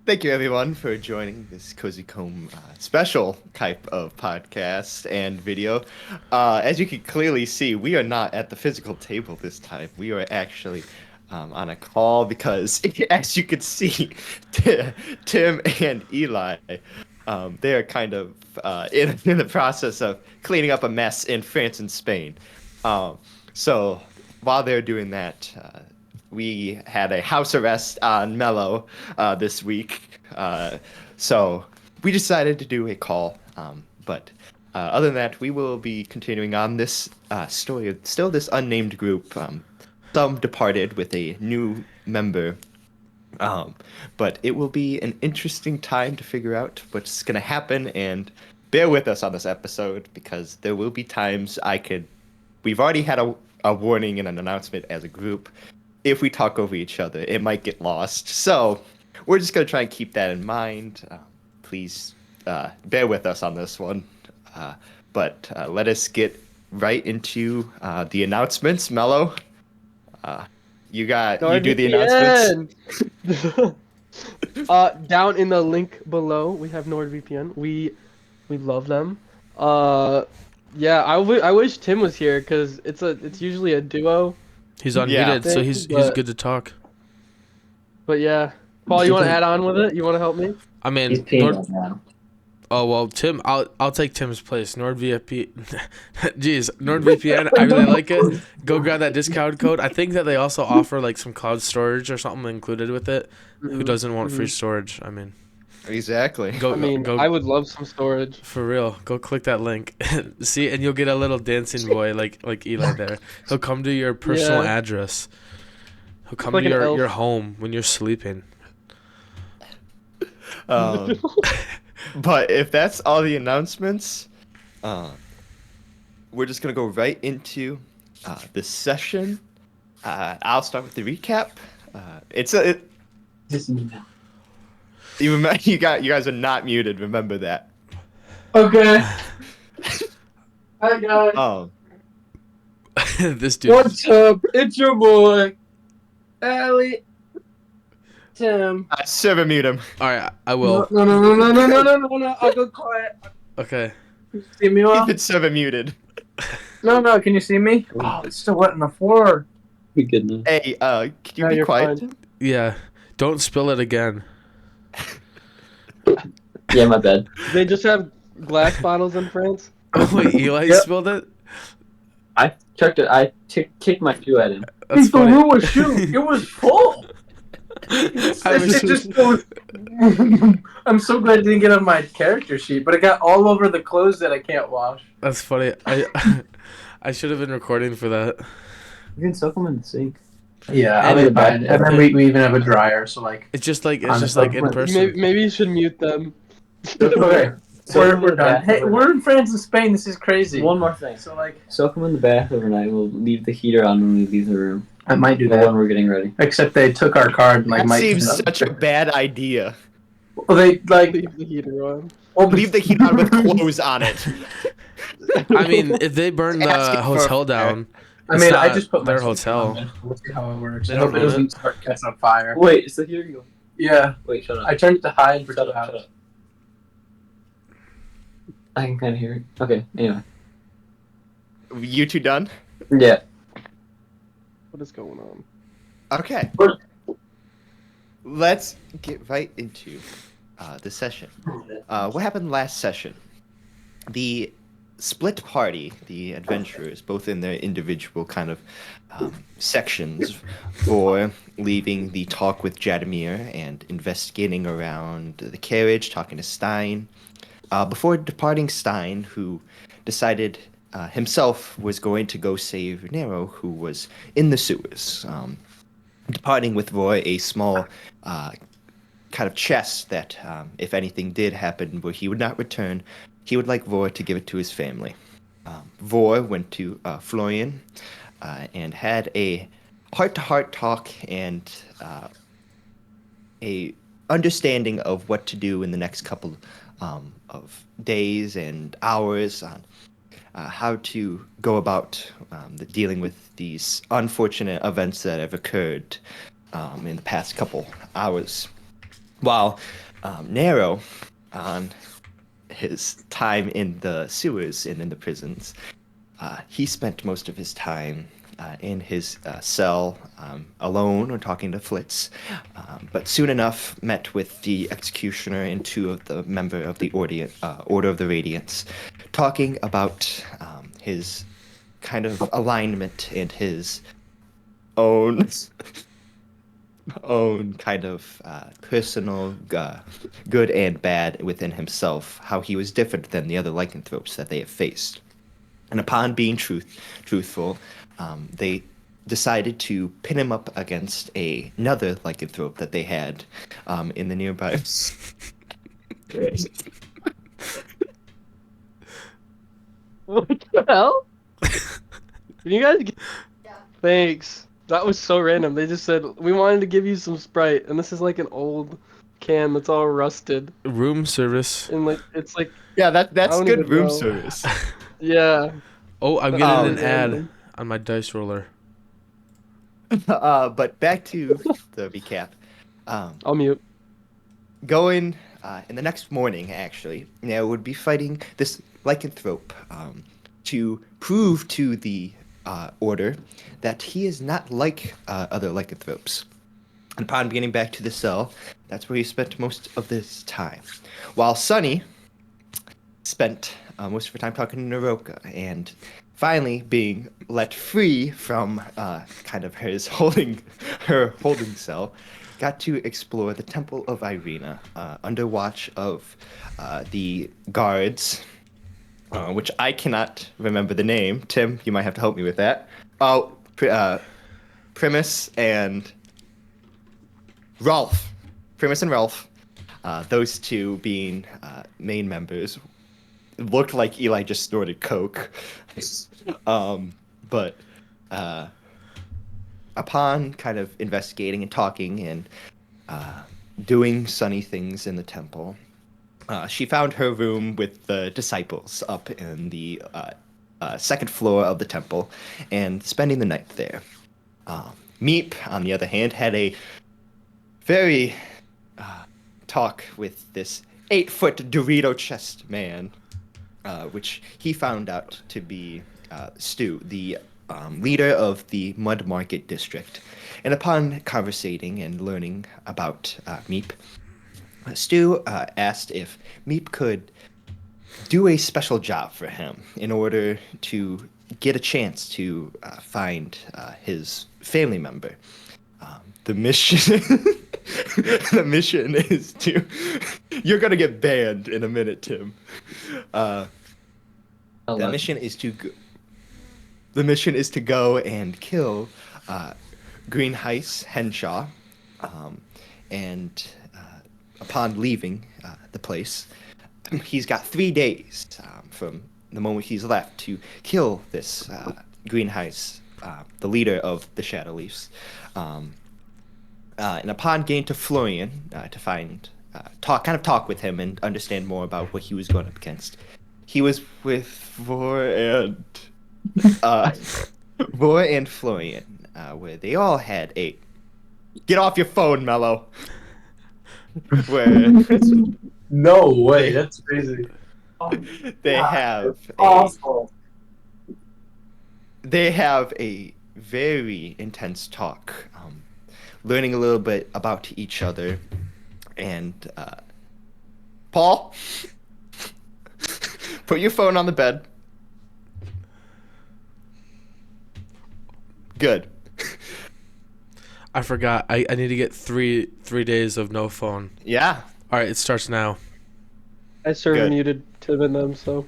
Thank you, everyone, for joining this Cozy Comb special type of podcast and video. As you can clearly see, we are not at the physical table this time. We are actually on a call because, as you can see, Tim and Eli, they are kind of in the process of cleaning up a mess in France and Spain. So while they're doing that, we had a house arrest on Mello this week. So we decided to do a call. But other than that, we will be continuing on this story of still this unnamed group. Some departed with a new member. Um, but it will be an interesting time to figure out what's going to happen, and bear with us on this episode because there will be times we've already had a warning and an announcement as a group. If we talk over each other, it might get lost. So we're just going to try and keep that in mind. Please bear with us on this one. But let us get right into the announcements. Mello, you do the announcements. NordVPN. Down in the link below, we have NordVPN. We love them. Yeah, I wish Tim was here because it's usually a duo. He's unmuted, so he's good to talk. But yeah, Paul, you want to add on with it? You want to help me? I mean, He's peeing right now. Oh well, Tim, I'll take Tim's place. NordVPN, jeez, NordVPN, I really like it. Go grab that discount code. I think that they also offer like some cloud storage or something included with it. Who doesn't want free storage? I mean, exactly. I would love some storage. For real, go click that link. See, and you'll get a little dancing boy like Eli there. He'll come to your personal address. He'll come to your home when you're sleeping. But if that's all the announcements, we're just gonna go right into this session. I'll start with the recap. You guys are not muted. Remember that. Okay. Hi guys. This dude. What's up? It's your boy, Allie. Tim. Server mute him. All right, I will. No. I'll go quiet. Okay. Can you see me well? Keep it server muted. No. Can you see me? Oh, it's still wet on the floor. Be good now. Hey, can you be quiet? Fine. Yeah. Don't spill it again. Yeah, my bad. They just have glass bottles in France. Oh wait, Eli spilled it. I checked it. I kicked my shoe at him. That's funny. It was shoe. It was full. I'm so glad it didn't get on my character sheet, but it got all over the clothes that I can't wash. That's funny. I should have been recording for that. You can soak them in the sink. Yeah, I mean, and then we even have a dryer, so like It's just like in person. Maybe you should mute them. okay, we're done. Hey, we're in France and Spain. This is crazy. One more thing. So like, Soak them in the bath overnight. We'll leave the heater on when we leave the room. I might do The that. one we're getting ready. Except they took our card. And, like, That seems such a bad idea. Well, they like Leave the heater on. Leave the heat on with clothes on it. I mean, if they burn the Asking for hotel a down, I it's mean, not I just put their my hotel. on. We'll see how it works. They I don't hope it know doesn't start catching on fire. Wait, so here you go. Yeah, Wait, shut up. I turned it to high and Shut forgot up, about shut up. I can kind of hear it. Okay, anyway. You two done? Yeah. What is going on? Okay. Let's get right into the session. What happened last session? The split party, the adventurers, both in their individual kind of sections, for leaving the talk with Jadamir and investigating around the carriage, talking to Stein. Before departing Stein, who decided himself was going to go save Nero, who was in the sewers. Departing with Vore a small kind of chest that, if anything did happen where he would not return, he would like Vore to give it to his family. Vore went to Florian and had a heart-to-heart talk and a understanding of what to do in the next couple of days and hours on how to go about dealing with these unfortunate events that have occurred in the past couple hours. while Narrow, on his time in the sewers and in the prisons, he spent most of his time in his cell alone or talking to Flitz, but soon enough met with the executioner and two of the member of the Order of the Radiance, talking about his kind of alignment and his own kind of personal good and bad within himself, how he was different than the other lycanthropes that they have faced. And upon being truthful, they decided to pin him up against another lycanthrope that they had in the nearby. What the hell? Can you guys? Thanks. That was so random. They just said we wanted to give you some Sprite, and this is like an old can that's all rusted, Room service. and like it's like Yeah, that's I don't good even room know. service. yeah. Oh, I'm Oh, getting an ad random. on my dice roller. But back to the recap. I'll mute. Going in the next morning, actually, would be fighting this lycanthrope to prove to the order that he is not like other lycanthropes. And upon getting back to the cell, that's where he spent most of this time. While Sunny spent most of her time talking to Narroka and finally being let free from kind of her holding cell, got to explore the Temple of Irina under watch of the guards, which I cannot remember the name. Tim, you might have to help me with that. Oh, Primus and Rolf. Primus and Rolf. Those two being main members. It looked like Eli just snorted coke. But upon kind of investigating and talking and doing sunny things in the temple, she found her room with the disciples up in the second floor of the temple and spending the night there. Miep, on the other hand, had a very talk with this 8-foot Dorito chest man, which he found out to be Stu, the leader of the Mud Market District. And upon conversating and learning about Miep, Stu asked if Miep could do a special job for him in order to get a chance to find his family member. The mission the mission is to you're gonna get banned in a minute, Tim. The mission is to go and kill Green Heist Henshaw, and upon leaving the place, he's got 3 days from the moment he's left to kill this Green Heist, the leader of the Shadow Leafs. And upon getting to Florian to talk with him and understand more about what he was going up against, he was with Vore and Florian, where they all had a get off your phone, Mello. Where No way, that's crazy. they God, have it's awful. they have a very intense talk, learning a little bit about each other. And Paul, put your phone on the bed. Good. I forgot. I need to get three days of no phone. Yeah. All right, it starts now. I server Good. muted Tim and them, so.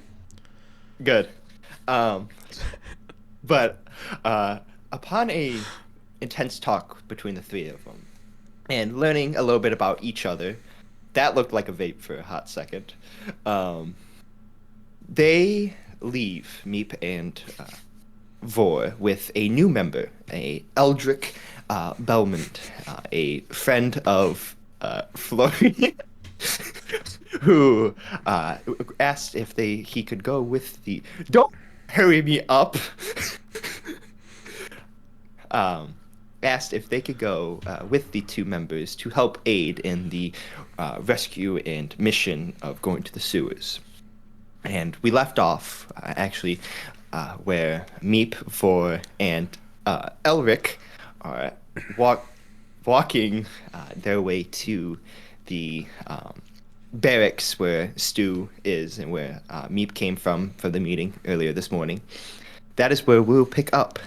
Good. But upon a intense talk between the three of them and learning a little bit about each other, that looked like a vape for a hot second. They leave Miep and Vore with a new member, a Elric Belmont, a friend of Florian, who asked if he could go with the. Don't hurry me up. asked if they could go with the 2 members to help aid in the rescue and mission of going to the sewers. And we left off, actually, where Miep, Vore, and Elric are walking their way to the barracks where Stu is and where Miep came from for the meeting earlier this morning. That is where we'll pick up.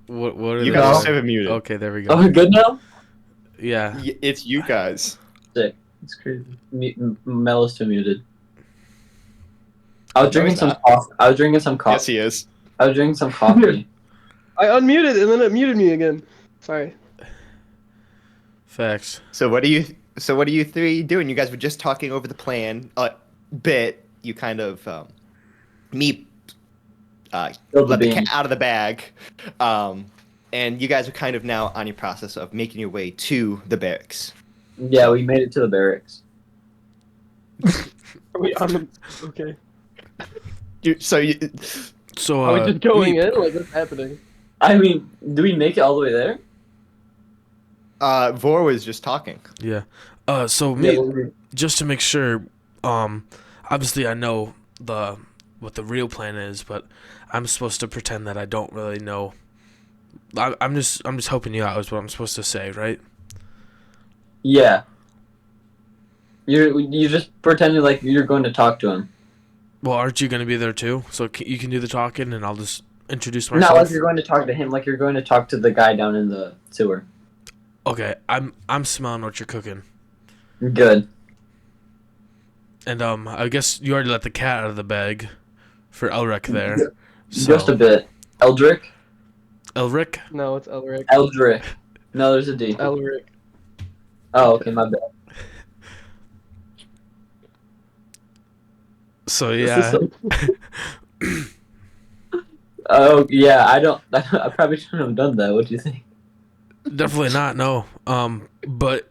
What are You they guys doing? are muted. Okay, there we go. Oh, good now? Yeah. It's you guys. Sick. It's crazy. Mel is too muted. I was drinking he's some not. coffee. I was drinking some coffee. Yes, he is. I was drinking some coffee. I unmuted and then it muted me again. Sorry. Facts. So what are you 3 doing? You guys were just talking over the plan a bit. You kind of Meep let the cat out of the bag. And you guys are kind of now on your process of making your way to the barracks. Yeah, we made it to the barracks. Are we on the... Okay. So Are we just going Meep, in? Like, what's happening? I mean, do we make it all the way there? Vore was just talking. Yeah. So Yeah, Meep, just to make sure, obviously I know what the real plan is, but I'm supposed to pretend that I don't really know. I'm just helping you out is what I'm supposed to say, right? yeah. You just pretending like you're going to talk to him. Well, aren't you going to be there too? So you can do the talking, and I'll just introduce Not myself. like you're going to talk to him, like you're going to talk to the guy down in the sewer. Okay, I'm smelling what you're cooking, Good. and I guess you already let the cat out of the bag for Elric there. So, Just a bit. Eldrick? Elric. No, it's Elric. Eldrick. No, there's a D. Elric. Oh, okay, my bad. So This yeah. is Oh, yeah, I probably shouldn't have done that. What do you think? Definitely not, no. But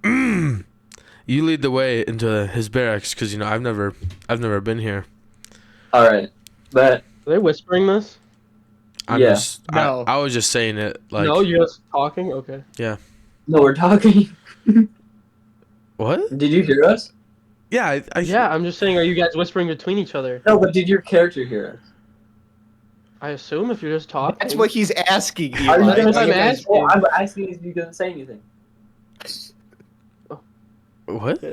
you lead the way into his barracks because I've never been here. All right, but Are they whispering this? Yeah. No. I was just saying it like. No, you're just talking? Okay. Yeah. no, we're talking. What? Did you hear us? Yeah. Yeah, I'm just saying, are you guys whispering between each other? No, but did your character hear us? I assume if you're just talking. That's what he's asking. Are you Eli. gonna I'm say asking. Oh, I'm asking if you didn't say anything. What?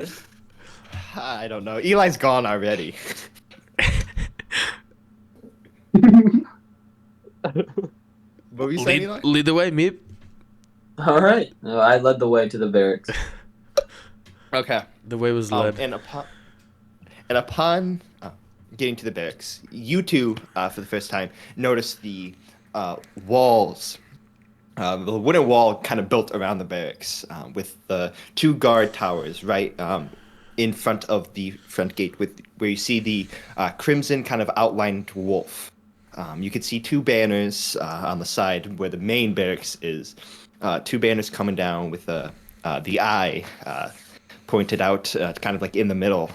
I don't know. Eli's gone already. What were you saying, Eli? Lead the way, Meep. All right. No, I led the way to the barracks. Okay. The way was led. And upon getting to the barracks, you two, for the first time, notice the walls, the wooden wall kind of built around the barracks, with the 2 guard towers right in front of the front gate, where you see the crimson kind of outlined wolf. You can see 2 banners on the side where the main barracks is. 2 banners coming down with the eye pointed out, kind of like in the middle.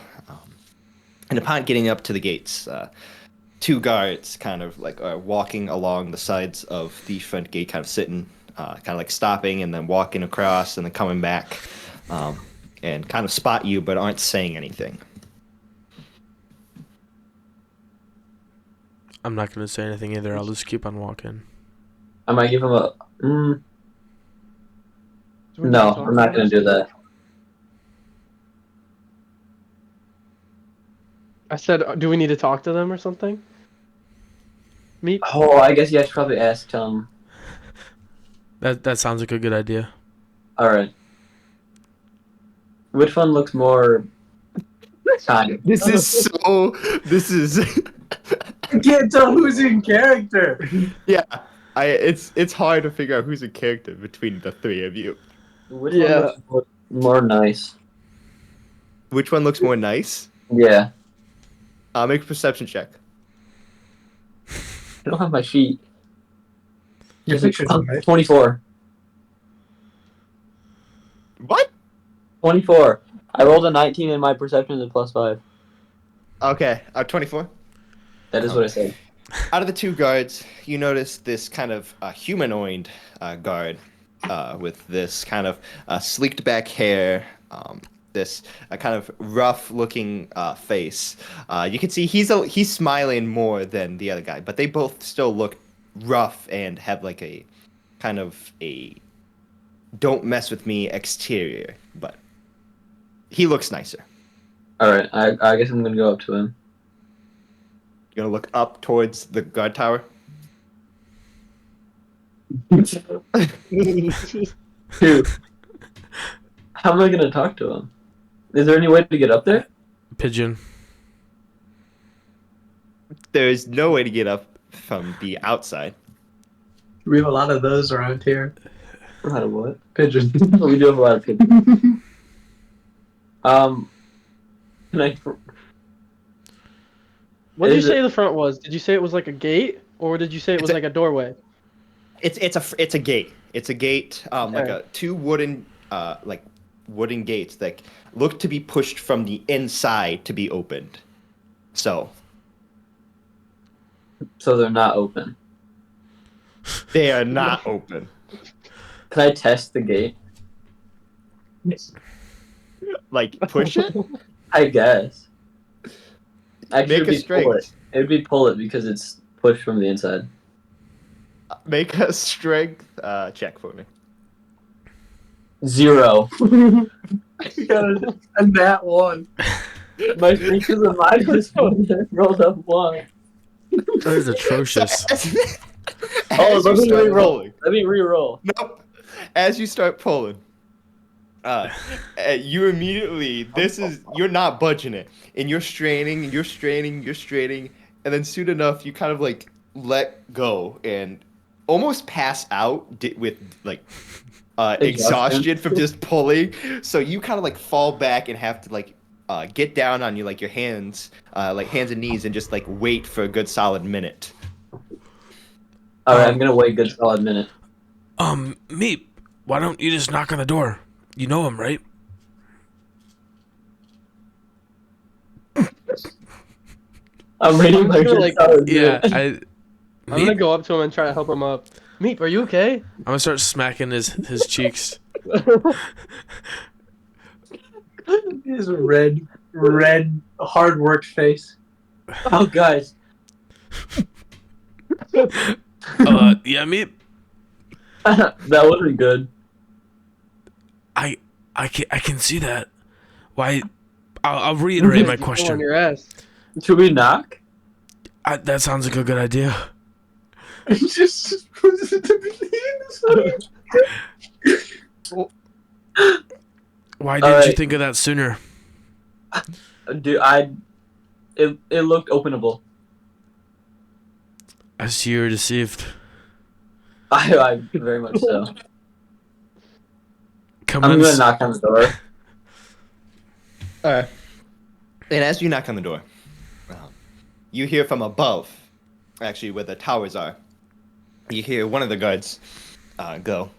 And upon getting up to the gates, 2 guards kind of like are walking along the sides of the front gate, kind of sitting, kind of like stopping and then walking across and then coming back, and kind of spot you but aren't saying anything. I'm not gonna say anything either. I'll just keep on walking. I might give him a. No, I'm not gonna do that. I said, do we need to talk to them or something? Meep? Oh, I guess you should probably ask Tom. That sounds like a good idea. All right. Which one looks more kind? This is I can't tell who's in character. yeah. It's hard to figure out who's a character between the 3 of you. Which Yeah. one looks more nice? Which one looks more nice? Yeah. Make a perception check. I don't have my sheet. Your picture's on, right? 24. What? 24. I rolled a 19 and my perception is a +5. Okay, 24. That is what I said. Out of the two guards, you notice this kind of humanoid guard with this kind of sleeked back hair, this kind of rough looking face. You can see he's smiling more than the other guy, but they both still look rough and have like a kind of a don't mess with me exterior, but he looks nicer. All right, I guess I'm gonna go up to him. You're gonna look up towards the guard tower. Dude, how am I gonna talk to him? Is there any way to get up there? Pigeon. There's no way to get up from the outside. We have a lot of those around here. A lot of what? Pigeons. We do have a lot of people. Can I? What did you Is say the front was? Did you say it was like a gate, or did you say it was like a doorway? It's a gate. It's a gate, like Okay. two wooden wooden gates that look to be pushed from the inside to be opened. So So they're not open. they are not open. Can I test the gate? Like push it. I guess. Actually, Make a strength. It'd be pull it because it's pushed from the inside. Make a strength check for me. 0. And that one. My strength is a -1. I rolled up 1. That is atrocious. Oh, As let you me start re-roll. pulling- Let me re-roll. Nope. As you start pulling, you immediately you're not budging it, and you're straining, and then soon enough you kind of like let go and almost pass out with like exhaustion from just pulling. So you kind of like fall back and have to like get down on your hands, hands and knees, and just like wait for a good solid minute. Alright, I'm gonna wait a good solid minute. Miep, why don't you just knock on the door? You know him, right? I'm waiting I'm for a gonna, good like- solid Yeah, minute. I'm gonna go up to him and try to help him up. Meep, are you okay? I'm gonna start smacking his cheeks. His red, hard worked face. Oh, guys. Yeah, Miep, That wasn't good. I can see that. Why? I'll reiterate my You fell on question. your ass. Should we knock? That sounds like a good idea. Just Why All didn't you right. think of that sooner? Dude, it looked openable. I see you're deceived. I very much so. Come I'm on. gonna knock on the door. All right. And as you knock on the door, you hear from above, actually where the towers are, you hear one of the guards go,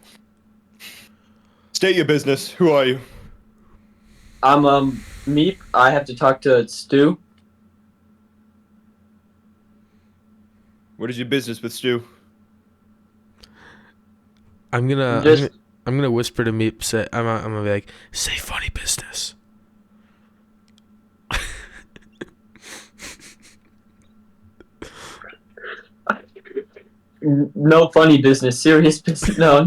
"State your business. Who are you?" I'm Miep. I have to talk to Stu. What is your business with Stu? I'm gonna Just- I'm gonna whisper to Miep. Say I'm gonna be like, say funny business. No funny business, serious business. No.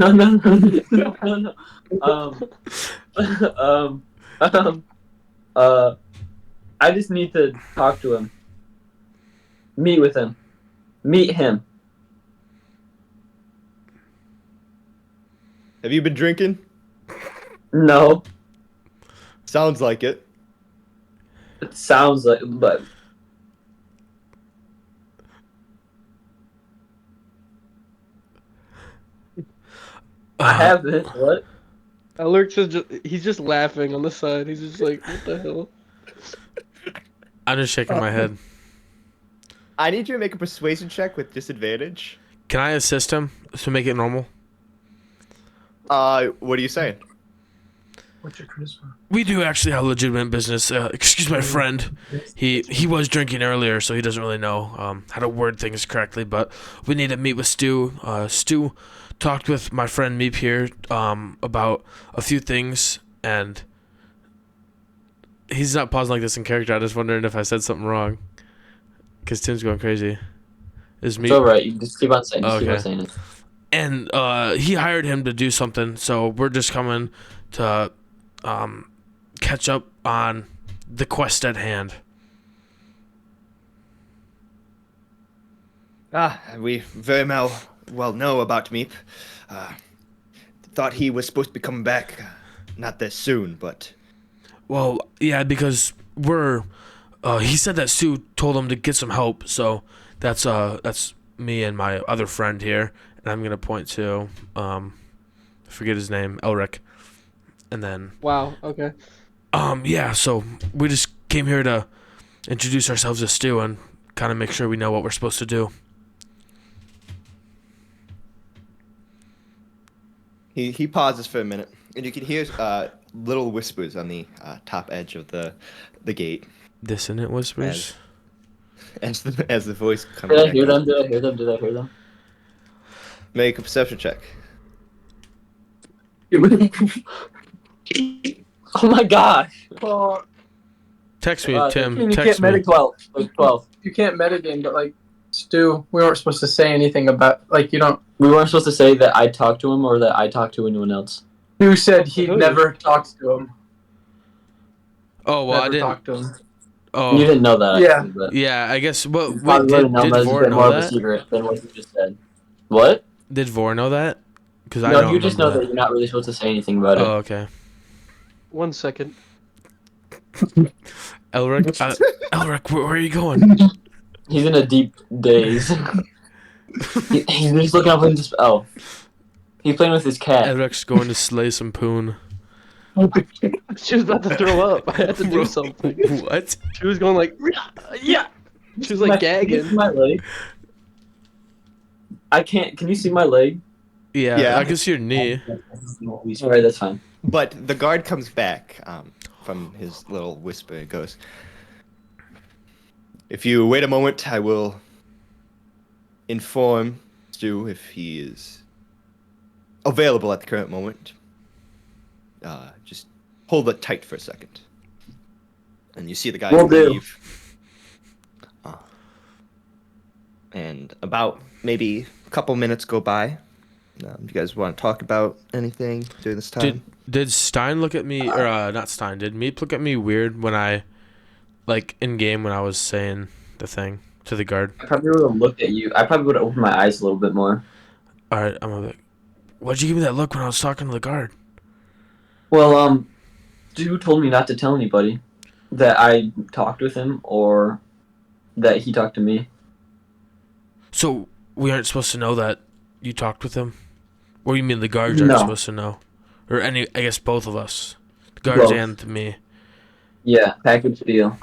I just need to talk to him. Meet with him. Meet him. Have you been drinking? No, Sounds like it. it sounds like, but I haven't. What? Elric he's just laughing on the side. He's just like, what the hell? I'm just shaking my head. I need you to make a persuasion check with disadvantage. Can I assist him to make it normal? What are you saying? What's your charisma? We do actually have legitimate business. Excuse my friend. He was drinking earlier, so he doesn't really know how to word things correctly. But we need to meet with Stu. Stu talked with my friend Miep here about a few things, and he's not pausing like this in character. I just wondering if I said something wrong, because Tim's going crazy. Is It's Miep? alright. You just keep on saying. Just keep on Okay. saying it. And he hired him to do something, so we're just coming to catch up on the quest at hand. We very well know about Miep. Thought he was supposed to be coming back, not this soon, but Well, yeah, because we're. He said that Sue told him to get some help, so that's me and my other friend here, and I'm gonna point to I forget his name, Elric, and then Wow. Okay. yeah, so we just came here to introduce ourselves to Stu and kind of make sure we know what we're supposed to do. he pauses for a minute, and you can hear little whispers on the top edge of the gate Dissonant whispers. as the voice comes Did I back hear up. them? Did I hear them? Did I hear them? Make a perception check. Oh my gosh. Text me, Tim. You Text can't me. 12. 12. You can't metagame, but like Stu, we weren't supposed to say anything about like you don't. We weren't supposed to say that I talked to him or that I talked to anyone else. Stu said he Who? never talked to him. Oh well, Never I didn't. talked to him. Oh You didn't know that. Yeah. Actually, but yeah, I guess. But you wait, probably would've known did that it's a Vore bit more know of a that? secret than what you just said. What? Did Vore know that? Because I No, don't you just know remember that you're not really supposed to say anything about it. Oh, okay. 1 second. Elric, Elric, where are you going? He's in a deep daze. He's just looking up and just he's playing with his cat. Elric's going to slay some poon. She was about to throw up. I had to do Bro, something. What? She was going like, yeah. She was like Can you see gagging. my leg? I can't. Can you see my leg? Yeah, I can see your knee. Alright, that's fine. But the guard comes back from his little whisper and goes, "If you wait a moment, I will inform Stu if he is available at the current moment. Just hold it tight for a second." And you see the guy Will do. leave. And about maybe a couple minutes go by. Do you guys want to talk about anything during this time? Did Stein look at me, or not Stein? Did Meep look at me weird when I, like in game when I was saying the thing to the guard? I probably would have looked at you. I probably would have opened my eyes a little bit more. All right, I'm like, why'd you give me that look when I was talking to the guard? Well, Stu told me not to tell anybody that I talked with him or that he talked to me. So we aren't supposed to know that you talked with him? Or you mean the guards aren't No. supposed to know? Or I guess both of us. The guards Both. and me. Yeah, package deal.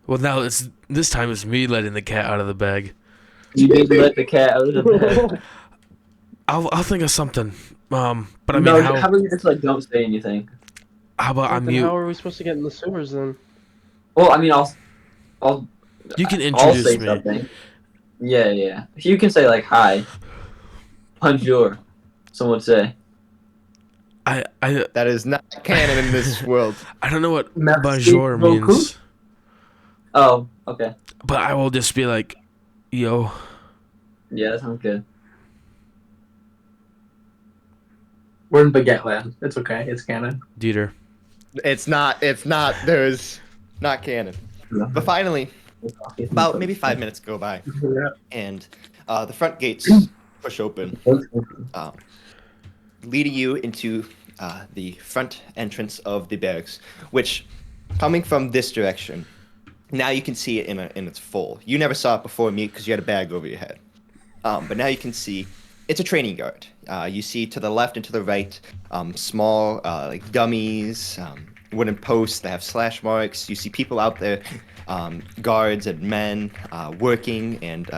Well, now this time it's me letting the cat out of the bag. You need to let the cat out of the bag. I'll think of something. But I mean, No, how about you just like don't say anything? about I Then mute? how are we supposed to get in the sewers then? Well, I mean, I'll You can I'll introduce say me. something. Yeah. You can say like hi. Bonjour. Some would say. I That is not canon in this world. I don't know what Merci bonjour beaucoup. means, Oh, okay. but I will just be like, yo. Yeah, that sounds good. We're in Baguette Land. It's okay. It's canon. Dieter. It's not, there's not canon. But finally, about maybe 5 minutes go by, and the front gates push open, leading you into the front entrance of the barracks, which, coming from this direction, now you can see it in its full. You never saw it before, me, because you had a bag over your head. But now you can see it's a training guard. You see to the left and to the right small like dummies, wooden posts that have slash marks. You see people out there, guards and men, working and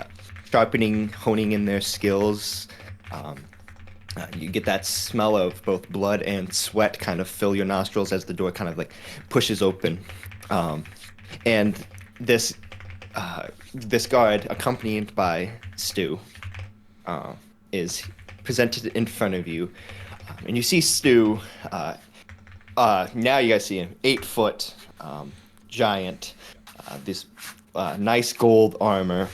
sharpening, honing in their skills. You get that smell of both blood and sweat kind of fill your nostrils as the door kind of like pushes open. And this this guard, accompanied by Stu, is presented in front of you. And you see Stu, now you guys see him, 8-foot giant, this nice gold armor.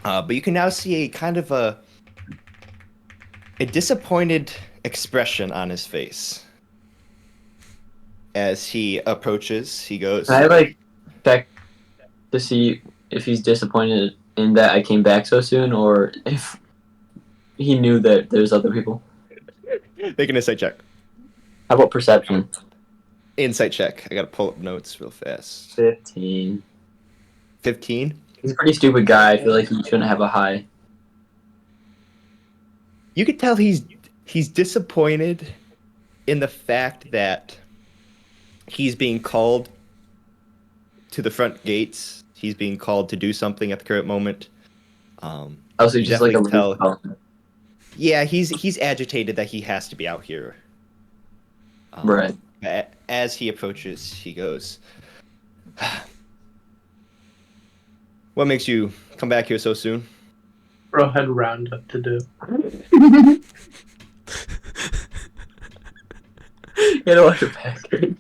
But you can now see a kind of a disappointed expression on his face. As he approaches, he goes, Can I like check to see if he's disappointed in that I came back so soon, or if he knew that there's other people? make an insight check. How about perception? Insight check. I gotta pull up notes real fast. 15. 15? He's a pretty stupid guy. I feel like he shouldn't have a high. You can tell he's disappointed in the fact that he's being called to the front gates. He's being called to do something at the current moment. Oh, so he's just like a definitely tell- tell. Yeah, he's agitated that he has to be out here. Right. As he approaches, he goes, "What makes you come back here so soon?" Bro had roundup to do. You know what? Packard.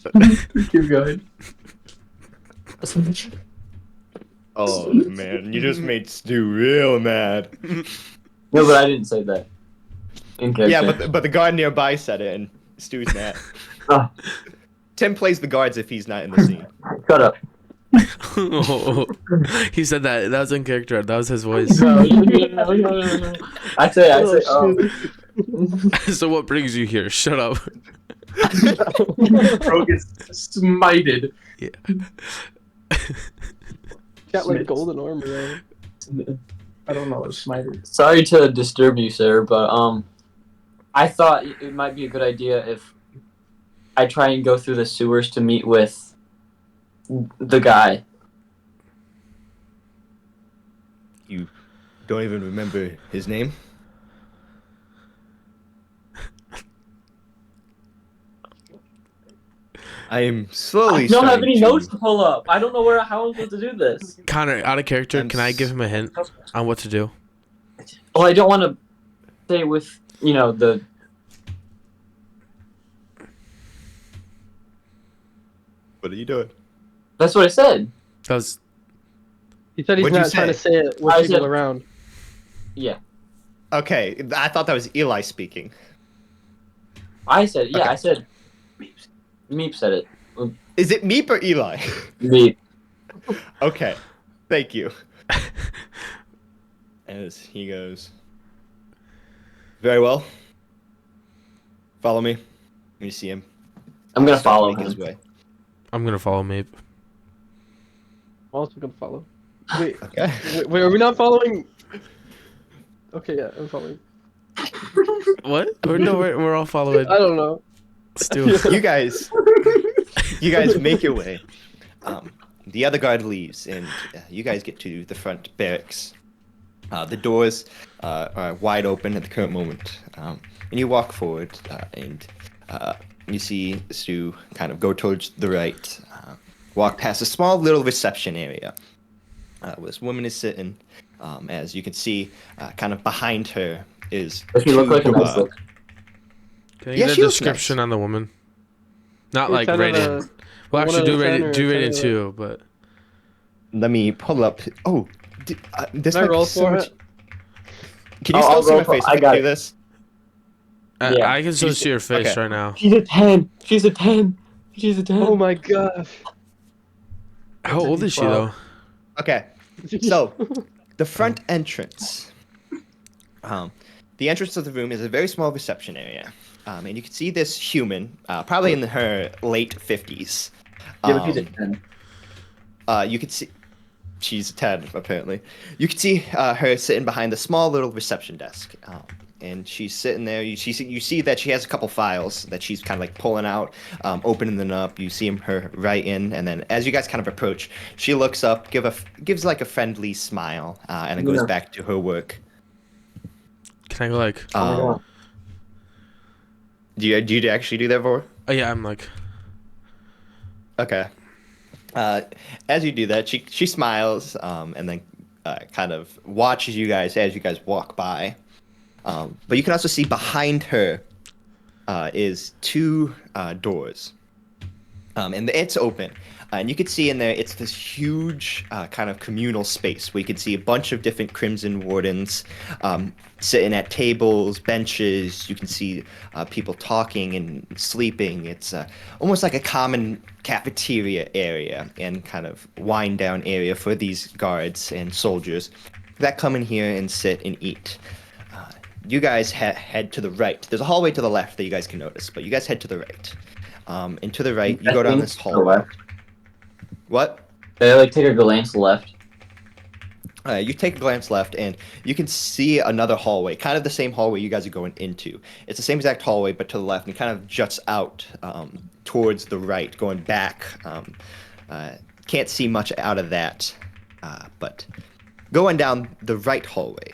Keep going. Oh man, you just made Stu real mad. No, but I didn't say that. In character. Yeah, but the guard nearby said it, and Stu's mad. Oh. Tim plays the guards if he's not in the scene. Shut up. He said that. That was in character. That was his voice. I say, So what brings you here? Shut up. Bro gets smited. Yeah. Got like golden armor. Though. I don't know what smited. Sorry to disturb you, sir, but I thought it might be a good idea if I try and go through the sewers to meet with the guy. You don't even remember his name? I am slowly I don't have starting any to- notes to pull up. I don't know how I'm supposed to do this. Connor, out of character, can I give him a hint on what to do? Well, I don't want to say with, the... What are you doing? That's what I said. That was He said he's What'd you not trying to say? say it with I people said- around. Yeah. Okay, I thought that was Eli speaking. I said, yeah, Okay. I said... Miep said it. Is it Miep or Eli? Miep. Okay, thank you. As he goes, very well. Follow me. Let me see him. I'm going to Start follow make his him. way. I'm gonna follow Miep. I'm also gonna follow. Wait, Okay. wait, are we not following? Okay, yeah, I'm following. What? No, we're all following I don't know. Stu. You guys make your way. The other guard leaves, and you guys get to the front barracks. The doors are wide open at the current moment, and you walk forward, and you see Stu kind of go towards the right, walk past a small little reception area where this woman is sitting. As you can see, kind of behind her is Does she look like a nice look? Can I Yeah, get she a looks description nice. on the woman? Not Yeah, like 10 out rated. of- Well, actually, 1 do out of 10 rated, or do 10 rated out of- too, but Let me pull up. Oh, this Can I might be roll so for much. it? Can you I'll still see roll my for- face? I if got do it. this. Yeah. I can still see your face okay. right now. She's a 10. She's a 10. She's a 10. Oh my gosh. How old is she though? Okay, so the front entrance. The entrance of the room is a very small reception area, and you can see this human, probably in her late 50s. Yeah, but she's a 10. You can see she's 10 apparently. You can see her sitting behind the small little reception desk, and she's sitting there. You see that she has a couple files that she's kind of like pulling out, opening them up. You see her right in, and then as you guys kind of approach, she looks up, gives like a friendly smile, and then goes Yeah. back to her work. Can I go like? Oh my God. Do you actually do that, Vore? Oh yeah, I'm like, Okay. As you do that, she smiles, and then kind of watches you guys as you guys walk by. But you can also see behind her is two doors, and it's open. And you can see in there, it's this huge kind of communal space where you can see a bunch of different Crimson Wardens sitting at tables, benches. You can see people talking and sleeping. It's almost like a common cafeteria area and kind of wind down area for these guards and soldiers that come in here and sit and eat. You guys head to the right. There's a hallway to the left that you guys can notice, but you guys head to the right. And to the right, you go down this hallway. Left. What? I like take a glance left. You take a glance left, and you can see another hallway, kind of the same hallway you guys are going into. It's the same exact hallway, but to the left, and it kind of juts out towards the right, going back. Can't see much out of that, but going down the right hallway,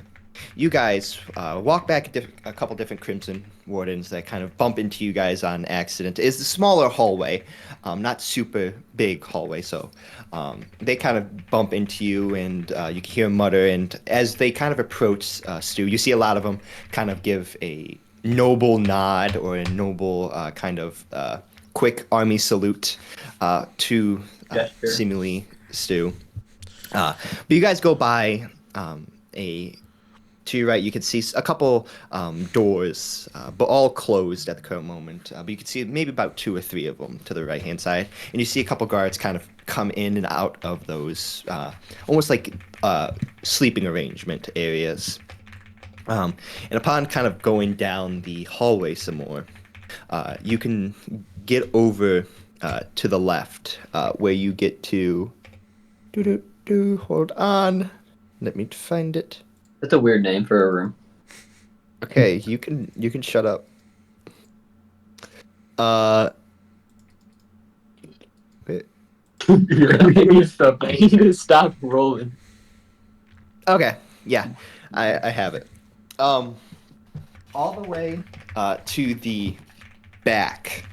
you guys walk back a couple different Crimson Wardens that kind of bump into you guys on accident. It's the smaller hallway, not super big hallway, so they kind of bump into you, and you can hear them mutter. And as they kind of approach Stu, you see a lot of them kind of give a noble nod or a noble kind of quick army salute to Gesture. seemingly Stu. But you guys go by to your right, you can see a couple doors, but all closed at the current moment. But you can see maybe about 2 or 3 of them to the right-hand side. And you see a couple guards kind of come in and out of those, almost like sleeping arrangement areas. And upon kind of going down the hallway some more, you can get over to the left, where you get to... Hold on. Let me find it. That's a weird name for a room. Okay, you can shut up. Wait. You need to stop rolling. Okay, yeah, I have it. All the way to the back.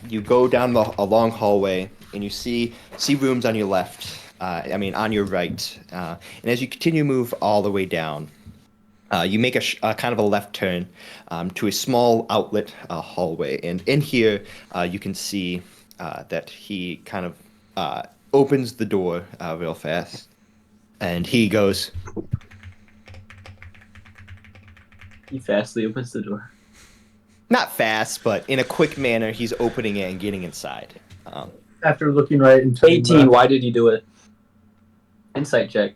You go down a long hallway, and you see rooms on your left. On your right. And as you continue to move all the way down, you make a kind of a left turn to a small outlet hallway. And in here, you can see that he kind of opens the door real fast. And he goes... He fastly opens the door. Not fast, but in a quick manner, he's opening it and getting inside. After looking right into 18, why did you do it? Insight check.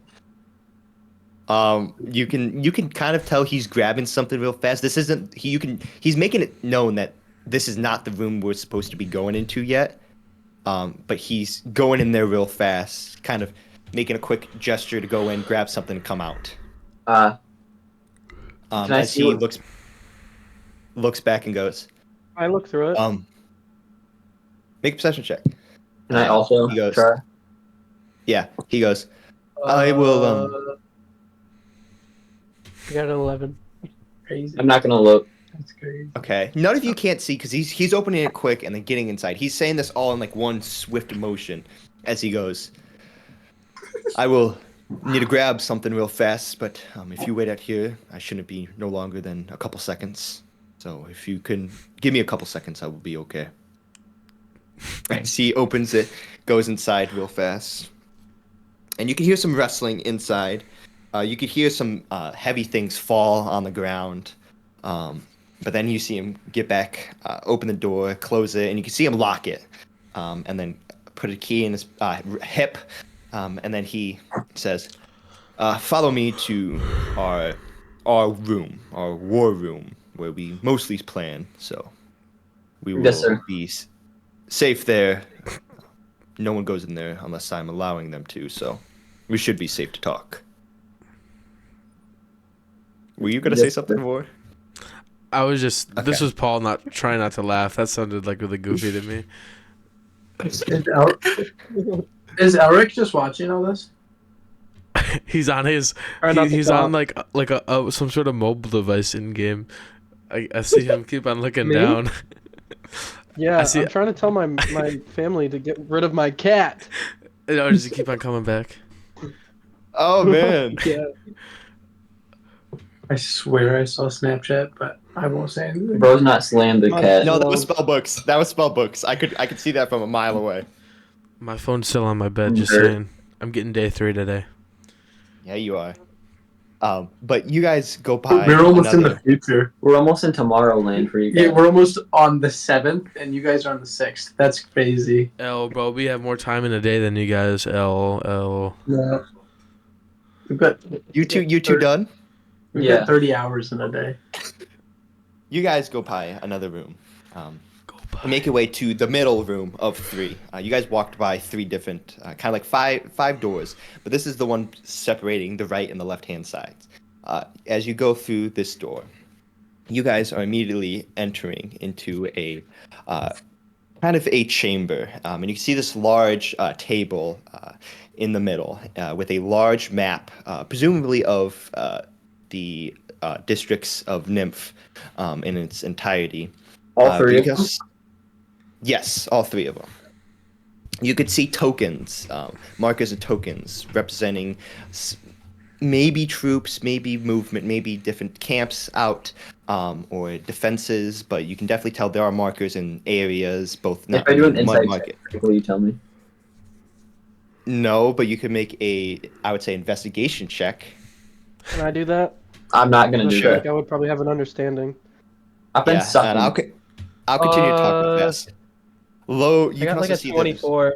You can kind of tell he's grabbing something real fast. This isn't he's making it known that this is not the room we're supposed to be going into yet. But he's going in there real fast, kind of making a quick gesture to go in, grab something, and come out. As he looks back and goes. I look through it. Make a perception check. Can I also he goes, try? Yeah, he goes. I will. I got an 11. Crazy. I'm not gonna look. That's crazy. Okay. None of you can't see because he's opening it quick and then getting inside. He's saying this all in like one swift motion as he goes. I will need to grab something real fast, but if you wait out here, I shouldn't be no longer than a couple seconds. So if you can give me a couple seconds, I will be okay. As he opens it, goes inside real fast. And you can hear some wrestling inside. You could hear some heavy things fall on the ground. But then you see him get back, open the door, close it, and you can see him lock it. And then put a key in his hip. And then he says, follow me to our room, our war room, where we mostly plan. So we will be safe there. No one goes in there unless I'm allowing them to, so we should be safe to talk. Were you gonna say something more? I was just. Okay. This was Paul trying not to laugh. That sounded like really goofy to me. Is Elric just watching all this? He's on his. He's on like some sort of mobile device in game. I see him keep on looking Me? down. Yeah, I see. I'm trying to tell my family to get rid of my cat. Or does he keep on coming back? Oh man. Yeah. I swear I saw Snapchat, but I won't say anything. Bro's not slammed the My- cat. No, that was Well- spell books. That was spell books. I could see that from a mile away. My phone's still on my bed. Just Nerd. saying. I'm getting day 3 today. Yeah, you are. But you guys go by. We're almost in the another- future. We're almost in Tomorrowland for you guys. Yeah, we're almost on the 7th, and you guys are on the 6th. That's crazy. Bro, we have more time in a day than you guys. L. Yeah. We've got You two done? We've Yeah. got 30 hours in a day. You guys go by another room. Go by. Make your way to the middle room of 3. You guys walked by 3 different, kind of like five doors, but this is the one separating the right and the left-hand sides. As you go through this door, you guys are immediately entering into a kind of a chamber, and you can see this large table in the middle with a large map, presumably of the districts of Nymph in its entirety. All 3 of them? because- Yes, all 3 of them. You could see tokens, markers and tokens representing maybe troops, maybe movement, maybe different camps out, or defenses. But you can definitely tell there are markers in areas, both If I do an mud insight market. check, will you tell me? No, but you could make I would say, investigation check. Can I do that? I'm not I gonna do feel that. like I would probably have an understanding. I've been Yeah, sucking. and I'll continue to talk with this. Low, you I can got also like a see that there's- 24.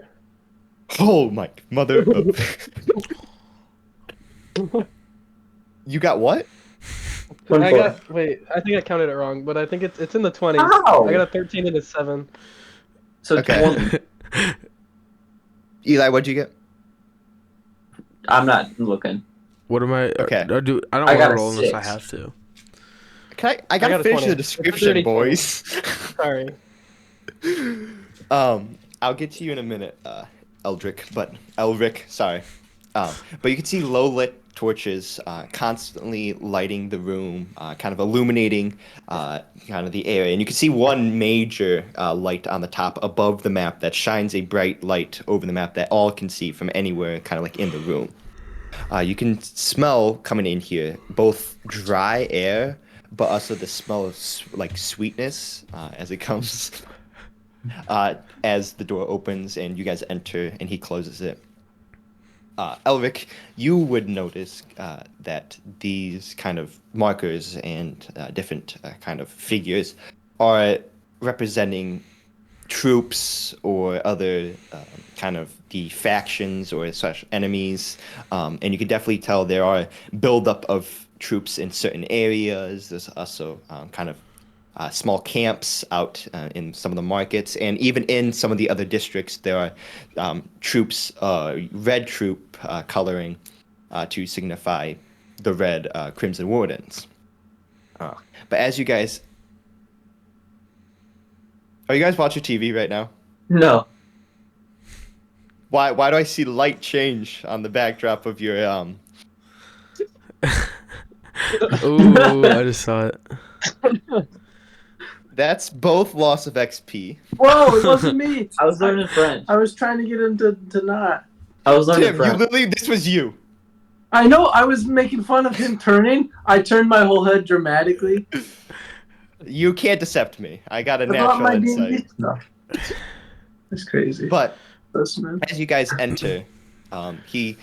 Oh my mother of. You got what? I got wait. I think I counted it wrong, but I think it's in the 20s. How? I got a 13 and a 7. So Okay. 20. Eli, what'd you get? I'm not looking. What am I? Okay. I don't I want got to a roll unless I 6. have to. I gotta got a finish 20. the description, It's 30. boys. Sorry. I'll get to you in a minute, Elric, sorry. But you can see low lit torches constantly lighting the room, kind of illuminating kind of the area. And you can see one major light on the top above the map that shines a bright light over the map that all can see from anywhere, kind of like in the room. You can smell coming in here both dry air, but also the smell of like sweetness as it comes as the door opens and you guys enter and he closes it. Elric, you would notice that these kind of markers and different kind of figures are representing troops or other kind of the factions or such enemies, and you can definitely tell there are buildup of troops in certain areas. There's also kind of small camps out in some of the markets, and even in some of the other districts, there are troops, red troop coloring to signify the red Crimson Wardens. But as you guys, are you guys watching TV right now? No. Why do I see light change on the backdrop of your Ooh, I just saw it. That's both loss of XP. Whoa, it wasn't me. I was learning French. I was trying to get him to not. I was learning Tim, you French. literally, this was you. I know, I was making fun of him turning. I turned my whole head dramatically. You can't deception me. I got a About my natural D&D insight. stuff. That's crazy. But Listen, as you guys enter, he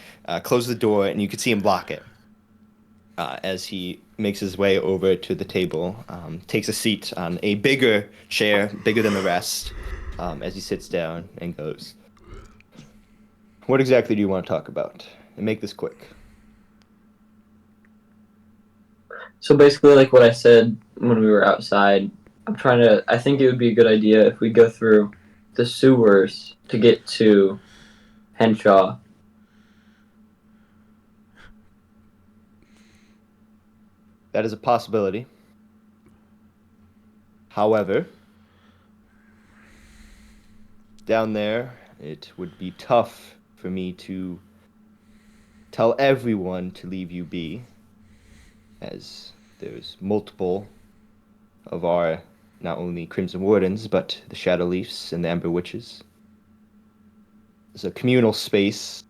closes the door and you can see him block it. As he makes his way over to the table, takes a seat on a bigger chair, bigger than the rest, as he sits down and goes, "What exactly do you want to talk about? And make this quick." So basically, like what I said when we were outside, I think it would be a good idea if we go through the sewers to get to Henshaw. That is a possibility. However, down there, it would be tough for me to tell everyone to leave you be, as there's multiple of our not only Crimson Wardens, but the Shadow Leafs and the Ember Witches. It's a communal space,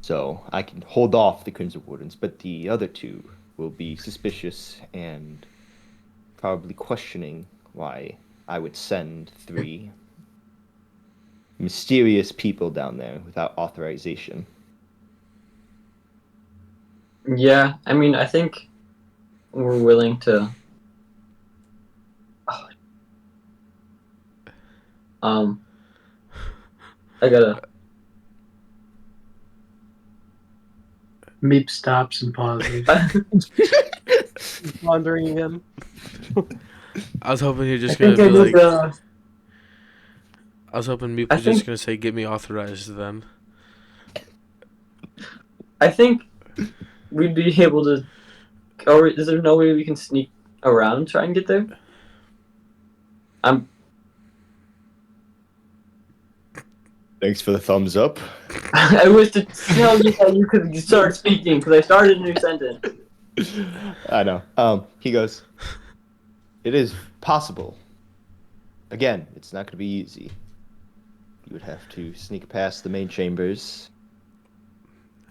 so I can hold off the Crimson Wardens, but the other two will be suspicious and probably questioning why I would send 3 mysterious people down there without authorization. Yeah, I mean, I think we're willing to. I gotta. Meep stops and pauses. Wandering again. I was hoping you're I just gonna think I be need like. to. I was hoping Miep I was just think- gonna say, "Get me authorized." Then. I think we'd be able to. Or is there no way we can sneak around and try and get there? Thanks for the thumbs up. I wish to tell you that you could start speaking because I started a new sentence. I know. He goes, it is possible. Again, it's not going to be easy. You would have to sneak past the main chambers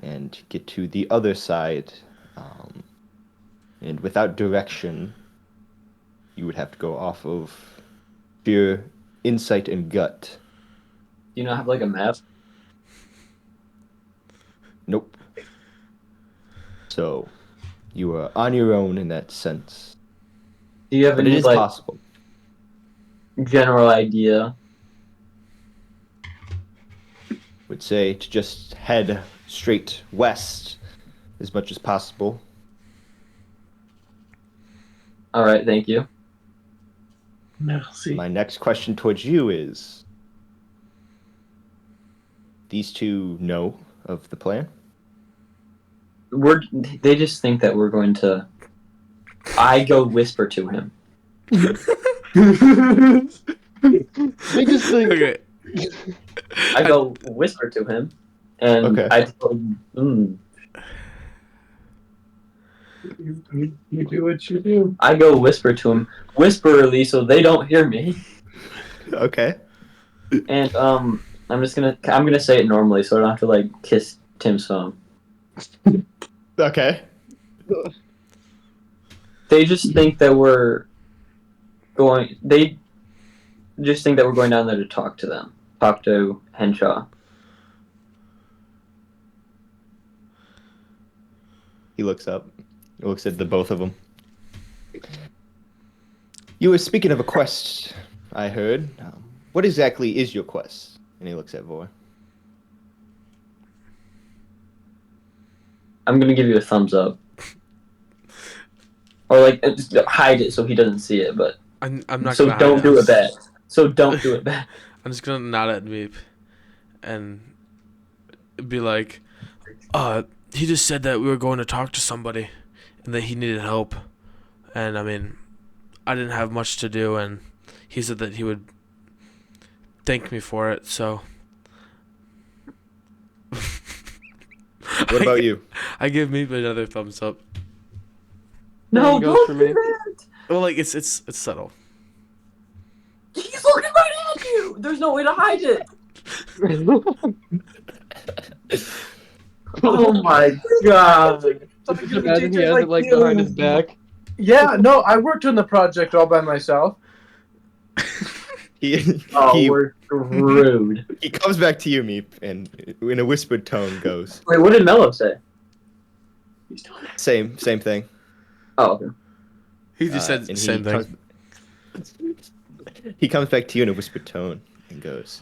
and get to the other side. And without direction, you would have to go off of pure insight and gut. Do you not have like a map? Nope. So, you are on your own in that sense. Do you have But it any is like possible. general idea? Would say to just head straight west as much as possible. All right, thank you. Merci. My next question towards you is, these two know of the plan? They just think that we're going to. I go whisper to him. They just think. Okay. I go whisper to him, and Okay. I tell him, You do what you do. I go whisper to him, whisperly, so they don't hear me. Okay. And I'm gonna say it normally, so I don't have to like kiss Tim's phone. Okay. They just think that we're going. They just think that we're going down there to talk to them, talk to Henshaw. He looks up. He looks at the both of them. You were speaking of a quest, I heard. What exactly is your quest? And he looks at Vore. I'm gonna give you a thumbs up, or like just hide it so he doesn't see it. But I'm not so gonna. don't hide do I'm it back. So don't do it back. I'm just gonna nod at Miep, and be like, he just said that we were going to talk to somebody, and that he needed help, and I mean, I didn't have much to do, and he said that he would thank me for it. So. What about you? I give Miep another thumbs up. No, Same goes don't for do me. that. Well, like it's subtle. He's looking right at you. There's no way to hide it. Oh my god. Just imagine he has it like behind his back. Yeah, no, I worked on the project all by myself. He, Oh, he, we're rude. he comes back to you, Meep, and in a whispered tone goes, Wait, what did Mello say? same thing. Oh, okay. He just said the And same thing. He comes back to you in a whispered tone and goes,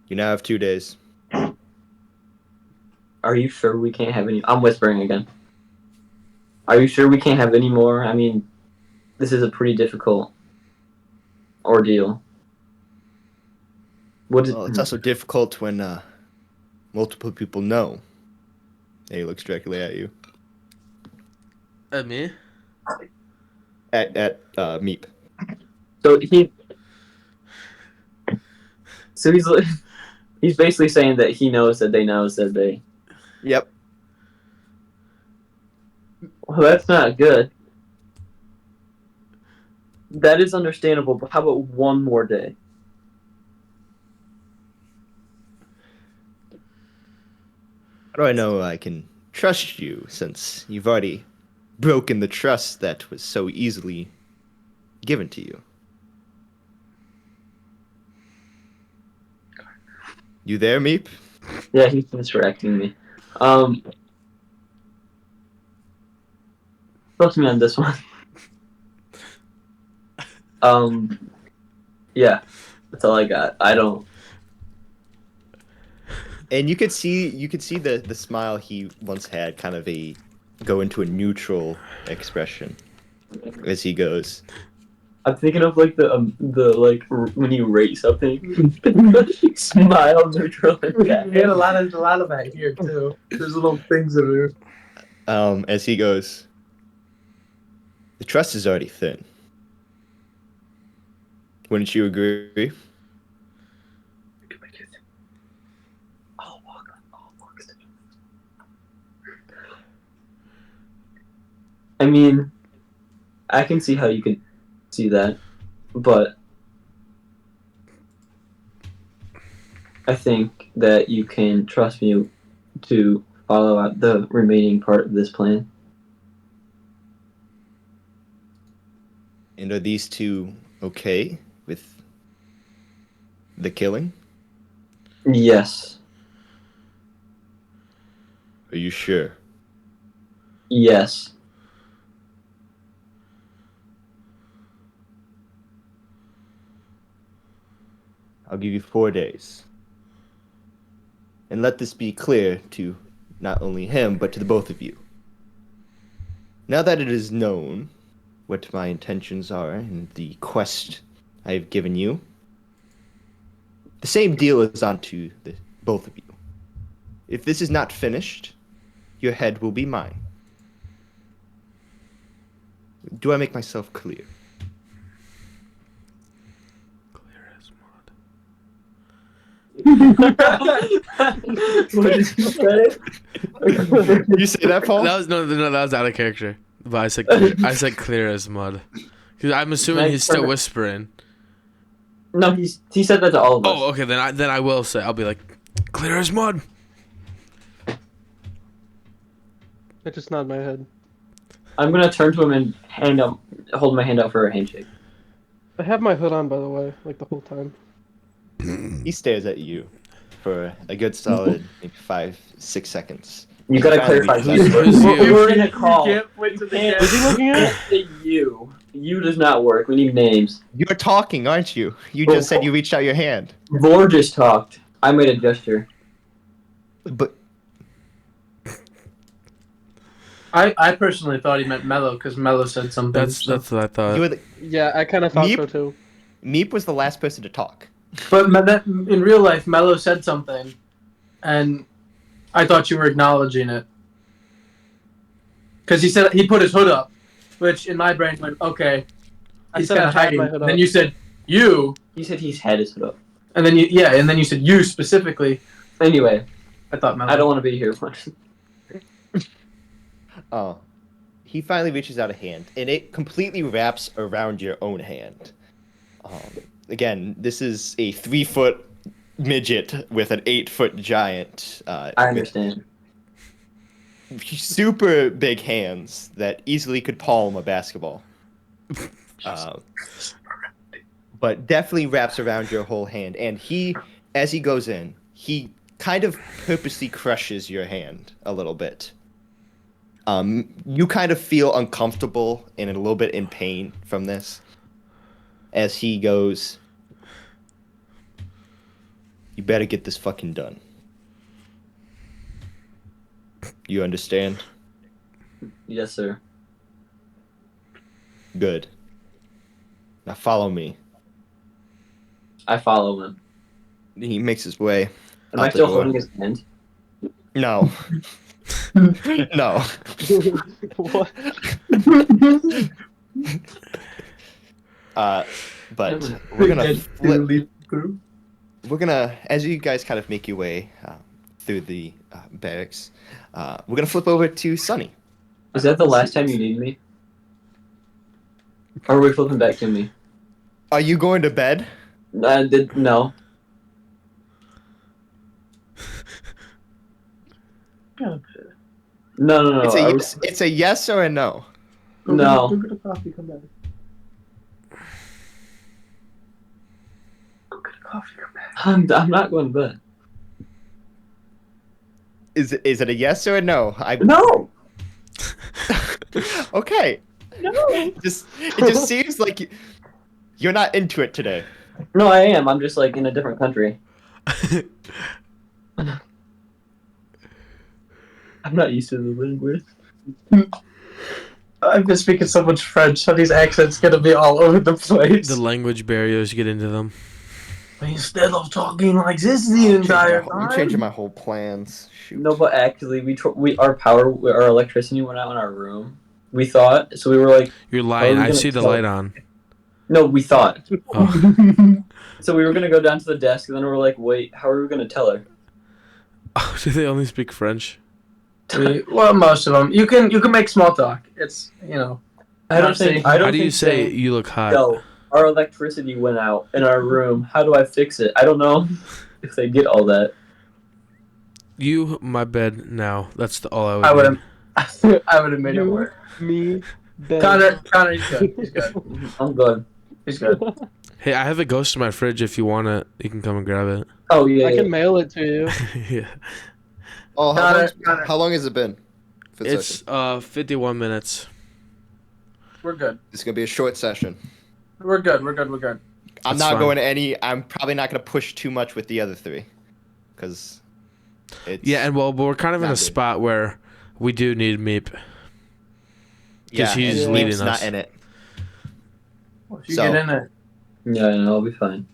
you now have 2 days. Are you sure we can't have any? I'm whispering again. Are you sure we can't have any more? I mean, this is a pretty difficult ordeal. What is? Well, it's also difficult when multiple people know. And he looks directly at you. At me? At Meep. So he's basically saying that he knows that they knows that they. Yep. Well, that's not good. That is understandable, but how about one more day? How do I know I can trust you since you've already broken the trust that was so easily given to you? You there, Miep? Yeah, he's distracting me. Trust me on this one. Yeah, that's all I got. I don't. And you could see the smile he once had kind of go into a neutral expression as he goes. I'm thinking of like the like when you rate something, smile neutral. We had a lot of that here too. There's little things in there. As he goes, the trust is already thin. Wouldn't you agree? I mean, I can see how you could see that, but I think that you can trust me to follow out the remaining part of this plan. And are these two okay with the killing? Yes. Are you sure? Yes. I'll give you 4 days. And let this be clear to not only him, but to the both of you. Now that it is known what my intentions are and the quest I have given you, the same deal is on to the both of you. If this is not finished, your head will be mine. Do I make myself clear? What did you say? You say that, Paul? That was that was out of character. But I said clear as mud. Because I'm assuming Nice he's still perfect. whispering. No, he said that to all of us. Oh, okay. Then I will say. I'll be like, clear as mud. I just nod my head. I'm gonna turn to him and hold my hand out for a handshake. I have my hood on, by the way, like the whole time. He stares at you for a good solid maybe 5-6 seconds. You gotta Finally clarify. reaches out. Who's you? We were in a call. You can't point to the Can't- Is he looking at? can't say you. You does not work. We need names. You're talking, aren't you? You just said you reached out your hand. Vore just talked. I made a gesture. But I personally thought he meant Mello because Mello said something. That's what I thought. you were the, Yeah, I kind of thought Meep? so too. Meep was the last person to talk. But in real life, Mello said something, and I thought you were acknowledging it. Because he said he put his hood up, which in my brain went, okay, I he's said kind I of had hiding. my hood Then up. you said you, He said his head is put up. and then you said you specifically. Anyway, I thought Mello. I don't want to be here much. Oh. He finally reaches out a hand, and it completely wraps around your own hand. Again, this is a 3-foot midget with an 8-foot giant. I understand. Super big hands that easily could palm a basketball. But definitely wraps around your whole hand. And as he goes in, he kind of purposely crushes your hand a little bit. You kind of feel uncomfortable and a little bit in pain from this. As he goes, you better get this fucking done. You understand? Yes, sir. Good. Now follow me. I follow him. He makes his way. Am out I the still door. holding his hand? No. No. What? But we're gonna flip. We're gonna, as you guys kind of make your way through the barracks, we're gonna flip over to Sunny. Is that the last time you need me? Or are we flipping back to me? Are you going to bed? No. No. It's a yes or a no. No. Go get a coffee. Come back. Go get a coffee. Come back. I'm not going to bed. Is it a yes or a no? No. Okay. No. It just seems like you're not into it today. No, I am. I'm just like in a different country. I'm not used to the language. I've been speaking so much French, so these accents gonna be all over the place. The language barriers get into them. Instead of talking like this the entire You're time. changing my whole plans. Shoot. No, but actually, our electricity went out in our room. We thought, so we were like, You're lying. we I gonna see the tell- light on. no, we thought. Oh. So we were gonna go down to the desk, and then we were like, wait, how are we gonna tell her? Oh, do they only speak French? Well, most of them. You can make small talk. It's I don't think. How do you say you look hot? Yo, our electricity went out in our room. How do I fix it? I don't know if they get all that. You, my bed now. That's all I would. I would need. have. I would have made it You, work. me, Ben. Connor, he's good. He's good. I'm good. He's good. Hey, I have a ghost in my fridge. If you want it, you can come and grab it. Oh yeah. I can mail it to you. Yeah. Oh, Connor. how long has it been? For the It's session? 51 minutes. We're good. It's gonna be a short session. We're good. We're good. I'm That's not fine. going to any. I'm probably not going to push too much with the other three, because it's Yeah, and well, we're kind of in Not a good. spot where we do need Miep. yeah, he's and leading Miep's us. not in it. If you So- get in it. Yeah, no, I'll be fine.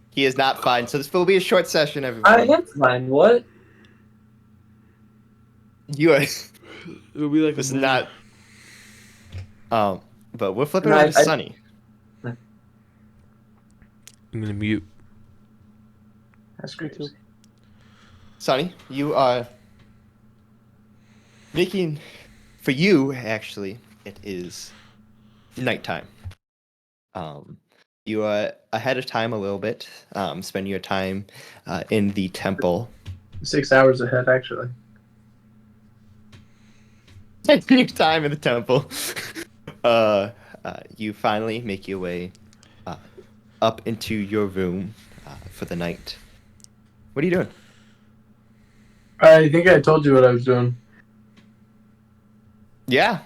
He is not fine. So this will be a short session, everybody. I am fine. What? You are. It'll be like This is not. But we're flipping No, over to I- Sunny. I'm gonna mute. That's great. too. Sonny, you are making, for you actually, it is nighttime. You are ahead of time a little bit, spending your time in the temple. 6 hours ahead, actually. Spending your time in the temple. You finally make your way up into your room for the night. What are you doing? I think I told you what I was doing. Yeah,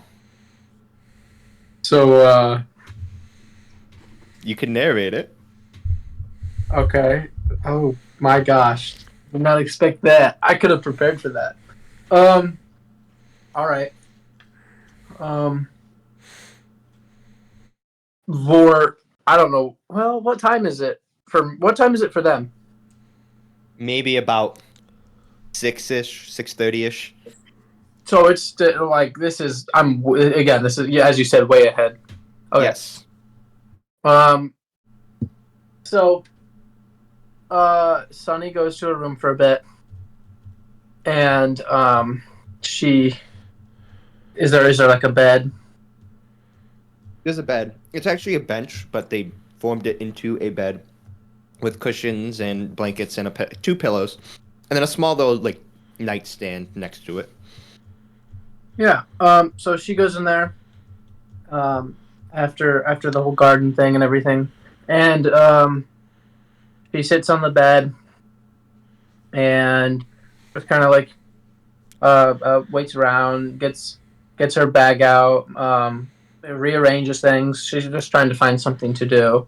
So, you can narrate it. okay. Oh my gosh. Did not expect that. I could have prepared for that. All right. Vore, I don't know. Well, what time is it for them? Maybe about 6-ish, 6:30-ish. So it's like this is this is, yeah, as you said, way ahead. Okay. Yes. So Sunny goes to her room for a bit, and she is there like a bed? There's a bed. It's actually a bench, but they formed it into a bed with cushions and blankets and two pillows, and then a small little like nightstand next to it. Yeah. So she goes in there after the whole garden thing and everything, and she sits on the bed and just kind of like waits around, gets her bag out, rearranges things. She's just trying to find something to do.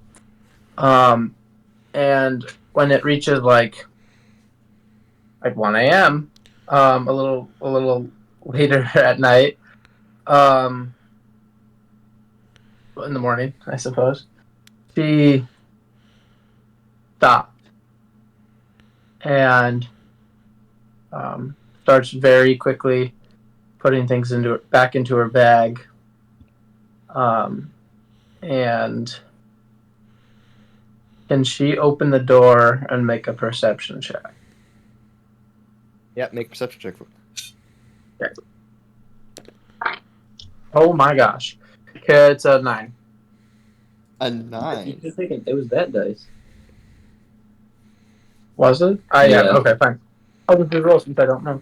And when it reaches like 1 a.m., a little later at night, in the morning, I suppose, she stopped and starts very quickly putting things back into her bag. And can she open the door and make a perception check? Yeah, make a perception check. Oh my gosh. Okay, it's a 9. A You 9. just thinking it was that dice. Was it? Yeah. Okay, fine. I'll just roll since I don't know.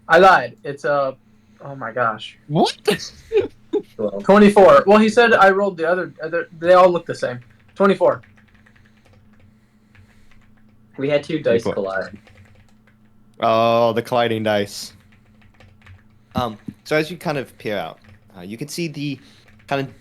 I lied. It's a. Oh my gosh. What? 24. Well, he said I rolled the other. They all look the same. 24. We had 2 dice 24. collide. Oh, the colliding dice. So as you kind of peer out, you can see the kind of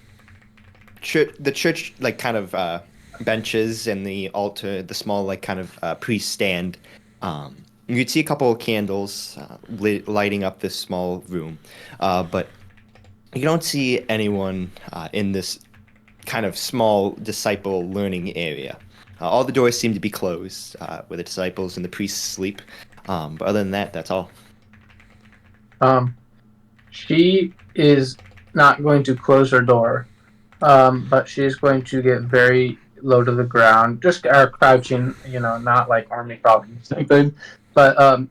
the church like kind of benches and the altar, the small like kind of priest stand. You could see a couple of candles lighting up this small room, but you don't see anyone in this kind of small disciple learning area. All the doors seem to be closed, where the disciples and the priests sleep. But other than that, that's all. She is not going to close her door, but she is going to get very low to the ground, just crouching, not like army crawling or something. But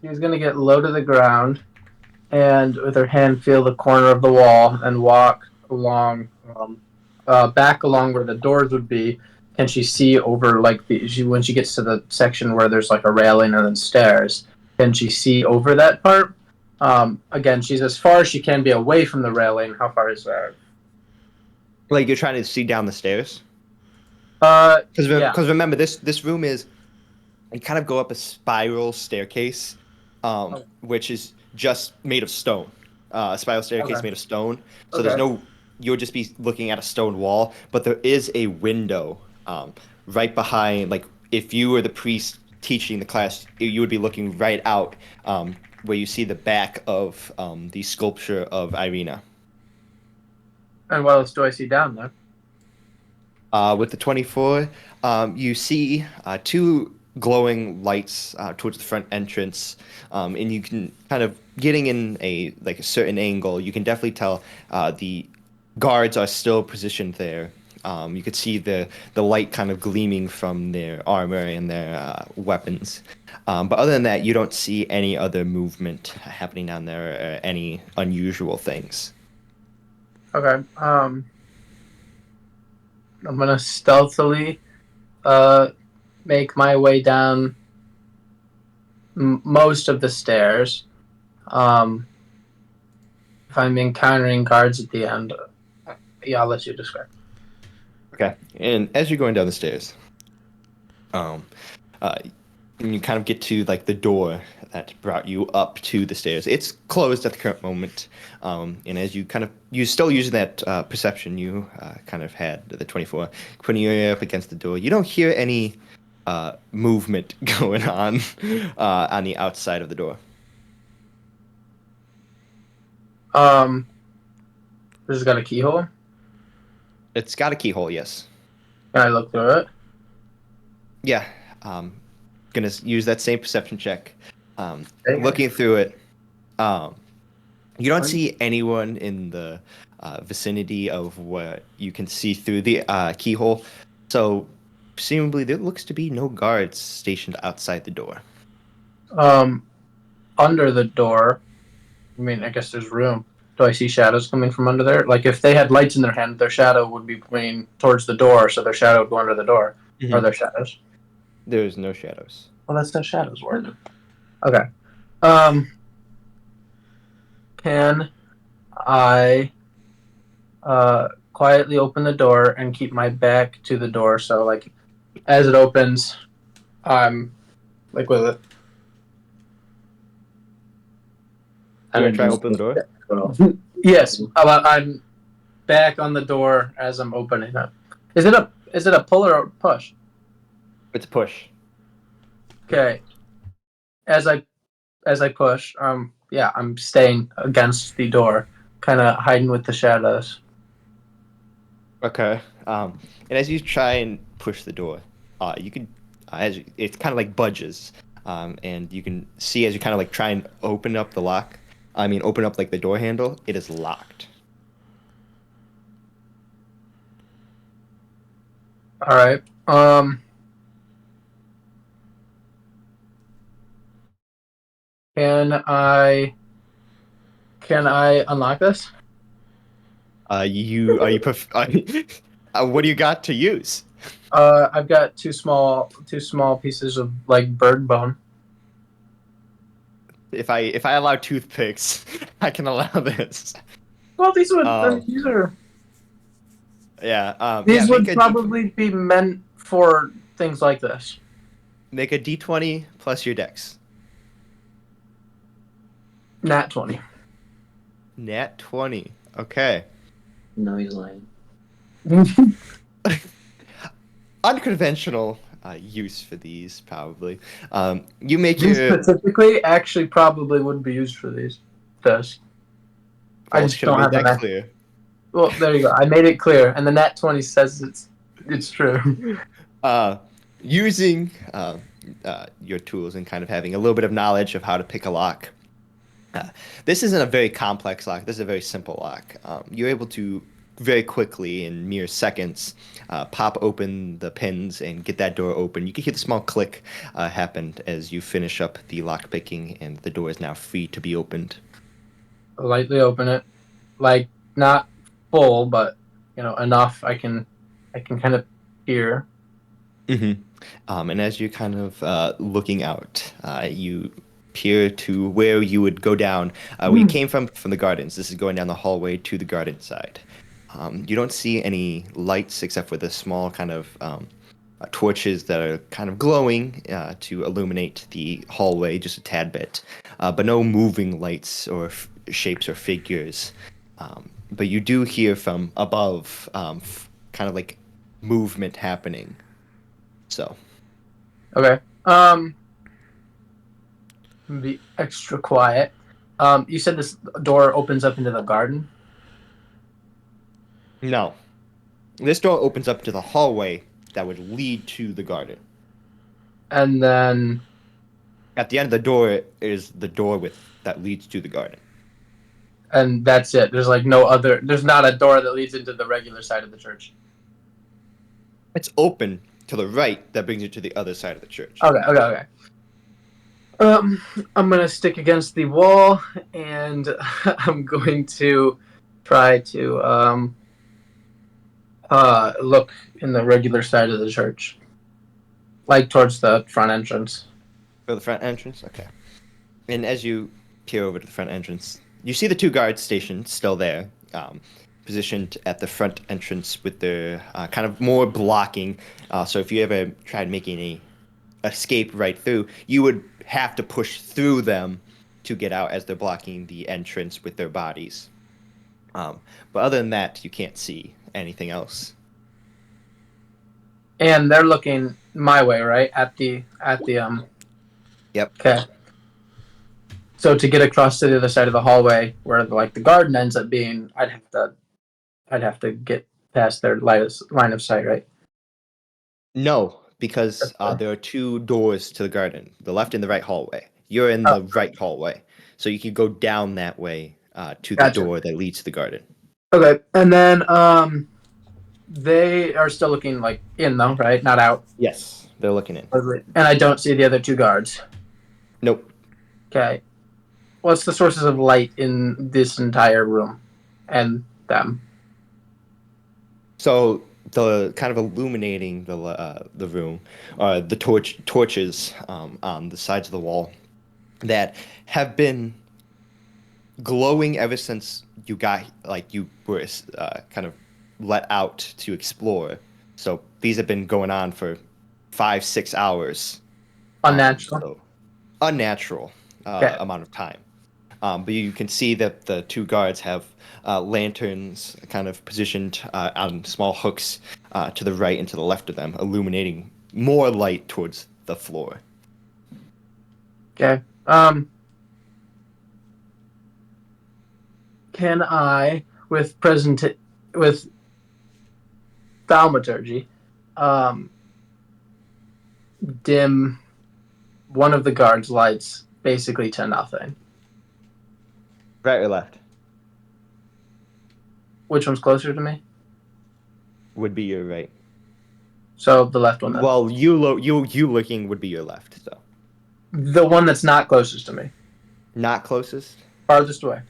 she's going to get low to the ground and with her hand feel the corner of the wall and walk along, back along where the doors would be. Can she see over like when she gets to the section where there's like a railing and then stairs? Can she see over that part? Again, she's as far as she can be away from the railing. How far is that? Like you're trying to see down the stairs. Because Because remember, this room is you kind of go up a spiral staircase, which is just made of stone. A spiral staircase made of stone. So there's no. You'll just be looking at a stone wall, but there is a window right behind. Like if you were the priest teaching the class, you would be looking right out where you see the back of the sculpture of Irina. And what else do I see down there? With the 24, you see 2 glowing lights towards the front entrance, and you can kind of getting in a certain angle. You can definitely tell the guards are still positioned there. You could see the light kind of gleaming from their armor and their weapons. But other than that, you don't see any other movement happening down there or any unusual things. Okay. I'm gonna stealthily make my way down most of the stairs. If I'm encountering guards at the end, yeah, I'll let you describe. Okay. And as you're going down the stairs, you kind of get to like the door that brought you up to the stairs. It's closed at the current moment, and as you still using that perception you kind of had the 24, putting your ear up against the door. You don't hear any movement going on the outside of the door. This has got a keyhole. It's got a keyhole, yes. Can I look through it? Yeah. Gonna use that same perception check. Looking through it, you don't see anyone in the vicinity of what you can see through the keyhole. So, presumably, there looks to be no guards stationed outside the door. Under the door. I mean, I guess there's room. Do I see shadows coming from under there? Like if they had lights in their hand, their shadow would be pointing towards the door, so their shadow would go under the door. Mm-hmm. Are there shadows? There's no shadows. Well, that's no shadows word. Okay. Can I quietly open the door and keep my back to the door so, like, as it opens, I'm, like, with it. I'm gonna try to open the door. Yes, I'm back on the door as I'm opening it. Is it a pull or a push? It's a push. Okay. As I push, yeah, I'm staying against the door, kind of hiding with the shadows. Okay. And as you try and push the door, you can, it's kind of like budges, and you can see as you kind of like try and open up the lock. Open up like the door handle. It is locked. All right. Can I Can I unlock this? What do you got to use? I've got two small pieces of like bird bone. If I allow toothpicks, I can allow this. Well, these would Um, these are yeah. these Make would a probably be meant for things like this. make a D20 plus your dex. Nat 20. Nat 20. Okay. No, he's lying. Unconventional use for these, probably. You make These your. specifically actually probably wouldn't be used for these. This. I just Should have don't made have the that nat. clear. Well, there you go. I made it clear, and the nat 20 says it's true. Using your tools and kind of having a little bit of knowledge of how to pick a lock. This isn't a very complex lock. This is a very simple lock. You're able to very quickly, in mere seconds, pop open the pins and get that door open. You can hear the small click happen as you finish up the lock picking, and the door is now free to be opened. Lightly open it, like not full, but enough. I can kind of hear. Mm-hmm. And as you're kind of looking out, you peer to where you would go down. Where you came from the gardens. This is going down the hallway to the garden side. You don't see any lights except for the small kind of torches that are kind of glowing to illuminate the hallway just a tad bit, but no moving lights or shapes or figures. But you do hear from above kind of like movement happening. So. Okay. Be extra quiet. You said this door opens up into the garden. No. This door opens up to the hallway that would lead to the garden. And then At the end of the door is the door that leads to the garden. and that's it. There's like no other there's not a door that leads into the regular side of the church. It's open to the right that brings you to the other side of the church. Okay. I'm gonna stick against the wall and I'm going to try to look in the regular side of the church. Like towards the front entrance. For the front entrance? Okay. And as you peer over to the front entrance, you see the two guards stationed still there, positioned at the front entrance with their kind of more blocking. So if you ever tried making a escape right through, you would have to push through them to get out as they're blocking the entrance with their bodies. But other than that, you can't see anything else. And they're looking my way, right? At the Yep. Okay. So to get across to the other side of the hallway where the garden ends up being, I'd have to get past their line of sight, right? No, because there are two doors to the garden, the left and the right hallway. You're in the right hallway, so you can go down that way to the Gotcha. door that leads to the garden. Okay. And then they are still looking like in though, right? Not out. Yes, they're looking in. And I don't see the other two guards. Nope. Okay. What's the sources of light in this entire room and them? So the kind of illuminating the room are the torches on the sides of the wall that have been glowing ever since you were kind of let out to explore. So these have been going on for 5-6 hours. Unnatural. So unnatural amount of time. But you can see that the two guards have lanterns kind of positioned on small hooks to the right and to the left of them, illuminating more light towards the floor. Okay. Can I, with thaumaturgy, dim one of the guards' lights basically to nothing? Right or left Which one's closer to me? would be your right. So the left one then. Well, you looking would be your left. So The one that's not closest to me. not closest. Farthest away.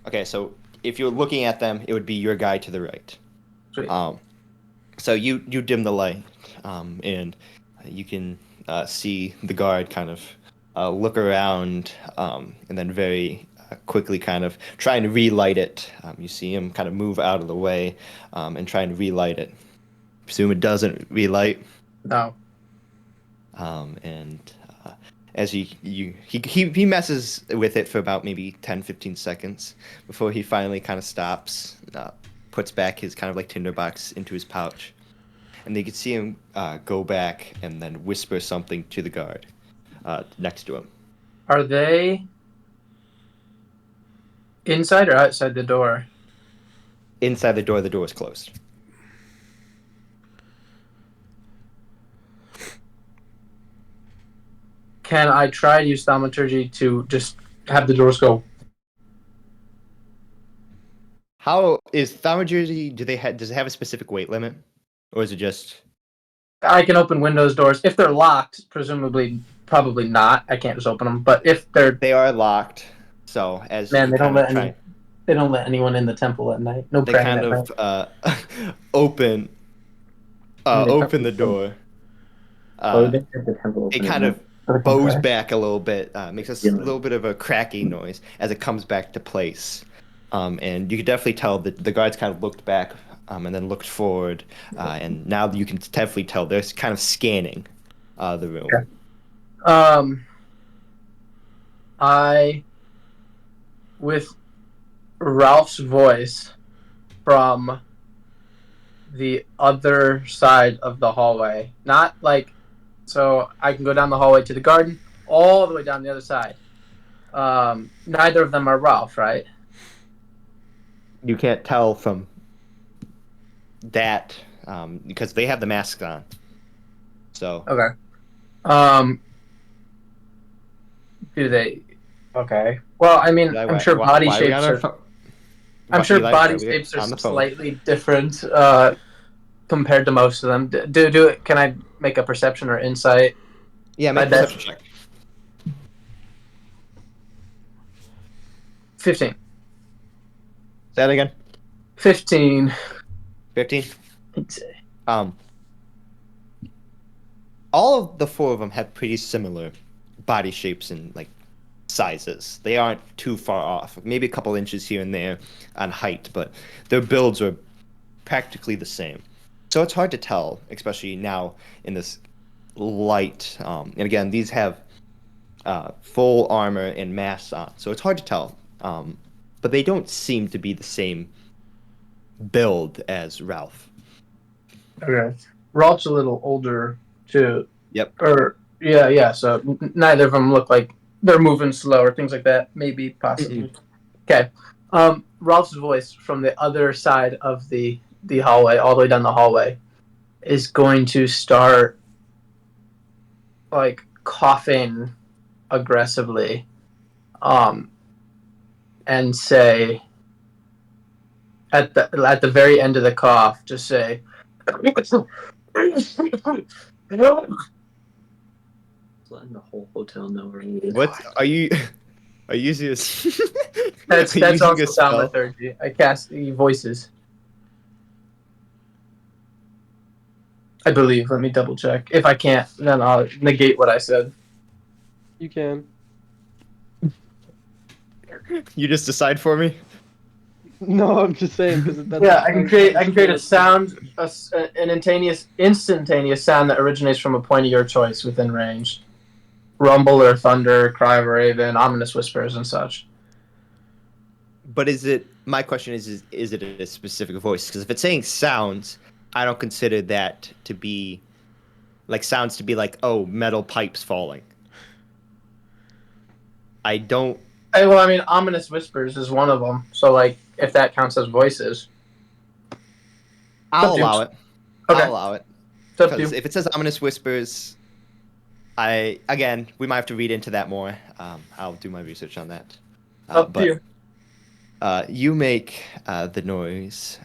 Okay, so if you're looking at them, it would be your guy to the right. Sweet. So you dim the light, and you can see the guard kind of look around, and then very quickly kind of trying to relight it. You see him kind of move out of the way, and trying to relight it. Presume it doesn't relight. No. And as he messes with it for about maybe 10-15 seconds before he finally kind of stops, puts back his kind of like tinderbox into his pouch, and they can see him go back and then whisper something to the guard next to him. Are they inside or outside the door? Inside the door is closed. Can I try to use thaumaturgy to just have the doors go? How is thaumaturgy? Does it have a specific weight limit, or is it just? I can open windows, doors. If they're locked, presumably, probably not. I can't just open them. But if They are locked. So as man, you they don't kind of let try, any. They don't let anyone in the temple at night. No they praying kind at of night. open open the door. They have the temple It open kind at of night. bows back a little bit, makes a Yeah. little bit of a cracking noise as it comes back to place. And you could definitely tell that the guards kind of looked back and then looked forward. And now you can definitely tell they're kind of scanning the room. Okay. I, with Ralph's voice from the other side of the hallway, not like, so I can go down the hallway to the garden, all the way down the other side. Neither of them are Ralph, right? You can't tell from that because they have the masks on. So Okay. Do they? Okay. Well, I mean, I'm sure body why are we on shapes our are. phone? I'm sure Eli, why body are we shapes are on the phone? slightly different compared to most of them. Do it. Can I make a perception or insight? Yeah, My make a best. perception check. 15. Say that again. 15. 15. All of the four of them have pretty similar body shapes and like sizes. They aren't too far off. Maybe a couple inches here and there on height, but their builds are practically the same. So it's hard to tell, especially now in this light. And again, these have full armor and masks on, so it's hard to tell. But they don't seem to be the same build as Ralph. Okay. Ralph's a little older too. Yep. Or yeah. So neither of them look like they're moving slow or things like that. Maybe, possibly. Okay. Ralph's voice from the other side of the hallway, all the way down the hallway, is going to start like coughing aggressively, and say at the very end of the cough, just say. Letting the whole hotel know where he is. What are you? Are you using this? That's are you using also a spell? thaumaturgy. I cast the voices. I believe. Let me double check. If I can't, then I'll negate what I said. You can. You just decide for me. No, I'm just saying because that's. Yeah, I can create a sound, an instantaneous sound that originates from a point of your choice within range. Rumble or thunder, cry of a raven, ominous whispers, and such. But is it? My question is it a specific voice? Because if it's saying sounds, I don't consider that to be like sounds to be like, oh, metal pipes falling. I don't. Well, I mean, ominous whispers is one of them. So, like, if that counts as voices, I'll allow it. Okay. I'll allow it. It's up to Because you. if it says ominous whispers, we might have to read into that more. I'll do my research on that. Up to you. You make the noise,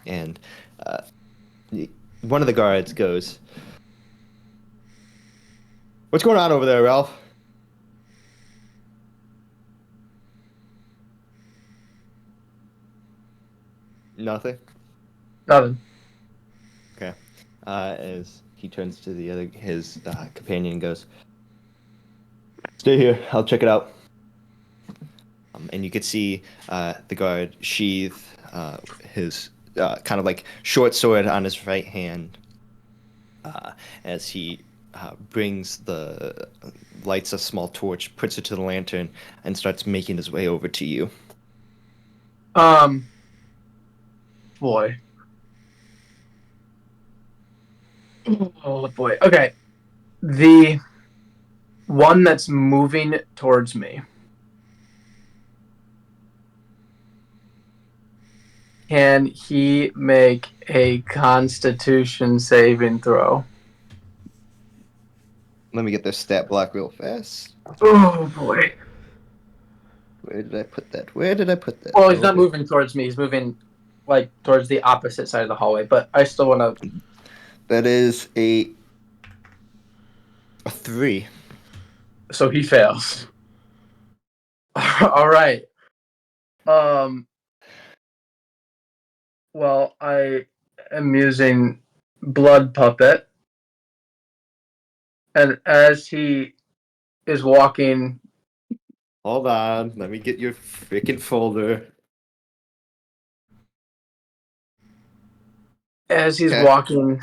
and one of the guards goes, "What's going on over there, Ralph?" Nothing. Nothing. Okay. As he turns to his companion and goes, "Stay here. I'll check it out." And you could see the guard sheathe his kind of like short sword on his right hand as he lights a small torch, puts it to the lantern, and starts making his way over to you. Boy. Oh boy. Okay. The one that's moving towards me. Can he make a Constitution saving throw? Let me get this stat block real fast. Oh boy. Where did I put that? Where did I put that? Well, he's not Okay. moving towards me. He's moving like towards the opposite side of the hallway. But I still want to. That is a 3. So he fails. All right. Well, I am using Blood Puppet, and as he is walking, Hold on. Let me get your freaking folder. as he's Okay. walking,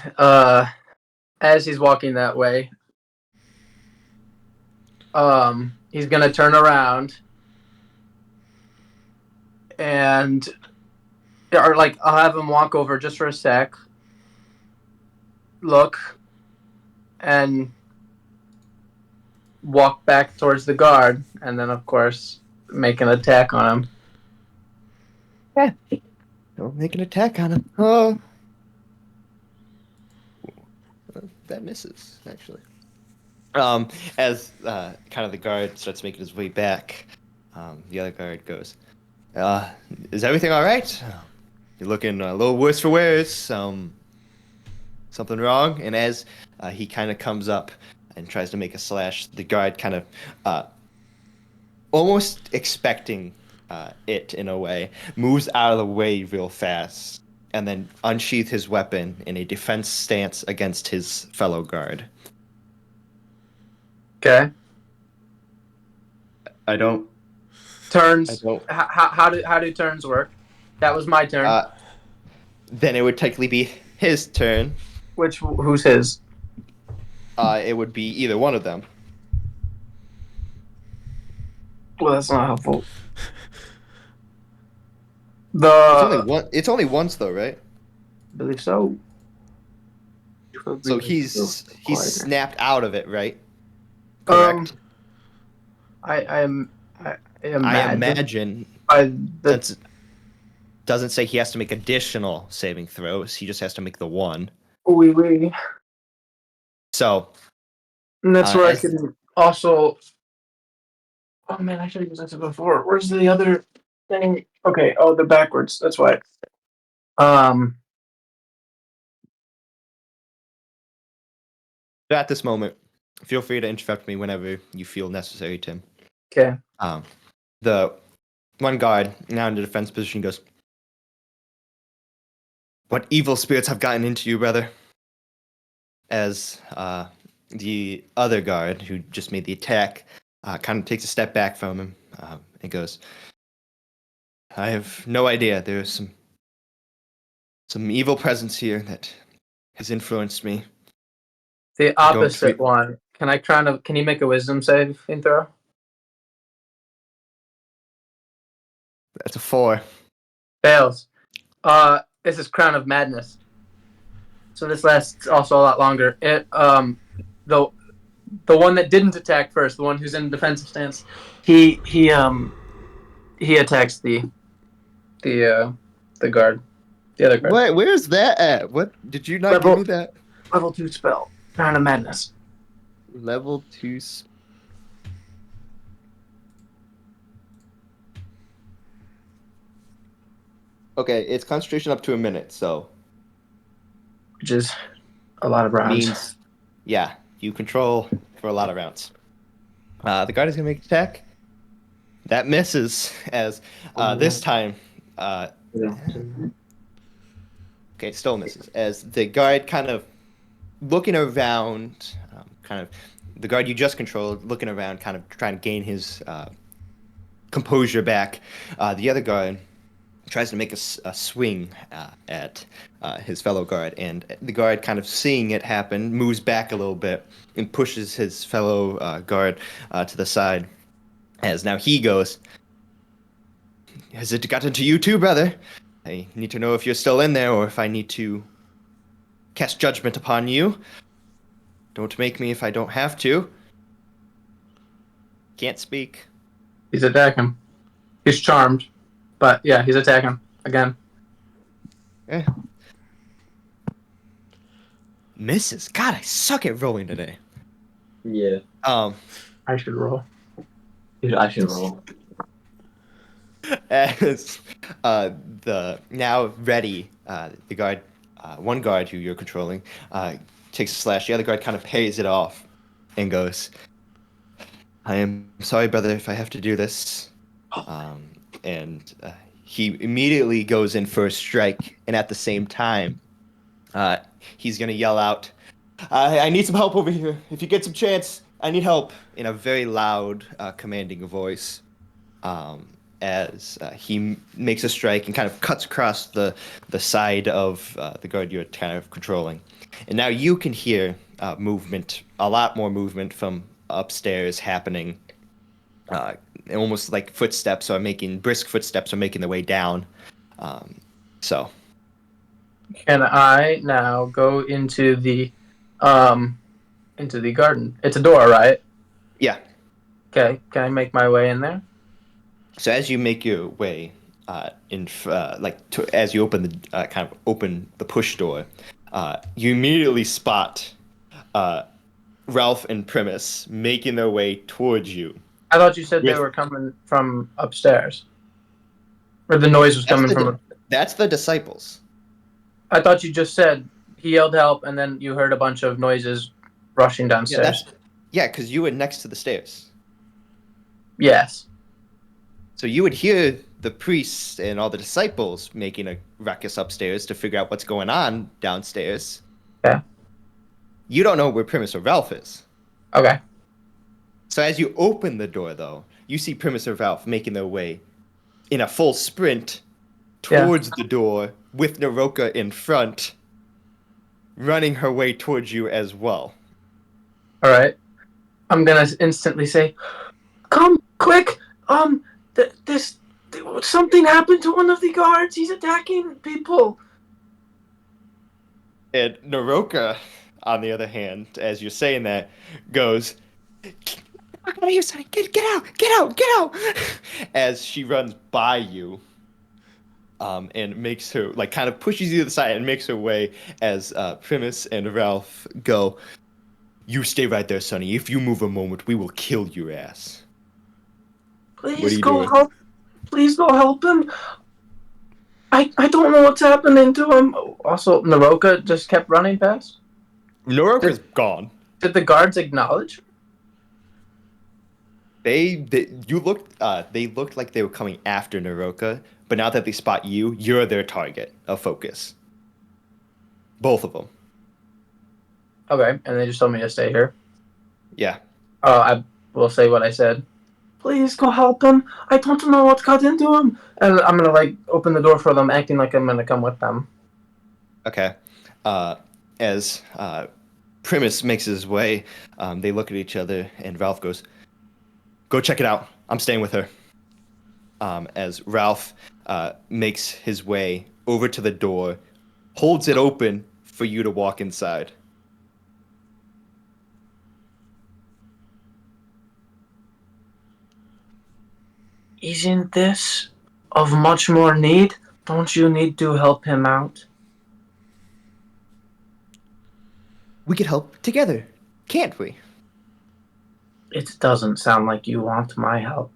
that way, he's gonna turn around and, or like, I'll have him walk over just for a sec, look, and walk back towards the guard, and then of course make an attack on him. Don't make an attack on him. Oh. That misses, actually. As kind of the guard starts making his way back, the other guard goes, "Is everything all right? You're looking a little worse for wear. Something wrong?" And as he kind of comes up and tries to make a slash, the guard kind of, almost expecting it in a way, moves out of the way real fast, and then unsheath his weapon in a defense stance against his fellow guard. Okay. I don't. Turns. I don't. How do turns work? That was my turn. Then it would technically be his turn. Who's his? It would be either one of them. Well, that's not helpful. It's only one. It's only once though, right? I believe so. So he's snapped out of it, right? Correct. I imagine. That doesn't say he has to make additional saving throws. He just has to make the one. Oui. So. And that's where I can also. Oh man, I should have used that before. Where's the other thing? Okay. Oh, they're backwards. That's why. At this moment, feel free to interrupt me whenever you feel necessary, Tim. Okay. The one guard now in the defense position goes, "What evil spirits have gotten into you, brother?" As the other guard who just made the attack kind of takes a step back from him and goes, "I have no idea. There's some evil presence here that has influenced me." The opposite one. Can you make a wisdom save throw? That's a 4. Fails. This is Crown of Madness. So this lasts also a lot longer. The one that didn't attack first, the one who's in defensive stance, he attacks the guard. The other guard. Where's that at? What did you not give me that? Level 2 spell. Crown of Madness. Level 2 Okay, it's concentration up to a minute, so. Which is a lot of rounds. Yeah, you control for a lot of rounds. The guard is going to make an attack. That misses, as this time Okay, still misses. As the guard kind of looking around, the guard you just controlled, looking around, kind of trying to gain his composure back. The other guard tries to make a swing at his fellow guard, and the guard, kind of seeing it happen, moves back a little bit and pushes his fellow guard to the side. As now he goes, has it gotten to you too, brother? I need to know if you're still in there or if I need to cast judgment upon you. Don't make me if I don't have to. Can't speak. He's attacking. He's charmed. But yeah, he's attacking again. Eh. Misses. God, I suck at rolling today. Yeah. I should roll. Dude, I should roll. As the now ready, the guard, one guard who you're controlling, takes a slash. The other guard kind of pays it off and goes, I am sorry, brother, if I have to do this. And he immediately goes in for a strike, and at the same time, he's going to yell out, I need some help over here. If you get some chance, I need help, in a very loud, commanding voice. As he makes a strike and kind of cuts across the side of the guard you're kind of controlling. And now you can hear movement, a lot more movement from upstairs happening. Almost like footsteps are making, brisk footsteps are making their way down. So. Can I now go into the garden? It's a door, right? Yeah. Okay. Can I make my way in there? So as you make your way as you open the open the push door, you immediately spot Ralph and Primus making their way towards you. I thought you said they were coming from upstairs, or the noise was coming from. That's the disciples. I thought you just said he yelled help, and then you heard a bunch of noises rushing downstairs. Yeah, because you were next to the stairs. Yes. So you would hear the priests and all the disciples making a ruckus upstairs to figure out what's going on downstairs. Yeah. You don't know where Primus or Ralph is. Okay. So as you open the door, though, you see Primus or Ralph making their way in a full sprint towards the door with Narroka in front, running her way towards you as well. All right. I'm gonna instantly say, "Come quick! Something happened to one of the guards. He's attacking people." And Narroka, on the other hand, as you're saying that, goes, "Get out of here, Sonny! Get out!" As she runs by you, and makes her, kind of pushes you to the side and makes her way as Primus and Ralph go, "You stay right there, Sonny. If you move a moment, we will kill your ass." Please go help. Please go help him. I don't know what's happening to him. Also, Narroka just kept running past. Narroka's gone. Did the guards acknowledge? They looked like they were coming after Narroka, but now that they spot you, you're their target of focus. Both of them. Okay, and they just told me to stay here. Yeah. I will say what I said. Please go help him. I don't know what got into him. And I'm gonna open the door for them, acting like I'm gonna come with them. Okay. As Primus makes his way, they look at each other, and Ralph goes, "Go check it out. I'm staying with her." As Ralph makes his way over to the door, holds it open for you to walk inside. Isn't this of much more need? Don't you need to help him out? We could help together, can't we? It doesn't sound like you want my help.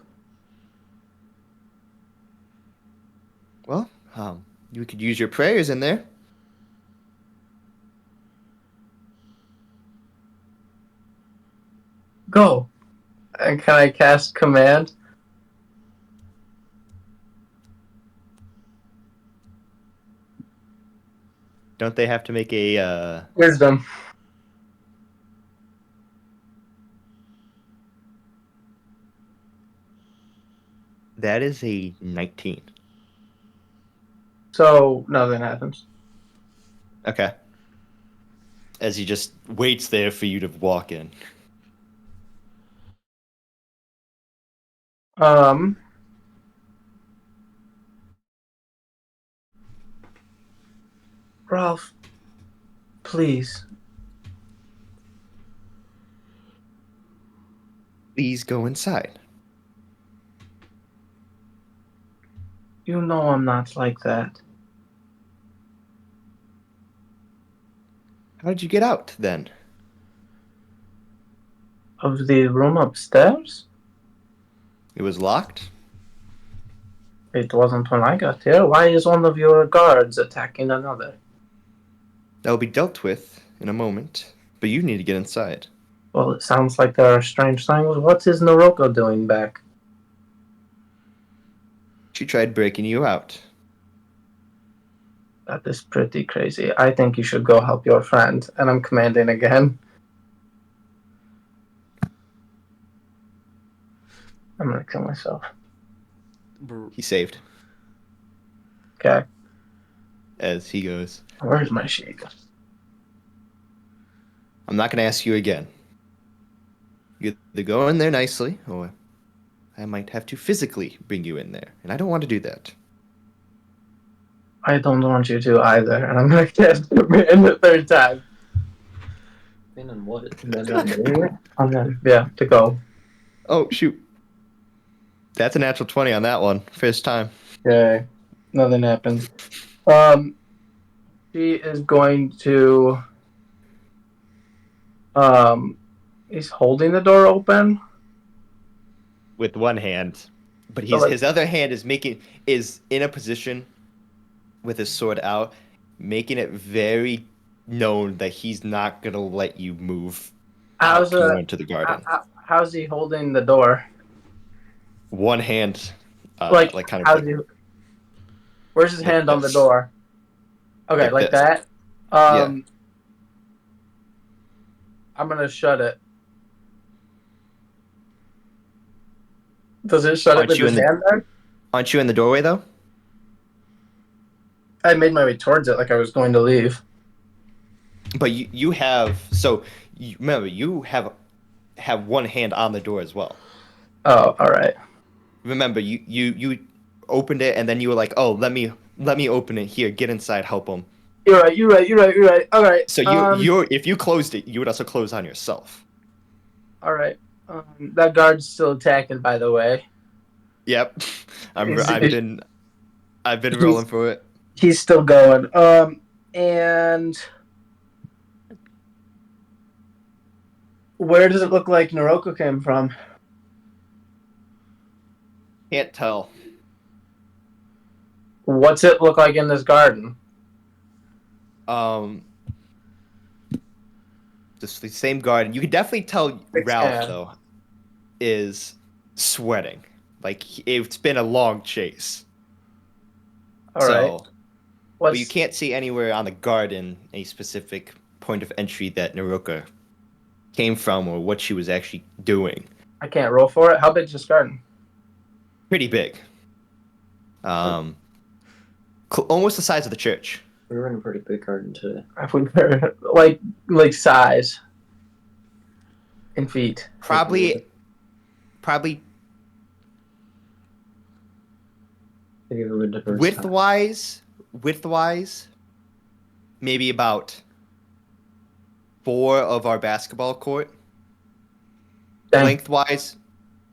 Well, you could use your prayers in there. Go. And can I cast command? Don't they have to make a? Wisdom. That is a 19. So nothing happens. Okay. As he just waits there for you to walk in. Ralph, please. Please go inside. You know I'm not like that. How did you get out then? Of the room upstairs? It was locked. It wasn't when I got here. Why is one of your guards attacking another? That will be dealt with in a moment. But you need to get inside. Well, it sounds like there are strange things. What is Narroka doing back? She tried breaking you out. That is pretty crazy. I think you should go help your friend. And I'm commanding again. I'm gonna kill myself. He saved. Okay. As he goes. Where's my sheet? I'm not going to ask you again. You either go in there nicely, or I might have to physically bring you in there. And I don't want to do that. I don't want you to either. And I'm gonna cast command the third time. And then what? And then, yeah, to go. Oh, shoot. That's a natural 20 on that one. First time. Okay. Nothing happened. She is going to he's holding the door open. With one hand. But So, like- his other hand is in a position with his sword out, making it very known that he's not going to let you move out to go into the garden. How's he holding the door? One hand, Like kind of how's he? Where's his like hand on the this. door? Okay, Like like this. that. Yeah. I'm gonna shut it. Does it shut Aren't it with you his in the- hand there? Aren't you in the doorway though? I made my way towards it like I was going to leave. But you have remember you have one hand on the door as well. Oh, all right. Remember you opened it and then you were like, oh, let me open it here, get inside, help him. You're right. All right. So if you closed it, you would also close on yourself. All right. That guard's still attacking, by the way. Yep, I've been He's- rolling for it. He's still going. And where does it look like Narroka came from? Can't tell. What's it look like in this garden? Just the same garden. You can definitely tell Ralph Yeah. though is sweating. Like it's been a long chase. All right. But you can't see anywhere on the garden a specific point of entry that Narroka came from or what she was actually doing. I can't roll for it. How big's this garden? Pretty big. Almost the size of the church. We were in a pretty big garden today. like size in feet. Probably Think of a diverse widthwise, maybe about 4 of our basketball court. Dang. Lengthwise,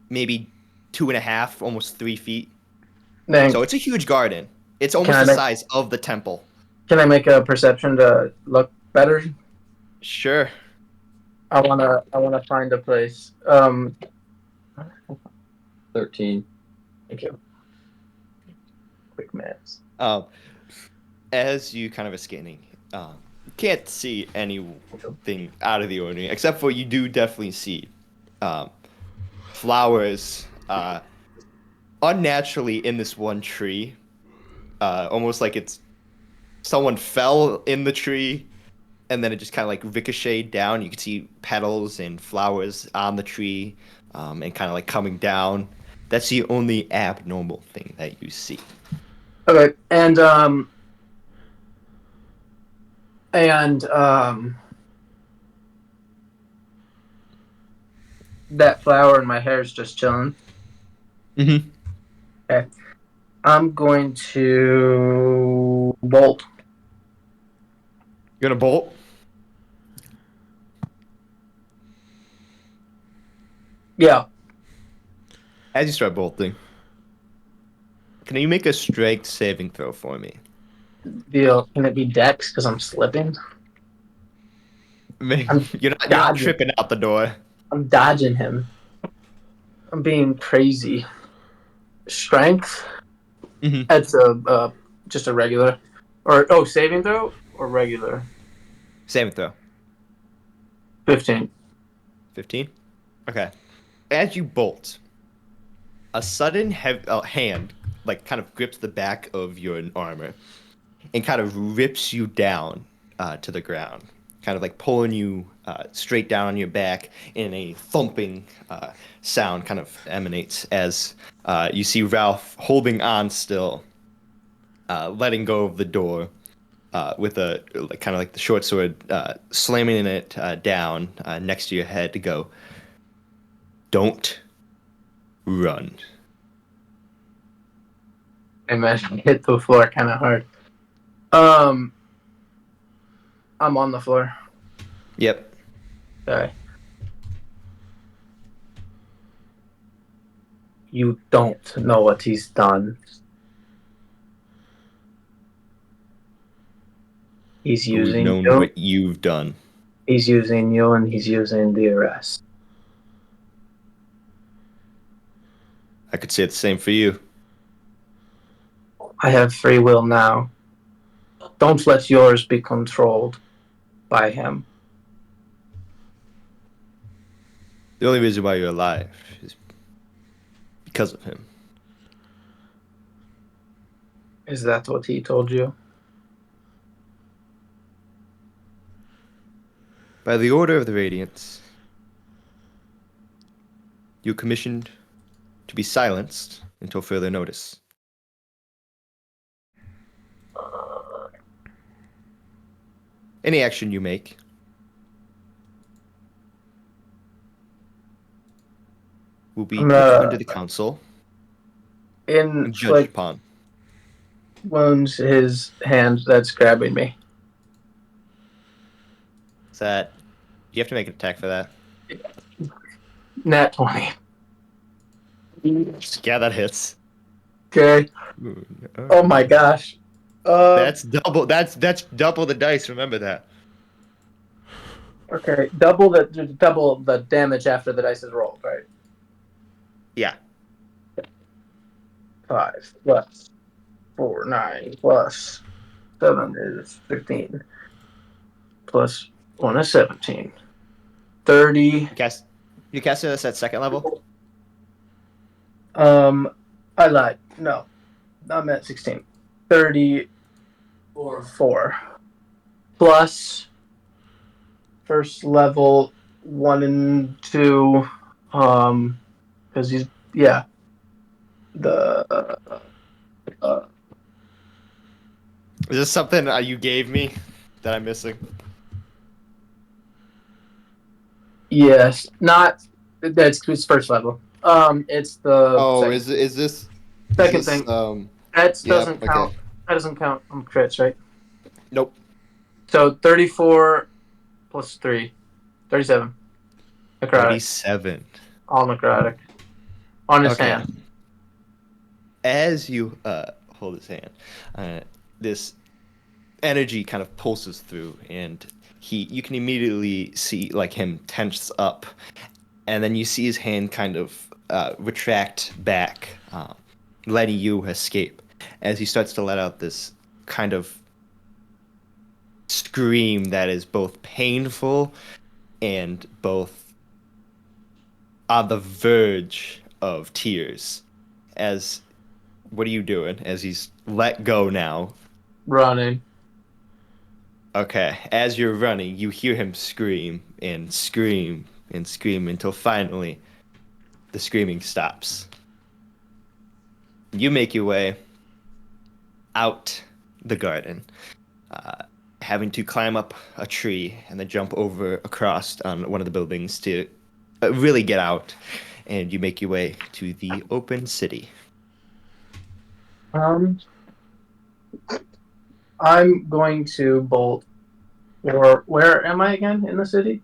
maybe 2.5, almost 3 feet. Dang. So it's a huge garden. It's almost Can I the make- size of the temple. Can I make a perception to look better? Sure. I wanna find a place. 13. Thank you. Quick maths. As you kind of are scanning, you can't see anything out of the ordinary, except for you do definitely see flowers unnaturally in this one tree, almost like it's someone fell in the tree, and then it just kind of like ricocheted down. You can see petals and flowers on the tree, and kind of like coming down. That's the only abnormal thing that you see. Okay, and that flower in my hair is just chilling. Mm-hmm. Okay, I'm going to bolt. You're gonna bolt. Yeah, As you start bolting, can you make a strength saving throw for me? deal. Can it be Dex because I'm slipping? I'm You're not dodging. tripping out the door. I'm dodging him. I'm being crazy. Strength. Mm-hmm. That's just a regular, or saving throw or regular. Saving throw. 15. 15. Okay. As you bolt, a sudden hand like kind of grips the back of your armor and kind of rips you down to the ground, kind of like pulling you straight down on your back, and a thumping sound kind of emanates as you see Ralph holding on still, letting go of the door with a like, kind of like the short sword, slamming it down next to your head to go, "Don't run." And I hit the floor kind of hard. Um, I'm on the floor. Yep. Sorry. You don't know what he's done. He's But we've using known you. what you've done. He's using you, and he's using the arrest. I could say the same for you. I have free will now. Don't let yours be controlled by him. The only reason why you're alive is because of him. Is that what he told you? By the order of the Radiants, you're commissioned to be silenced until further notice. Any action you make will be put under the council In and judged like upon. wounds his hand that's grabbing me. Is that you have to make an attack for that? Nat 20. Yeah, that hits. Okay. Oh my gosh. That's double. That's double the dice. Remember that. Okay. Double the damage after the dice is rolled, right? Yeah. 5 plus 4, 9 plus 7 is 15. Plus 1 is 17. 30. You cast this at second level. I lied. No. I'm at 16. 34. Plus first level 1 and 2. Because he's, yeah. The, Is this something you gave me that I'm missing? yes. Not, that's his first level. It's the Oh, second, is this second is this thing. That yeah, doesn't count. okay. That doesn't count on crits, right? Nope. So 34 plus 3. 37. Necrotic. 37. All necrotic. On his Okay. hand. As you hold his hand, this energy kind of pulses through, and you can immediately see like him tense up, and then you see his hand kind of retract back, letting you escape. As he starts to let out this kind of scream that is both painful and both on the verge of tears. As what are you doing as he's let go now? Running. Okay, as you're running, you hear him scream and scream and scream until finally the screaming stops. You make your way out the garden, having to climb up a tree and then jump over across on one of the buildings to really get out, and you make your way to the open city. I'm going to bolt. Or where am I again in the city?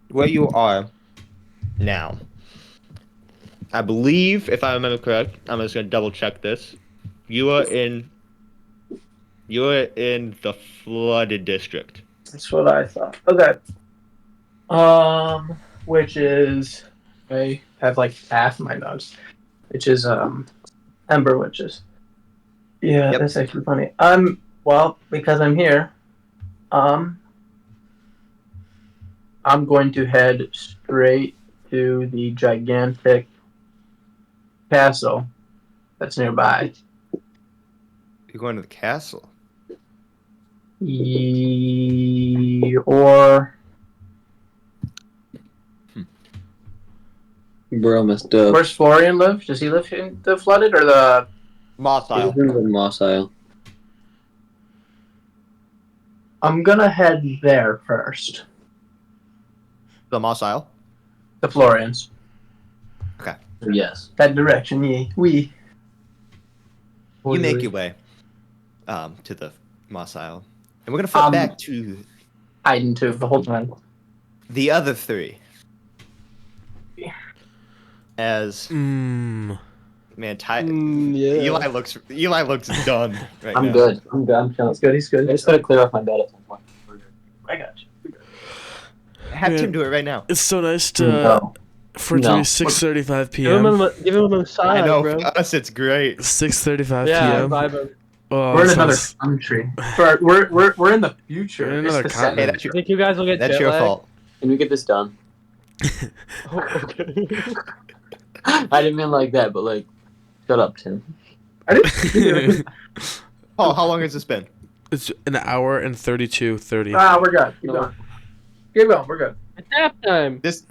Where you are now, I believe, if I remember correct, I'm just gonna double check this. You are in the flooded district. That's what I thought. Okay. Which is I have like half my notes, which is Ember Witches. Yeah, Yep. that's actually funny. Well, because I'm here, um, I'm going to head straight to the gigantic castle that's nearby. You're going to the castle. Or Bro messed up. where's Florian live? Does he live in the flooded or the? Moss He's Isle. in the Moss Isle. I'm gonna head there first. The Moss Isle. The Florians. Yes. That direction, yeah. We. You make your way to the Moss Isle. And we're gonna flip back to hiding too the whole time. the other three. As Mm. man, Yeah. Eli looks done right I'm now. good. I'm chilling. He's good. He's I good. just gotta clear off my bed at some point. I got you. Have Yeah. Tim do it right now. It's so nice No. for it to No. be 6:35 Give him p.m. give him a side, I know bro. for us it's great. 6:35 Yeah, p.m. vibe. Oh, We're in that another sounds- country. We're in the future. We're in It's another the continent. Hey, second. that's your, Think you guys will get that's jet your lag? fault. Can we get this done? Oh, okay. I didn't mean like that, but like, shut up, Tim. I didn't. Oh, how long has this been? It's an hour and 32:30. We're good. Keep going. Keep going. We're good. It's nap time. This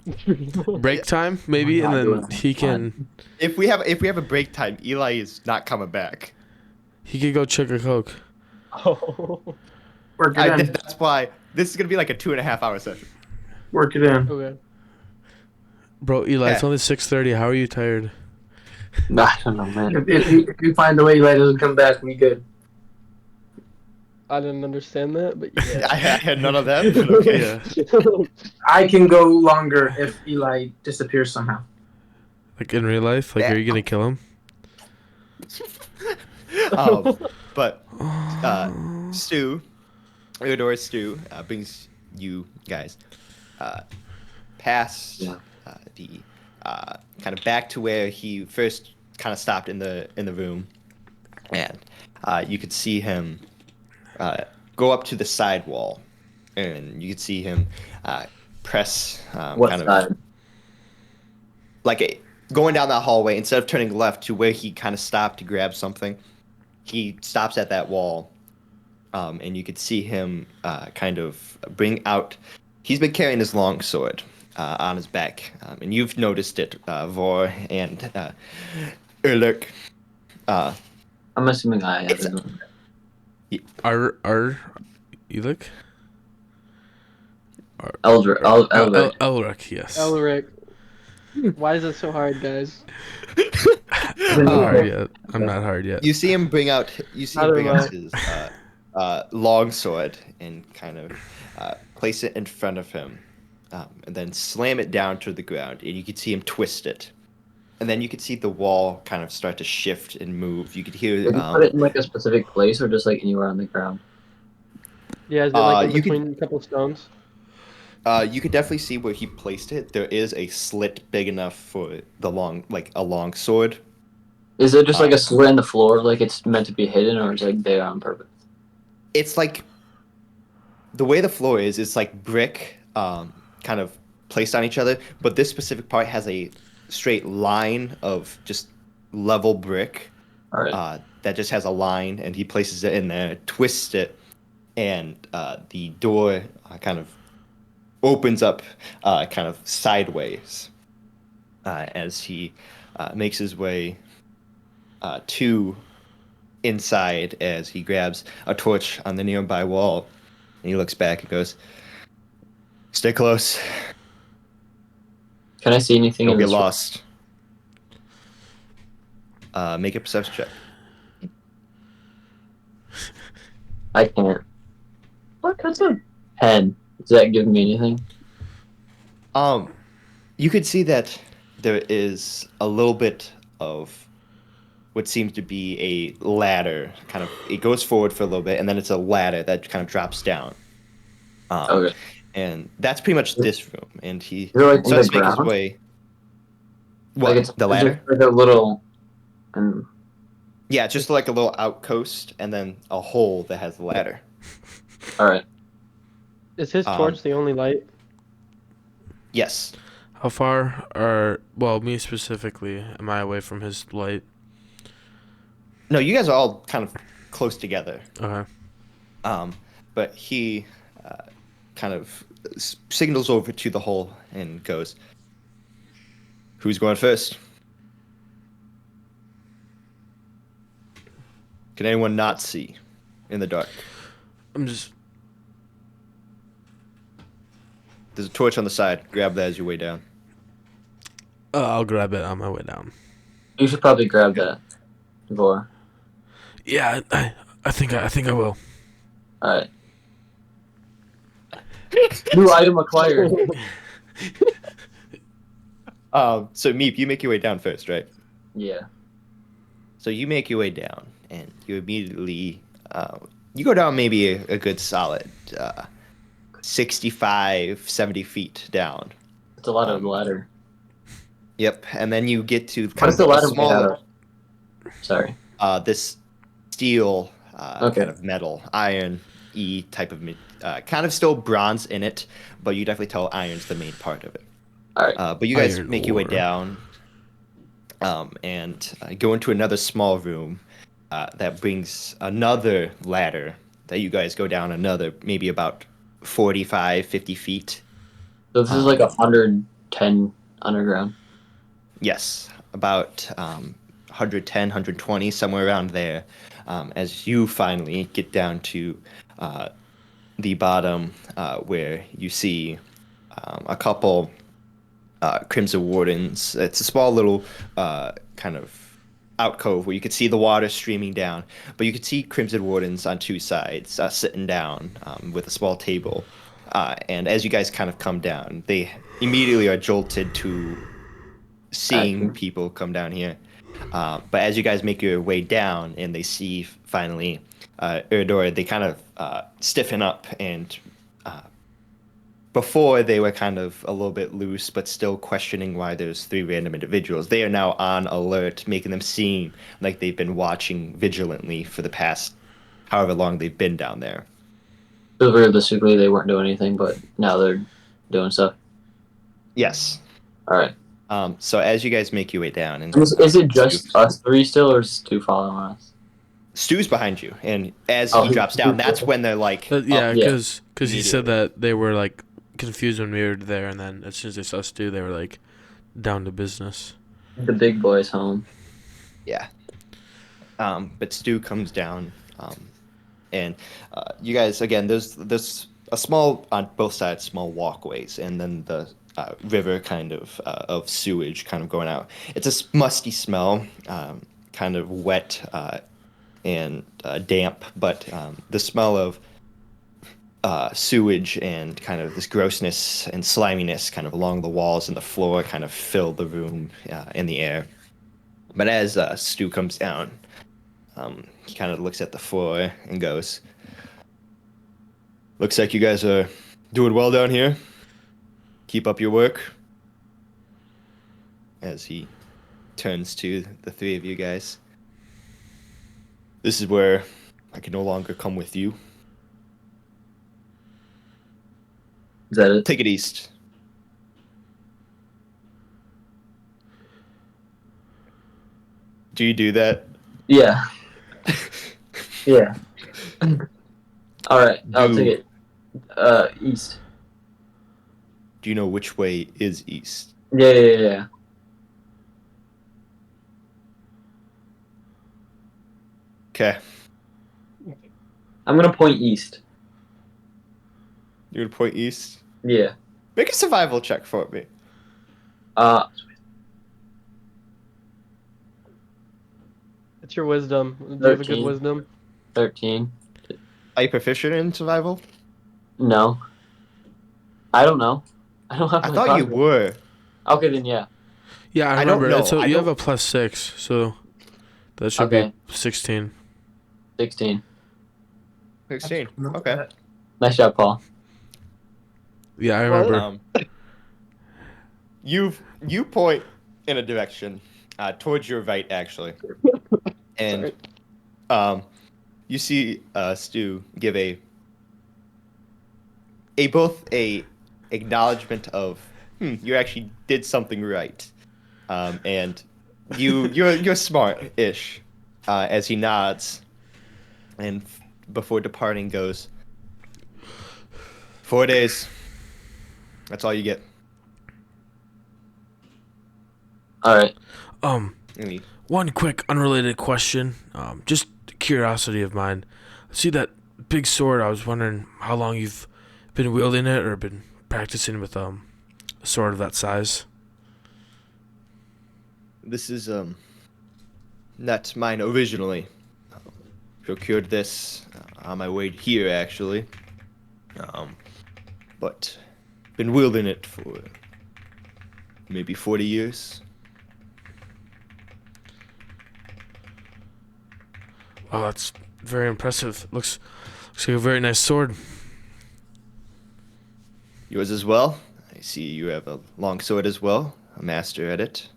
Break time, maybe, We're not and doing then it. he can if we have a break time, Eli is not coming back. could go chug a Coke. Oh. Work it in. That's why this is gonna be like a 2.5 hour session. Work it in. Okay. Bro, Eli, it's Yeah. only 6:30. How are you tired? I don't know, man. If you find a way Eli doesn't come back, we good. I didn't understand that, but yeah. I had none of that. But okay. Yeah. I can go longer if Eli disappears somehow. Like in real life? Like, Yeah. are you gonna kill him? But Stu, Theodore Stu, brings you guys past the kind of back to where he first kind of stopped in the room, and you could see him go up to the side wall, and you could see him press What kind side? of like going down that hallway. Instead of turning left to where he kind of stopped to grab something, he stops at that wall, and you could see him kind of bring out. He's been carrying his long sword on his back, and you've noticed it, Vore and Elric. I'm assuming I have It's- it. Elric? Elric. Yes. Elric. Why is it so hard, guys? I'm not hard yet. I'm not hard yet. You see him bring out. Neither am I. His long sword and kind of place it in front of him, and then slam it down to the ground. And you could see him twist it, and then you could see the wall kind of start to shift and move. You could hear. Did you put it in like a specific place or just like anywhere on the ground? Yeah, is it like in you could- between a couple stones? You could definitely see where he placed it. There is a slit big enough for the a long sword. Is it just like a slit in the floor, like it's meant to be hidden, or is it like there on purpose? It's like the way the floor is. It's like brick, kind of placed on each other. But this specific part has a straight line of just level brick All right. that just has a line, and he places it in there, twists it, and the door kind of opens up kind of sideways as he makes his way to inside as he grabs a torch on the nearby wall, and he looks back and goes, "Stay close. Can I see anything Don't in get this room? lost." Make a perception check. I can't. What? That's a 10. Does that give me anything? You could see that there is a little bit of what seems to be a ladder. Kind of, it goes forward for a little bit, and then it's a ladder that kind of drops down. Okay. And that's pretty much this room. And he Is it like starts to make his underground? way. Like What? The it's ladder? just like a little. Yeah, just like a little outpost, and then a hole that has the ladder. All right. Is his torch the only light? Yes. How far are, well, me specifically, am I away from his light? No, you guys are all kind of close together. Okay. But he kind of signals over to the hole and goes, "Who's going first? Can anyone not see in the dark? I'm just, There's a torch on the side. Grab that as your way down." I'll grab it on my way down. You should probably grab that, Vore. Yeah, I think I will. All right. New item acquired. So Miep, you make your way down first, right? Yeah. So you make your way down, and you immediately you go down maybe a good solid 65, 70 feet down. It's a lot of ladder. Yep, and then you get to What kind is of the a ladder made out of? Sorry. this steel Okay. kind of metal, iron type of kind of still bronze in it, but you definitely tell iron's the main part of it. All right. But you guys Iron make your way ore. down and go into another small room that brings another ladder that you guys go down another maybe about 45, 50 feet. So this is like 110 underground. Yes, about 110, 120, somewhere around there. As you finally get down to the bottom where you see a couple Crimson Wardens. It's a small little kind of alcove where you could see the water streaming down, but you could see Crimson Wardens on two sides sitting down with a small table. And as you guys kind of come down, they immediately are jolted to seeing people come down here. But as you guys make your way down and they see finally Erdor, they kind of stiffen up, and before they were kind of a little bit loose but still questioning why there's three random individuals. They are now on alert, making them seem like they've been watching vigilantly for the past however long they've been down there. So realistically, they weren't doing anything, but now they're doing stuff. Yes. All right. So as you guys make your way down, and Is it just us three still, or is Stu following us? Stu's behind you, and as Oh, he drops down, that's when they're like, Yeah, up. because he said that they were like confused when we were there, and then as soon as they saw Stu, they were like down to business. The big boys home. Yeah. But Stu comes down, and you guys again. There's a small on both sides, small walkways, and then the river kind of sewage kind of going out. It's a musty smell, kind of wet and damp, but the smell of sewage and kind of this grossness and sliminess kind of along the walls and the floor kind of fill the room in the air. But as Stu comes down, he kind of looks at the floor and goes, "Looks like you guys are doing well down here. Keep up your work." As he turns to the three of you guys. "This is where I can no longer come with you. Is that it? Take it east." Do you do that? Yeah. Yeah. All right, I'll Do- take it. East. Do you know which way is east? Yeah. Okay. I'm gonna point east. You're gonna point east. Yeah. Make a survival check for me. It's your wisdom. Do you have a good 13. wisdom? 13. Are you proficient in survival? No. I don't know. I don't have I my thought you card. were. Okay, then yeah. Yeah, I I don't remember. know. I You have don't- a +6, so that should Okay. be 16. 16. 16. Okay. Nice job, Paul. Yeah, I What? remember. You point in a direction, towards your right, actually, and you see Stu give a both a acknowledgement of you actually did something right, and you're smart-ish, as he nods, and before departing goes, 4 days. That's all you get. All right. And he One quick unrelated question. Just curiosity of mine. I see that big sword. I was wondering how long you've been wielding it or been practicing with a sword of that size. This is not mine originally. Procured this on my way here, actually. But been wielding it for maybe 40 years. Wow, that's very impressive. Looks like a very nice sword. Yours as well. I see you have a long sword as well. A master at it.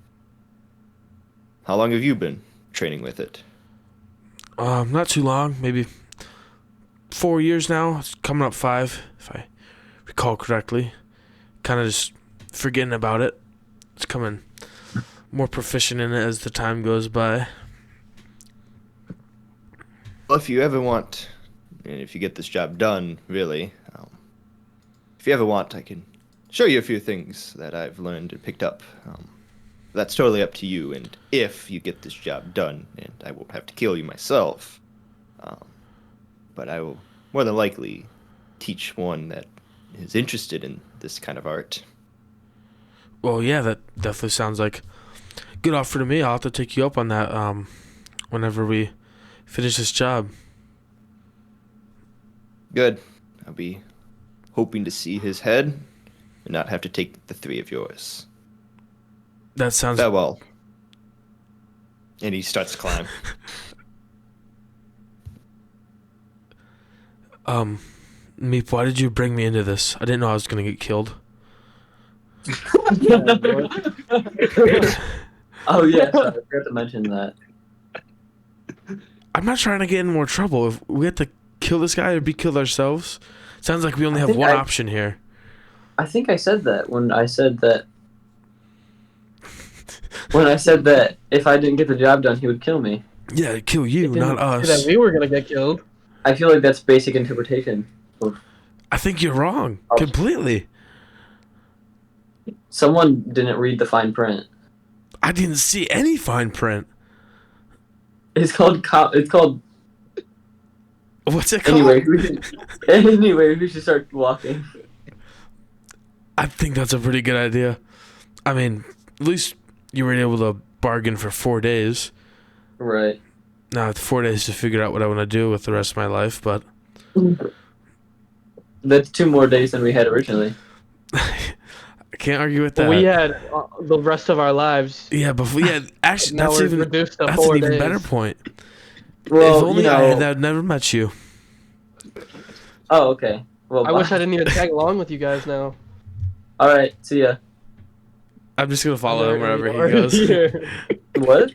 How long have you been training with it? Not too long. Maybe 4 years now. It's coming up 5, if I recall correctly. Kind of just forgetting about it. It's coming more proficient in it as the time goes by. Well, if you ever want, and if you get this job done, really, if you ever want, I can show you a few things that I've learned and picked up. That's totally up to you, and if you get this job done, and I won't have to kill you myself, but I will more than likely teach one that is interested in this kind of art. Well, yeah, that definitely sounds like a good offer to me. I'll have to take you up on that whenever we finish this job. Good. I'll be hoping to see his head and not have to take the 3 of yours. That sounds... Farewell. And he starts to climb. Miep, why did you bring me into this? I didn't know I was going to get killed. Oh yeah, sorry, I forgot to mention that. I'm not trying to get in more trouble. If we have to kill this guy or be killed ourselves, sounds like we only I have think one I- option here. I think I said that when I said that. When I said that if I didn't get the job done, he would kill me. Yeah, kill you, Didn't not say us. that we were gonna get killed. I feel like that's basic interpretation. I think you're wrong. Oh. Completely. Someone didn't read the fine print. I didn't see any fine print. It's called. It's called. What's it called? Anyway, we should start walking. I think that's a pretty good idea. I mean, at least you were able to bargain for 4 days. Right. Now I have 4 days to figure out what I want to do with the rest of my life, but That's 2 more days than we had originally. I can't argue with that. We had the rest of our lives. Yeah, but actually, Now that's we're even reduced to that's 4 an even days. better point. Well, if only you know. I had never met you. Oh, okay. Well, I wish bye. I didn't even tag along with you guys now. All right. See ya. I'm just gonna follow him wherever he Or- goes. Here. What?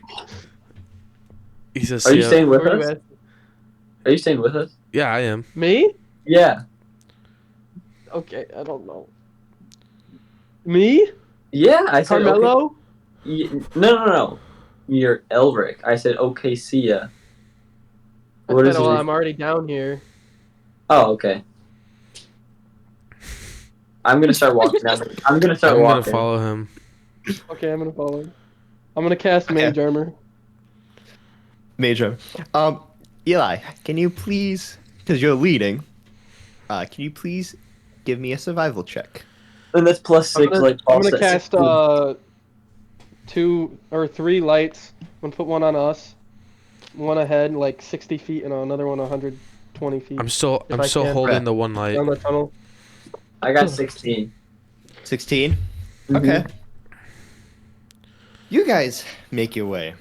He says, Are you "See ya." staying with Where you us? at? Are you staying with us? Yeah, I am. Me? Yeah. Okay, I don't know. Me? Yeah. I said okay. Carmelo? No. You're Elric. I said okay. See ya. What is Well, it? I'm already down here. Oh, okay. I'm gonna start walking down. I'm gonna start I'm walking. gonna follow him. Okay, I'm gonna follow. I'm gonna cast Okay. Mage Armor. Major. Eli, can you please, because you're leading, can you please give me a survival check? And that's +6, I'm gonna, like I'm Paul gonna said. cast 2 or 3 lights. I'm gonna put one on us, one ahead, like 60 feet, and another one 120 feet. I'm still If I can. holding Right. the one light. Down the tunnel. I got 16. 16? Mhm. Okay. You guys make your way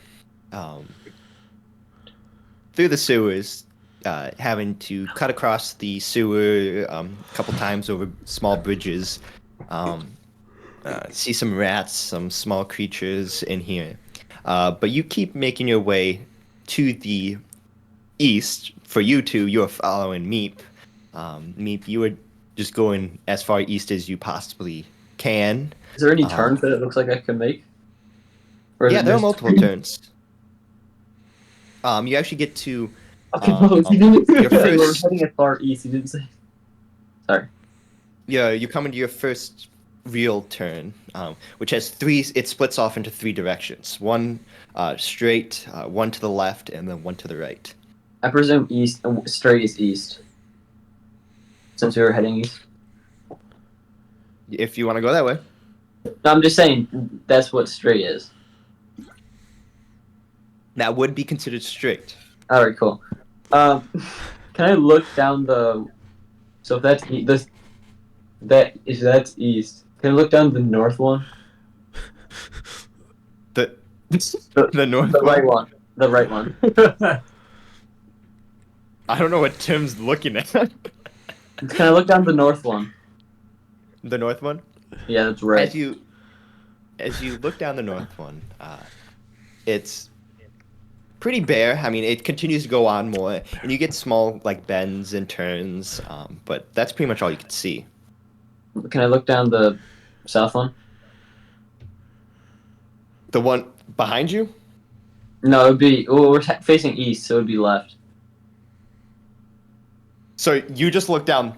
through the sewers, having to cut across the sewer a couple times over small bridges. See some rats, some small creatures in here. But you keep making your way to the east. For you two, you're following Miep. Miep, you are just going as far east as you possibly can. Is there any turns that it looks like I can make? Or is Yeah, it there are just- multiple turns. You actually get to Okay, no, he didn't say your that. We're first. heading as far east. He didn't say. Sorry. Yeah, you come into your first real turn, which has three. It splits off into three directions: one straight, one to the left, and then one to the right. I presume east, straight is east. Since we were heading east. If you want to go that way. No, I'm just saying that's what straight is. That would be considered straight. All right, cool. Can I look down the? So if that's if that's east, can I look down the north one? The The, the north the right one. one. The right one. I don't know what Tim's looking at. Can I look down the north one? The north one. Yeah, that's right. As you look down the north one, it's pretty bare. I mean, it continues to go on more, and you get small like bends and turns, but that's pretty much all you can see. Can I look down the south one? The one behind you? No, it would be. Well, we're facing east, so it would be left. So you just look down.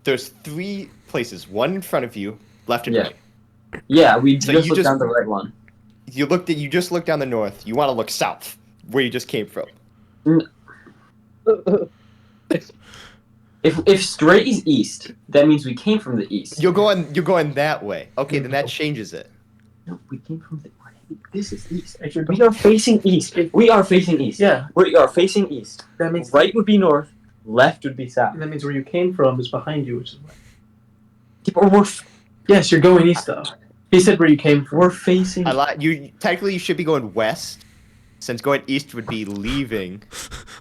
There's three places: one in front of you, left and Yeah. right. Yeah, we So just you looked just- down the right one. You just looked down the north. You want to look south, where you just came from. If straight is east, that means we came from the east. You're going that way. Okay, then that changes it. No, we came from the. This is east. We are facing east. We are facing east. Yeah, We are facing east. that makes Right would be north. Left would be south. that means where you came from is behind you, which is west. Or we're Yes, you're going east though. He said where you came from. we're facing. You technically you should be going west, since going east would be leaving.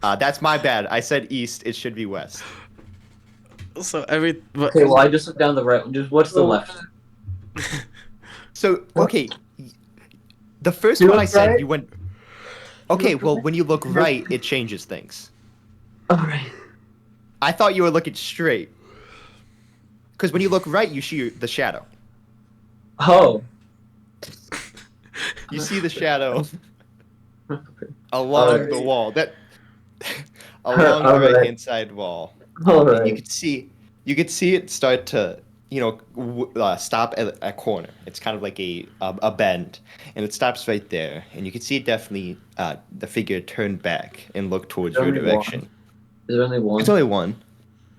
That's my bad. I said east. It should be west. So Okay, well I just looked down the right one. Just what's the left? So okay, the first You one I look said right? you went. Okay, well when you look right, it changes things. All right. I thought you were looking straight. Because when you look right, you see the shadow. Oh. You see the shadow Okay. along Alright. the wall. Along the Alright. right hand side wall. All And you right. could see it start to stop at a corner. It's kind of like a bend, and it stops right there. And you can see it definitely the figure turn back and look towards your Only one. direction. Is there only one? It's only one,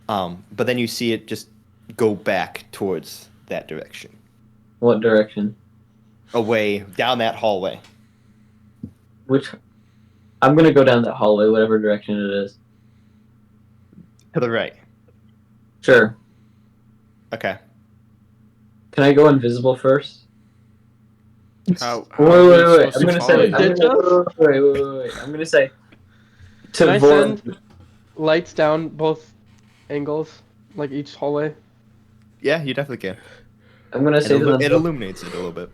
but then you see it just go back towards that direction, What direction? away down that hallway. Which? I'm gonna go down that hallway, whatever direction it is. To the right. Sure. Okay. Can I go invisible first? how Wait. are we I'm supposed to gonna follow say. you? Did you? Wait. I'm gonna say. Can I Vore- send lights down both angles, like each hallway? Yeah, you definitely can. I'm gonna say to them. It illuminates it a little bit.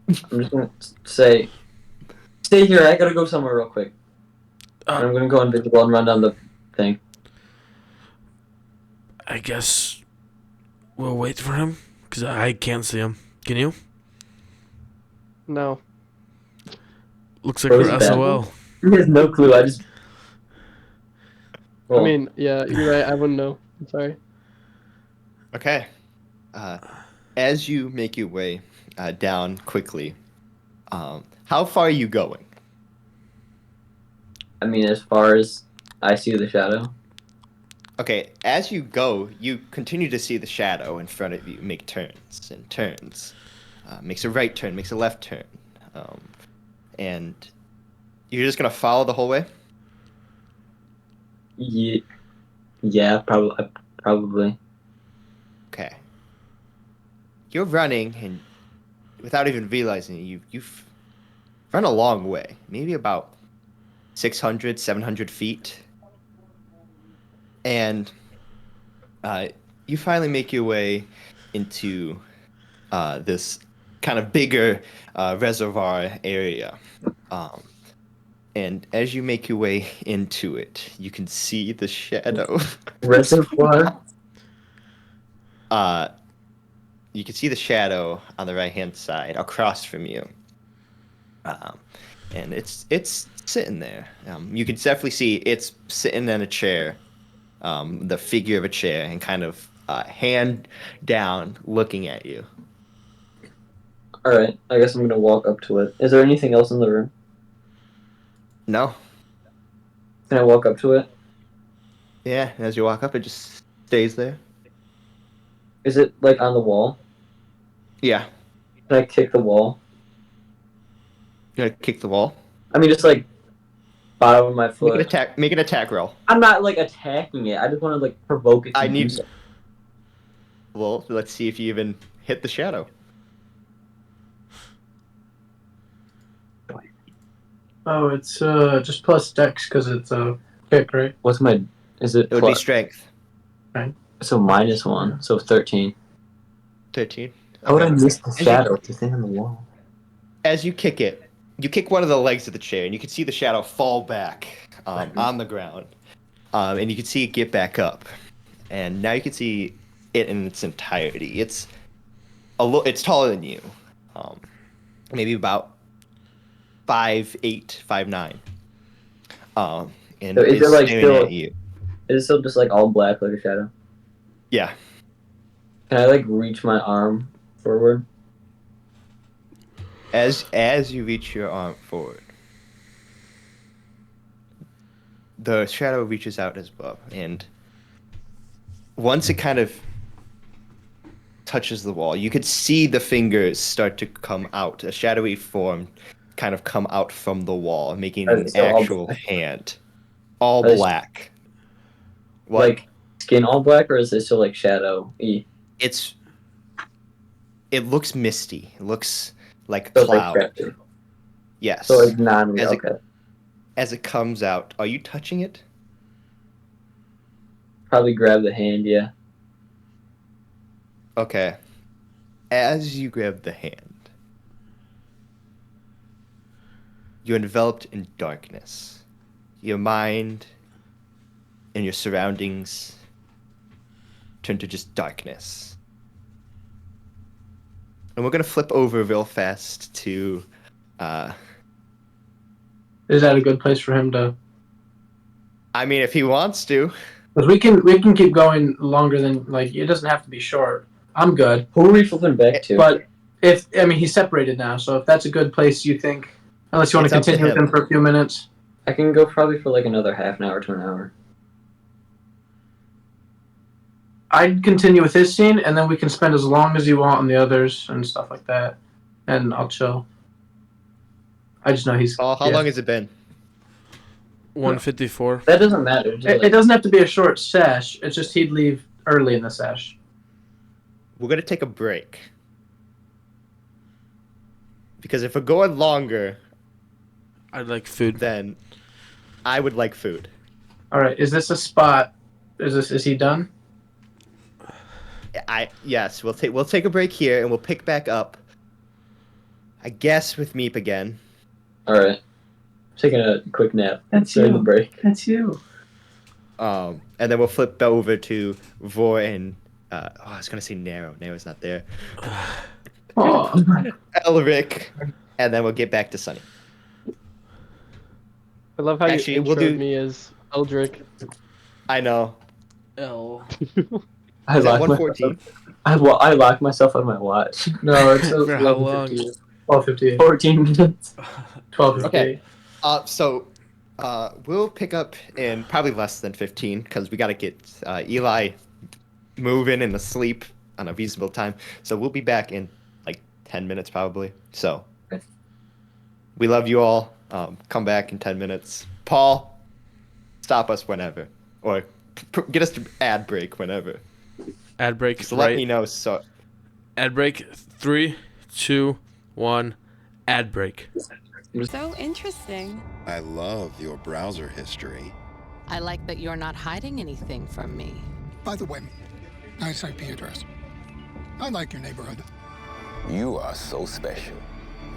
I'm just gonna say. Stay here. I gotta go somewhere real quick. And I'm gonna go invisible and run down the thing. I guess we'll wait for him because I can't see him. Can you? No. Looks like Frozen we're bad. SOL. He has no clue. I just. I mean, yeah, you're right. I wouldn't know. I'm sorry. Okay. As you make your way down quickly, how far are you going? I mean, as far as I see the shadow. Okay, as you go, you continue to see the shadow in front of you make turns and turns. Makes a right turn, makes a left turn. And you're just going to follow the whole way? Yeah, probably. Okay. You're running, and without even realizing it, you've run a long way. Maybe about 600, 700 feet. And you finally make your way into this kind of bigger reservoir area. Um, and as you make your way into it, you can see the shadow. Reservoir. You can see the shadow on the right hand side across from you. And it's sitting there. You can definitely see it's sitting in a chair, the figure of a chair, and kind of hand down, looking at you. All right. I guess I'm gonna walk up to it. Is there anything else in the room? No, Can I walk up to it? yeah. And as you walk up, it just stays there. Is it like on the wall? Yeah, Can I kick the wall? you're gonna kick the wall. I mean, just like bottom of my Make an foot. attack. Make an attack roll. I'm not like attacking it. I just want to like provoke it to I do need. something. Well, let's see if you even hit the shadow. Oh, it's just plus dex because it's a kick, right? What's my? Is it It would be plus? strength. So -1. So 13. 13. How would I Okay. miss the shadow? It's the thing on the wall. As you kick it, you kick one of the legs of the chair, and you can see the shadow fall back on the ground, and you can see it get back up, and now you can see it in its entirety. It's it's taller than you, maybe about 5'8", 5'9", and So is is it like staring still? at you. Is it still just like all black like a shadow? Yeah. Can I like reach my arm forward? As you reach your arm forward, the shadow reaches out as well, and once it kind of touches the wall, you could see the fingers start to come out, a shadowy form kind of come out from the wall, making Is an it still all actual black? hand, all Is- black. What? Like skin all black, or is it still like shadow? It looks misty. It looks like So it's like cloud. shadow. Yes. So like non As it- okay. As it comes out, are you touching it? Probably grab the hand, yeah. Okay. As you grab the hand, you're enveloped in darkness. Your mind and your surroundings turn to just darkness. And we're gonna flip over real fast to Is that a good place for him to? I mean if he wants to. Because we can keep going longer than like it doesn't have to be short. I'm good, Who are we flipping back to? but if I mean he's separated now, so if that's a good place, you think, unless you want It's to up to continue with him. him for a few minutes. I can go probably for like another half an hour to an hour. I'd continue with his scene, and then we can spend as long as you want on the others and stuff like that, and I'll chill. I just know he's. How yeah. long has it been? 154. That doesn't matter. Just, It doesn't have to be a short sesh. It's just he'd leave early in the sesh. We're gonna take a break. Because if we're going longer, I'd like food. then I would like food. All right. Is this a spot? Is he done? Yes, we'll take a break here and we'll pick back up. I guess with Miep again. all right. Taking a quick nap That's during you. the break. That's you. And then we'll flip over to Vore and I was gonna say Narrow. Narrow's not there. Oh, Elric, and then we'll get back to Sunny. I love how Actually, you we'll introed do. me as Eldric. I know. L. I Is that locked myself. 114? I locked myself on my watch. No, it's For how long? 12:58. 14 minutes. 12:58. Okay. So, we'll pick up in probably less than 15 because we got to get Eli moving and asleep on a reasonable time. So we'll be back in like 10 minutes probably. So we love you all. Come back in 10 minutes. Paul, stop us whenever, or get us to ad break whenever. Ad break. Just let right. me know. So Ad break. 3, 2, 1. Ad break. So interesting. I love your browser history. I like that you're not hiding anything from me. By the way, nice IP address. I like your neighborhood. You are so special.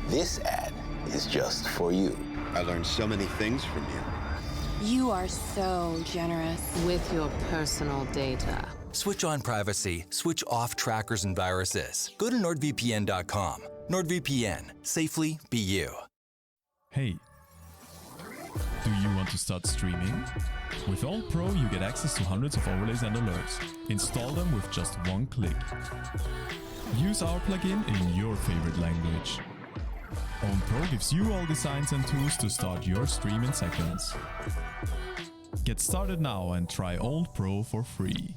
This ad is just for you. I learned so many things from you. You are so generous with your personal data. Switch on privacy, switch off trackers and viruses. Go to nordvpn.com. NordVPN. Safely be you. Hey, do you want to start streaming? With Own Pro, you get access to hundreds of overlays and alerts. Install them with just one click. Use our plugin in your favorite language. Own Pro gives you all the signs and tools to start your stream in seconds. Get started now and try Own Pro for free.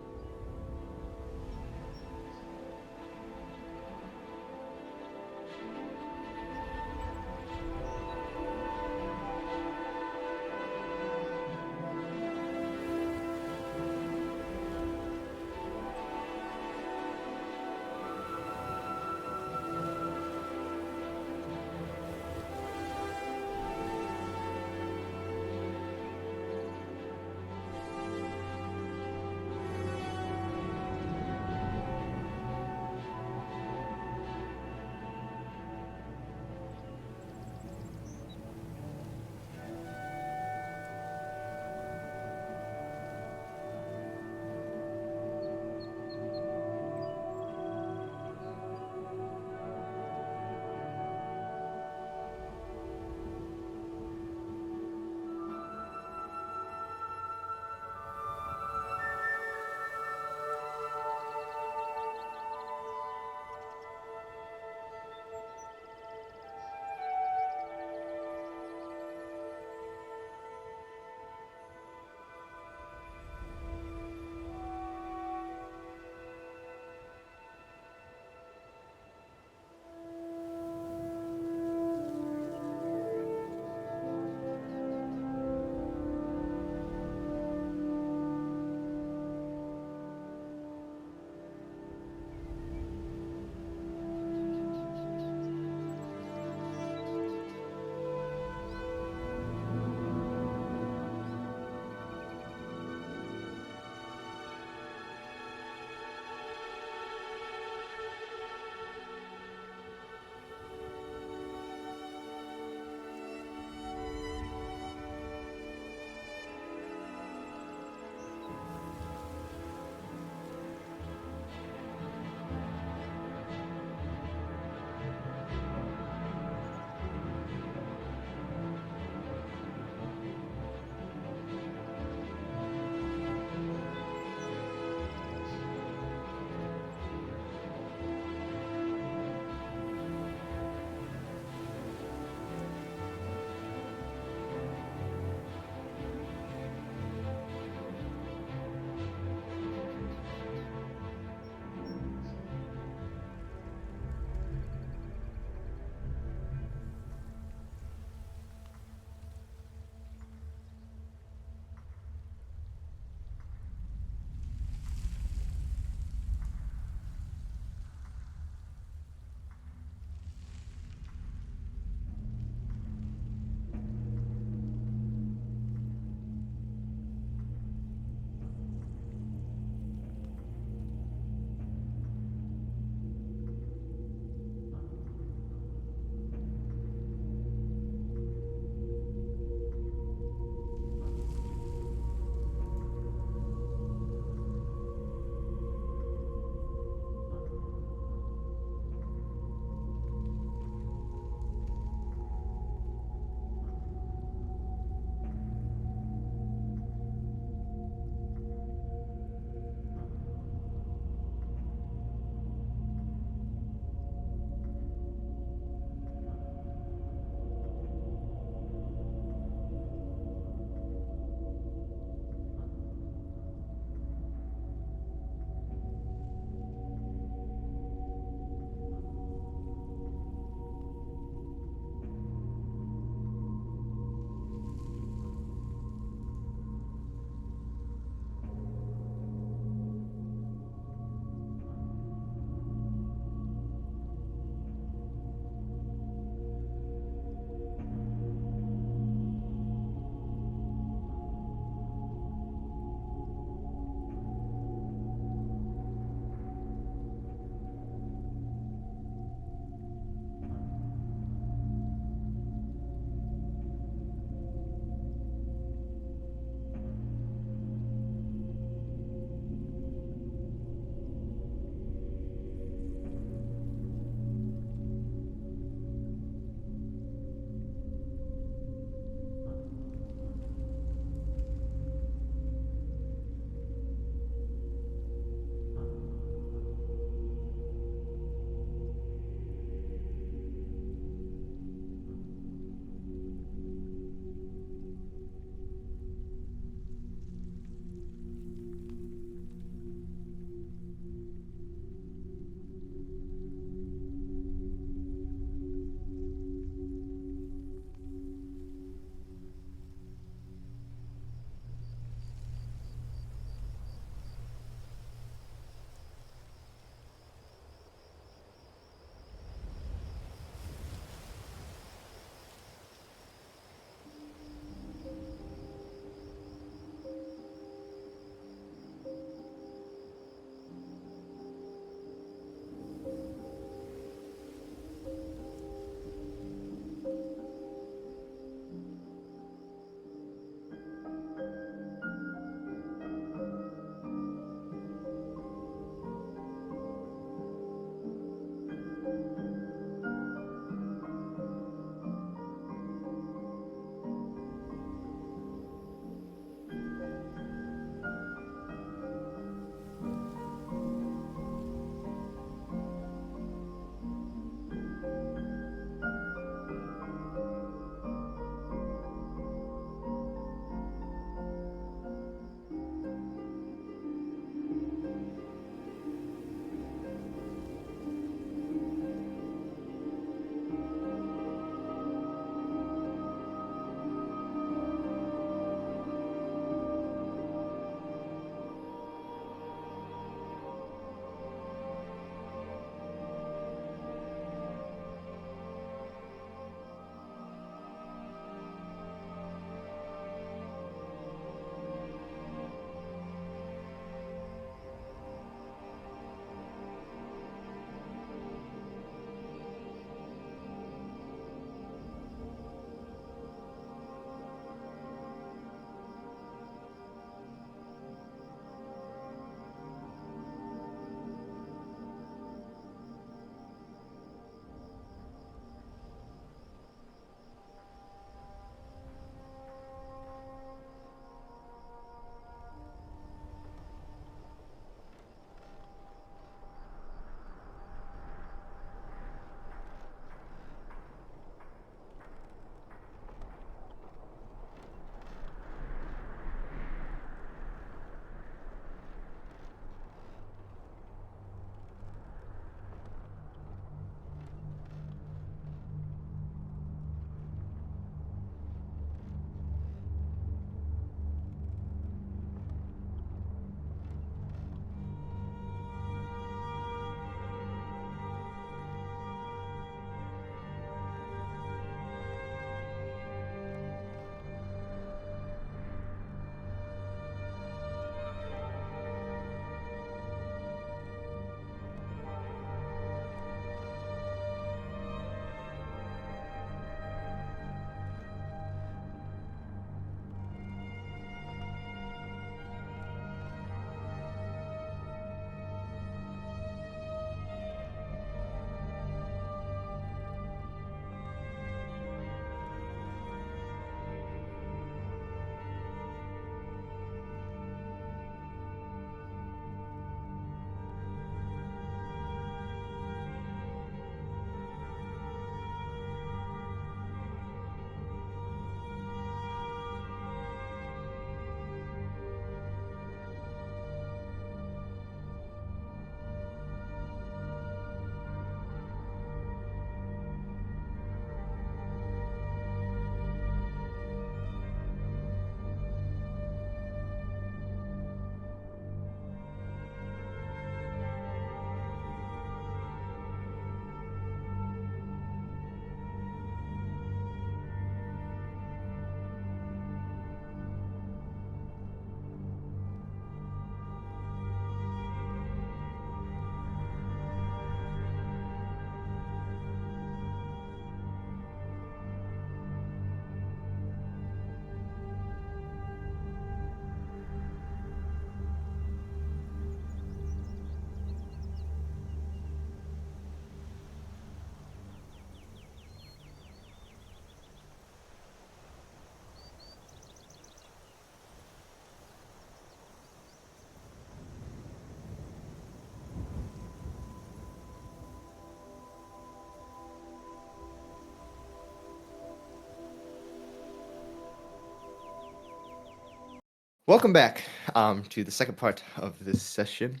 Welcome back to the second part of this session.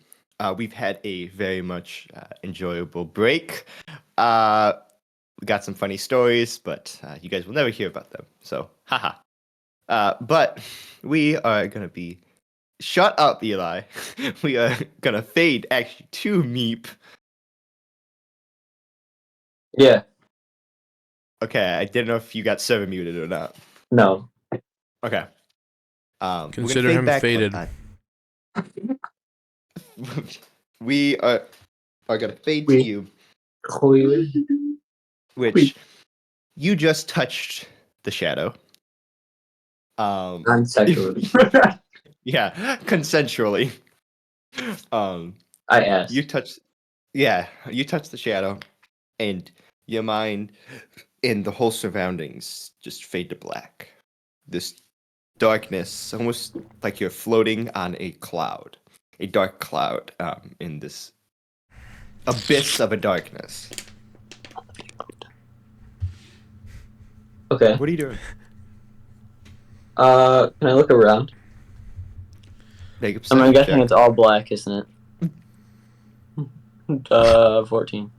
We've had a very much enjoyable break. We got some funny stories, but you guys will never hear about them. So, haha. But we are going to be... Shut up, Eli. We are going to fade actually to Miep. Yeah. Okay, I didn't know if you got server muted or not. No. Okay. Consider him faded. We are going to fade to you. Which you just touched the shadow. Consensually. Yeah, consensually. I asked. You touched the shadow, and your mind and the whole surroundings just fade to black. This darkness, almost like you're floating on a cloud, a dark cloud, in this abyss of a darkness. Okay. What are you doing? Can I look around? I'm guessing it's all black, isn't it? 14.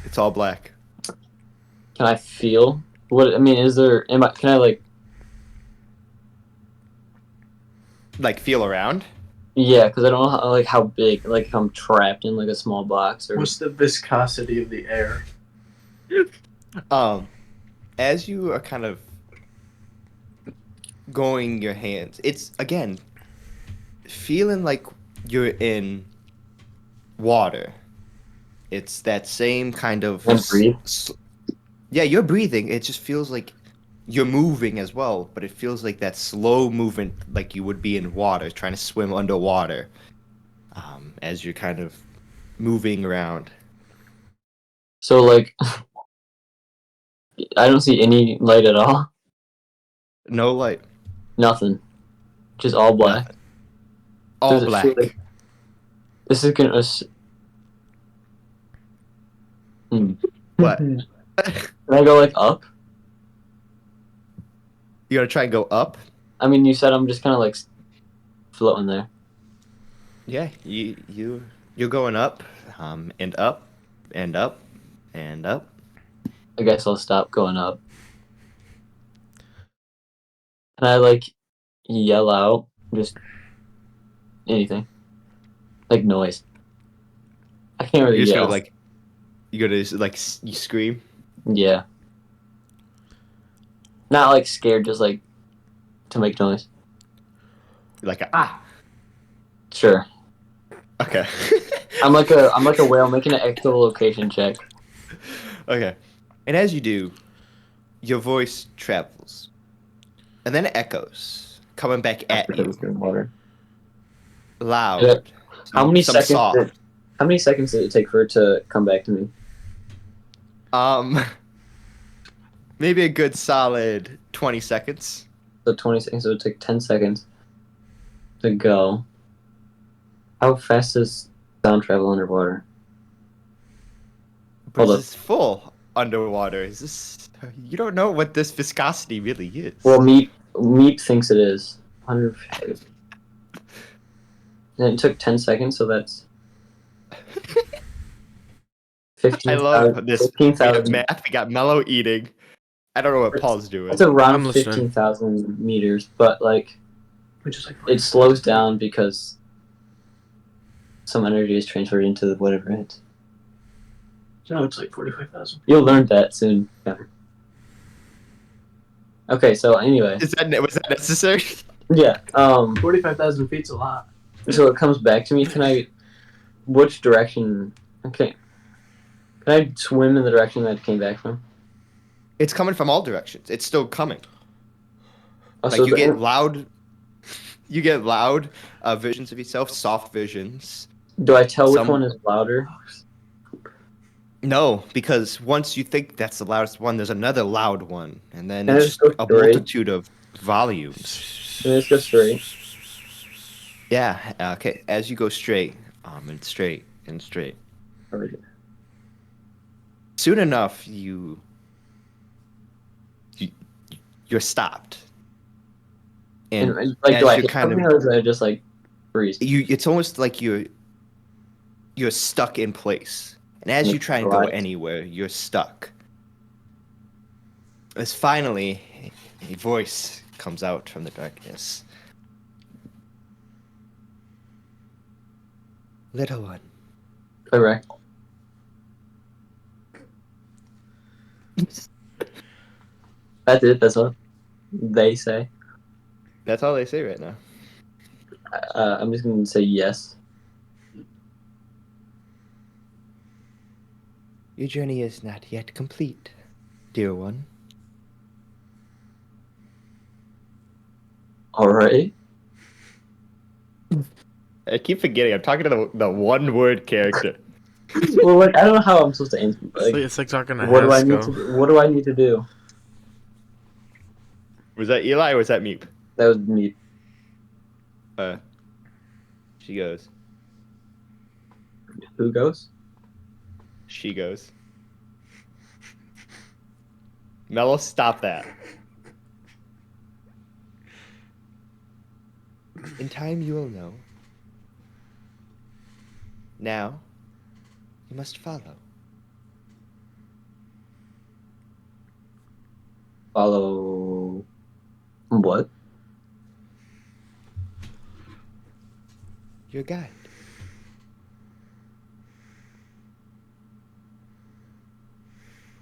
It's all black. Can I feel? Is there? Can I like feel around? Yeah, because I don't know how big. Like if I'm trapped in like a small box or. What's the viscosity of the air? As you are kind of going your hands, it's again feeling like you're in water. It's that same kind of yeah, you're breathing. It just feels like you're moving as well, but it feels like that slow movement, like you would be in water, trying to swim underwater, as you're kind of moving around. So like, I don't see any light at all. No light. Nothing. Just all black. Nothing. All black. This is gonna. What? Can I go like up? You gonna try and go up? I mean, you said I'm just kind of like floating there. Yeah, you're going up, and up, and up, and up. I guess I'll stop going up. Can I like yell out just anything, like noise? I can't really You're just yell. gonna you scream. Yeah. Not like scared, just like to make noise. Like Sure. Okay. I'm like a whale making an echolocation check. Okay. And as you do, your voice travels. And then it echoes, coming back at you. Loud. Yeah. How many seconds? Soft. How many seconds did it take for it to come back to me? Maybe a good solid 20 seconds. So 20 seconds, so it took 10 seconds to go. How fast does sound travel underwater? But it's full underwater. Is this... You don't know what this viscosity really is. Well, Miep thinks it is. 150. And it took 10 seconds, so that's 15. I love this. 15,000 math. We got mellow eating. I don't know what Paul's doing. It's around 15,000 meters, but like, it slows down because some energy is transferred into whatever it is. No, it's like 45,000. You'll learn that soon. Yeah. Okay, so anyway. Was that necessary? Yeah. 45,000 feet's a lot. So it comes back to me. Which direction? Okay. Can I swim in the direction that it came back from? It's coming from all directions. It's still coming. Oh, like so you get loud. You get loud visions of yourself, soft visions. Do I tell which one is louder? No, because once you think that's the loudest one, there's another loud one, and then it's just a multitude of volumes. Can I just go straight? Yeah. Okay. As you go straight, and straight and straight. Soon enough, you're stopped. And like, as do I you're hit kind something, of or is I just like freeze? it's almost like you're stuck in place, and as you try and go anywhere, you're stuck. As finally a voice comes out from the darkness. Little one. Correct. That's it. That's what they say. That's all they say right now. I'm just gonna say yes. Your journey is not yet complete, dear one. All right. I keep forgetting. I'm talking to the one-word character. Well, like, I don't know how I'm supposed to answer. Like, It's like talking to what do I need Haskell. to? What do I need to do? Was that Eli or was that Miep? That was me. She goes. Who goes? She goes. Mello, stop that. In time you will know. Now, you must follow. Follow. What? Your guide.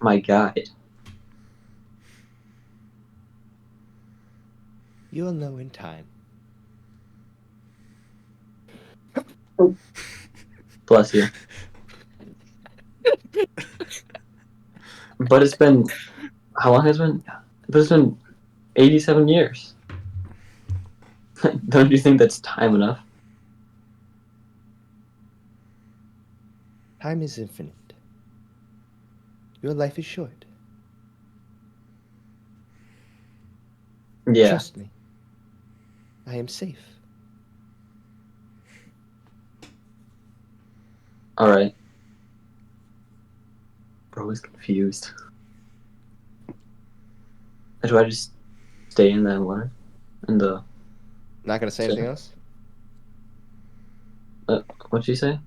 My guide. You will know in time. Bless you. But it's been, how long has it been? But it's been 87 years. Don't you think that's time enough? Time is infinite. Your life is short. Yeah. Trust me. I am safe. Alright. Bro is confused. Do I just stay in that water? In the... Not gonna say anything else? What'd you say?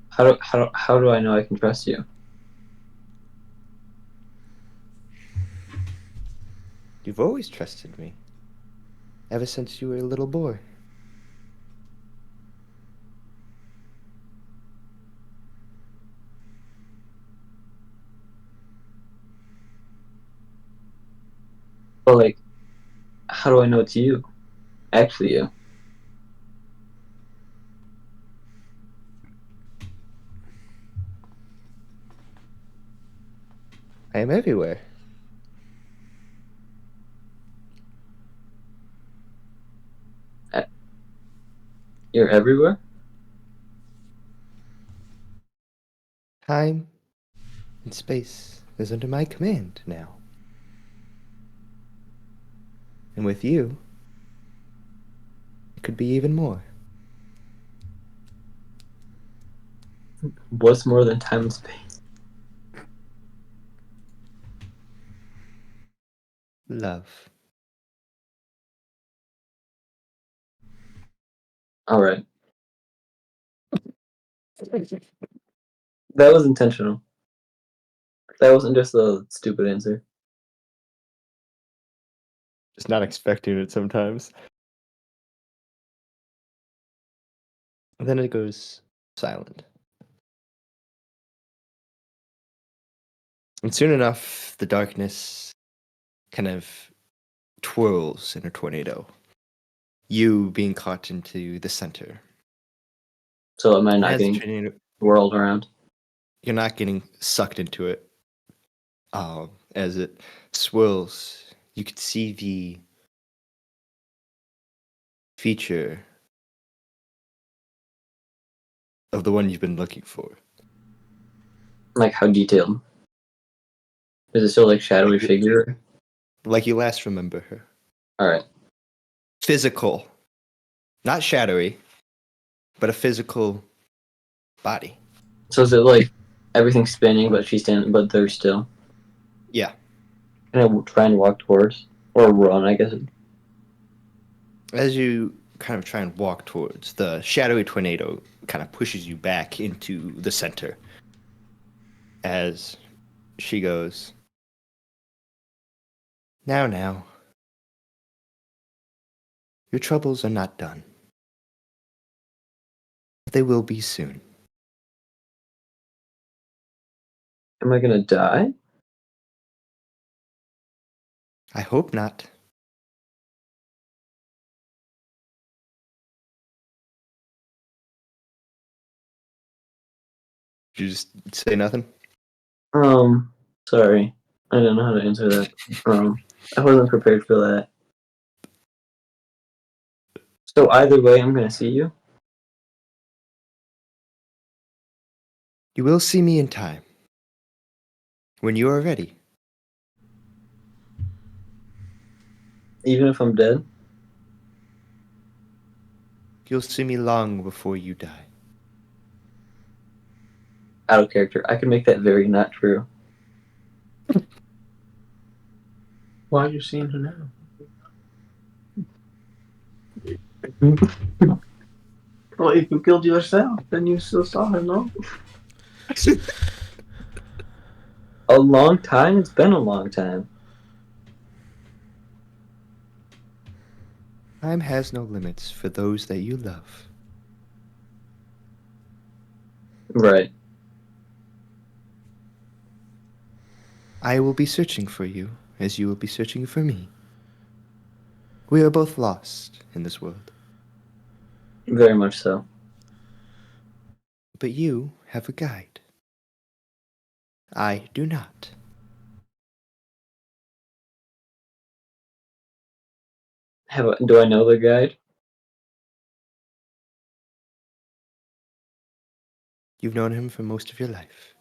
How do I know I can trust you? You've always trusted me. Ever since you were a little boy. But like, how do I know it's you? Actually you. I am everywhere. You're everywhere? Time and space is under my command now. And with you, it could be even more. What's more than time and space? Love. Alright. That was intentional. That wasn't just a stupid answer. Just not expecting it sometimes. And then it goes silent. And soon enough, the darkness kind of twirls in a tornado. You being caught into the center. So am I And not as the getting tornado, whirled around? you're not getting sucked into it. As it swirls, you could see the feature of the one you've been looking for. Like, how detailed? Is it still like shadowy figure? Like you last remember her. Alright. Physical. Not shadowy, but a physical body. So is it like everything's spinning but she's standing but they're still? Yeah. Can I try and walk towards? Or run, I guess. As you kind of try and walk towards, the shadowy tornado kind of pushes you back into the center. As she goes, now. Your troubles are not done. They will be soon. Am I gonna die? I hope not. Did you just say nothing? Sorry. I don't know how to answer that. I wasn't prepared for that. So either way, I'm gonna see you. You will see me in time. When you are ready. Even if I'm dead? You'll see me long before you die. Out of character. I can make that very not true. Why are you seeing her now? Well, if you killed yourself, then you still saw her, no? A long time? It's been a long time. Time has no limits for those that you love. Right. I will be searching for you as you will be searching for me. We are both lost in this world. Very much so. But you have a guide. I do not. Do I know the guide? You've known him for most of your life.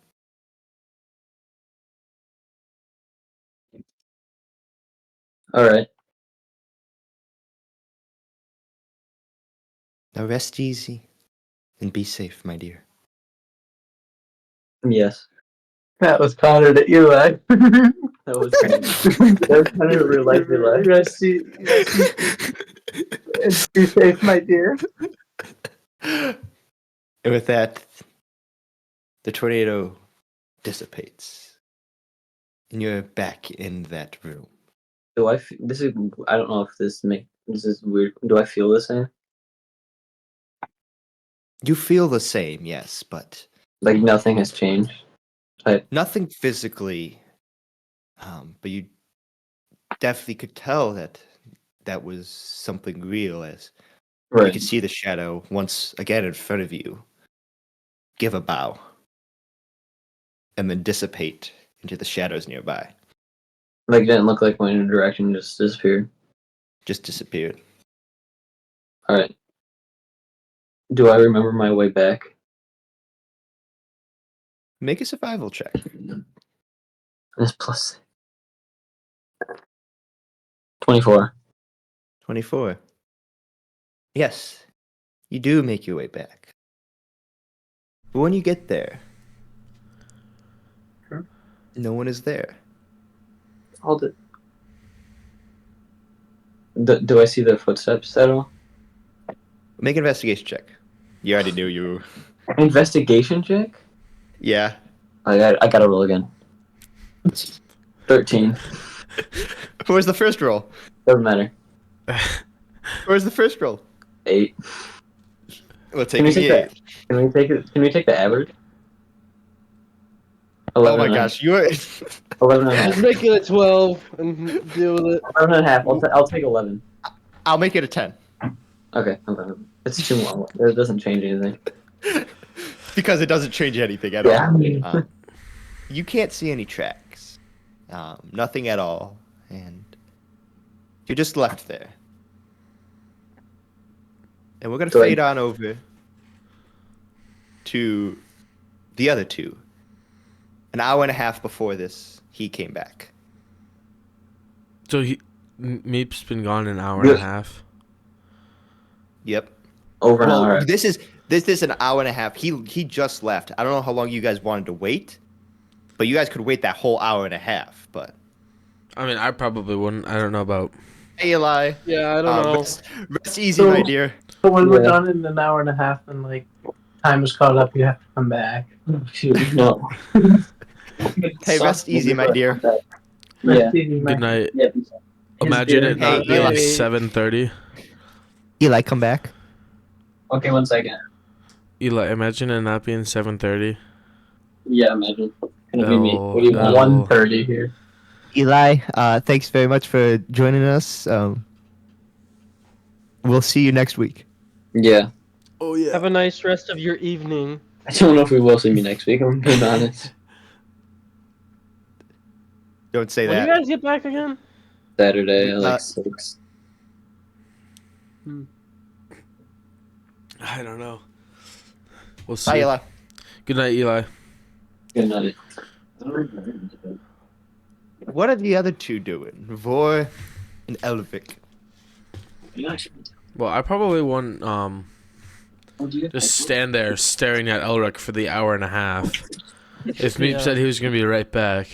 Alright. Now rest easy and be safe, my dear. Yes. That was pointed at you, eh? That was kind of a real life laugh. Rest easy. And be safe, my dear. And with that, the tornado dissipates. And you're back in that room. This is, I don't know if this is weird. Do I feel the same? You feel the same, yes, but Like nothing has changed? nothing physically, but you definitely could tell that that was something real, as you could see the shadow once again in front of you give a bow and then dissipate into the shadows nearby. Like it didn't look like went in a direction, just disappeared. Just disappeared. Alright. Do I remember my way back? Make a survival check. This plus 24. 24. Yes, you do make your way back. But when you get there, no one is there. Hold it. Do I see the footsteps at all? Make an investigation check. You already knew you. Investigation check? Yeah. I gotta roll again. 13. Where's the first roll? Doesn't matter. Where's the first roll? 8. We'll take the 8. Can we take it? Can we take the average? 11 oh my gosh, you are 11 and a half. Just make it a 12 and deal with it. 11 and a half. I'll take 11. I'll make it a 10. Okay. It's too long. It doesn't change anything. Because it doesn't change anything at all. You can't see any tracks. Nothing at all. And you're just left there. And we're going to fade on over to the other two. An hour and a half before this, he came back. So Miep's been gone an hour and a half. Yep. Over an hour. This is an hour and a half. He just left. I don't know how long you guys wanted to wait. But you guys could wait that whole hour and a half. But I mean, I probably wouldn't. I don't know about. hey, Eli. Yeah, I don't know. Rest easy, my dear. So when we're done in an hour and a half and like time is caught up, you have to come back. No. Hey, rest easy, my dear. Yeah. Good night. Yeah. Imagine it Hey, not being Eli. 7:30. Eli, come back. Okay, 1 second. Eli, imagine it not being 7:30. Yeah, imagine. Gonna be me. What do you want? 1:30 here. Eli, thanks very much for joining us. We'll see you next week. Yeah. Oh yeah. Have a nice rest of your evening. I don't know if we will see me next week. I'm being honest. Don't say When do that. you guys get back again? Saturday at like 6. I don't know. We'll see. Bye, Eli. Good night, Eli. Good night. What are the other two doing? Vore and Elric. Well, I probably wouldn't just stand there staring at Elric for the hour and a half. If Miep said he was gonna be right back.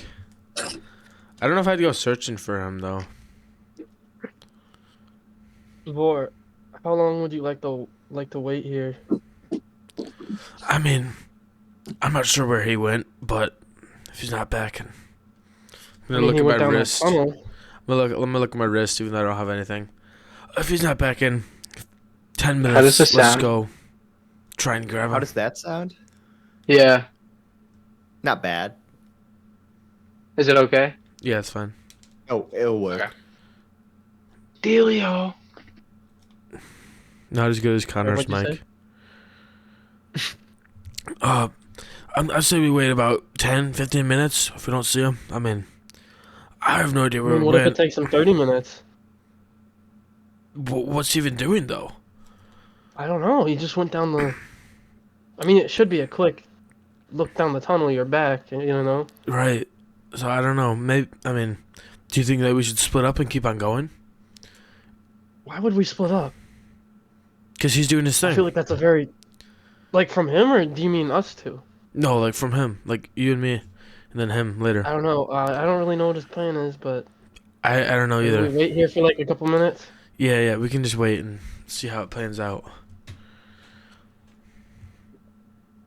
I don't know if I'd go searching for him though. Vore, how long would you like to wait here? I mean, I'm not sure where he went, but if he's not back, I'm gonna look at my wrist. Let me look at my wrist, even though I don't have anything. If he's not back in 10 minutes, How does this let's sound? go try and grab him. How does that sound? Yeah. Not bad. Is it okay? Yeah, it's fine. Oh, it'll work. Okay. Dealio. Not as good as Connor's mic. I'd say we wait about 10, 15 minutes if we don't see him. I mean, I have no idea where we What if went. it takes him 30 minutes? What's he even doing though? I don't know. He just went down the. I mean, it should be a quick look down the tunnel. You're back. You know. Right. So I don't know. Maybe. I mean, do you think that we should split up and keep on going? Why would we split up? Because he's doing his thing. I feel like that's a very, like from him, or do you mean us two? No, like from him, like you and me, and then him later. I don't know. I don't really know what his plan is, but. I don't know either. We wait here for like a couple minutes. Yeah, we can just wait and see how it plans out.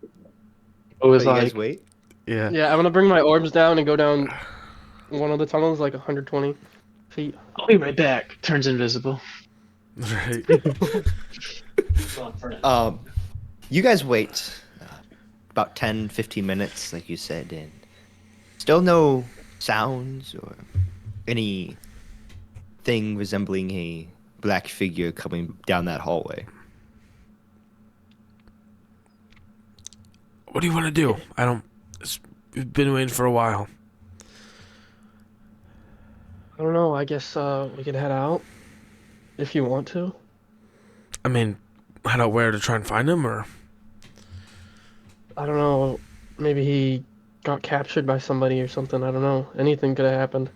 It was you like, guys wait? Yeah. Yeah, I'm gonna bring my orbs down and go down one of the tunnels, like 120 feet. I'll be right back. Turns invisible. Right. You guys wait about 10, 15 minutes, like you said, and still no sounds or anything resembling a black figure coming down that hallway. What do you want to do? We've been waiting for a while. I don't know. I guess we can head out if you want to. I mean, head out where to try and find him, or? I don't know. Maybe he got captured by somebody or something. I don't know. Anything could have happened.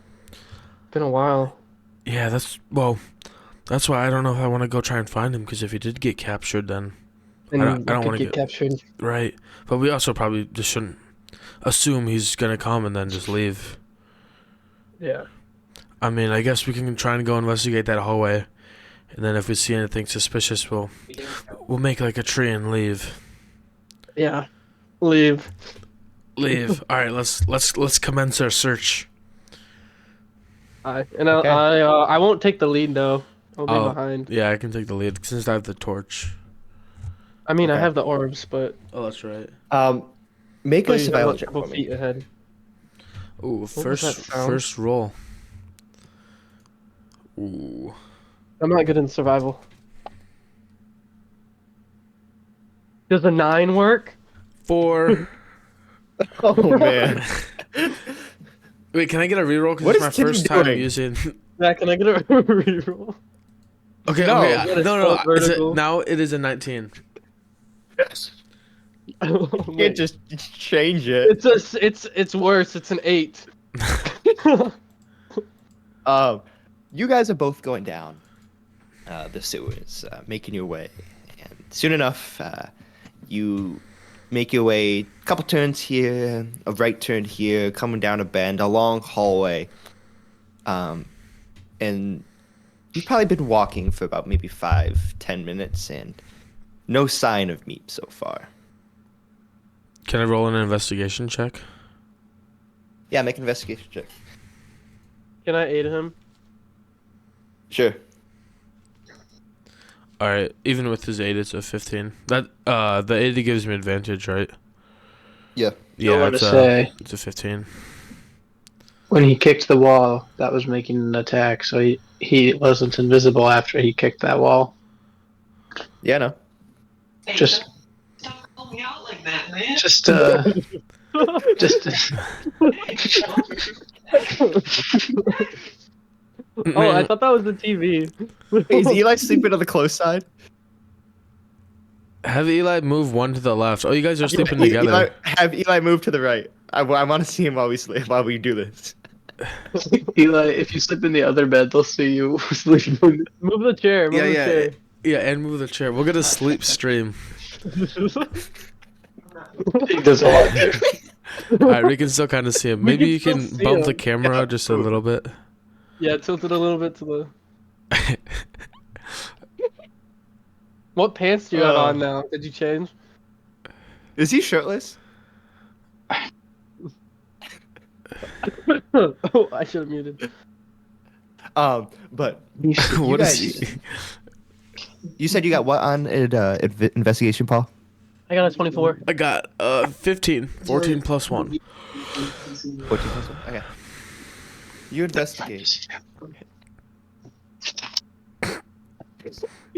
Been a while. Yeah, that's why I don't know if I want to go try and find him, because if he did get captured, then I don't want to get captured. Right, but we also probably just shouldn't assume he's gonna come and then just leave. Yeah. I mean, I guess we can try and go investigate that hallway, and then if we see anything suspicious, we'll make like a tree and leave. Yeah. Leave. All right, let's commence our search. I won't take the lead though. I'll be behind. Yeah, I can take the lead since I have the torch. I mean, I have the orbs, but Oh, that's right. Make but a you survival have a check couple for me. feet ahead. Ooh, was that sound? first roll. Ooh. I'm not good in survival. Does a 9 work? 4. Oh man. Wait, can I get a reroll? What Because is it's my Tim first time doing? using. Yeah, can I get a reroll? Okay, No, okay. that is No. so vertical. Now it is a 19. You can't just change it. It's worse. It's an 8. You guys are both going down the sewers, making your way, and soon enough, you make your way a couple turns here, a right turn here, coming down a bend, a long hallway. And you've probably been walking for about maybe 5-10 minutes, and no sign of Miep so far. Can I roll an investigation check? Yeah, make an investigation check. Can I aid him? Sure. All right, even with his 8, it's a 15. That the 80 gives me advantage, right? Yeah. Yeah, to say, it's a 15. when he kicked the wall, that was making an attack, so he wasn't invisible after he kicked that wall. Yeah, no. Just Call me out like that, man. just Oh, I thought that was the TV. Is Eli sleeping on the close side? Have Eli move one to the left. Oh, you guys are sleeping together. Have Eli move to the right. I want to see him while we do this. Eli, if you sleep in the other bed, they'll see you sleeping. Move the chair. Move the Yeah, chair. yeah, and move the chair. We'll get a sleep stream. He does a lot there. All right, we can still kind of see him. Maybe you can can still see bump him. the camera just a little bit. Yeah, tilt it a little bit to the. What pants do you have on now? Did you change? Is he shirtless? Oh, I should have muted. But you What is guys, he? you said you got what on investigation, Paul? I got a 24. I got 15. 14 plus 1. 14 plus 1? Okay. You investigate.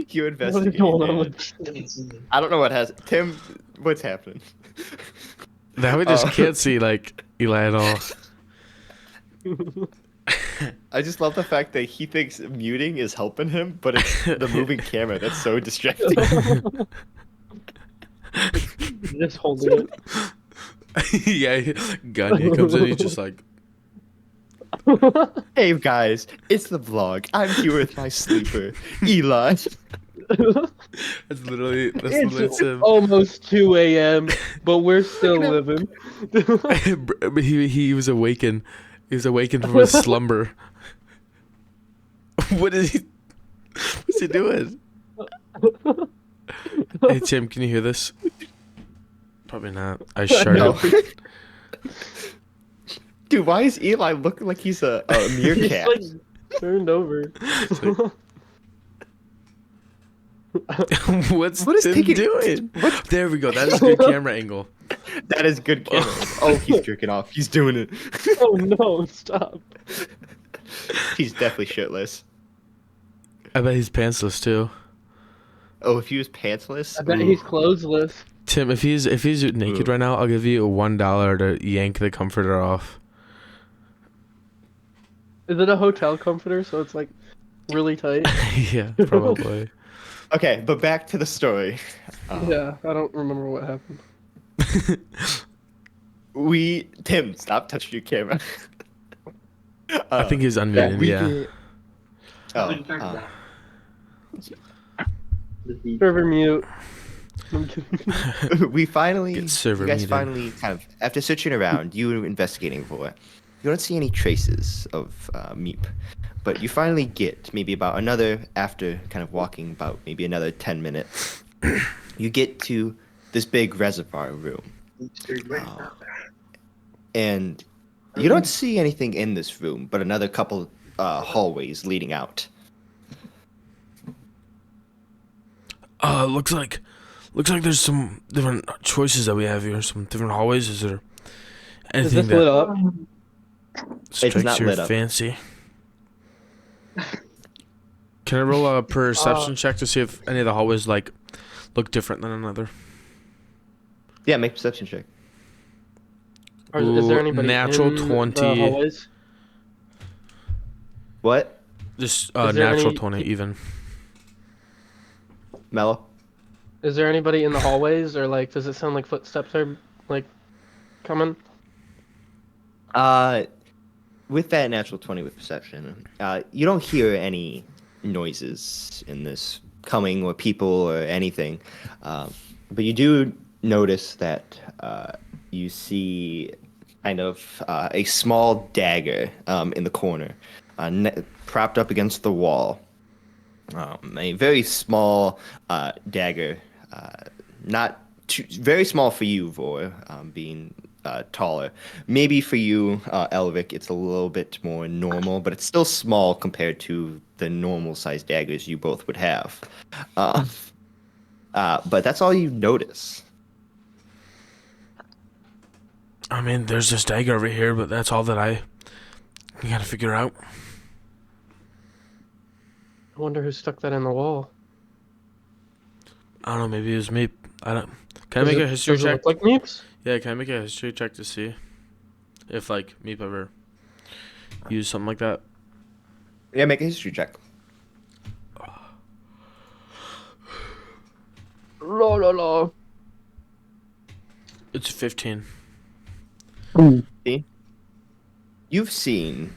You investigate. What is going on with I don't know what has. Tim, what's happening? Now we just can't see like Eli at all. I just love the fact that he thinks muting is helping him, but it's the moving camera that's so distracting. Just holding it. Yeah, Gagne comes in, he's just like, Hey guys, it's the vlog. I'm here with my sleeper, Eli. that's literally It's him. almost 2 a.m., but we're still living. But he was awakened. He was awakened from his slumber. What is he? What's he doing? Hey Tim, can you hear this? Probably not. I sharted. No. Dude, why is Eli looking like he's a meerkat? He's like turned over. What is Tim taking- doing? There we go. That is a good camera angle. That is good camera. Oh, he's jerking off. He's doing it. Oh no, stop. He's definitely shitless. I bet he's pantsless too. Oh, if he was pantsless? I bet Ooh. he's clothesless. Tim, if he's naked right now, I'll give you $1 to yank the comforter off. Is it a hotel comforter? So it's like really tight. Yeah, probably. Okay, but back to the story. Yeah, I don't remember what happened. Tim, stop touching your camera. I think he's unmuted. Yeah. Server mute. We finally, Get server you guys muted. finally kind of, after searching around, you were investigating for it. You don't see any traces of Miep, but you finally get maybe about another, after kind of walking about maybe another 10 minutes, you get to this big reservoir room. And you don't see anything in this room, but another couple hallways leading out. Looks like there's some different choices that we have here. Some different hallways. Is there Is anything this lit up? strikes not your lit up. fancy? Can I roll a perception check to see if any of the hallways like look different than another? Yeah, make a perception check. Is there Ooh, anybody natural in 20. the hallways? What? Just Is there natural any- 20 even. Mello? Is there anybody in the hallways, or like, does it sound like footsteps are like coming? With that natural 20 with perception, you don't hear any noises in this coming or people or anything. But you do notice that you see kind of a small dagger in the corner, propped up against the wall. A very small dagger, not too, very small for you, Vore, being taller. Maybe for you, Elric, it's a little bit more normal, but it's still small compared to the normal sized daggers you both would have. But that's all you notice. I mean, there's this dagger over here, but that's all that I gotta figure out. I wonder who stuck that in the wall. I don't know, maybe it was Miep. I don't. Can I make a history does it check? look like Miep's? Yeah, can I make a history check to see if like Miep ever used something like that? Yeah, make a history check. La la la. It's 15. See? You've seen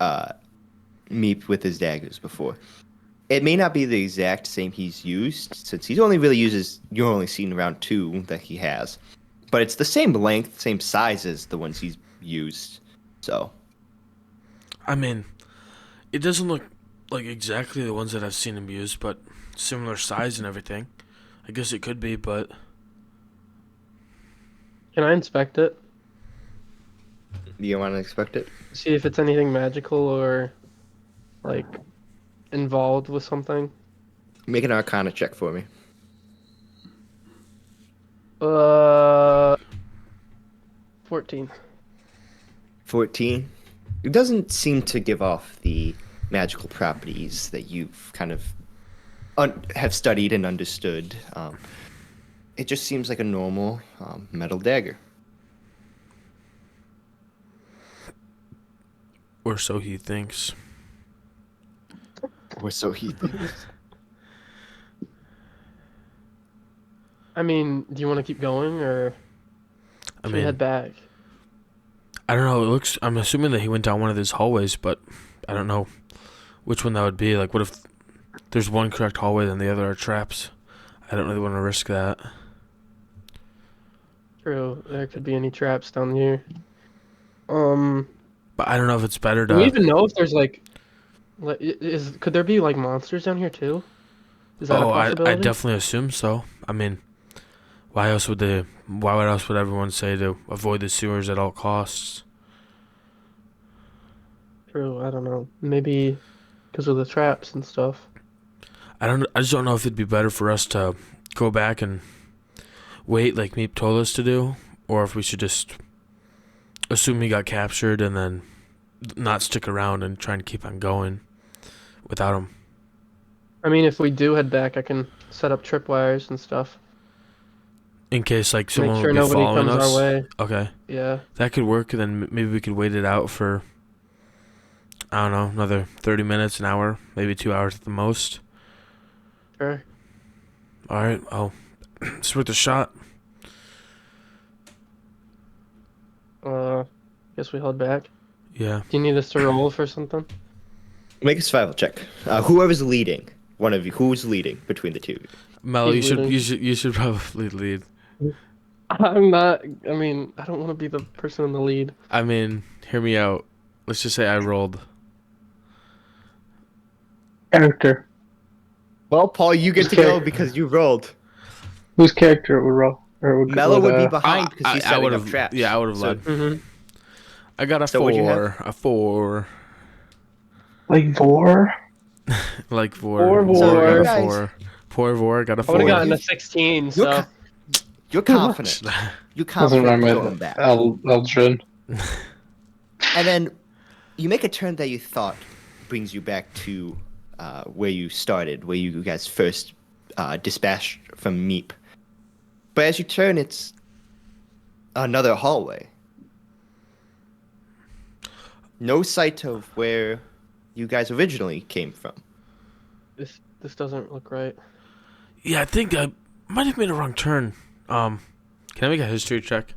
Miep with his daggers before. It may not be the exact same he's used, since he's only really uses, you've only seen around 2 that he has. But it's the same length, same size as the ones he's used. So. I mean, it doesn't look like exactly the ones that I've seen him use, but similar size and everything. I guess it could be, but... Can I inspect it? Do you want to inspect it? See if it's anything magical or, like, involved with something. Make an Arcana check for me. 14. 14. It doesn't seem to give off the magical properties that you've kind of have studied and understood. It just seems like a normal metal dagger. Or so he thinks. Or so he thinks. I mean, do you want to keep going or should we head back? I don't know. It looks. I'm assuming that he went down one of these hallways, but I don't know which one that would be. Like, what if there's one correct hallway and the other are traps? I don't really want to risk that. True. There could be any traps down here. But I don't know if it's better to. Do we even know if there's like could there be like monsters down here too? Is that a possibility? I definitely assume so. I mean, why else would everyone say to avoid the sewers at all costs? True. I don't know. Maybe because of the traps and stuff. I just don't know if it'd be better for us to go back and wait like Miep told us to do, or if we should just assume he got captured and then not stick around and try and keep on going without him. I mean, if we do head back, I can set up tripwires and stuff. In case like someone Make sure would be nobody following comes us. our way. Okay. Yeah. That could work, and then maybe we could wait it out for, I don't know, another 30 minutes, an hour, maybe 2 hours at the most. Sure. All right. Oh, it's worth a shot. Guess we head back. Yeah. Do you need us to roll for something? Make a survival check. Whoever's leading, one of you, who's leading between the two of you? Mel, you should probably lead. I'm not. I mean, I don't want to be the person in the lead. I mean, hear me out. Let's just say I rolled. Character. Well, Paul, you get to go because you rolled. Whose character would roll? Mello would be behind because he's setting up traps. Yeah, I would have led. Mm-hmm. I got a 4. A 4. Like Vore? Like Vore. Poor Vore Vore. got a 4. Poor Vore got a 4. I would have gotten a 16, so. You're confident. You're Doesn't confident rhyme going with back. Eldrin. And then you make a turn that you thought brings you back to where you started, where you guys first dispatched from Miep. But as you turn, it's another hallway. No sight of where you guys originally came from. This doesn't look right. Yeah, I think I might have made a wrong turn. Can I make a history check?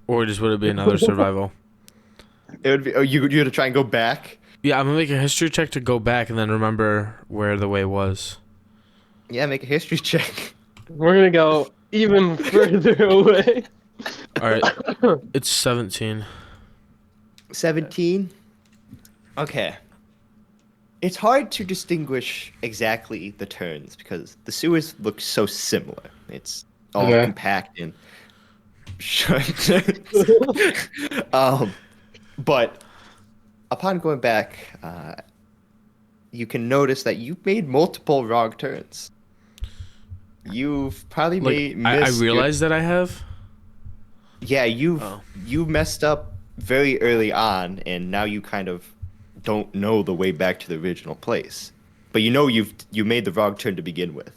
Or just would it be another survival? It would be. Oh, you're gonna try and go back? Yeah, I'm gonna make a history check to go back and then remember where the way was. Yeah, make a history check. We're gonna go even further away. All right, it's 17. 17. Okay. It's hard to distinguish exactly the turns because the sewers look so similar. It's all Okay. compact and short. But upon going back, you can notice that you've made multiple wrong turns. You've probably I missed realize that I have. Yeah, you messed up very early on, and now you kind of don't know the way back to the original place. But you know you made the wrong turn to begin with.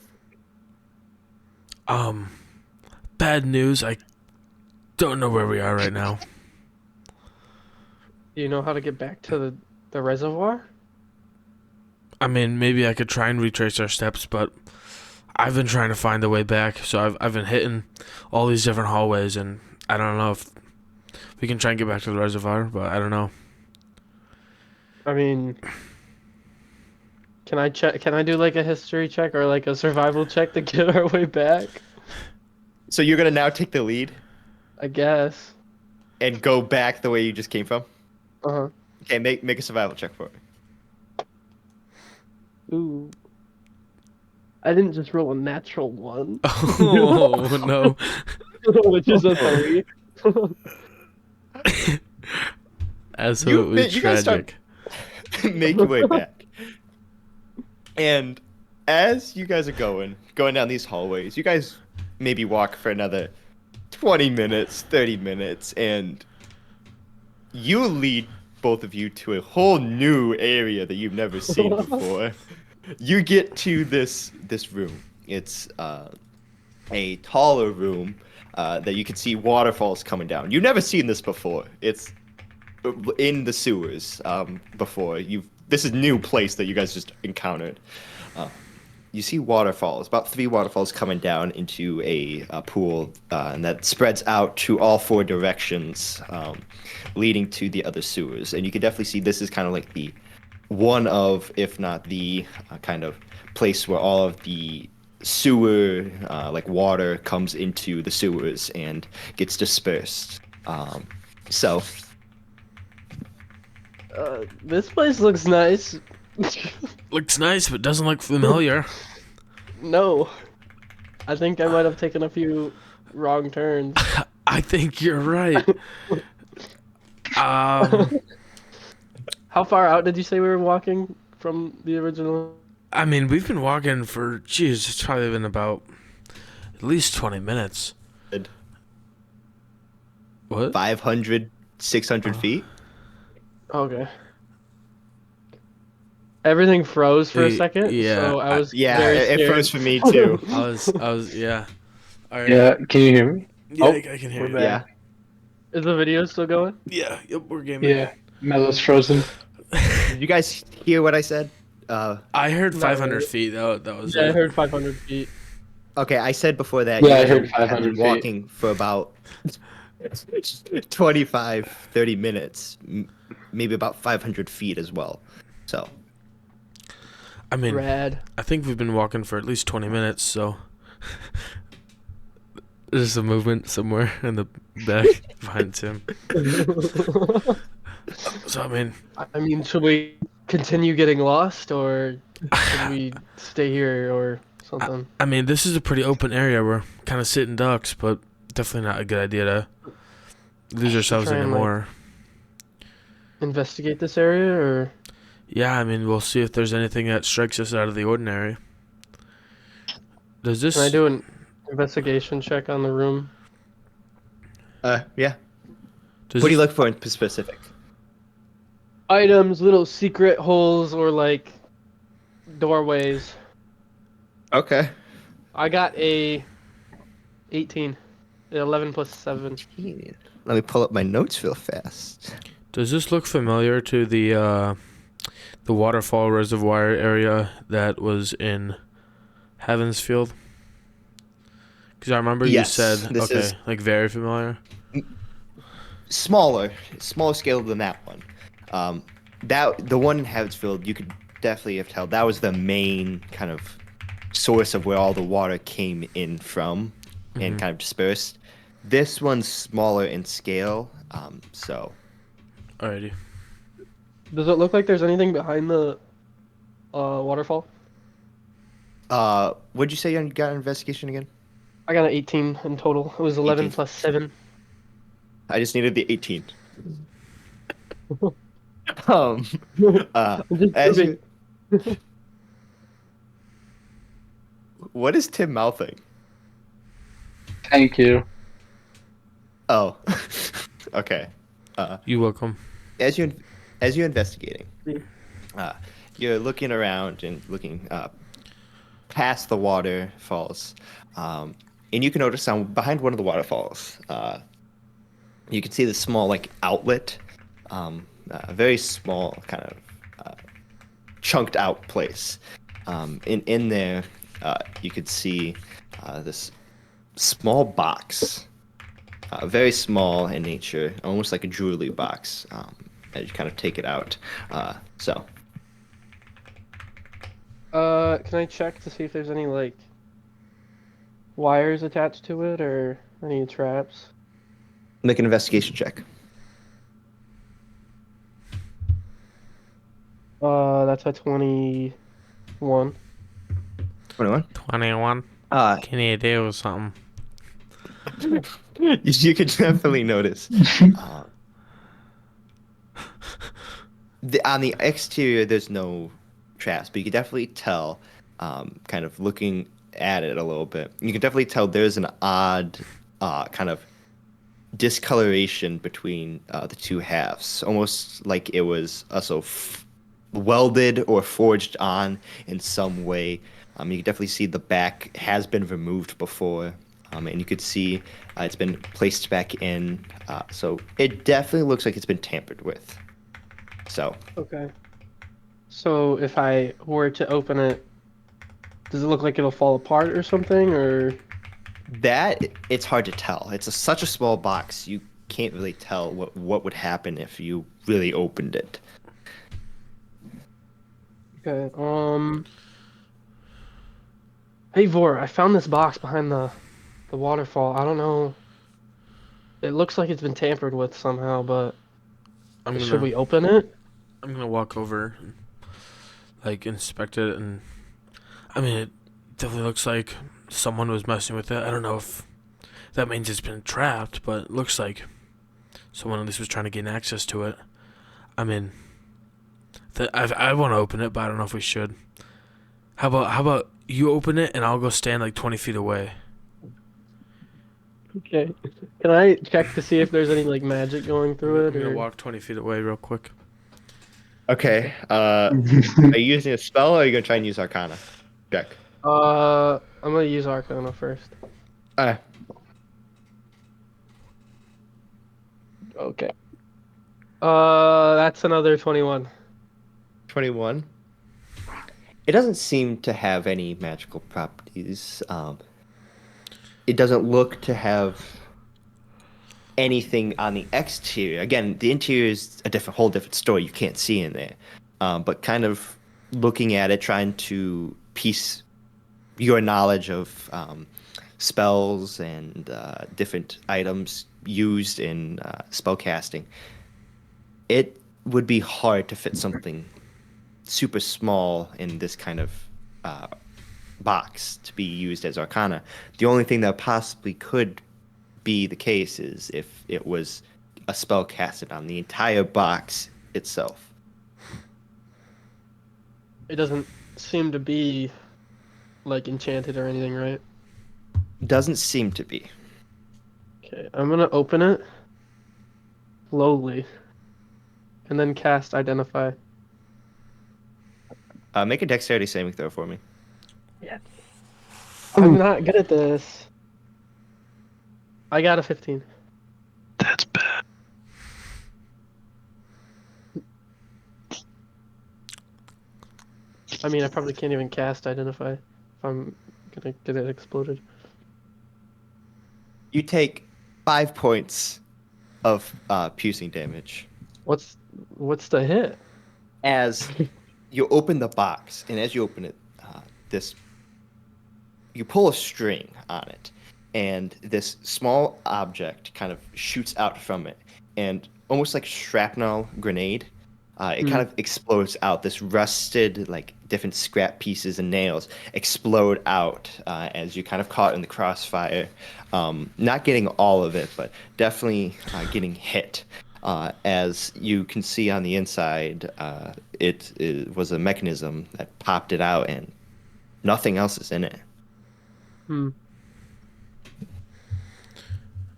Bad news. I don't know where we are right now. Do you know how to get back to the reservoir? I mean, maybe I could try and retrace our steps, but I've been trying to find the way back. So I've been hitting all these different hallways, and I don't know if we can try and get back to the reservoir, but I don't know. I mean, can I check? Can I do like a history check or like a survival check to get our way back? So you're gonna now take the lead I guess. and go back the way you just came from. Uh-huh. Okay, make a survival check for me. Ooh. I didn't just roll a natural one. Oh no. Which is a 3. Absolutely you guys start tragic. make your way back. And as you guys are going down these hallways, you guys maybe walk for another 20 minutes, 30 minutes, and you lead both of you to a whole new area that you've never seen before. You get to this room. It's a taller room that you can see waterfalls coming down. You've never seen this before. It's in the sewers before. This is a new place that you guys just encountered. You see waterfalls, about 3 waterfalls coming down into a pool, and that spreads out to all 4 directions, leading to the other sewers. And you can definitely see this is kind of like the one of, if not the kind of place where all of the sewer, like water, comes into the sewers and gets dispersed. This place looks nice. Looks nice, but doesn't look familiar. No. I think I might have taken a few wrong turns. I think you're right. How far out did you say we were walking from the original? I mean, we've been walking for, it's probably been about at least 20 minutes. What? 500, 600 feet? Okay. Everything froze for a second. Yeah. So I was Yeah, very it scared. froze for me too. I was, yeah. All right. Yeah, can you hear me? Yeah, Oh, I can hear we're you. back. Yeah. Is the video still going? Yeah, yep, we're gaming. Yeah, Melo's frozen. Did you guys hear what I said? I heard Not 500 really. feet. That was Yeah, I it. heard 500 feet. Okay, I said before that. Yeah, you I heard guys have 500 been feet. walking for about 25, 30 minutes, maybe about 500 feet as well. So, I mean, Rad. I think we've been walking for at least 20 minutes, so there's a movement somewhere in the back behind Tim. So, I mean, should we continue getting lost, or should we stay here, or something? I mean, this is a pretty open area. We're kind of sitting ducks, but definitely not a good idea to lose ourselves Try and, anymore. Investigate this area, or? Yeah, I mean, we'll see if there's anything that strikes us out of the ordinary. Does this? Can I do an investigation check on the room? yeah. Does What do you look for in specific? Items, little secret holes, or like doorways. Okay. I got a 18. 11 plus 7. Let me pull up my notes real fast. Does this look familiar to the waterfall reservoir area that was in Heavensfield? Because I remember you Yes, said, this okay, is- like very familiar. Smaller scale than that one. The one in Heavensfield, you could definitely have told that was the main kind of source of where all the water came in from. and kind of dispersed. This one's smaller in scale, so. Alrighty. Does it look like there's anything behind the waterfall? What'd you say you got an investigation again? I got an 18 in total. It was 11 18. plus 7. I just needed the 18. Um, as you, what is Tim mouthing? Thank you. Oh, okay. You're welcome. As you're investigating, you're looking around and looking past the waterfalls, and you can notice behind one of the waterfalls, you can see the small like outlet, a very small kind of chunked out place. In there, you could see this small box, very small in nature, almost like a jewelry box. As you kind of take it out, Can I check to see if there's any like wires attached to it or any traps? Make an investigation check. That's a 21. 21. 21. Can you do something? You could definitely notice. On the exterior, there's no traps, but you can definitely tell, kind of looking at it a little bit, you can definitely tell there's an odd kind of discoloration between the two halves, almost like it was also welded or forged on in some way. You can definitely see the back has been removed before, and you could see it's been placed back in, so it definitely looks like it's been tampered with. So. Okay. So if I were to open it, does it look like it'll fall apart or something, or? That, it's hard to tell. It's such a small box, you can't really tell what would happen if you really opened it. Okay, Hey Vore, I found this box behind the waterfall. I don't know. It looks like it's been tampered with somehow, but should we open it? I'm gonna walk over and like inspect it, and I mean it definitely looks like someone was messing with it. I don't know if that means it's been trapped, but it looks like someone at least was trying to gain access to it. I mean, I want to open it, but I don't know if we should. How about you open it and I'll go stand like 20 feet away. Okay. Can I check to see if there's any like magic going through it? I'm gonna walk 20 feet away real quick. Okay. Are you using a spell, or are you gonna try and use Arcana? Check. I'm gonna use Arcana first. Okay. That's another 21. 21. It doesn't seem to have any magical properties. It doesn't look to have anything on the exterior. Again, the interior is a whole different story. You can't see in there. But kind of looking at it, trying to piece your knowledge of spells and different items used in spellcasting, it would be hard to fit something super small in this kind of box to be used as Arcana. The only thing that possibly could be the case is if it was a spell casted on the entire box itself. It doesn't seem to be like enchanted or anything, right? Doesn't seem to be. Okay, I'm gonna open it slowly and then cast Identify. Make a dexterity saving throw for me. Yeah. I'm not good at this. I got a 15. That's bad. I mean, I probably can't even cast Identify if I'm gonna get it exploded. You take 5 points of piercing damage. What's the hit? As you open the box, and as you open it, you pull a string on it, and this small object kind of shoots out from it, and almost like shrapnel grenade, it kind of explodes out. This rusted, like different scrap pieces and nails explode out as you kind of caught in the crossfire. Not getting all of it, but definitely getting hit. As you can see on the inside, it was a mechanism that popped it out, and nothing else is in it.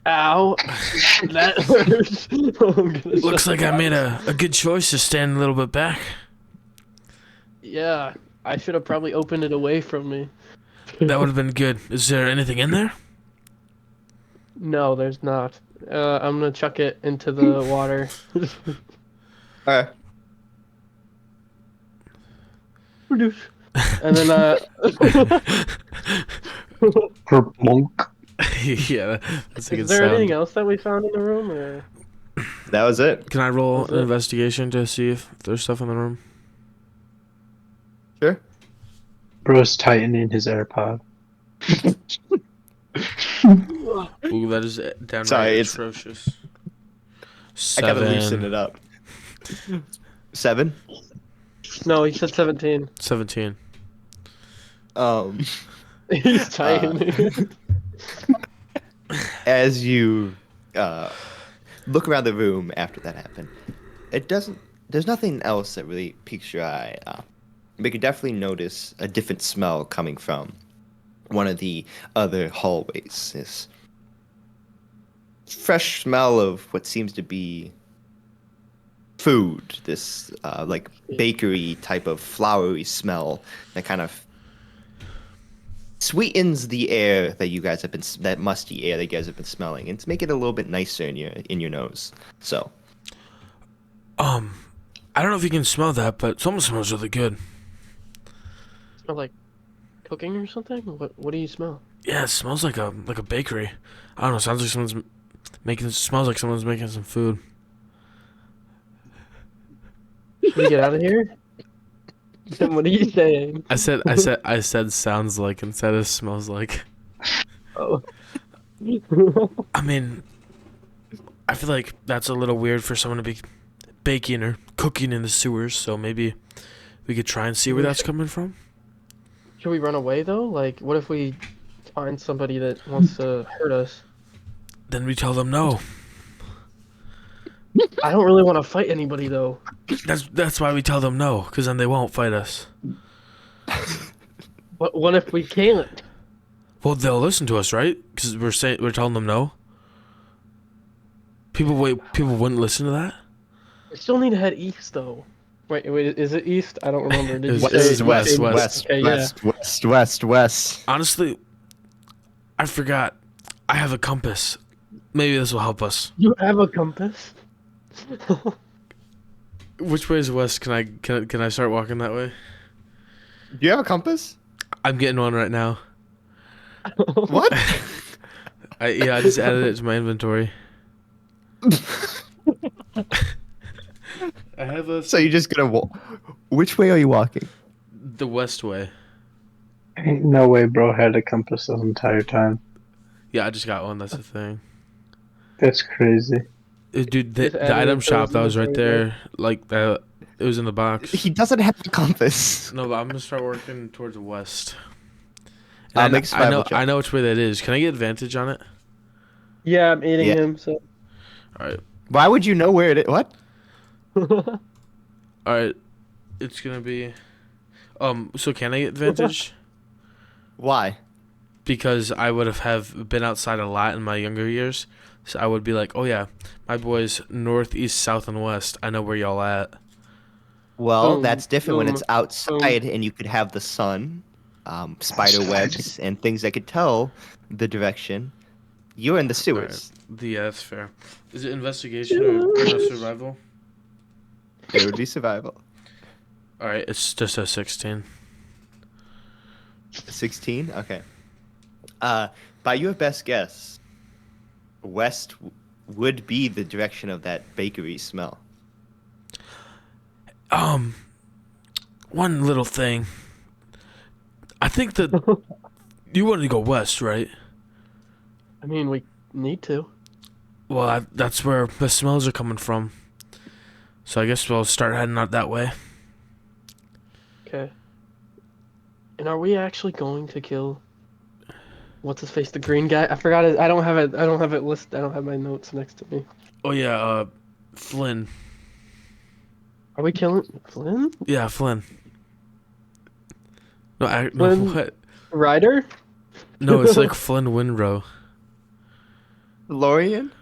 Ow. That hurts. Looks like I made a good choice to stand a little bit back. Yeah, I should have probably opened it away from me. That would have been good. Is there anything in there? No, there's not. I'm gonna chuck it into the water. Alright. And then Monk. Yeah, that's a good is there sound. anything else that we found in the room? Or? That was it. Can I roll an investigation to see if there's stuff in the room? Sure. Bro's tightening his AirPod. Ooh, that is downright Sorry, atrocious. I gotta loosen it up. 7? No, he said 17. 17. He's tightening. As you look around the room after that happened, there's nothing else that really piques your eye. But you can definitely notice a different smell coming from one of the other hallways. This fresh smell of what seems to be food. This like bakery type of flowery smell that kind of sweetens the air that you guys have been, that musty air that you guys have been smelling, and to make it a little bit nicer in your nose. So, I don't know if you can smell that, but something smells really good. Smell like cooking or something? What do you smell? Yeah, it smells like a bakery. I don't know. Sounds like someone's making. Smells like someone's making some food. Should we get out of here? What are you saying? I said sounds like instead of smells like. Oh. I mean, I feel like that's a little weird for someone to be baking or cooking in the sewers, so maybe we could try and see where that's coming from. Should we run away though? Like, what if we find somebody that wants to hurt us? Then we tell them no. I don't really want to fight anybody though. That's why we tell them no, because then they won't fight us. What if we can't? Well, they'll listen to us, right? Because we're telling them no. People wouldn't listen to that. We still need to head east though. Wait, is it east? I don't remember. Did you This say is west. Okay, west. Honestly, I forgot. I have a compass. Maybe this will help us. You have a compass? Which way is west? Can I start walking that way? Do you have a compass? I'm getting one right now. What? I just added it to my inventory. I have a. So you're just gonna walk? Which way are you walking? The west way. Ain't no way bro had a compass the entire time. Yeah, I just got one. That's the thing. That's crazy. Dude, the item shop that was right there, like that, it was in the box. He doesn't have a compass. No, but I'm gonna start working towards the west. I'll And make a survival check. I know which way that is. Can I get advantage on it? Yeah, I'm eating Yeah. him. So. All right. Why would you know where it is? What? All right. It's gonna be. So can I get advantage? Why? Because I would have been outside a lot in my younger years, so I would be like, oh yeah, my boys north, east, south, and west. I know where y'all at. Well, Boom, that's different when boom, it's outside and you could have the sun, spider webs, and things that could tell the direction. You're in the sewers. Yeah, that's fair. Is it investigation or survival? It would be survival. All right, it's just a 16. 16? Okay. By your best guess, west would be the direction of that bakery smell. One little thing. I think that you wanted to go west, right? I mean, we need to. Well, that's where the smells are coming from. So I guess we'll start heading out that way. Okay. And are we actually going to kill? What's his face? The green guy? I forgot it. I don't have it. I don't have it listed. I don't have my notes next to me. Oh yeah, Flynn. Are we killing Flynn? Yeah, Flynn. No, Flynn no, what? Ryder? No, it's like Flynn Winrow. Lorian?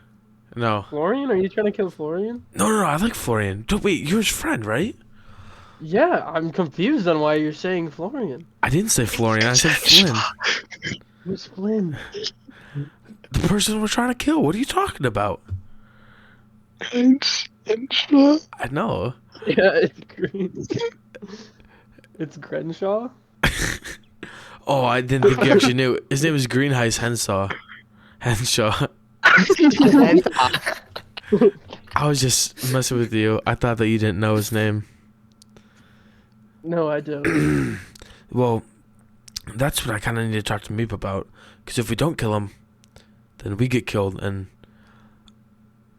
No. Florian? Are you trying to kill Florian? No, I like Florian. Wait, you're his friend, right? Yeah, I'm confused on why you're saying Florian. I didn't say Florian, I said Flynn. Who's Flynn? The person we're trying to kill. What are you talking about? I know. Yeah, it's green. It's Grenshaw? Oh, I didn't think you actually knew. His name is Greenheist Henshaw. Henshaw. I was just messing with you. I thought that you didn't know his name. No, I don't. Well, that's what I kind of need to talk to Miep about. Because if we don't kill him, then we get killed. And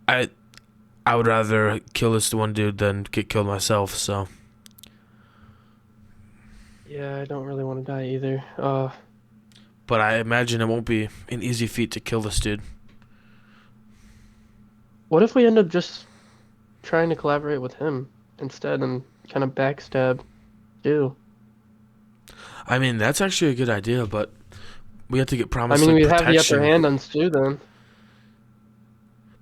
I would rather kill this one dude than get killed myself, so. Yeah, I don't really want to die either. But I imagine it won't be an easy feat to kill this dude. What if we end up just trying to collaborate with him instead and kind of backstab Stu? I mean, that's actually a good idea, but we have to get I promised mean, like, we have the protection. upper hand on Stu then.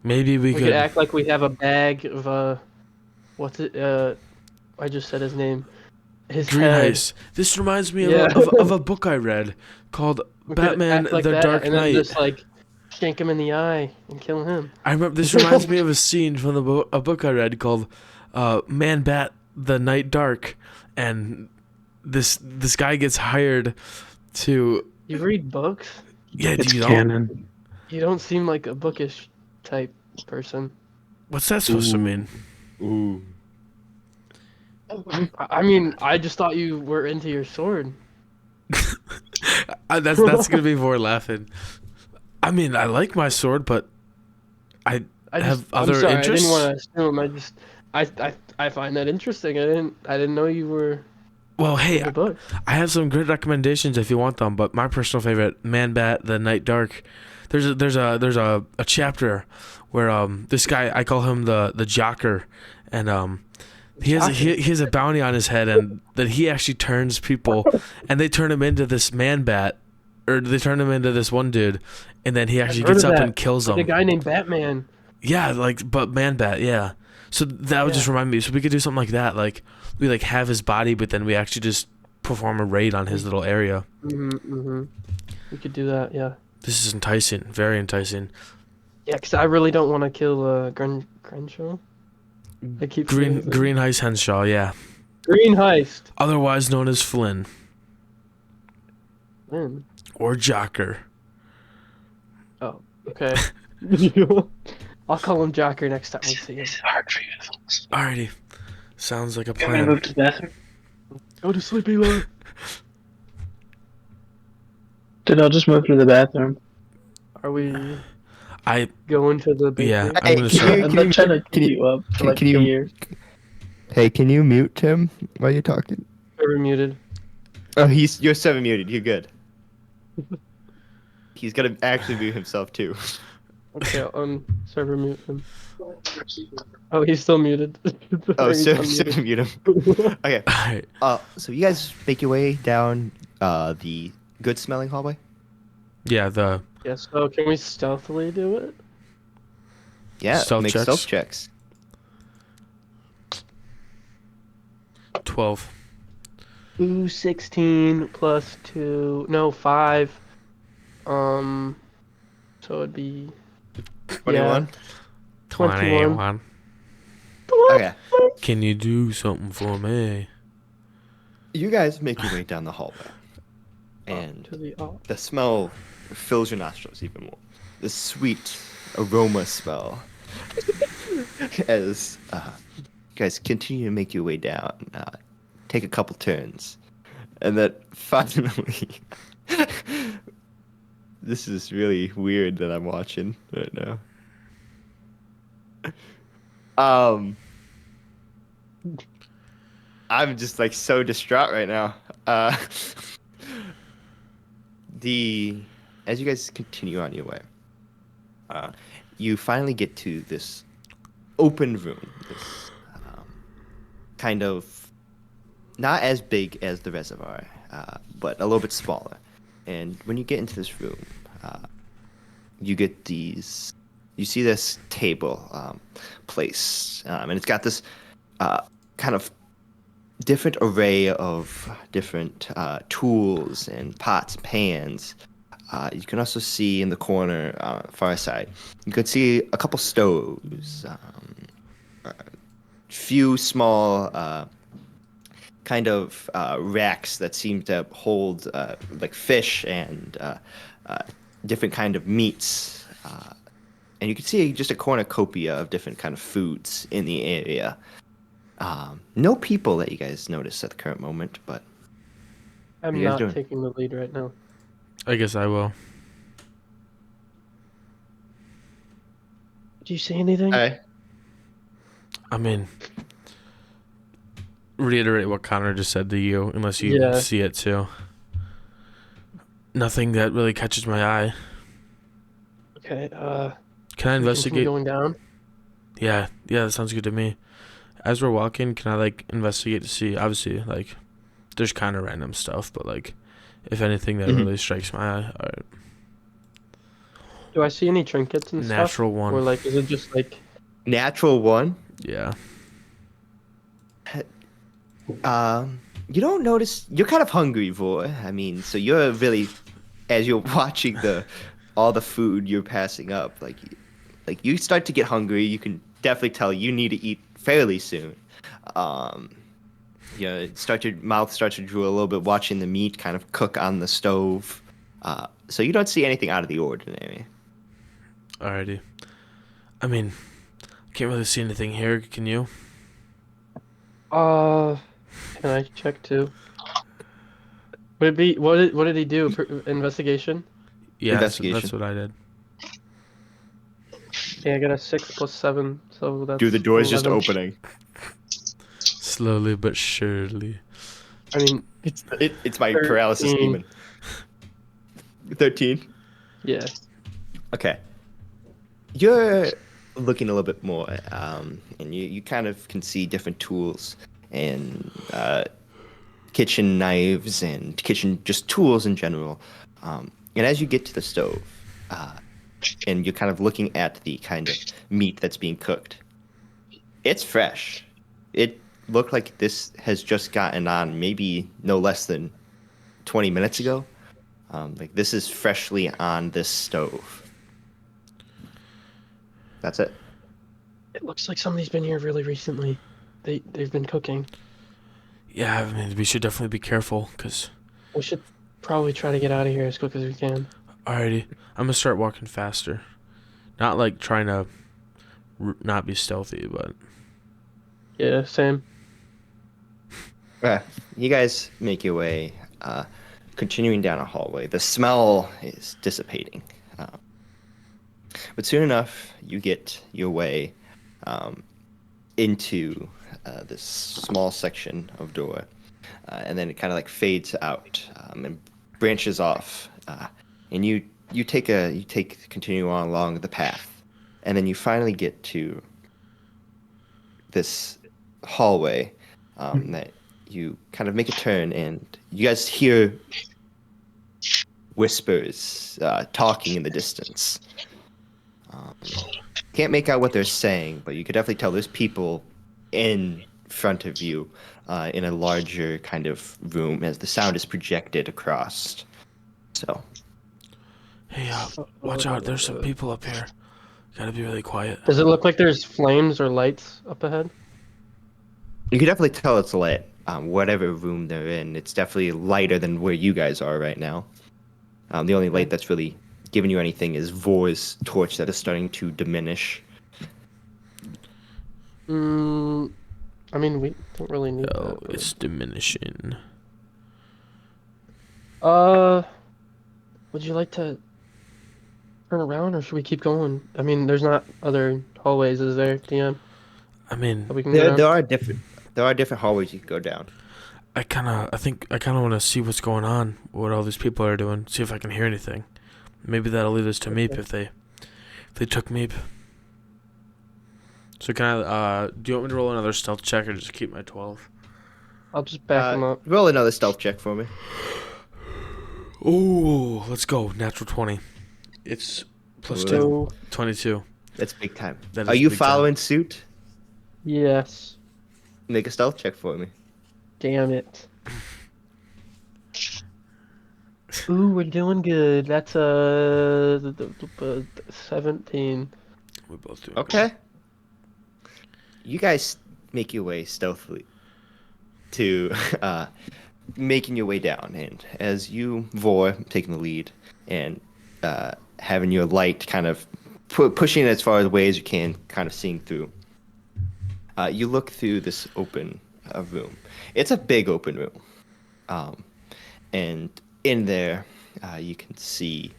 Maybe we could act like we have a bag of what's it? I just said his name. His Greenheist. head. This reminds me Yeah. of a book I read called We could Batman: act like The that Dark and then Knight. just like shank him in the eye and kill him. I remember this reminds me of a scene from a book I read called Man Bat: The Night Dark, and this guy gets hired to. You read books? Yeah, It's do you know? canon. You don't seem like a bookish type person. What's that supposed to mean? Ooh. I mean, I just thought you were into your sword. That's gonna be Vore laughing. I mean, I like my sword, but I have other I'm sorry, interests. I didn't want to assume. I find that interesting. I didn't know you were. Well, hey, into books. I have some great recommendations if you want them. But my personal favorite, Man Bat: The Night Dark. There's a chapter where this guy, I call him the Jocker, and he has a bounty on his head, and that he actually turns people, and they turn him into this Man Bat, or they turn him into this one dude, and then he actually gets up and kills them. Like a guy named Batman. Yeah, but Man Bat, yeah. So that would just remind me. So we could do something like that. Like we have his body, but then we actually just perform a raid on his little area. We could do that. Yeah. This is enticing, very enticing. Yeah, because I really don't want to kill Grenshaw. I keep Greenheist Henshaw, yeah. Green Heist. Otherwise known as Flynn. Flynn. Or Jocker. Oh, okay. I'll call him Jocker next time we see him. Alrighty. Sounds like a Can we plan. move to the bathroom? Go to sleep, Eli. Dude, I'll just move to the bathroom. Are we I going to the basement? yeah, I'm gonna Hey, start. I'm not trying to keep you up for like can you- years. Hey, can you mute Tim while you're talking? Server muted. Oh, you're 7 muted. You're good. He's gonna actually mute himself too. Okay, I'll server mute him. Oh, he's still muted. Oh, He's so unmuted. mute him. Okay. Alright. So you guys make your way down the good-smelling hallway. Yeah, the Yeah, so can we stealthily do it? Yeah. Stealth make checks. stealth checks. 12. Ooh, 16 plus 2. No, 5. So it'd be 21. 21. Okay. Can you do something for me? You guys make your way down the hallway, and To the the smell fills your nostrils even more. The sweet aroma smell. As you guys continue to make your way down, take a couple turns, and then finally, This is really weird that I'm watching right now. I'm just like so distraught right now. As you guys continue on your way, you finally get to this open room. This kind of not as big as the reservoir, but a little bit smaller. And when you get into this room, you get these. You see this table place, and it's got this kind of different array of different tools and pots, pans. You can also see in the corner, far side, you could see a couple stoves, a few small kind of racks that seem to hold like fish and different kind of meats. And you can see just a cornucopia of different kind of foods in the area. No people that you guys notice at the current moment, but I'm what are you guys not doing? taking the lead right now. I guess I will. Do you see anything? Hi. I mean, reiterate what Connor just said to you, unless you Yeah. see it too. Nothing that really catches my eye. Okay. Can I Should we continue investigate? going down? Yeah, that sounds good to me. As we're walking, can I like investigate to see? Obviously, like, there's kind of random stuff, but like, if anything that really strikes my eye, all right. Do I see any trinkets and stuff? Natural one. Or like, is it just like? Natural one. Yeah. You don't notice. You're kind of hungry, Vore. I mean, so you're really, as you're watching all the food you're passing up, like you start to get hungry. You can definitely tell you need to eat fairly soon. Your mouth starts to drool a little bit watching the meat kind of cook on the stove. So you don't see anything out of the ordinary. Alrighty. I mean, can't really see anything here. Can you? Can I check too? Would it be what did he do? Investigation? Yeah, Investigation. That's what I did. Yeah, I got a 6 + 7, so that's. Dude, the door's just 11. opening. Slowly but surely. I mean, It's my 13. paralysis demon. 13. Yeah. Okay. You're looking a little bit more, and you kind of can see different tools and kitchen knives and kitchen just tools in general. And as you get to the stove, and you're kind of looking at the kind of meat that's being cooked, it's fresh. It looked like this has just gotten on maybe no less than 20 minutes ago. Like this is freshly on this stove. That's it. It looks like somebody's been here really recently. They've been cooking. Yeah, I mean, we should definitely be careful, because... We should probably try to get out of here as quick as we can. Alrighty. I'm gonna start walking faster. Not like trying to not be stealthy, but... Yeah, same. You guys make your way, continuing down a hallway. The smell is dissipating. But soon enough, you get your way into this small section of door. And then it kind of like fades out and branches off. And you continue on along the path. And then you finally get to this hallway that you kind of make a turn, and you guys hear whispers talking in the distance. Can't make out what they're saying, but you could definitely tell there's people in front of you in a larger kind of room as the sound is projected across. So, Hey, watch out. There's some people up here. Gotta be really quiet. Does it look like there's flames or lights up ahead? you can definitely tell it's lit. Whatever room they're in, it's definitely lighter than where you guys are right now. The only light that's really giving you anything is Vore's torch that is starting to diminish. I mean, we don't really need Oh, that. it's diminishing. Would you like to turn around or should we keep going? I mean, there's not other hallways, is there, DM? I mean, That we can go There down? there are different hallways you can go down. I think I kind of want to see what's going on, what all these people are doing, see if I can hear anything. Maybe that'll lead us to Miep if they took Miep. So can I, do you want me to roll another stealth check or just keep my 12? I'll just back him up. Roll another stealth check for me. Ooh, let's go. Natural 20. It's plus 2. 22. That's big time. That Are is you big following suit? Yes. Make a stealth check for me. Damn it. Ooh, we're doing good. That's 17. We both do. Okay. You guys make your way stealthily to making your way down, and as you, Vore, taking the lead and having your light kind of pushing it as far away as you can, kind of seeing through. You look through this open room. It's a big open room, and in there you can see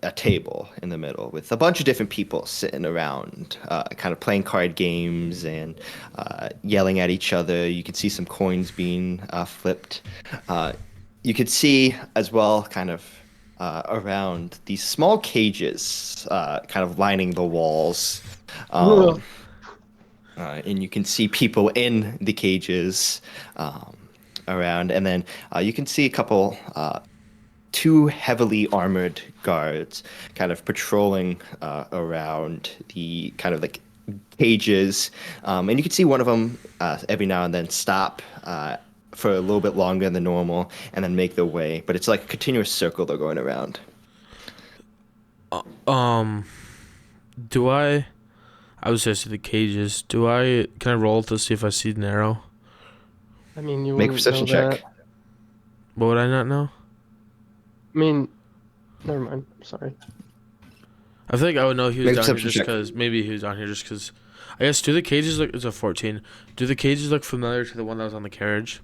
a table in the middle with a bunch of different people sitting around, kind of playing card games and yelling at each other. You can see some coins being flipped. You could see as well, kind of around these small cages, kind of lining the walls. And you can see people in the cages around, and then you can see a couple. Two heavily armored guards kind of patrolling around the kind of like cages, and you can see one of them every now and then stop for a little bit longer than normal and then make their way, but it's like a continuous circle they're going around. Do I was just see the cages. Can I roll to see if I see Narrow? I mean, you make a wouldn't perception know check. that. What would I not know? I mean, never mind. Sorry. I feel like I would know he was Make a down here perception just check. because. Maybe he was down here just because. I guess, do the cages look. It's a 14. Do the cages look familiar to the one that was on the carriage?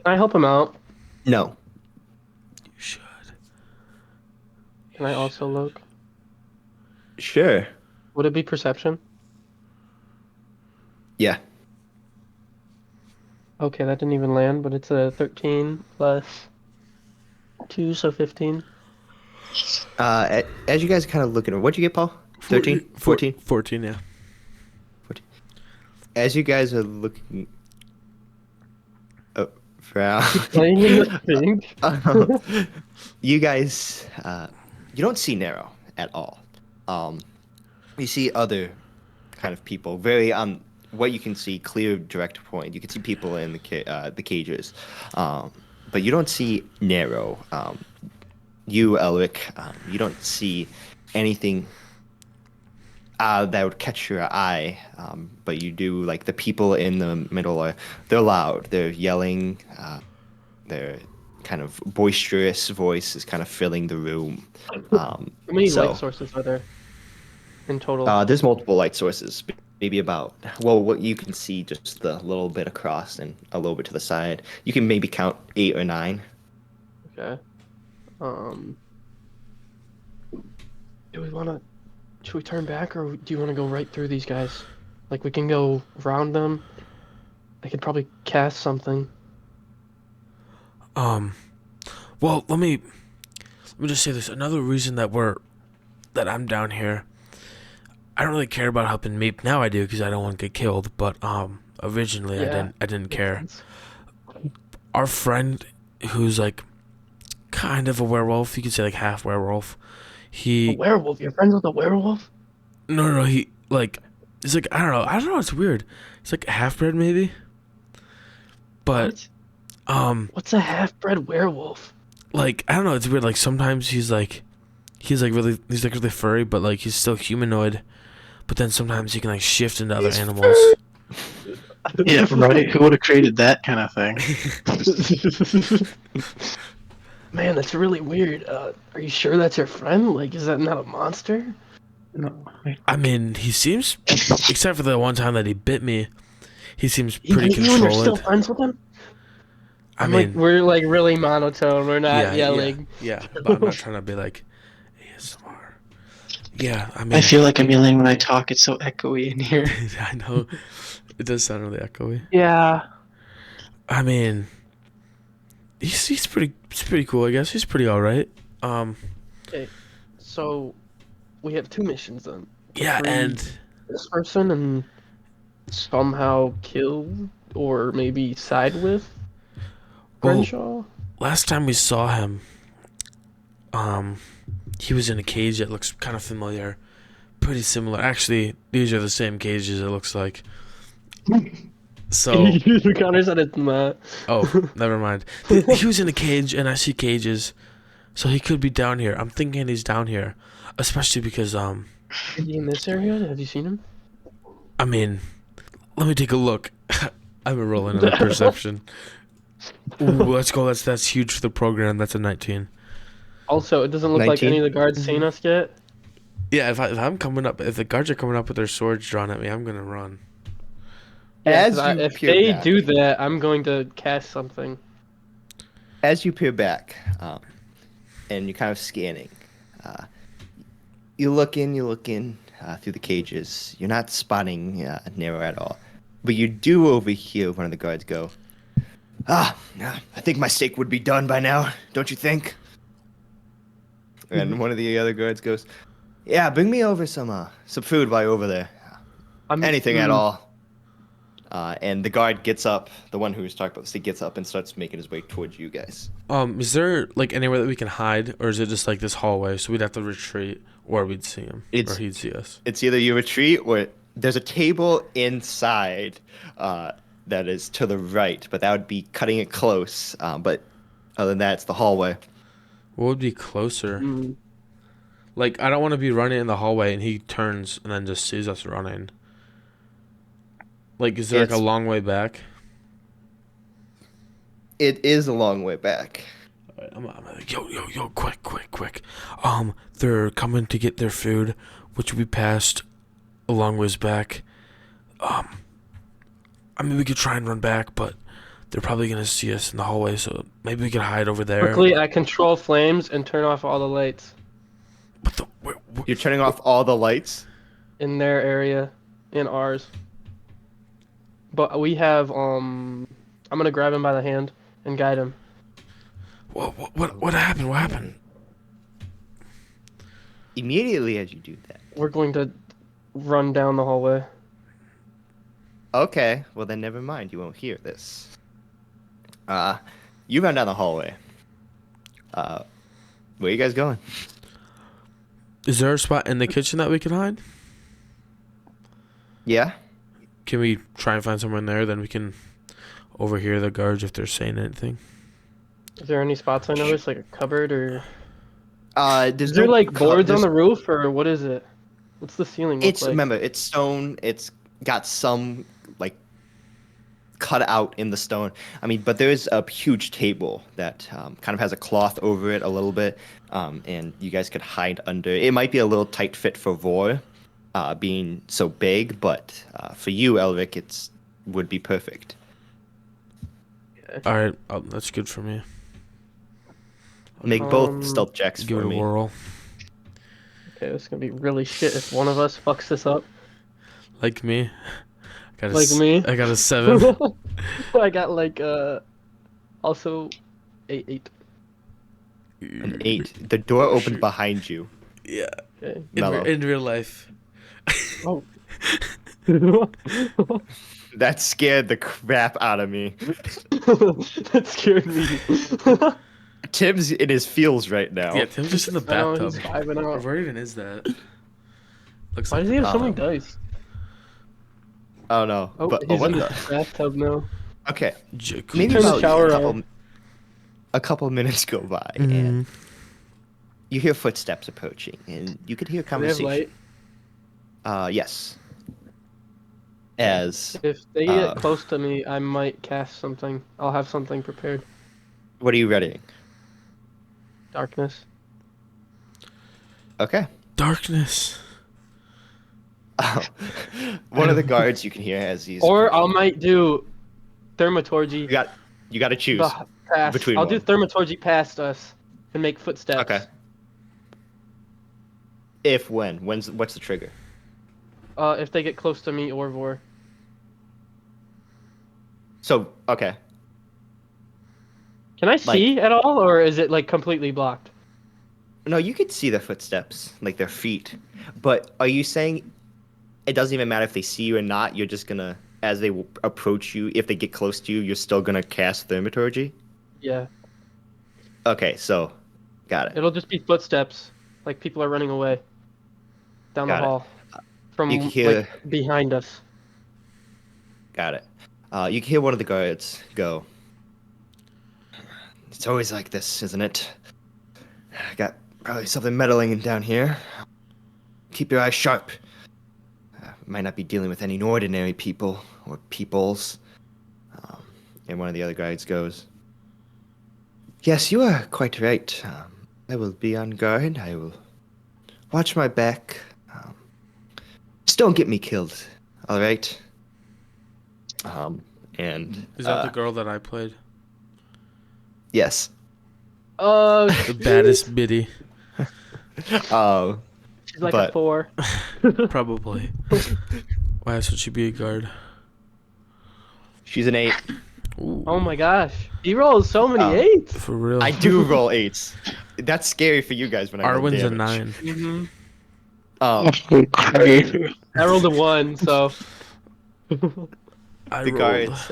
Can I help him out? No. You should. Can I also look? Sure. Would it be perception? Yeah. Okay, that didn't even land, but it's a 13 plus 2, so 15. As you guys are kind of looking, what'd you get, Paul? 13? 14? 14, yeah. 14. As you guys are looking Playing in the thing? you guys, you don't see Narrow at all. You see other kind of people, very what you can see, clear direct point. You can see people in the cages, but you don't see Narrow. You, Elric, you don't see anything that would catch your eye, but you do, like, the people in the middle they're loud, they're yelling, their kind of boisterous voice is kind of filling the room. How many light sources are there in total? There's multiple light sources, maybe about, well, what you can see just the little bit across and a little bit to the side. You can maybe count 8 or 9. Okay. Do we want to... Should we turn back, or do you want to go right through these guys? Like, we can go around them. I could probably cast something. Well, let me just say this. Another reason that I'm down here. I don't really care about helping Miep. Now I do because I don't want to get killed. But originally I didn't care. Our friend, who's like kind of a werewolf, you could say like half werewolf. A werewolf? You're friends with a werewolf? No. He like, it's like I don't know. It's weird. It's like half-bred maybe. But what's a half-bred werewolf? Like, I don't know. It's weird. Like sometimes he's like really furry, but like he's still humanoid. But then sometimes he can like shift into other animals. Yeah, right. Who would have created that kind of thing? Man, that's really weird. Are you sure that's your friend? Like, is that not a monster? No. I mean, he seems, except for the one time that he bit me, he seems pretty You and you're still controlled. friends with him? I mean, like, we're like really monotone. We're not yelling. Yeah, but I'm not trying to be like ASMR. Yeah, I mean, I feel like I'm yelling when I talk. It's so echoey in here. I know it does sound really echoey. Yeah. I mean, he's pretty cool. I guess he's pretty all right. Okay. So we have 2 missions then. Yeah, Free and this person and somehow kill or maybe side with Crenshaw. last time we saw him, he was in a cage that looks kind of familiar, pretty similar. Actually, these are the same cages. It looks like. So. Connor said it's not. Oh, never mind. He was in a cage, and I see cages, so he could be down here. I'm thinking he's down here, especially because Is he in this area? Have you seen him? I mean, let me take a look. I'm rolling on a perception. Ooh, let's go. That's huge for the program. That's a 19. Also, it doesn't look like 19? any of the guards seen us yet. Yeah, if I'm coming up, if the guards are coming up with their swords drawn at me, I'm gonna run. Yeah, As you if peer they back- do that, I'm going to cast something. As you peer back, and you're kind of scanning, you look in through the cages. You're not spotting Nero at all, but you do overhear one of the guards go, I think my steak would be done by now, don't you think? And one of the other guards goes, yeah, bring me over some food while you're over there. Anything at all. And the guard gets up, the one who was talking about the steak gets up and starts making his way towards you guys. Is there like anywhere that we can hide, or is it just like this hallway? So we'd have to retreat, or we'd see him, or he'd see us. It's either you retreat or there's a table inside that is to the right, but that would be cutting it close. But other than that, it's the hallway. What would be closer? Like, I don't want to be running in the hallway and he turns and then just sees us running. Like, is there like a long way back? It is a long way back. Alright, I'm like, yo, quick. They're coming to get their food, which we passed a long ways back. I mean, we could try and run back, but they're probably gonna see us in the hallway, so maybe we can hide over there. Quickly, I control flames and turn off all the lights. You're turning off all the lights? In their area, in ours. But we have, I'm gonna grab him by the hand and guide him. What happened? What happened? Immediately as you do that. We're going to run down the hallway. Okay, well then never mind. You won't hear this. You run down the hallway. Where are you guys going? Is there a spot in the kitchen that we can hide? Yeah. Can we try and find somewhere in there? Then we can overhear the guards if they're saying anything. Is there any spots I noticed, like a cupboard or? Is there like boards on the roof, or what is it? What's the ceiling look like? Remember, it's stone. It's got some like cut out in the stone. I mean, but there is a huge table that kind of has a cloth over it a little bit, and you guys could hide under. It might be a little tight fit for Vore, being so big, but for you, Elric, it's would be perfect. All right, that's good for me. Make both stealth checks give for it a me. whirl. Okay, this is gonna be really shit if one of us fucks this up. Like me. Me. I got a 7. I got like also 8. An 8. The door opened behind you. Yeah. Okay. In real life. Oh. That scared the crap out of me. That scared me. Tim's in his feels right now. Yeah, Tim's just in the Oh, bathtub. he's vibing out. Where even is that? Looks Why like does he have so many dice? Oh no. Oh, But he's what in the? the bathtub now. Okay. Jacuzzi. Maybe Turn the about shower a couple minutes go by, and you hear footsteps approaching, and you could hear Do they have conversation. light? Yes. As If they get close to me, I might cast something. I'll have something prepared. what are you readying? Darkness. Okay. Darkness. One of the guards you can hear as he's. Or I might do thaumaturgy. You got to choose Past. between. I'll do thaumaturgy past us and make footsteps. Okay. If when? What's the trigger? If they get close to me or Vore. So okay. Can I see at all, or is it like completely blocked? No, you could see their footsteps, like their feet. But are you saying it doesn't even matter if they see you or not? You're just gonna, as they approach you, if they get close to you, you're still gonna cast thaumaturgy? Yeah. Okay, so got it. It'll just be footsteps, like people are running away down Got the it. hall from You can hear- like behind us. Got it. You can hear one of the guards go. It's always like this, isn't it? I got probably something meddling down here. Keep your eyes sharp. Might not be dealing with any ordinary people or peoples. And one of the other guards goes, yes, you are quite right. I will be on guard. I will watch my back. Just don't get me killed, all right? And Is that the girl that I played? yes. Oh, The baddest biddy. she's like a 4. Probably. Why else would she be a guard? She's an 8. Ooh. Oh my gosh, he rolls so many 8s. For real. I do roll 8s. That's scary for you guys when I roll Arwen's a damage. 9. Mm-hmm. I rolled a 1, so. The guards,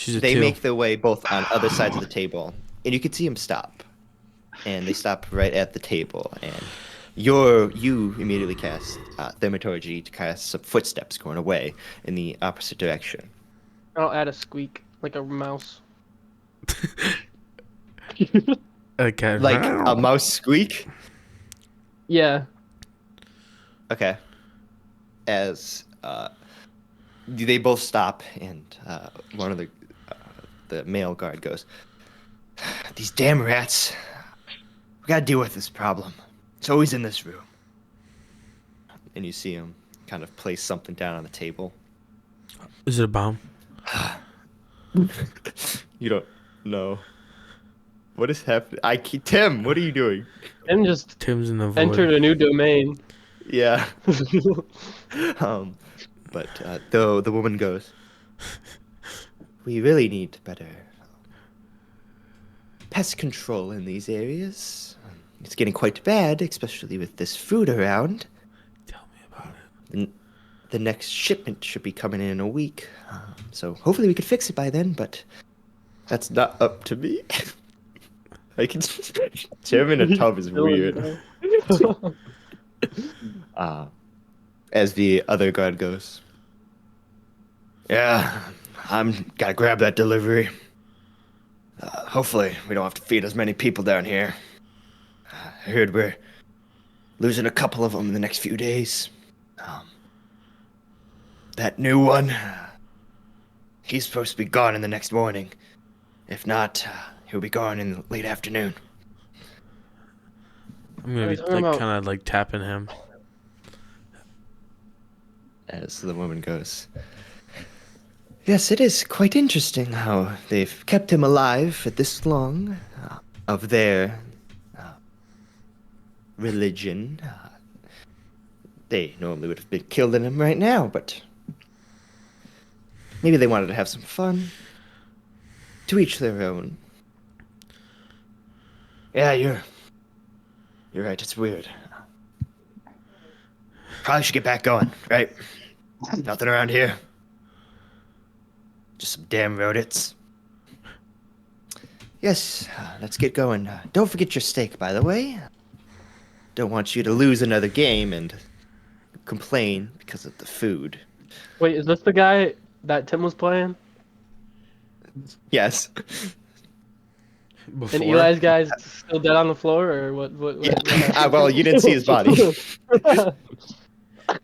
they 2. make their way both on other sides of the table, and you can see them stop. And they stop right at the table, and you immediately cast thaumaturgy to cast some footsteps going away in the opposite direction. I'll add a squeak, like a mouse. Okay. Like a mouse squeak? Yeah. Okay. As they both stop, and one of the male guard goes, these damn rats. We gotta deal with this problem. It's always in this room. And you see him kind of place something down on the table. Is it a bomb? You don't know. What is happening? Tim, what are you doing? Tim just Tim's in the void. entered a new domain. Yeah. But the woman goes, we really need better pest control in these areas. It's getting quite bad, especially with this food around. Tell me about it. The next shipment should be coming in a week. So hopefully we could fix it by then, but that's not up to me. I can Tim in a tub is weird. As the other guard goes, yeah, I'm gotta grab that delivery. Hopefully we don't have to feed as many people down here. I heard we're losing a couple of them in the next few days. That new one, he's supposed to be gone in the next morning. If not, he'll be gone in the late afternoon. I'm gonna be like kind of like tapping him. As the woman goes, yes, it is quite interesting how they've kept him alive for this long. Of their religion, they normally would have been killing him right now, but maybe they wanted to have some fun. To each their own. Yeah, you're right. It's weird. Probably should get back going, right? Nothing around here. Just some damn rodents. Yes, let's get going. Don't forget your steak, by the way. Don't want you to lose another game and complain because of the food. Wait, is this the guy that Tim was playing? Yes. Before. And Eli's guy's still dead on the floor, or what? Yeah. Well, you didn't see his body.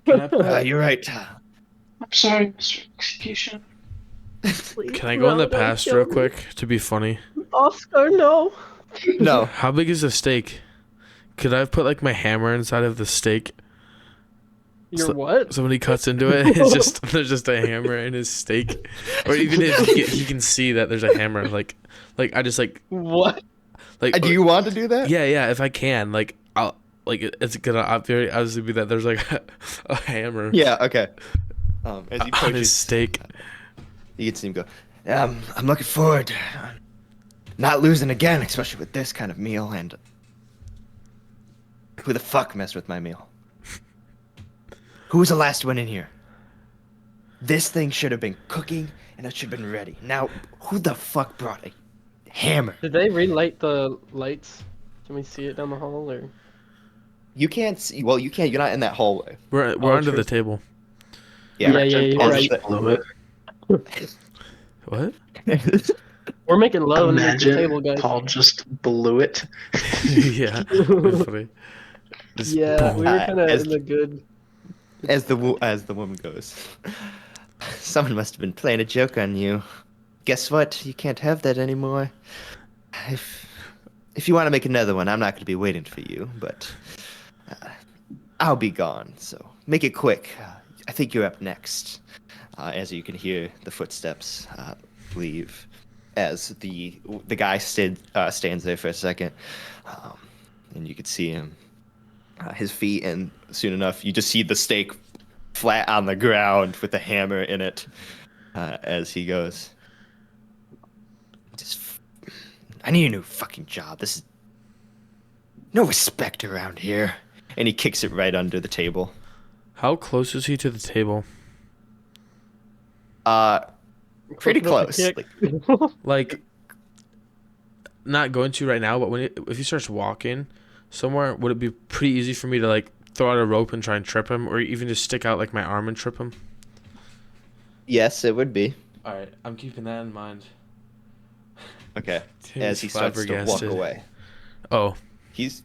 You're right. I'm sorry, Mr. Execution. Can I go in the past real quick to be funny? Oscar, no. No. How big is the steak? Could I put like my hammer inside of the steak? Your what? Somebody cuts into it. It's just there's just a hammer in his steak, or even if he can see that there's a hammer. Like I just like what? Like, do you want to do that? Yeah. If I can, like like it's gonna very obviously be that there's like a hammer. Yeah. Okay. As he on approaches his steak. you can see him go. I'm looking forward to not losing again, especially with this kind of meal. And who the fuck messed with my meal? Who was the last one in here? This thing should have been cooking, and it should have been ready. Now, who the fuck brought a hammer? Did they relight the lights? Can we see it down the hall, or? You can't see. Well, you can't. You're not in that hallway. We're under the table. Yeah, you're right. What? We're making love under the Imagine table, guys. Paul just blew it. Yeah. That's funny. Yeah, we were kind of as- in the good. As the woman goes, someone must have been playing a joke on you. Guess what? You can't have that anymore. If you want to make another one, I'm not going to be waiting for you, but I'll be gone. So make it quick. I think you're up next. As you can hear the footsteps leave, as the guy stands there for a second, and you can see him, his feet, and soon enough you just see the stake flat on the ground with the hammer in it, as he goes. I need a new fucking job. This is no respect around here. And he kicks it right under the table. How close is he to the table? Pretty close. Like not going to right now, but if he starts walking somewhere, would it be pretty easy for me to like throw out a rope and try and trip him, or even just stick out like my arm and trip him? Yes, it would be. All right, I'm keeping that in mind. Okay. As he starts to walk away. Oh. He's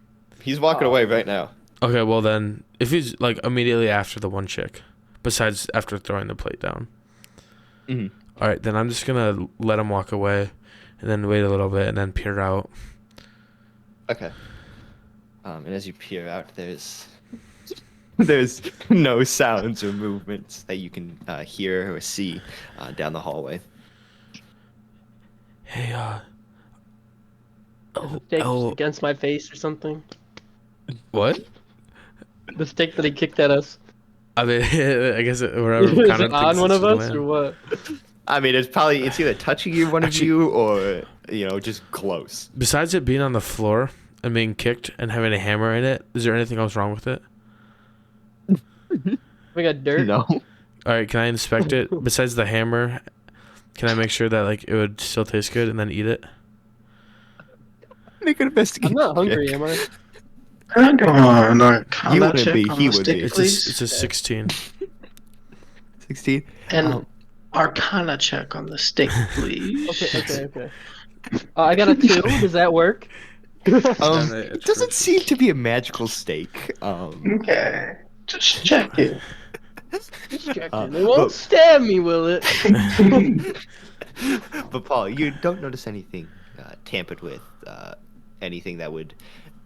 walking away right now. Okay, well then, if he's like immediately after the one chick, besides after throwing the plate down. Mm-hmm. All right, then I'm just gonna let him walk away, and then wait a little bit, and then peer out. Okay. And as you peer out, there's no sounds or movements that you can hear or see down the hallway. Hey, Steak against my face or something. What? The stick that he kicked at us. I mean, I guess wherever Is kind it on one of us or what? I mean, it's either touching you, one of you, or just close. Besides it being on the floor and being kicked and having a hammer in it, is there anything else wrong with it? We got dirt. No. All right, can I inspect it? Besides the hammer, can I make sure that like it would still taste good and then eat it? Make an investigation. I'm not hungry, am I? I'm on a combat You wouldn't check be. on He the would stick, be. It's a please. 16. 16. And Arcana check on the stick, please. Okay. I got a 2. Does that work? It doesn't seem to be a magical stake. Okay. Just check it. They won't stab me, will it? But Paul, you don't notice anything tampered with, anything that would.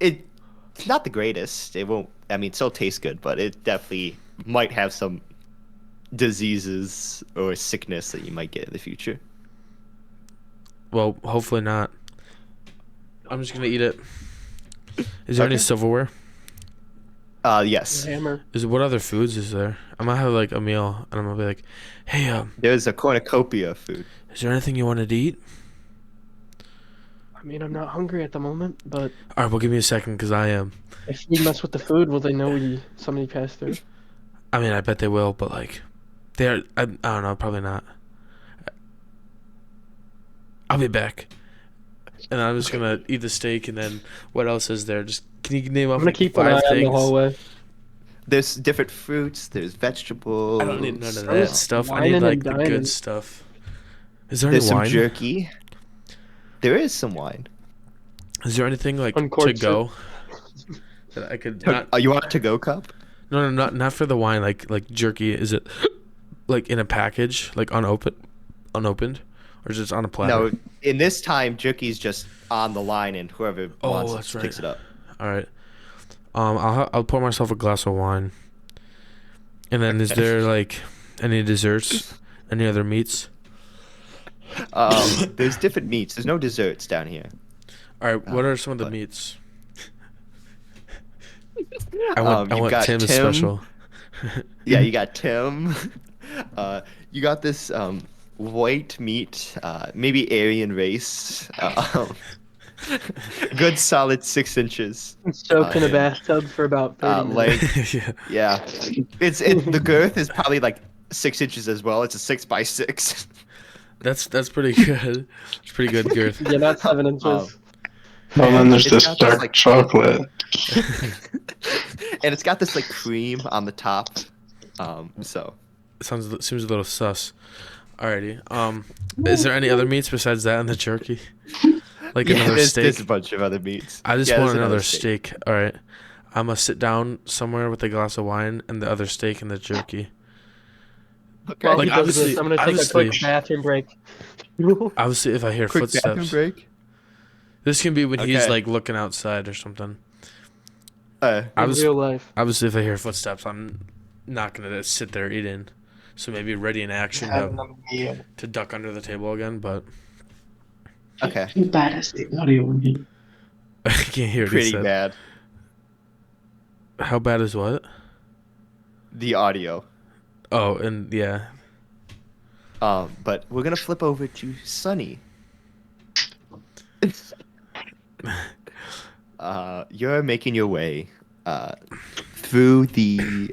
It's not the greatest. It won't. I mean, it still tastes good, but it definitely might have some diseases or sickness that you might get in the future. Well, hopefully not. I'm just gonna eat it. Is there any silverware? Yes. Hammer. What other foods is there? I might have like a meal, and I'm gonna be like, "Hey, There's a cornucopia of food. is there anything you wanted to eat?" I mean, I'm not hungry at the moment, but All right, well, give me a second, cause I am. if we mess with the food, will they know somebody passed through? I mean, I bet they will, but like, they're. I don't know, probably not. I'll be back. And I'm just gonna eat the steak, and then what else is there? Just can you name off I'm gonna like keep an 5 eye on things? the hallway. There's different fruits. There's vegetables. I don't need none of that There's stuff. I wine need and like the dining. good stuff. Is there any There's some wine? jerky. There is some wine. Is there anything like to Uncorked go that I could not? You want a to-go cup? No, not for the wine. Like jerky. Is it like in a package, like unopened, or is it on a platter? No, in this time, jerky's just on the line, and whoever wants that's it picks it up. All right. I'll pour myself a glass of wine. And then is there like any desserts? Any other meats? There's different meats. There's no desserts down here. All right. What are some of the meats? I want You got Tim's Tim. special. Yeah, you got Tim. You got this white meat, maybe Aryan race. Good solid 6 inches. Soaked in a bathtub for about 30 minutes. Length. Yeah. The girth is probably like 6 inches as well. It's a 6x6. That's pretty good. It's pretty good girth. Yeah, that's 7 inches. Oh, then there's this got dark like, chocolate. and it's got this like cream on the top. So Seems a little sus. Alrighty. Is there any other meats besides that and the jerky? Like another steak? There's a bunch of other meats. I just want another steak. All right. I'm gonna sit down somewhere with a glass of wine and the other steak and the jerky. Okay. Like obviously, I'm gonna take a quick bathroom break. Obviously, if I hear quick footsteps. Bathroom break? This can be when he's like looking outside or something. In real life. Obviously, if I hear footsteps, I'm not gonna sit there eating. So maybe ready in action to duck under the table again, but. Okay. How bad is the audio in here? I can't hear what he Pretty said. bad. How bad is what? The audio. Oh, and yeah. But we're gonna flip over to Sunny. You're making your way through the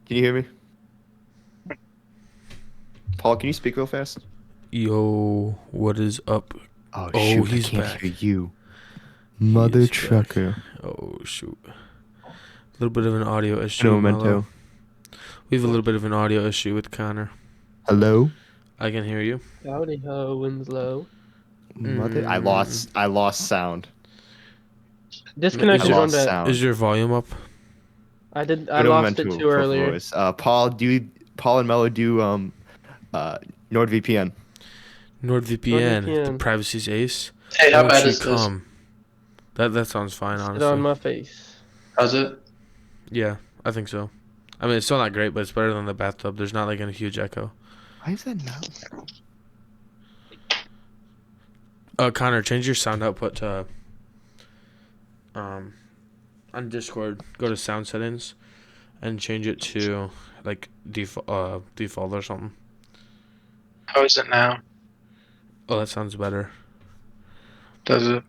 Can you hear me? Paul, can you speak real fast? Yo, what is up? Oh shoot, he's I can't back. hear you. Mother trucker. Back. Oh shoot. A little bit of an audio issue. No memento. We have a little bit of an audio issue with Connor. Hello? I can hear you. Howdy ho, Winslow. Mother, I lost sound. Disconnect your sound. Is your volume up? I lost it too earlier. Paul and Mello do NordVPN. NordVPN. The privacy's ace. Hey, how bad is this? That sounds fine, honestly. Sit on my face. How's it? Yeah, I think so. I mean, it's still not great, but it's better than the bathtub. There's not like a huge echo. Why is that not? Connor, change your sound output to on Discord. Go to sound settings and change it to like default or something. How is it now? Oh, that sounds better. Does it?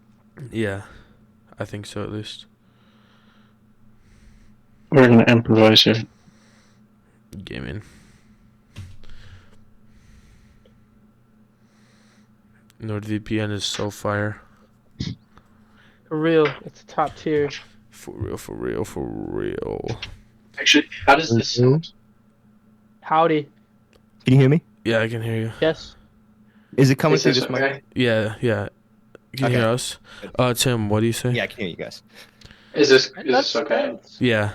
Yeah, I think so at least. We're gonna improvise here. Gaming. NordVPN is so fire. For real, it's top tier. For real. Actually, how does this sound? Howdy. Can you hear me? Yeah, I can hear you. Yes. Is it coming Is through this this mic? Yeah. Can you hear us? Tim, what do you say? Yeah, I can hear you guys. Is this okay? Yeah.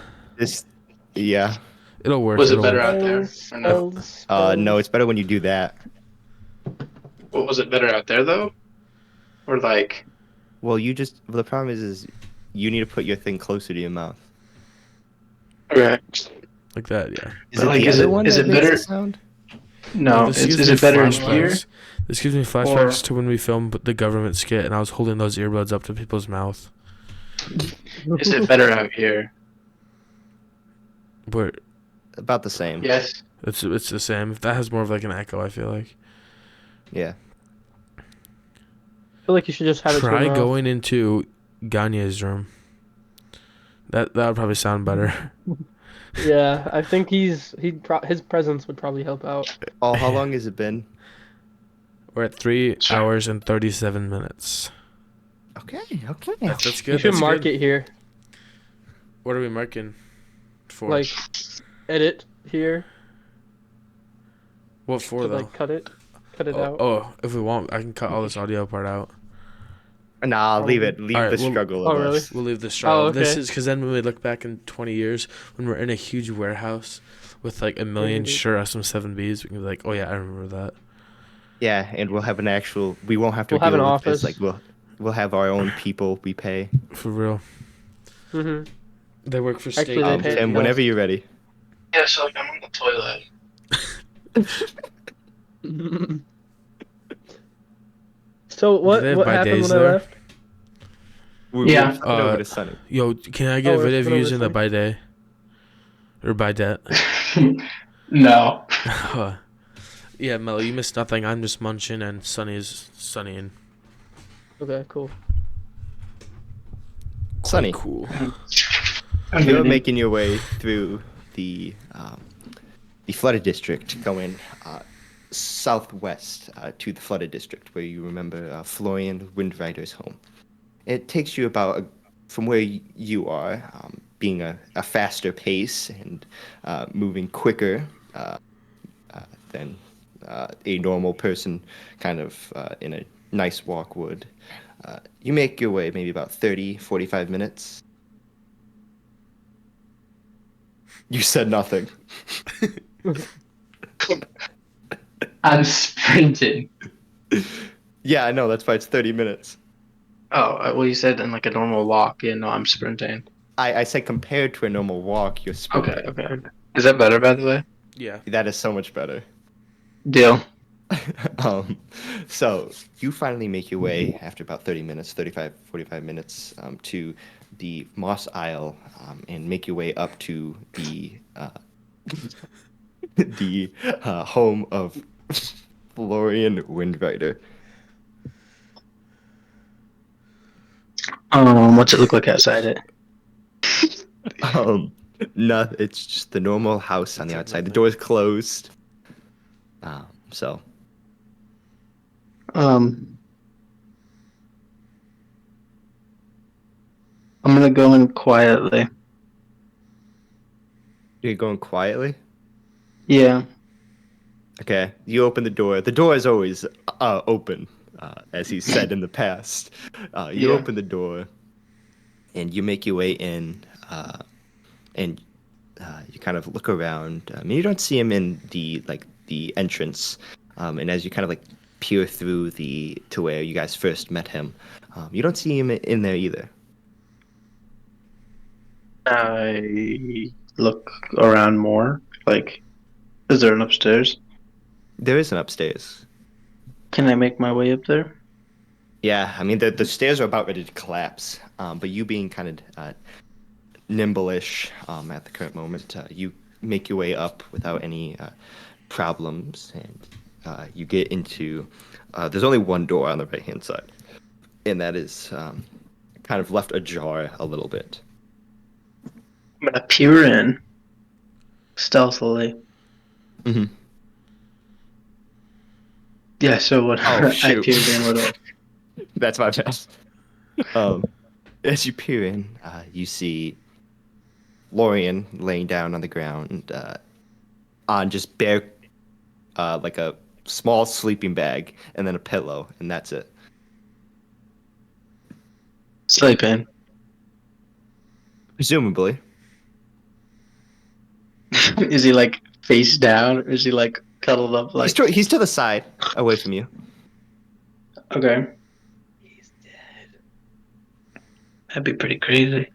Yeah. It'll work. Was it better out there? Or no? No, it's better when you do that. What was it better out there though? Or like? Well, the problem is you need to put your thing closer to your mouth. Okay. Like that, yeah. Is it better? Sound? No, is it better in here? This gives me flashbacks to when we filmed the government skit, and I was holding those earbuds up to people's mouth. Is it better out here? But about the same. Yes. It's the same. That has more of like an echo, I feel like. Yeah. I feel like you should just have it. Try going into Gagne's room. That would probably sound better. Yeah, I think his presence would probably help out. Oh, how long has it been? We're at 3 hours and 37 minutes. Okay. That's good. You should mark it here. What are we marking for? Like, edit here. What for to, though? Like, cut it out. Oh, if we want, I can cut all this audio part out. Nah, I'll leave it. Leave the struggle of really? us. We'll leave the struggle. Oh, okay. This is because then when we look back in 20 years, when we're in a huge warehouse with like a million Shure SM7Bs, we can be like, oh yeah, I remember that. Yeah, and we'll have an actual. We won't have to. We'll have an deal with office. this, like we'll have our own people we pay. For real. Mhm. They work for Actually, state. they pay Tim, whenever you're ready. Yeah, so like I'm on the toilet. So Do they have what happened bidets when I there? left? We're flipping over to Sunny. Yo, can I Oh, get a we're video of flipping you over to using the Sunny? bidet? Or bidet? No. Yeah, Mello, you missed nothing. I'm just munching and Sunny's sunnying. Okay, cool. Sunny, Cool. you're making your way through the flooded district, going southwest to the flooded district, where you remember Florian Windrider's home. It takes you about, from where you are, being a faster pace and moving quicker than a normal person kind of in a nice walk would. You make your way maybe about 30, 45 minutes. You said nothing. I'm sprinting. Yeah, I know. That's why it's 30 minutes. Oh, well, you said in like a normal walk. Yeah, no, I'm sprinting. I said compared to a normal walk, you're sprinting. Okay. Is that better, by the way? Yeah. That is so much better. Deal. So you finally make your way after about 30 minutes, 35, 45 minutes to the Moss Isle and make your way up to the the home of Florian Windrider. What's it look like outside it? No, it's just the normal house on the outside. The door's closed. So. I'm gonna go in quietly. You're going quietly? Yeah. Okay, you open the door. The door is always open, as he said in the past. You open the door, and you make your way in, and you kind of look around. You don't see him in the entrance, and as you kind of peer through to where you guys first met him, you don't see him in there either. I look around more. Is there an upstairs? There is an upstairs. Can I make my way up there? Yeah, I mean the stairs are about ready to collapse, but you being kind of nimble-ish at the current moment, you make your way up without any problems, and you get into. There's only one door on the right-hand side, and that is kind of left ajar a little bit. I'm gonna peer in stealthily. Mm-hmm. Yeah. So what? Oh shoot! I peered in. What? That's my bad. As you peer in, you see Lorian laying down on the ground on just bare, like a small sleeping bag, and then a pillow, and that's it. Sleeping. Presumably. Is he face down, or is he cuddled up He's to the side, away from you. Okay. He's dead. That'd be pretty crazy.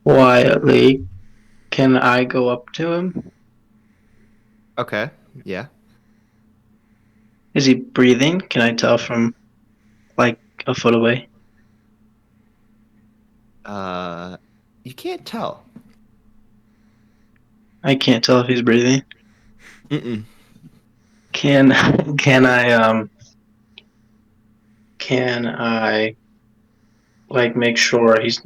Quietly, can I go up to him? Okay. Yeah. Is he breathing? Can I tell from a foot away? You can't tell. I can't tell if he's breathing. Mm-mm. Can I make sure he's?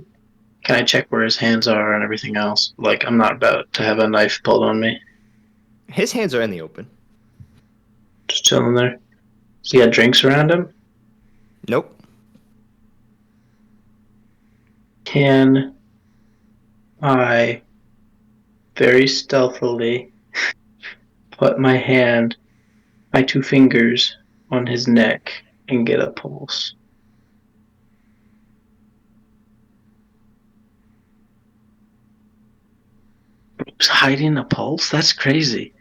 Can I check where his hands are and everything else? I'm not about to have a knife pulled on me. His hands are in the open. Just chilling there. Does he got drinks around him? Nope. Can I very stealthily put my two fingers on his neck and get a pulse? He's hiding a pulse? That's crazy.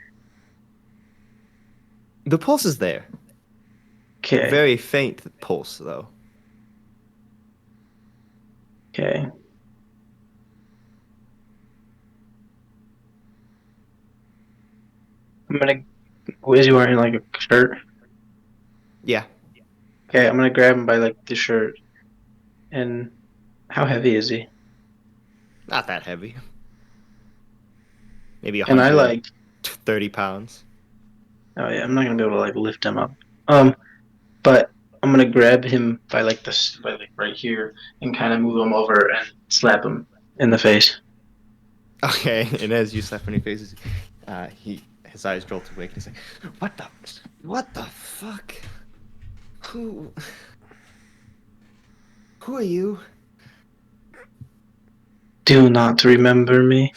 The pulse is there. Okay. Very faint pulse, though. Okay. I'm gonna. Is he wearing like a shirt? Yeah, Okay, I'm gonna grab him by like the shirt. And how heavy is he? not that heavy. Maybe And I 130 pounds. Oh yeah, I'm not gonna be able to like lift him up. But I'm gonna grab him by like this, by like right here, and kind of move him over and slap him in the face. Okay, and as you slap in his faces, his eyes jolt awake and he's like, what the fuck? Who are you? Do not remember me.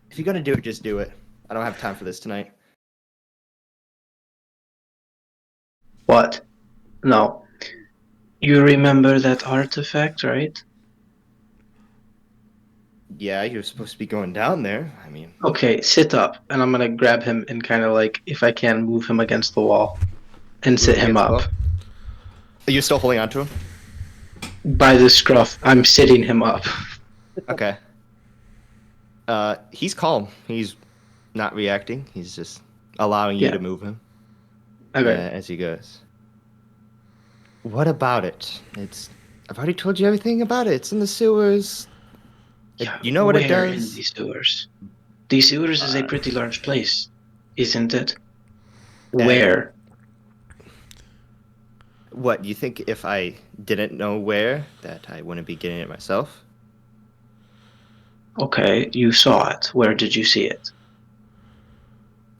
If you're gonna do it, just do it. I don't have time for this tonight. What? No. You remember that artifact, right? Yeah, you're supposed to be going down there. I mean, Okay, sit up, and I'm gonna grab him and kind of like, if I can, move him against the wall and sit him up. Are you still holding on to him? By the scruff, I'm sitting him up. Okay. He's calm. He's not reacting. He's just allowing you to move him. Okay. As he goes. What about it? I've already told you everything about it. It's in the sewers. You know what it Where does? in the sewers? The sewers is a pretty large place, isn't it? Where? What, you think if I didn't know where, that I wouldn't be getting it myself? Okay, you saw it. Where did you see it?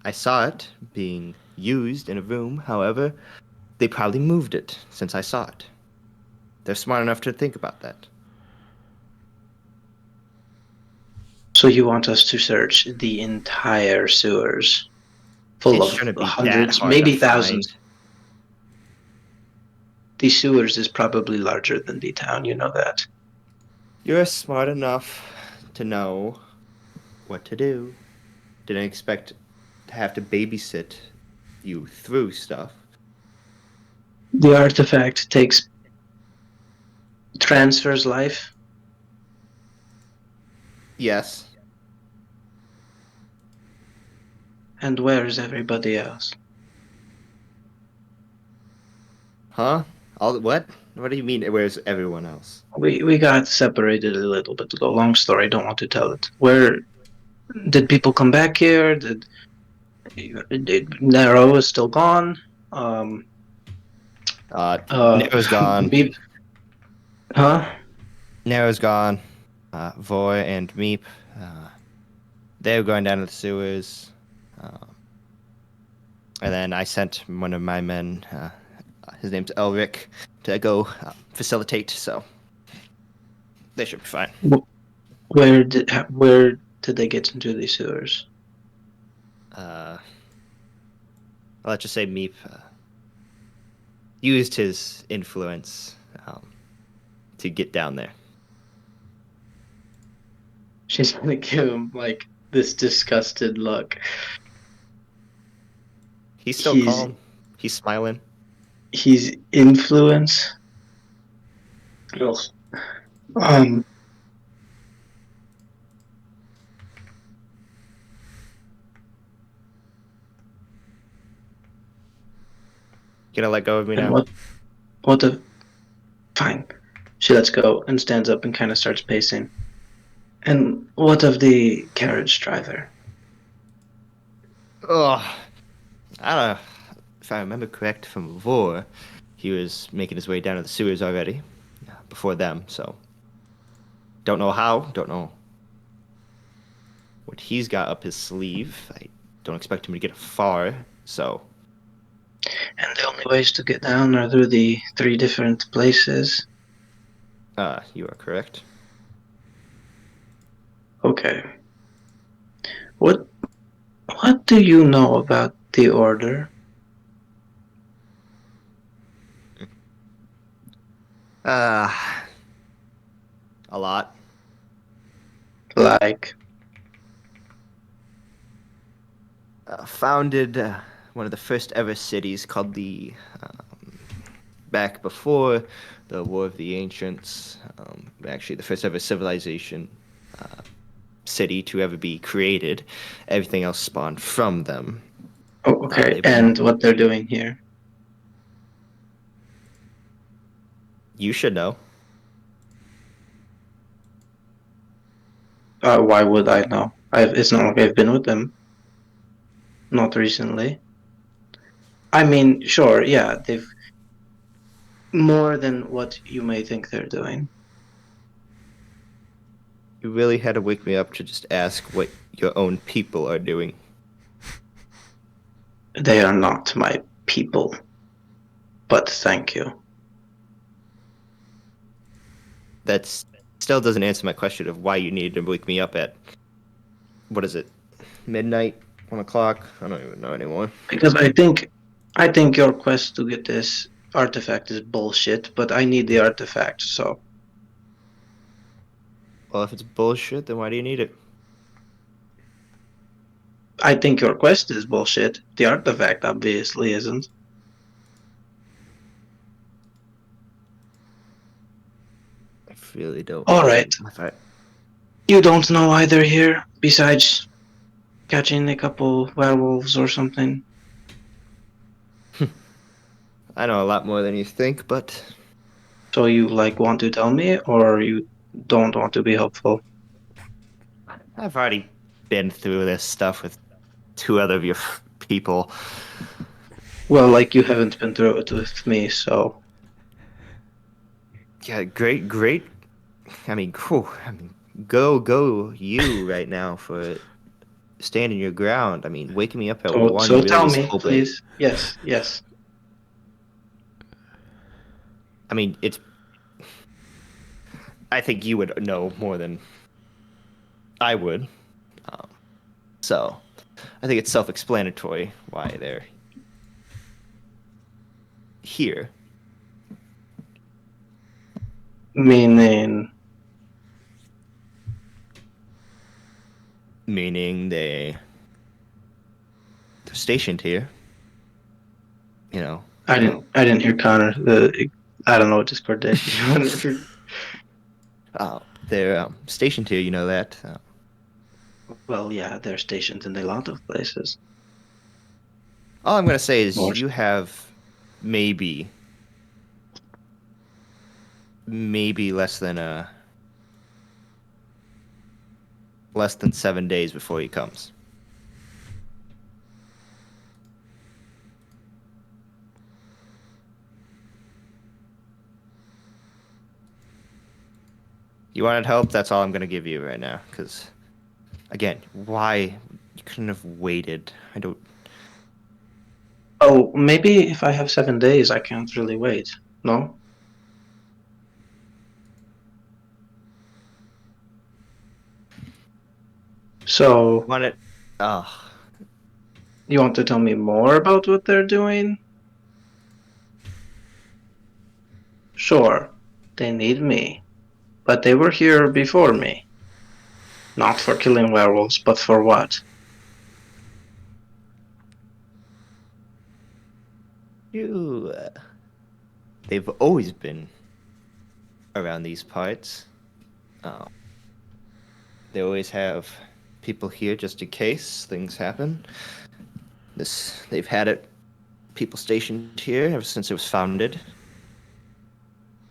I saw it being used in a room. However, they probably moved it since I saw it. They're smart enough to think about that. So you want us to search the entire sewers, full of shouldn't be that hundreds, hard maybe to thousands. find. The sewers is probably larger than the town. You know that. You're smart enough to know what to do. Didn't expect to have to babysit you through stuff. The artifact transfers life. Yes. And where is everybody else? Huh? What? What do you mean? Where's everyone else? We got separated a little bit ago. Long story. Don't want to tell it. Where did people come back here? Did Narroka is still gone? Narrow's gone. Miep. Huh? Narrow's gone. Vore and Miep, they were going down to the sewers. And then I sent one of my men, his name's Elric, to go facilitate, so they should be fine. Where did they get into the sewers? Let's just say Miep used his influence to get down there. She's gonna give him like this disgusted look. He's still calm. He's smiling. He's influence. Ugh. You gonna let go of me now? What the? Fine. She lets go and stands up and kind of starts pacing. And what of the carriage driver? Oh, I don't know. If I remember correct from Vore, he was making his way down to the sewers already before them, so don't know how, don't know what he's got up his sleeve. I don't expect him to get far, so. And the only ways to get down are through the 3 different places. You are correct. Okay. What do you know about the Order? A lot. Like? Founded one of the first ever cities called the back before the War of the Ancients, actually the first ever civilization city to ever be created. Everything else spawned from them. Oh, okay. And what they're doing here? You should know. Why would I know? It's not like I've been with them. Not recently. I mean, sure, yeah, they've more than what you may think they're doing. You really had to wake me up to just ask what your own people are doing. They are not my people. But thank you. That still doesn't answer my question of why you needed to wake me up at, what is it, midnight, 1 o'clock? I don't even know anymore. Because I think your quest to get this artifact is bullshit, but I need the artifact, so. Well, if it's bullshit, then why do you need it? I think your quest is bullshit. The artifact obviously isn't. I really don't. Alright. You don't know either here, besides catching a couple werewolves or something? I know a lot more than you think, but... So you, want to tell me, or you don't want to be helpful? I've already been through this stuff with 2 other of your people. Well, you haven't been through it with me, so... Yeah, great. I mean, go you right now for standing your ground. I mean, waking me up at 1 So really tell was me, hoping. please. Yes. I mean, I think you would know more than I would. So, I think it's self-explanatory why they're here. Meaning they're stationed here. You know. I didn't hear Connor. I don't know what Discord did. They're stationed here. You know that. Well, yeah, they're stationed in a lot of places. All I'm gonna say is you have maybe less than 7 days before he comes. You wanted help? That's all I'm gonna give you right now. Because, again, why you couldn't have waited? I don't. Oh, maybe if I have 7 days, I can't really wait. No. So. You want to tell me more about what they're doing? Sure, they need me. But they were here before me. Not for killing werewolves, but for what? They've always been around these parts. They always have people here just in case things happen. They've had it, people stationed here ever since it was founded.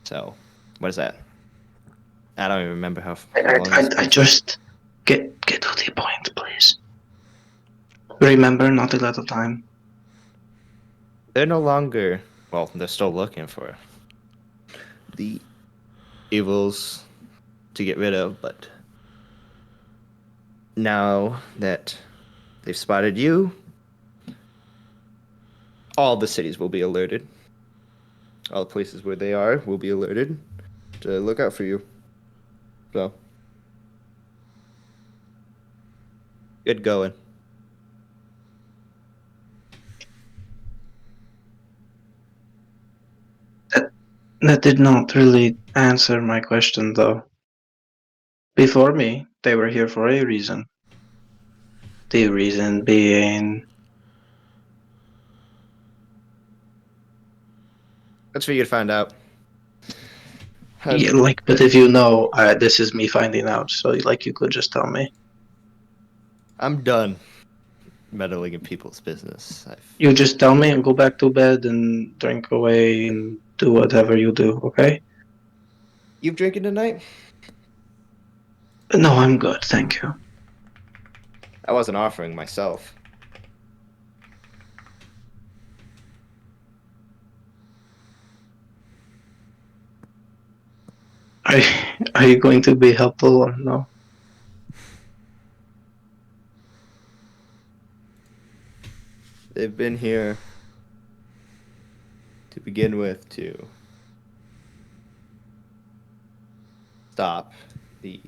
So, what is that? I don't even remember how long. I just get to the point, please. Remember, not a lot of time. They're no longer. Well, they're still looking for the evils to get rid of, but now that they've spotted you, all the cities will be alerted. All the places where they are will be alerted to look out for you. So, good going. That did not really answer my question, though. Before me, they were here for a reason. The reason being... That's for you to find out. Yeah, like, but if you know, this is me finding out, so like you could just tell me. I'm done meddling in people's business. You just tell me and go back to bed and drink away and do whatever you do, okay? You drinking tonight? No, I'm good, thank you. I wasn't offering myself. Are you going to be helpful or no? They've been here to begin with to stop the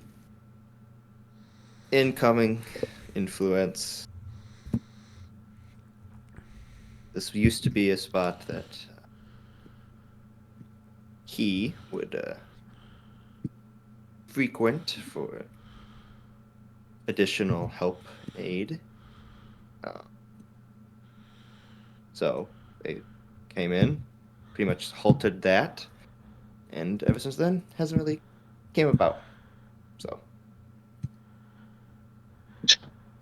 incoming influence. This used to be a spot that he would frequent for additional help and aid. So they came in, pretty much halted that, and ever since then hasn't really came about. So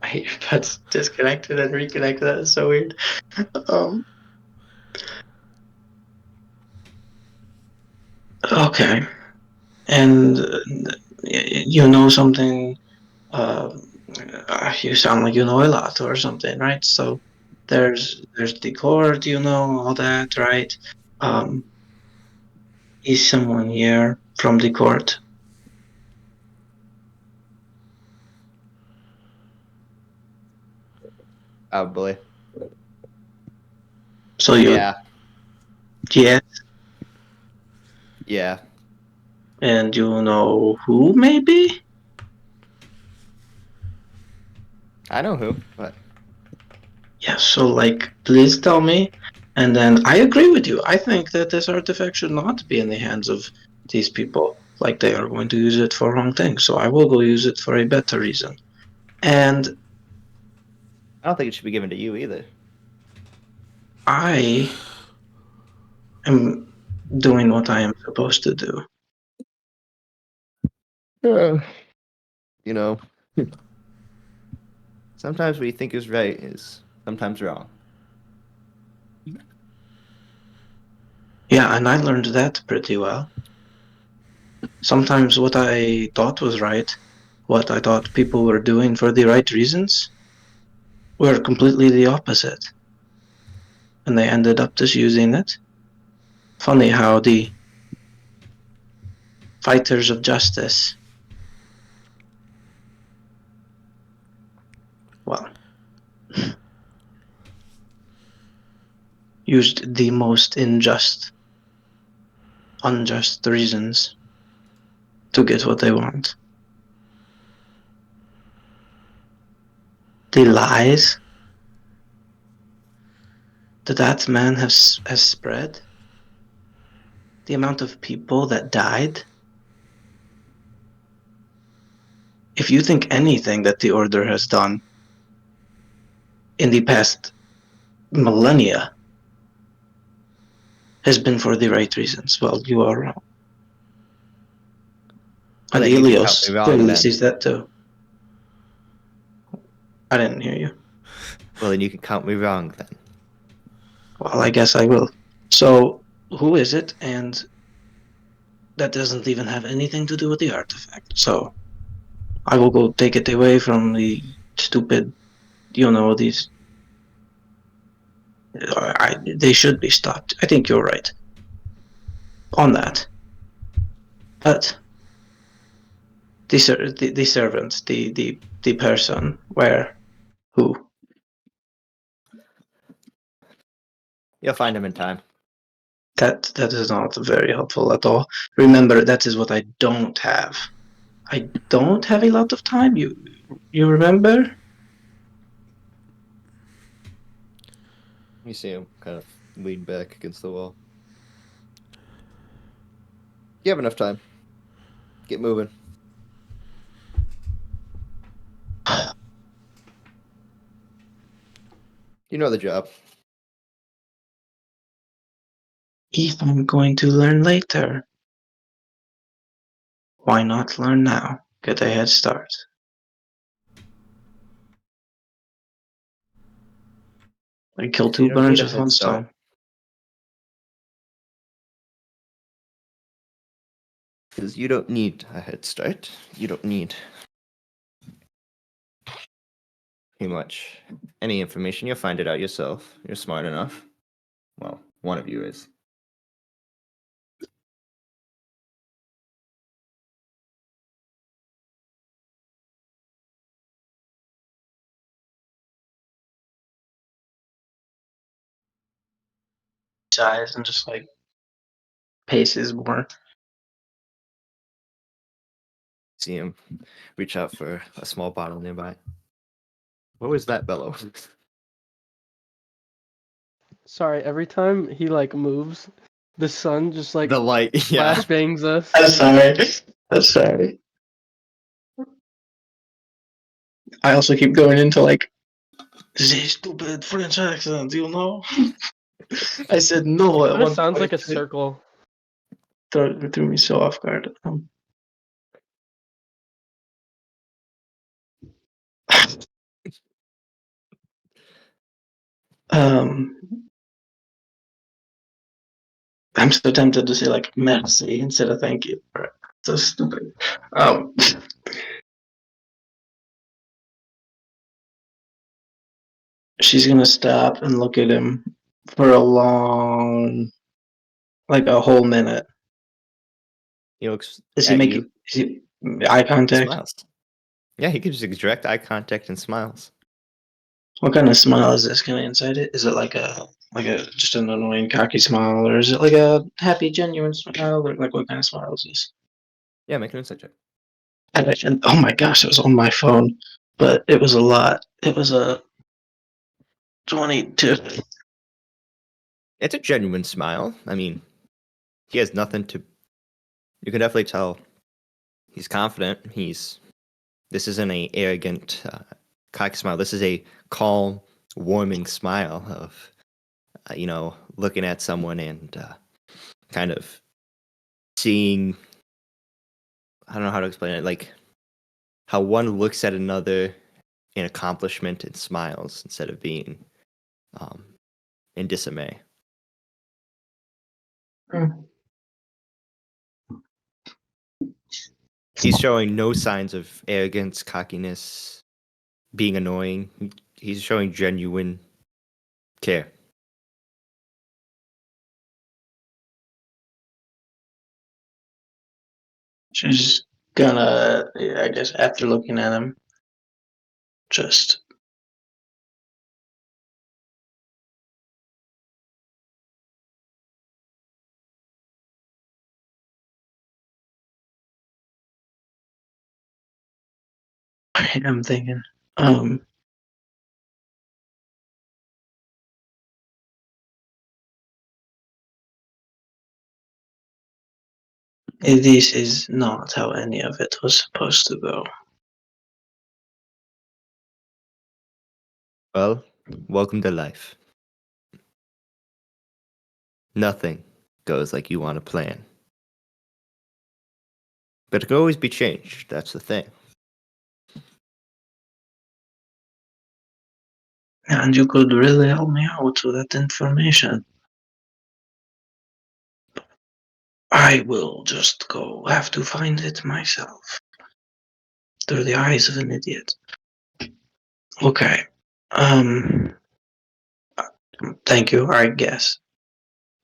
My earbuds disconnected and reconnected. That is so weird. Okay, and you know something. You sound like you know a lot or something, right? So there's the court, you know, all that, right? Is someone here from the court? probably. So you Yeah. Yes, Yeah. and you know who maybe? I know who, but Yeah, so like please tell me. And then I agree with you. I think that this artifact should not be in the hands of these people. Like they are going to use it for wrong things. So I will go use it for a better reason. And I don't think it should be given to you either. I am doing what I am supposed to do. You know, sometimes what you think is right is sometimes wrong. Yeah, and I learned that pretty well. Sometimes what I thought was right, what I thought people were doing for the right reasons, were completely the opposite. And they ended up just using it. Funny how the fighters of justice, well, used the most unjust reasons to get what they want. The lies that man has spread, the amount of people that died. If you think anything that the Order has done in the past millennia has been for the right reasons, well, you are wrong. Well, And then you can count Helios me wrong clearly then. sees that too. I didn't hear you. Well, then you can count me wrong then. Well, I guess I will. So, who is it? And that doesn't even have anything to do with the artifact. So, I will go take it away from the stupid, these. They should be stopped. I think you're right on that. But the servant, the person, where, who? You'll find him in time. That is not very helpful at all. Remember, that is what I don't have. I don't have a lot of time. You remember? You see him kind of lean back against the wall. You have enough time. Get moving. You know the job. If I'm going to learn later, why not learn now? Get a head start. I kill two You don't need birds a with head one start. stone. Because you don't need a head start. You don't need pretty much any information. You'll find it out yourself. You're smart enough. Well, one of you is. Sighs and just like paces more. See him reach out for a small bottle nearby. What was that bellow? Sorry, every time he like moves, the sun just like The light, yeah. flashbangs us. I'm sorry. I'm sorry. I also keep going into like the stupid French accent, you know? I said no It at kind of one sounds like point. a circle. It threw me so off guard. Um, I'm so tempted to say like merci instead of thank you. So stupid. She's gonna stop and look at him for a long, like a whole minute. He looks Is he at making eye you. contact? Smiles. Yeah, he gives you direct eye contact and smiles. What kind of smile is this? Can I inside it? Is it like a just an annoying cocky smile, or is it like a happy genuine smile? Or like what kind of smile is this? Yeah, make an insight check. And oh my gosh, it was on my phone, but it was a lot. It was a 22. It's a genuine smile. I mean, he has nothing to. You can definitely tell he's confident. This isn't a arrogant, cocky smile. This is a calm, warming smile of, looking at someone and kind of seeing. I don't know how to explain it. Like how one looks at another in accomplishment and smiles instead of being in dismay. He's showing no signs of arrogance, cockiness, being annoying. He's showing genuine care. She's gonna, I guess, after looking at him, just I'm thinking, this is not how any of it was supposed to go. Well, welcome to life. Nothing goes like you want to plan. But it can always be changed. That's the thing. And you could really help me out with that information. I will just have to find it myself. Through the eyes of an idiot. Okay. Thank you, I guess.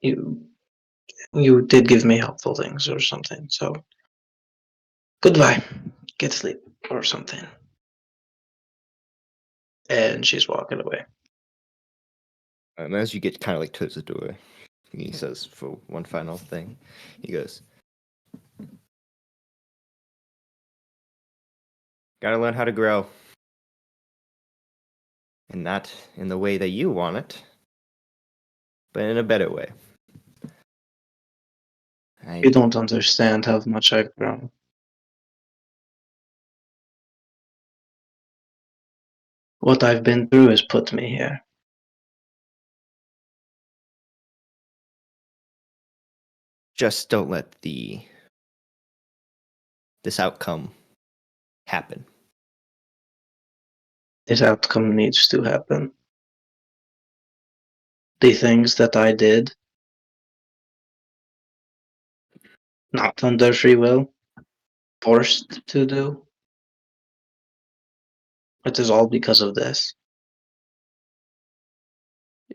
You did give me helpful things or something, so goodbye. Get sleep or something. And she's walking away. And as you get kind of like towards the door, he says for one final thing, he goes, "Gotta learn how to grow. And not in the way that you want it, but in a better way." You don't understand how much I've grown. What I've been through has put me here. Just don't let this outcome happen. This outcome needs to happen. The things that I did, not under free will, forced to do, it is all because of this.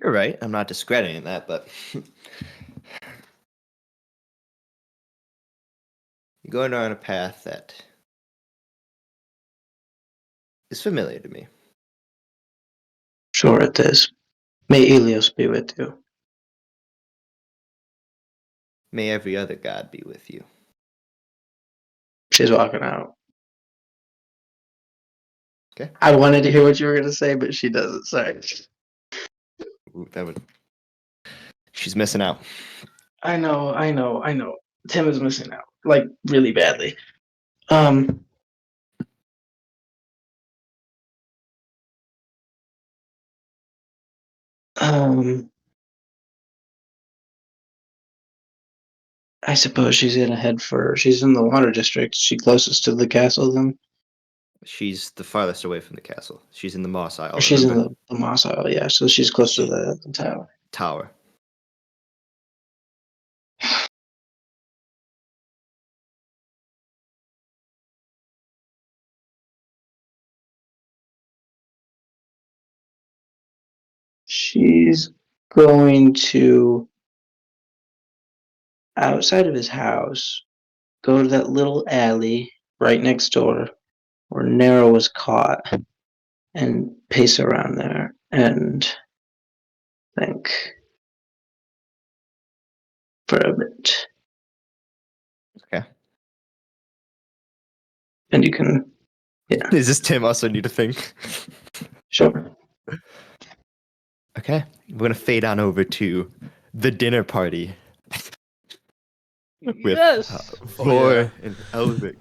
You're right. I'm not discrediting that, but you're going down a path that is familiar to me. Sure it is. May Elios be with you. May every other god be with you. She's walking out. Okay. I wanted to hear what you were going to say, but she doesn't. Sorry. Ooh, she's missing out. I know. Tim is missing out. Like, really badly. Um, I suppose she's she's in the water district. She closest to the castle then? She's the farthest away from the castle. She's in the Moss Isle. Or she's in remember? the Moss Isle, yeah. So she's close to the tower. Tower. She's going to, outside of his house, go to that little alley right next door where Narrow was caught and pace around there and think for a bit. Okay. And you can, yeah. Is this Tim also need to think? Sure. Okay. We're going to fade on over to the dinner party. With Yes. Vore and Elric.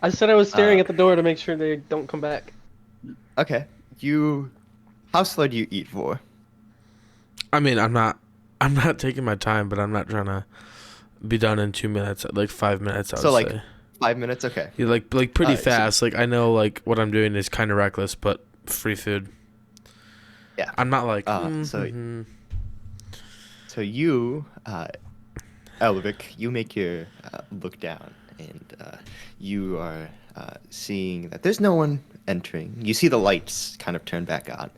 I said I was staring at the door to make sure they don't come back. Okay. How slow do you eat, Vore? I mean, I'm not taking my time, but I'm not trying to be done in 2 minutes. Like 5 minutes, I would say. 5 minutes, okay. Yeah, like pretty fast. Like I know like what I'm doing is kind of reckless, but free food. Yeah. I'm not like. So you, Elric, you make your look down, and you are seeing that there's no one entering. You see the lights kind of turn back on.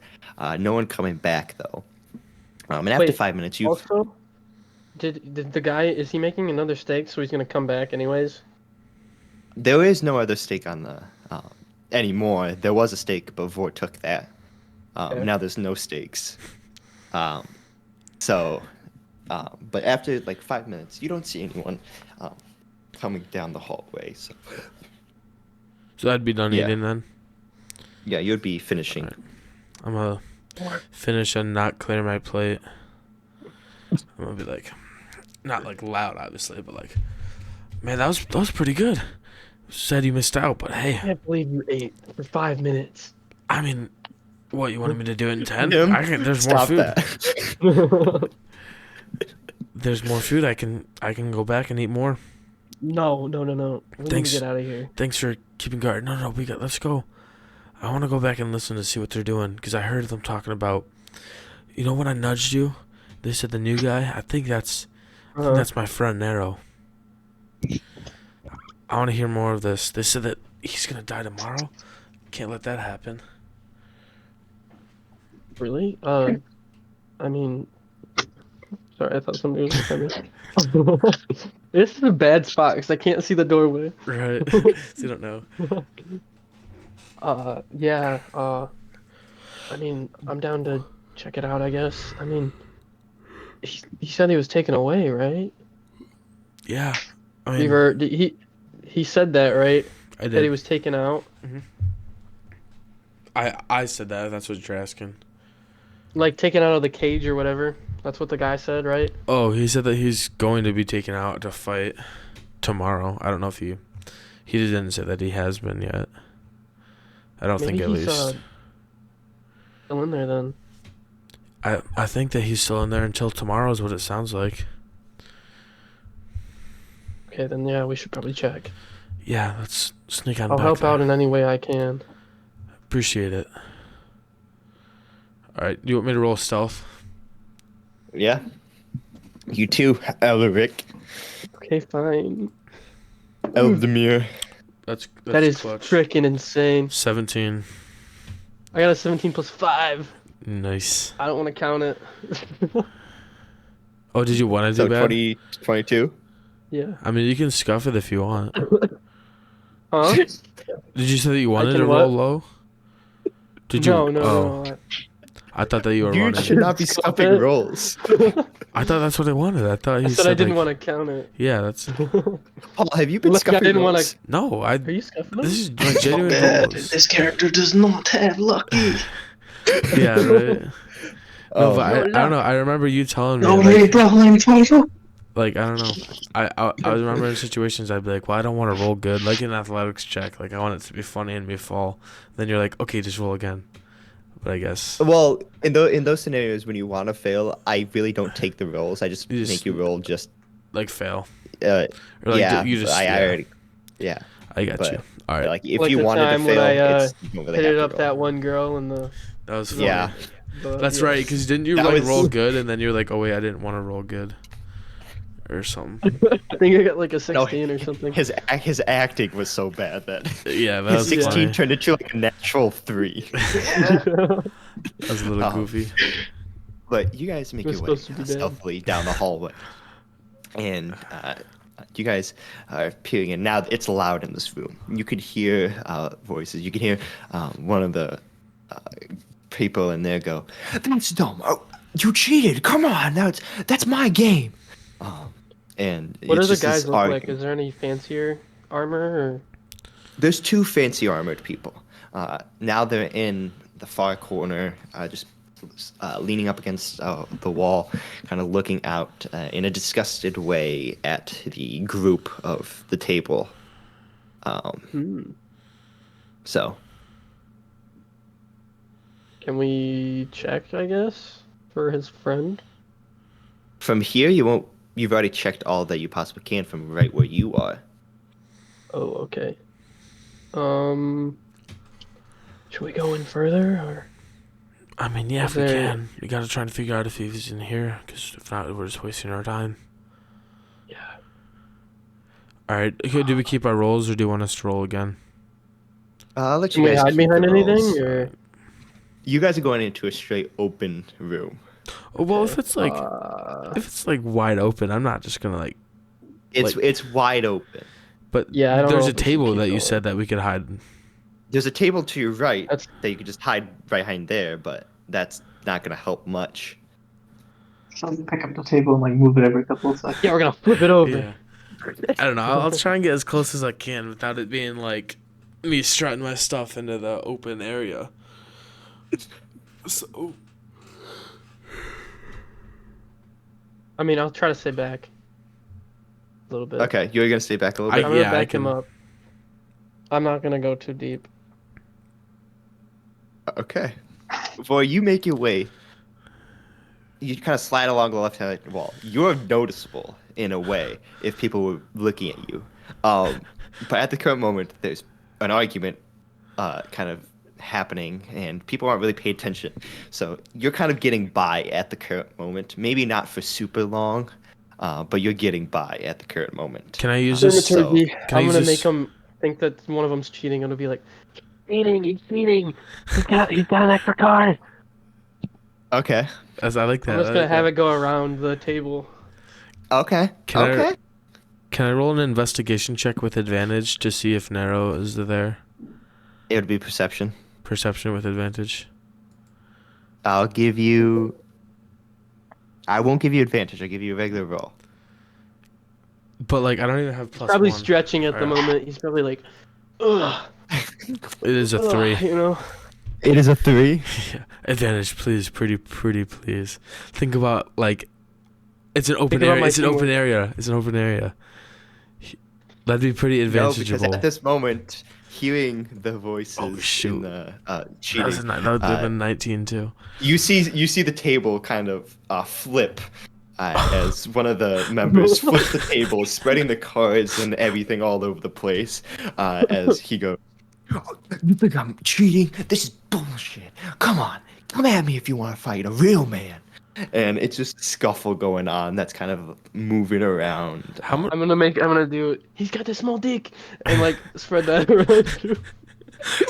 No one coming back though. And after 5 minutes, you also did the guy, is he making another steak so he's gonna come back anyways? There is no other stake on the anymore. There was a stake, but Vore took that. Now there's no stakes. But after like 5 minutes, you don't see anyone coming down the hallway. So I'd be done eating then. Yeah, you'd be finishing. Right. I'm gonna finish and not clear my plate. I'm gonna be like, not like loud, obviously, but like, man, that was pretty good. Said you missed out, but hey. I can't believe you ate for 5 minutes. I mean, what, you wanted me to do it in 10? There's Stop more food. That. There's more food. I can go back and eat more. No. We need to get out of here. Thanks for keeping guard. No, let's go. I want to go back and listen to see what they're doing, because I heard them talking about, you know, when I nudged you, they said the new guy. I think that's my friend Narrow. I want to hear more of this. They said that he's gonna die tomorrow. Can't let that happen. Really? I mean, sorry, I thought somebody was coming. This is a bad spot because I can't see the doorway. Right. So you don't know. Yeah. I mean, I'm down to check it out, I guess. I mean, he said he was taken away, right? Yeah. I mean, he said that, right? I did. That he was taken out. Mm-hmm. I said that. That's what you're asking. Like taken out of the cage or whatever. That's what the guy said, right? Oh, he said that he's going to be taken out to fight tomorrow. I don't know if he didn't say that he has been yet. I don't think at least. Still in there then. I think that he's still in there until tomorrow is what it sounds like. Okay, then yeah, we should probably check. Yeah, let's sneak on I'll back help there. out in any way I can. Appreciate it. All right, do you want me to roll stealth? Yeah. You too, Elric. Okay, fine. Eldemir. That is clutch. freaking insane. 17. I got a 17 plus 5. Nice. I don't want to count it. Oh, did you want to do bad? 20, 22? Yeah. I mean, you can scuff it if you want. Huh? Did you say that you wanted to roll low? Did you? No. I thought that you were You running. should not be scuffing rolls. I thought that's what I wanted. I thought I you said said I didn't like, want to count it. Yeah, that's. Paul, have you been Look, scuffing I didn't want rolls? to. No, Are you scuffing them? This is my genuine Bad. rolls. This character does not have lucky. Yeah, right. No, Oh, but I don't know. I remember you telling me. No Like, way, bro. like, I don't know. I remember in situations I'd be like, well, I don't want to roll good, like an athletics check. Like, I want it to be funny and me fall. Then you're like, okay, just roll again. But I guess. Well, in those scenarios when you want to fail, I really don't take the rolls. I just make you roll just like fail. Or like, yeah, you just. I already. Yeah. I got you. All right. Like if like you the wanted to time fail, when I it's you don't really hit have it to up roll. that one girl in the. That was funny. Yeah. That's right, because didn't you That like was- roll good and then you're like, oh wait, I didn't want to roll good, or something. I think I got like a 16 or something. His acting was so bad that Yeah, that his was 16 funny. turned into like a natural 3. That was a little goofy. But you guys make It your was way supposed to be bad. stealthily down the hallway, and you guys are peering in. Now it's loud in this room. You could hear voices. You can hear one of the people in there go, "That's dumb. Oh, you cheated. Come on, that's my game." And What do it's the just this guys look like? argument. Is there any fancier armor? Or... There's 2 fancy armored people. Now they're in the far corner, just leaning up against the wall, kind of looking out in a disgusted way at the group of the table. So, Can we check, I guess, for his friend? from here, you won't. You've already checked all that you possibly can from right where you are. Oh, okay. Should we go in further, or? I mean, yeah, Is if we there- can. We gotta try and figure out if he's in here, because if not, we're just wasting our time. Yeah. All right. Okay, do we keep our rolls, or do you want us to roll again? I'll let Can you we guys hide keep behind the anything, rolls. or? You guys are going into a straight open room. Oh, well, if it's like wide open, I'm not just gonna like. It's wide open. But Yeah, I don't there's know a if we should table keep that you going. said that we could hide. There's a table to your right That's- that you could just hide right behind there, but that's not going to help much. So pick up the table and like move it every couple of seconds. Yeah, we're gonna flip it over. Yeah. I don't know. I'll try and get as close as I can without it being like me strutting my stuff into the open area. So. I mean, I'll try to stay back a little bit. Okay, you're going to stay back a little I- bit? I'm gonna yeah, I back him can- up. I'm not gonna go too deep. Okay. Boy, you make your way. You kind of slide along the left-hand wall. You're noticeable in a way if people were looking at you. But at the current moment, there's an argument kind of happening, and people aren't really paying attention. So you're kind of getting by at the current moment. Maybe not for super long, but you're getting by at the current moment. Can I use this? Dramaturgy. Can I I'm use gonna this- make him think that one of them's cheating. I'm gonna be like, cheating, he's cheating. He's got an extra card. Okay. As I like that. I'm just gonna have it go around the table. Okay. Can I roll an investigation check with advantage to see if Narrow is there? It would be perception. Perception with advantage. I'll give you... I won't give you advantage. I'll give you a regular roll. But like, I don't even have plus Probably one. stretching at the Alright. moment. He's probably like, ugh. It is a 3. You know. It is a 3? Yeah. Advantage, please. Pretty, please. Think about, like, it's an open Think about area. my It's an open teamwork. area. It's an open area. That'd be pretty No, advantageable. because at this moment, hearing the voices shoot. in the That would cheating, have been 19 too. you see the table kind of flip as one of the members flips the table, spreading the cards and everything all over the place. As he goes, "Oh, you think I'm cheating? This is bullshit. Come on, come at me if you want to fight a real man." And it's just a scuffle going on that's kind of moving around. I'm gonna do. He's got this small dick, and like spread that around.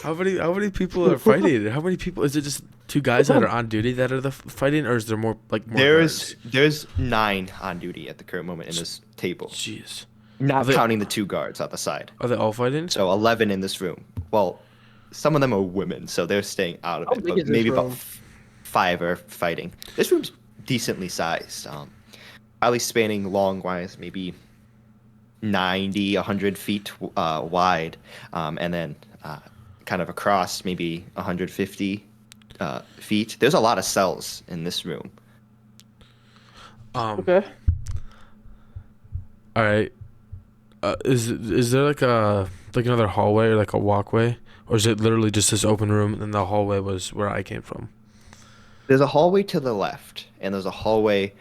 How many people are fighting? How many people? Is it just 2 guys that are on duty that are fighting, or is there more more? There's 9 on duty at the current moment in this table. Jeez. Not counting the 2 guards on the side. Are they all fighting? So 11 in this room. Well, some of them are women, so they're staying out of it. But maybe about 5 are fighting. This room's decently sized. Probably spanning long-wise, maybe 90, 100 feet wide, and then kind of across maybe 150 feet. There's a lot of cells in this room. Okay. All right. Is there like another hallway or like a walkway, or is it literally just this open room and the hallway was where I came from? There's a hallway to the left, and there's a hallway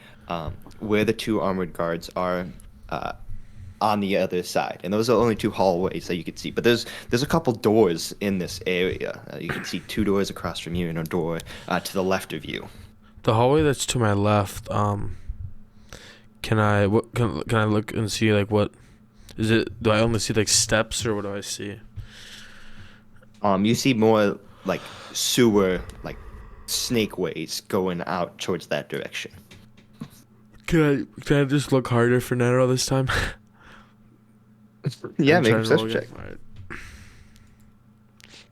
where the 2 armored guards are on the other side. And those are only 2 hallways that you can see. But there's a couple doors in this area. You can see 2 doors across from you and a door to the left of you. The hallway that's to my left. Can I look and see like what is it? Do I only see like steps, or what do I see? You see more like sewer, like snake ways going out towards that direction. Can I just look harder for Narrow this time? Yeah, make a perception check. Right.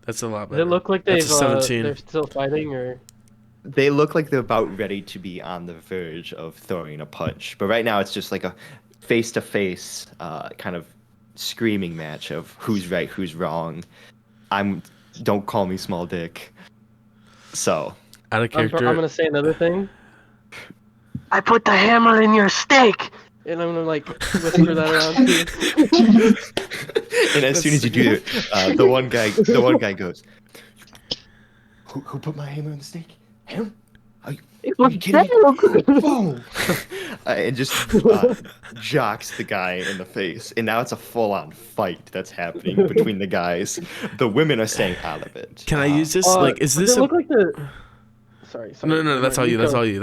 That's a lot better. Does it look like That's a 17. they're still fighting, or? They look like they're about ready to be on the verge of throwing a punch. But right now it's just like a face-to-face kind of screaming match of who's right, who's wrong. Don't call me small dick. So, out of character. I'm going to say another thing. I put the hammer in your steak! And I'm going to like whisper that around too. And as soon as you do it, the one guy goes, Who put my hammer in the steak? Him? Are you kidding me? Whoa! And just jocks the guy in the face. And now it's a full-on fight that's happening between the guys. The women are staying out of it. Can I use this? Like, is this? Look like the. Sorry. No. That's all you. That's all you.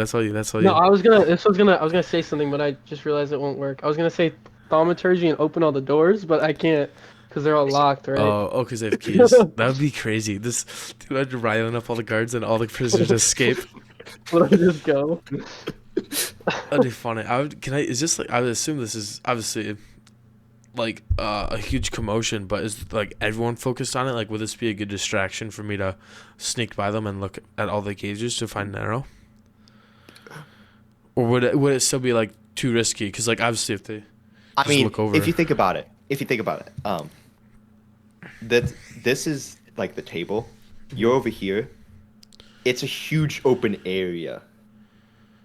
No, I was gonna say something, but I just realized it won't work. I was gonna say thaumaturgy and open all the doors, but I can't because they're all locked, right? Oh, because they have keys. That would be crazy. This dude riling up all the guards and all the prisoners escape. Let I just go? That'd be funny. Is this like? I would assume this is obviously like a huge commotion, but is like everyone focused on it? Like, would this be a good distraction for me to sneak by them and look at all the cages to find Narrow? Or would it still be like too risky? Because like obviously if they look over. If you think about it, that this is like the table. You're over here. It's a huge open area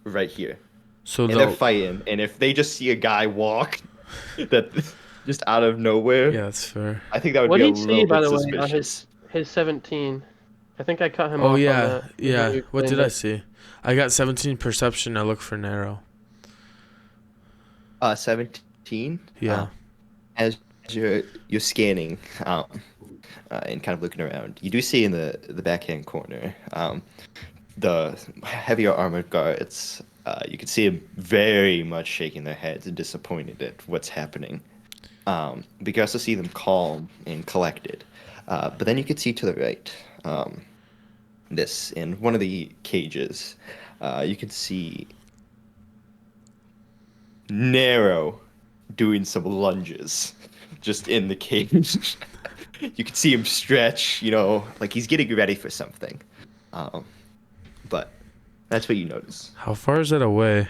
right here. So they're fighting, and if they just see a guy walk that just out of nowhere, yeah, that's fair. I think that would be a little bit suspicious. What did you see, by the way, on his 17? I think I cut him off. Oh yeah, on that. yeah. What did I see? I got 17 perception. I look for Narrow. 17. Yeah. As you're scanning and kind of looking around, you do see in the backhand corner the heavier armored guards. You can see them very much shaking their heads and disappointed at what's happening. But you can also see them calm and collected. But then you can see to the right, this in one of the cages, you can see Narrow doing some lunges just in the cage. You can see him stretch, like he's getting ready for something. But that's what you notice. How far is that away?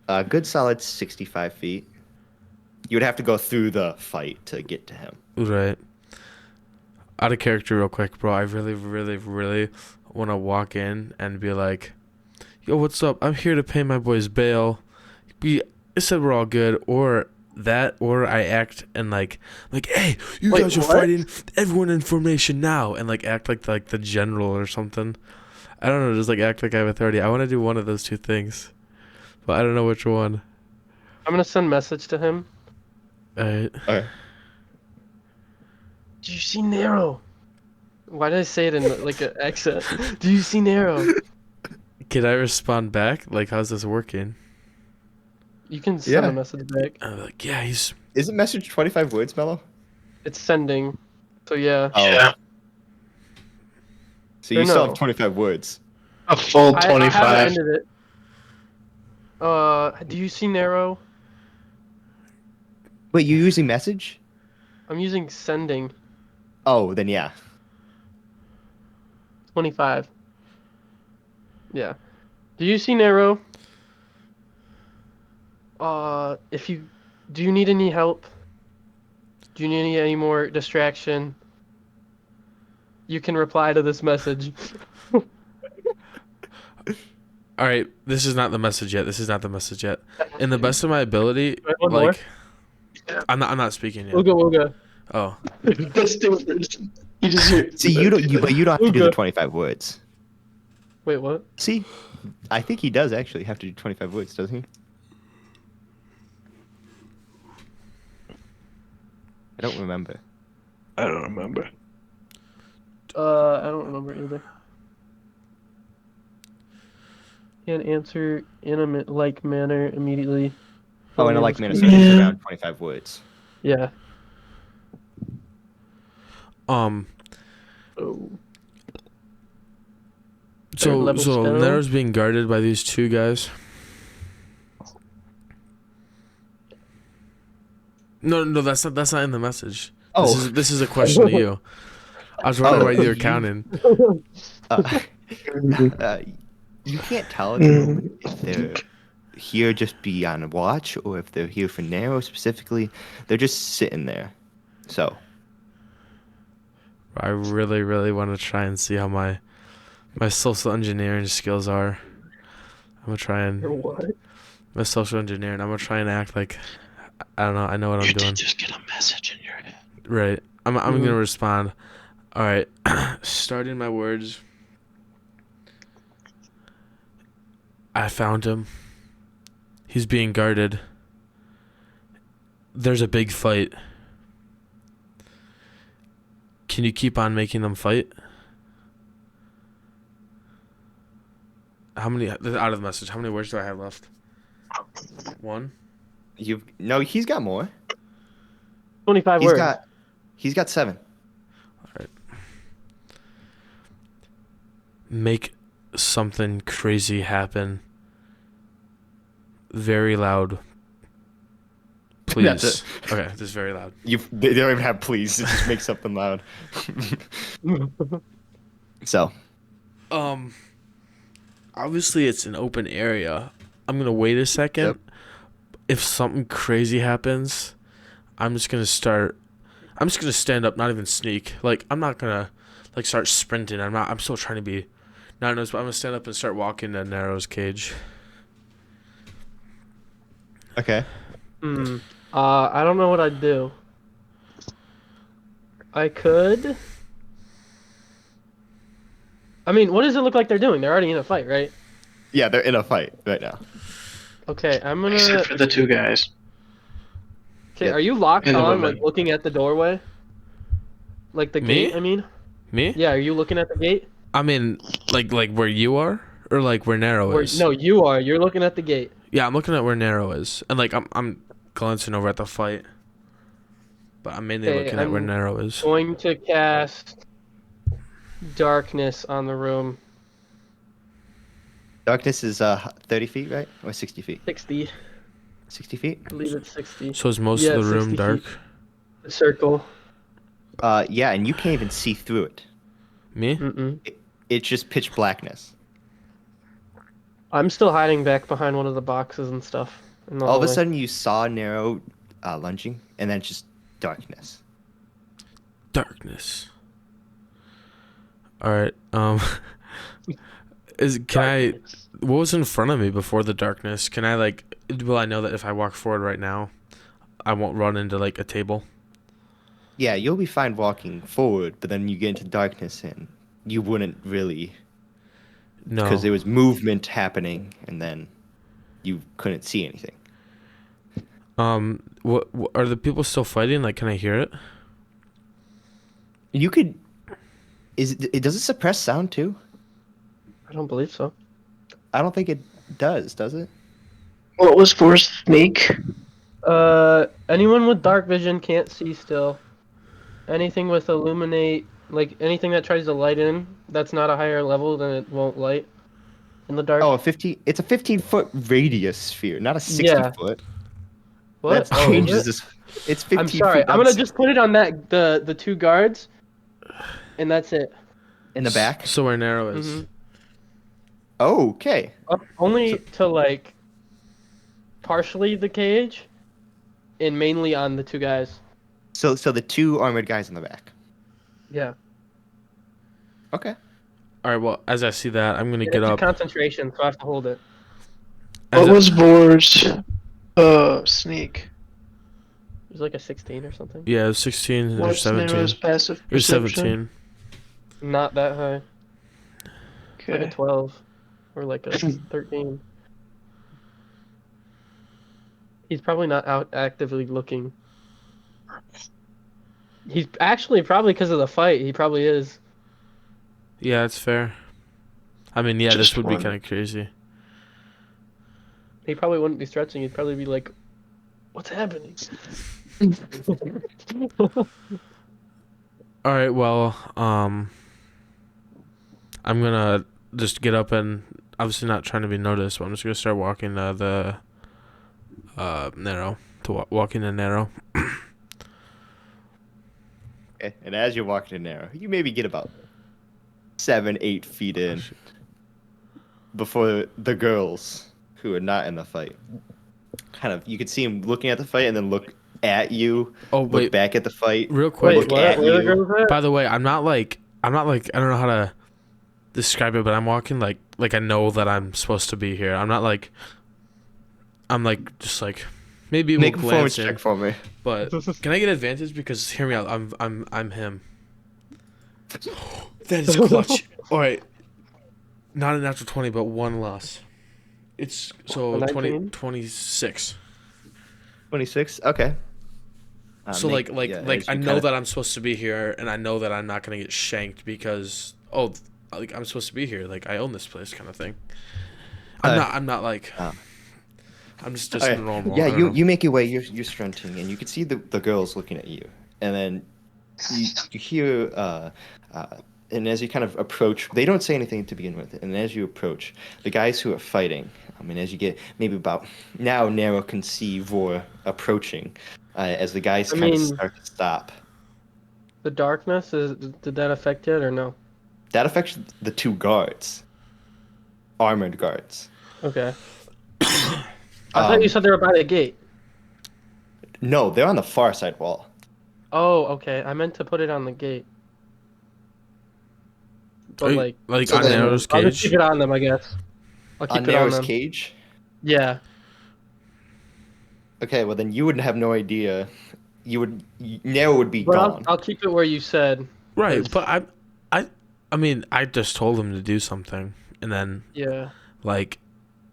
A good solid 65 feet. You would have to go through the fight to get to him. Right. Out of character real quick, bro. I really, really, really want to walk in and be like, yo, what's up? I'm here to pay my boys bail. We said we're all good. Or I act and like, hey, you guys are fighting. Everyone in formation now. And like act like the general or something. I don't know, just like act like I have authority. I want to do one of those two things. but I don't know which one. I'm gonna send message to him. Alright. Okay. Do you see Narrow? Why did I say it in like an accent? Do you see Narrow? Can I respond back? Like, how's this working? You can send Yeah. a message back. I'm like, yeah, he's. Isn't message 25 words, Mello? It's sending. So yeah. Oh. Yeah. So you Or still no. have 25 words. A full I 25. haven't ended it. Do you see Narrow? Wait, you're using message? I'm using sending. Oh, then yeah. 25. Yeah. Do you see Narrow? Do you need any help? Do you need any more distraction? You can reply to this message. All right, this is not the message yet. In the best of my ability, One like, more? I'm not speaking yet. Ooga. Oh, Let's do it. You just hear. See, but you don't have to do the 25 words. Wait, what? See, I think he does actually have to do 25 words, doesn't he? I don't remember. I don't remember either. Can't answer in a like manner immediately. Oh, in a like manner, so it's around 25 words. Yeah. So level spell. Narrow's being guarded by these two guys. No, that's not in the message. Oh. This is a question to you. I was wondering why you were counting. You can't tell at the moment if they're here just be on watch or if they're here for Narrow specifically. They're just sitting there. So. I really, really want to try and see how my social engineering skills are. I'm gonna try and my social engineering. I'm gonna try and act like I don't know. I know what I'm doing. Just get a message in your head. Right. I'm gonna respond. All right. Starting my words. I found him. He's being guarded. There's a big fight. Can you keep on making them fight? How many out of the message? How many words do I have left? One. No, he's got more. 25 words. He's got 7. All right. Make something crazy happen. Very loud. Please. That's it. Okay, just very loud. They don't even have please. It just makes something loud. So. Obviously it's an open area. I'm gonna wait a second. Yep. If something crazy happens, I'm just gonna stand up, not even sneak. Like, I'm not gonna like start sprinting. I'm still trying to be not noticed, but I'm gonna stand up and start walking to Narrow's cage. Okay. I don't know what I'd do. I could. I mean, what does it look like they're doing? They're already in a fight, right? Yeah, they're in a fight right now. Okay, I'm gonna. Except for the two guys. Okay, are you locked And the on, woman. like looking at the doorway? Like the Me? gate, I mean? Me? Yeah, are you looking at the gate? I mean, like where you are, or like where Narrow is. No, you are. You're looking at the gate. Yeah, I'm looking at where Narrow is, and like I'm glancing over at the fight, but I'm mainly Okay, looking at where I'm Narrow is. Going to cast darkness on the room. Darkness is 30 feet, right? Or 60 feet? 60. 60 feet? I believe it's 60. So is most of the room 60 dark? feet. The circle. Yeah, and you can't even see through it. Me? Mm-mm. It's just pitch blackness. I'm still hiding back behind one of the boxes and stuff. in the All of a hallway. sudden, you saw Narrow lunging, and then just darkness. Darkness. All right. What was in front of me before the darkness? Can I will I know that if I walk forward right now, I won't run into like a table? Yeah, you'll be fine walking forward, but then you get into darkness and you wouldn't really. No. Because there was movement happening, and then you couldn't see anything. What are the people still fighting? Like, can I hear it? You could. Does it suppress sound too? I don't believe so. I don't think it does it? What was for sneak? Anyone with dark vision can't see still. Anything with illuminate, like anything that tries to light in, that's not a higher level, then it won't light in the dark. Oh, it's a 15-foot radius sphere, not a 60 Yeah. foot. What? That Oh, is changes it? this. It's 15 I'm sorry. feet. I'm gonna just put it on that the 2 guards, and that's it. In the back. So where Narrow is. Mm-hmm. Oh, okay. Only to like partially the cage, and mainly on the 2 guys. So the 2 armored guys in the back. Yeah. Okay. All right. Well, as I see that, I'm gonna And get it's a up. concentration, so I have to hold it. What was Vore's sneak? It was like a 16 or something. Yeah, it was 16 or What's 17. Narrow's passive It was perception? 17. Not that high. Like a Okay. 12 or like a 13. He's probably not out actively looking. He's actually probably because of the fight. He probably is. Yeah, that's fair. I mean, yeah, this Just would be one. kind of crazy. He probably wouldn't be stretching. He'd probably be like, "What's happening?" All right. Well, I'm gonna just get up and obviously not trying to be noticed, but I'm just gonna start walking the Narrow walking the Narrow. Okay. And as you're walking in Narrow, you maybe get about 7-8 feet in before the girls who are not in the fight. Kind of, you could see them looking at the fight and then look at you. Oh, look wait. back at the fight. Real quick. Look at Where the you. girls at? By the way, I'm not like I don't know how to describe it, but I'm walking like I know that I'm supposed to be here. I'm not like I'm like just like maybe Make a we'll performance glance in, check for me. but can I get advantage because hear me out. I'm him. That is clutch. All right. Not a natural 20, but 1 loss. It's so 19? 26. 26? Okay. So as I you know kinda- that I'm supposed to be here, and I know that I'm not gonna get shanked because like I'm supposed to be here. Like I own this place, kind of thing. I'm not like I'm just Okay. normal. Yeah, I don't you know. you make your way. You're strunting, and you can see the girls looking at you, and then you hear and as you kind of approach, they don't say anything to begin with, and as you approach, the guys who are fighting, I mean, as you get maybe about now, Narrow can see Vore approaching, as the guys kind of start to stop. The darkness did that affect it or no? That affects the 2 guards, armored guards. Okay. I thought you said they were by the gate. No, they're on the far side wall. Oh, okay. I meant to put it on the gate. But like so on then- Narrow's I'll just cage. keep it on them, I guess. I'll keep On it on Narrow's them. cage. Yeah. Okay, well then you would have no idea. Narrow would be But gone. I'll keep it where you said. Right, 'cause- but I mean, I just told him to do something, and then Yeah. like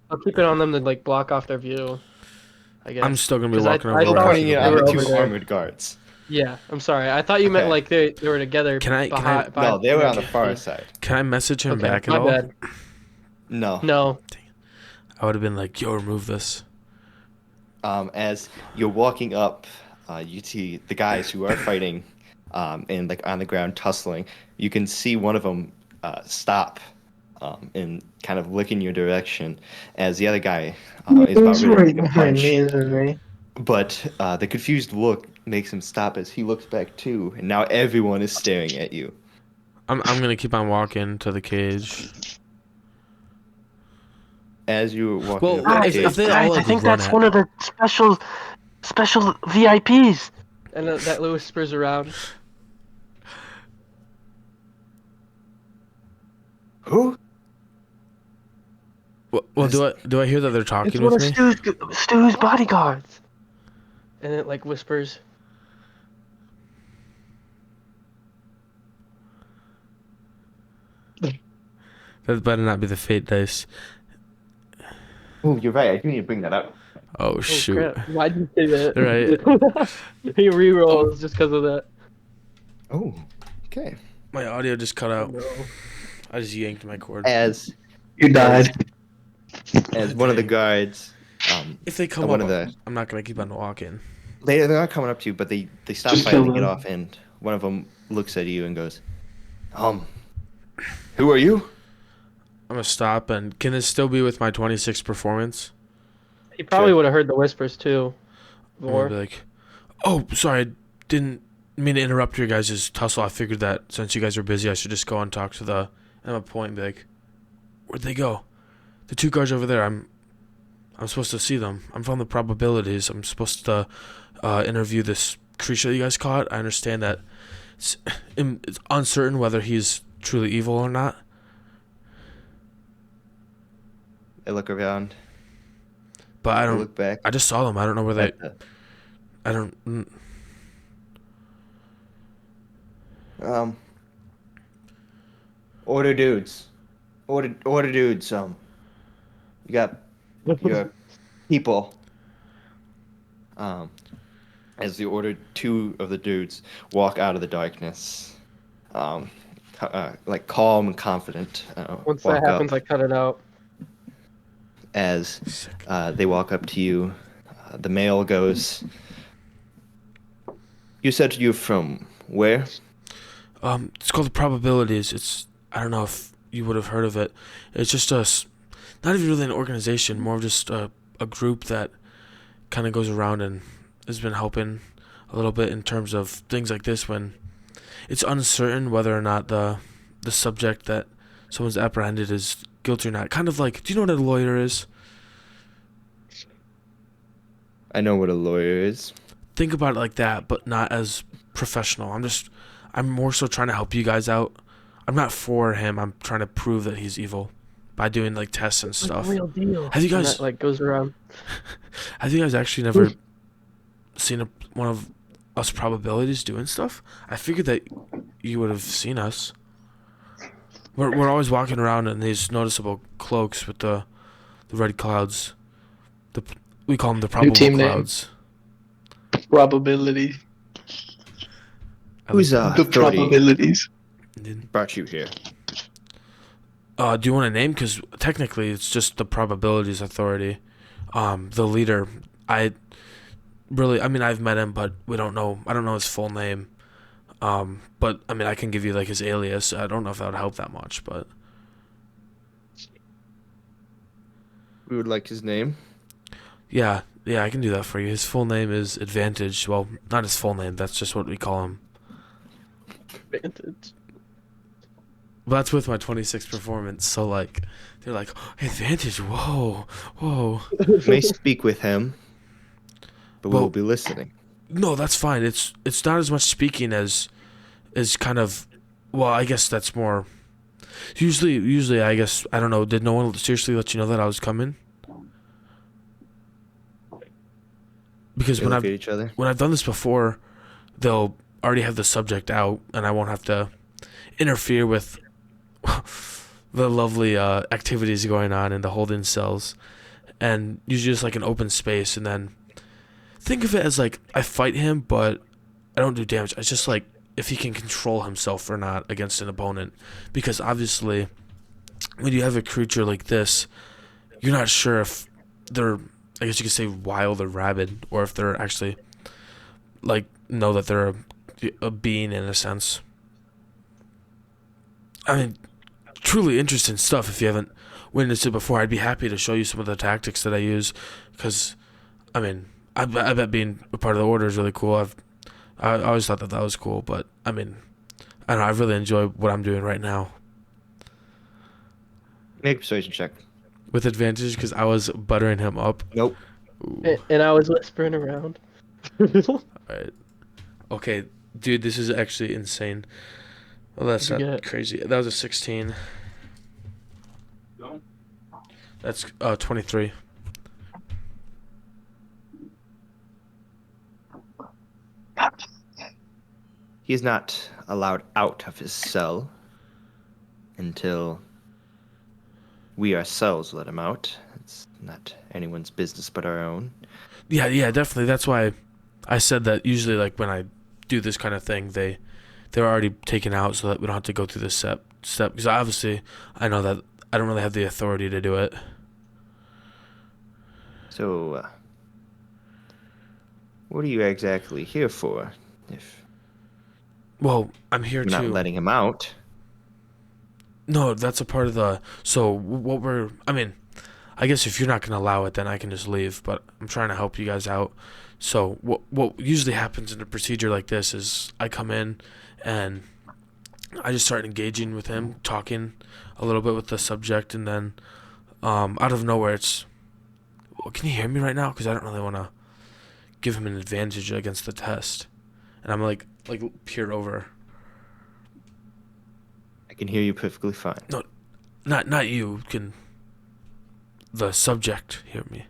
I'll keep it on them to like block off their view. I guess. I'm still gonna be 'Cause I walking thought over. You're there. pointing it they on were the over 2 there. armored guards. Yeah, I'm sorry. I thought you meant Okay. like they were together. Can I- No, they were on the far side. Can I message him Okay, back at my all? bad. No. No. I would have been like, "Yo, remove this." As you're walking up, you see the guys who are fighting, and like on the ground tussling. You can see one of them stop, and kind of look in your direction, as the other guy is about He's ready to right take a behind punch. me, isn't he? But the confused look makes him stop as he looks back too, and now everyone is staring at you. I'm gonna keep on walking to the cage. As you walk Well, into the if cage, they all like run at, of the special VIPs. And that whispers around. who? well, do I hear that they're It's talking one with of me? Stu's bodyguards. And it like whispers. That better not be the fate dice. Oh, you're right. I do need to bring that up. Oh shoot! Crap. Why'd you say that? Right. He rerolls just because of that. Oh, okay. My audio just cut out. No. I just yanked my cord. As You died. as one of the Dang. guards, If they come one up, of the I'm not gonna keep on walking. they're not coming up to you, but they stop Just fighting kill to get them. off, and one of them looks at you and goes, who are you? I'm gonna stop. And can this still be with my 26 performance? He probably Sure. would have heard the whispers too. I'm gonna be like, oh, sorry, I didn't mean to interrupt your guys' tussle. I figured that since you guys are busy, I should just go and talk to the. And I'm gonna point and be like, where'd they go? The two guards over there. I'm supposed to see them. I'm from the probabilities. I'm supposed to interview this creature that you guys caught. I understand that it's uncertain whether he's truly evil or not. I look around. But I I don't. look back. I just saw them. I don't know where they. I don't. Order dudes. Order dudes. You got your people. As the order, two of the dudes walk out of the darkness, like calm and confident. Once walk that happens, up I cut it out. as they walk up to you. The male goes, "You said you're from where?" It's called the probabilities. It's I don't know if you would have heard of it. It's just not even really an organization, more of just a group that kind of goes around and has been helping a little bit in terms of things like this when it's uncertain whether or not the subject that someone's apprehended is guilty or not. Kind of like, do you know what a lawyer is? I know what a lawyer is. Think about it like that, but not as professional. I'm more so trying to help you guys out. I'm not for him. I'm trying to prove that he's evil by doing like tests and stuff. Real deal. Have you And guys that, like goes around? Have you guys actually never seen one of us probabilities doing stuff? I figured that you would have seen us. We're always walking around in these noticeable cloaks with the red clouds. We call them the probable team name. clouds. Probability. Who's The authority probabilities. brought you here? Do you want a name? Because technically, it's just the probabilities authority. The leader. I've met him, but we don't know. I don't know his full name. But I mean, I can give you like his alias. I don't know if that would help that much, but We would like his name. yeah, I can do that for you. His full name is Advantage. Well, not his full name. That's just what we call him. Advantage. But that's with my 26 performance. So like, they're like, Advantage. Whoa. May speak with him, but we Well- will be listening. No, that's fine. It's not as much speaking as kind of. Well, I guess that's more. Usually, I guess I don't know. Did no one seriously let you know that I was coming? Because They when look I've at each other. when I've done this before, they'll already have the subject out, and I won't have to interfere with the lovely activities going on in the holding cells, and usually just like an open space, and then think of it as like I fight him, but I don't do damage. It's just like if he can control himself or not against an opponent, because obviously when you have a creature like this, you're not sure if they're, I guess you could say, wild or rabid, or if they're actually like know that they're a being in a sense. I mean, truly interesting stuff. If you haven't witnessed it before, I'd be happy to show you some of the tactics that I use, because I mean, I bet being a part of the order is really cool. I always thought that was cool, but I mean, I don't know, I really enjoy what I'm doing right now. Make a persuasion check. With Advantage, because I was buttering him up. Nope. And I was whispering around. Alright. Okay, dude, this is actually insane. Well, that's What'd you not get? crazy. That was a 16. That's 23. He is not allowed out of his cell until we ourselves let him out. It's not anyone's business but our own. Yeah, definitely. That's why I said that usually, like, when I do this kind of thing, they're already taken out so that we don't have to go through this step. Because obviously, I know that I don't really have the authority to do it. So, what are you exactly here for? Well, I'm here you're not letting him out. No, that's a part of the. So what I guess if you're not gonna allow it, then I can just leave. But I'm trying to help you guys out. So what usually happens in a procedure like this is I come in and I just start engaging with him, talking a little bit with the subject, and then out of nowhere it's. Well, can you hear me right now? Because I don't really want to give him an advantage against the test, and I'm like peer over. I can hear you perfectly fine. No, not you. Can the subject hear me?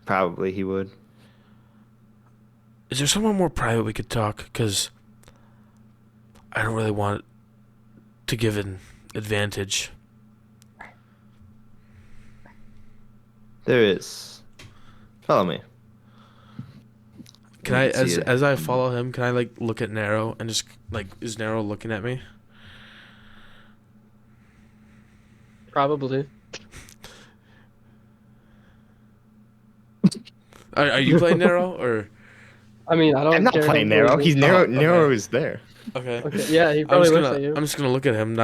Probably he would. Is there somewhere more private we could talk? Because I don't really want to give an advantage. There is. Follow me. Can I, as I follow him, can I like look at Narrow and just like, is Narrow looking at me? Probably. Are you playing Narrow or? I mean, I don't. I'm not care playing who Narrow. plays He's it. Narrow. okay. Narrow is there. Okay. Okay. Yeah, he probably looks at you. I'm just gonna look at him,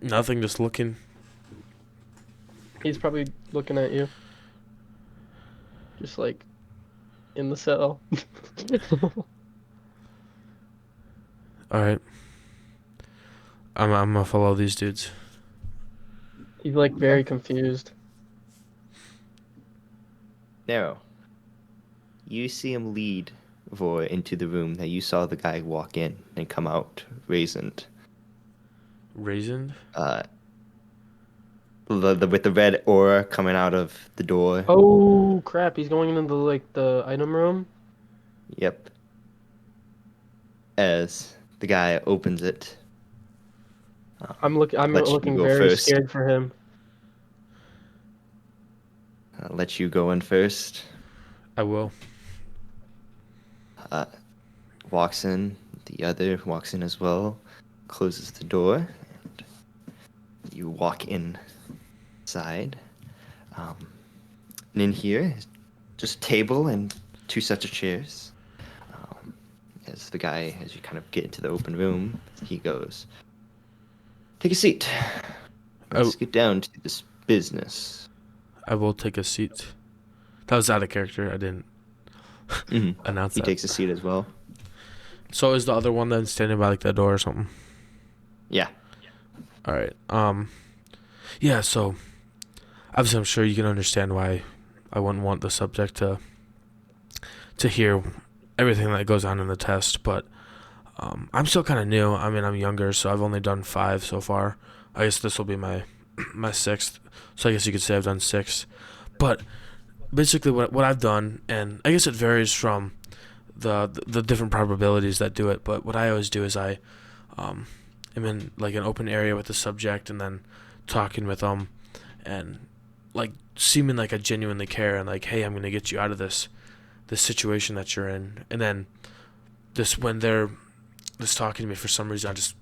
nothing, just looking. He's probably looking at you. Just like in the cell. All right. I'm gonna follow these dudes. He's like very confused. Narrow. You see him lead Vore into the room that you saw the guy walk in and come out raisined. Raisined? With the red aura coming out of the door. Oh crap! He's going into the item room. Yep. As the guy opens it. I'm looking very first. scared for him. I'll let you go in first. I will. Walks in. The other walks in as well. Closes the door. And you walk inside. And in here, just table and 2 sets of chairs. As the guy, as you kind of get into the open room, he goes, "Take a seat. Let's get down to this business." I will take a seat. That was out of character. I didn't announce He that. takes a seat as well. So is the other one then standing by like that door or something? Yeah. All right. Yeah. So obviously, I'm sure you can understand why I wouldn't want the subject to hear everything that goes on in the test, but I'm still kind of new. I mean, I'm younger, so I've only done 5 so far. I guess this will be my 6th, so I guess you could say I've done 6. But basically, what I've done, and I guess it varies from the different probabilities that do it. But what I always do is I am in like an open area with the subject, and then talking with them, and like seeming like I genuinely care, and like, hey, I'm gonna get you out of this situation that you're in. And then when they're just talking to me, for some reason I just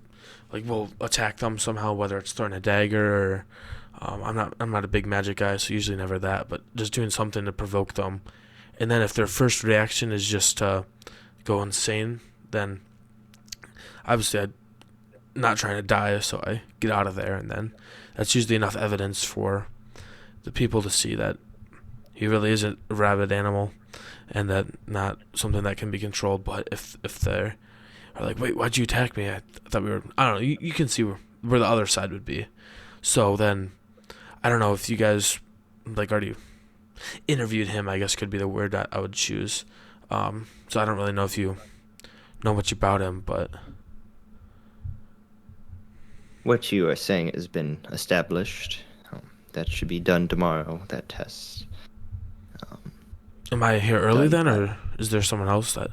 like will attack them somehow, whether it's throwing a dagger or I'm not a big magic guy, so usually never that, but just doing something to provoke them. And then if their first reaction is just to go insane, then obviously I'm not trying to die, so I get out of there. And then that's usually enough evidence for the people to see that he really is a rabid animal, and that not something that can be controlled. But if they are like, wait, why'd you attack me? I thought we were, I don't know, you can see where the other side would be. So then, I don't know if you guys like already interviewed him, I guess could be the word that I would choose. So I don't really know if you know much about him, but What you are saying has been established. That should be done tomorrow, that test. am I here early then, or is there someone else that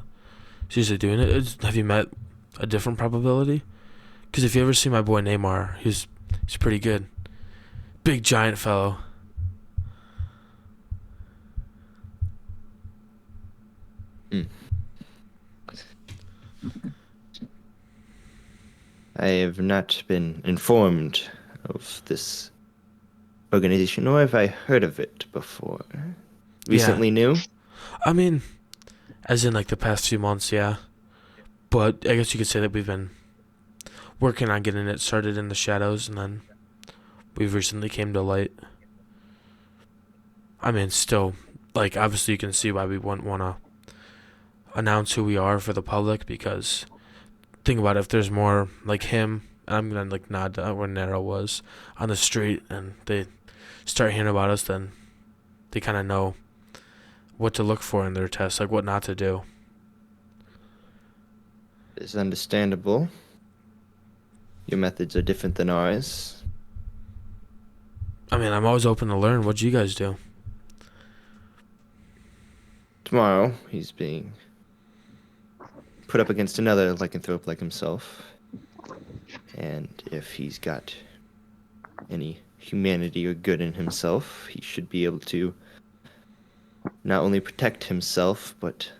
is usually doing it? Have you met a different probability? Because if you ever see my boy Neymar, he's He's pretty good. Big giant fellow. I have not been informed of this organization, nor have I heard of it before. Recently new? I mean, as in like the past few months, yeah. But I guess you could say that we've been working on getting it started in the shadows, and then we've recently came to light. I mean, still, like, obviously you can see why we wouldn't want to announce who we are for the public, because think about it, if there's more like him, and I'm going to like nod to where Narrow was, on the street, and they start hearing about us, then they kind of know what to look for in their tests, like what not to do. It's understandable. Your methods are different than ours. I mean, I'm always open to learn. What do you guys do? Tomorrow, he's being put up against another lycanthrope like himself. And if he's got any humanity or good in himself, he should be able to not only protect himself, but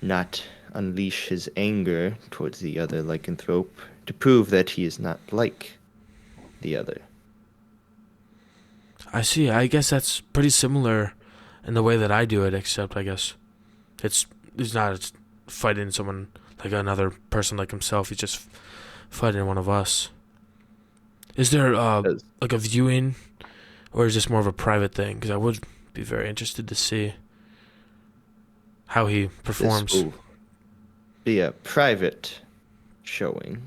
not unleash his anger towards the other lycanthrope to prove that he is not like the other. I see. I guess that's pretty similar in the way that I do it, except I guess it's not fighting someone like another person like himself. He's just fighting one of us. Is there like a viewing, or is this more of a private thing? Because I would be very interested to see how he performs. This will be a private showing.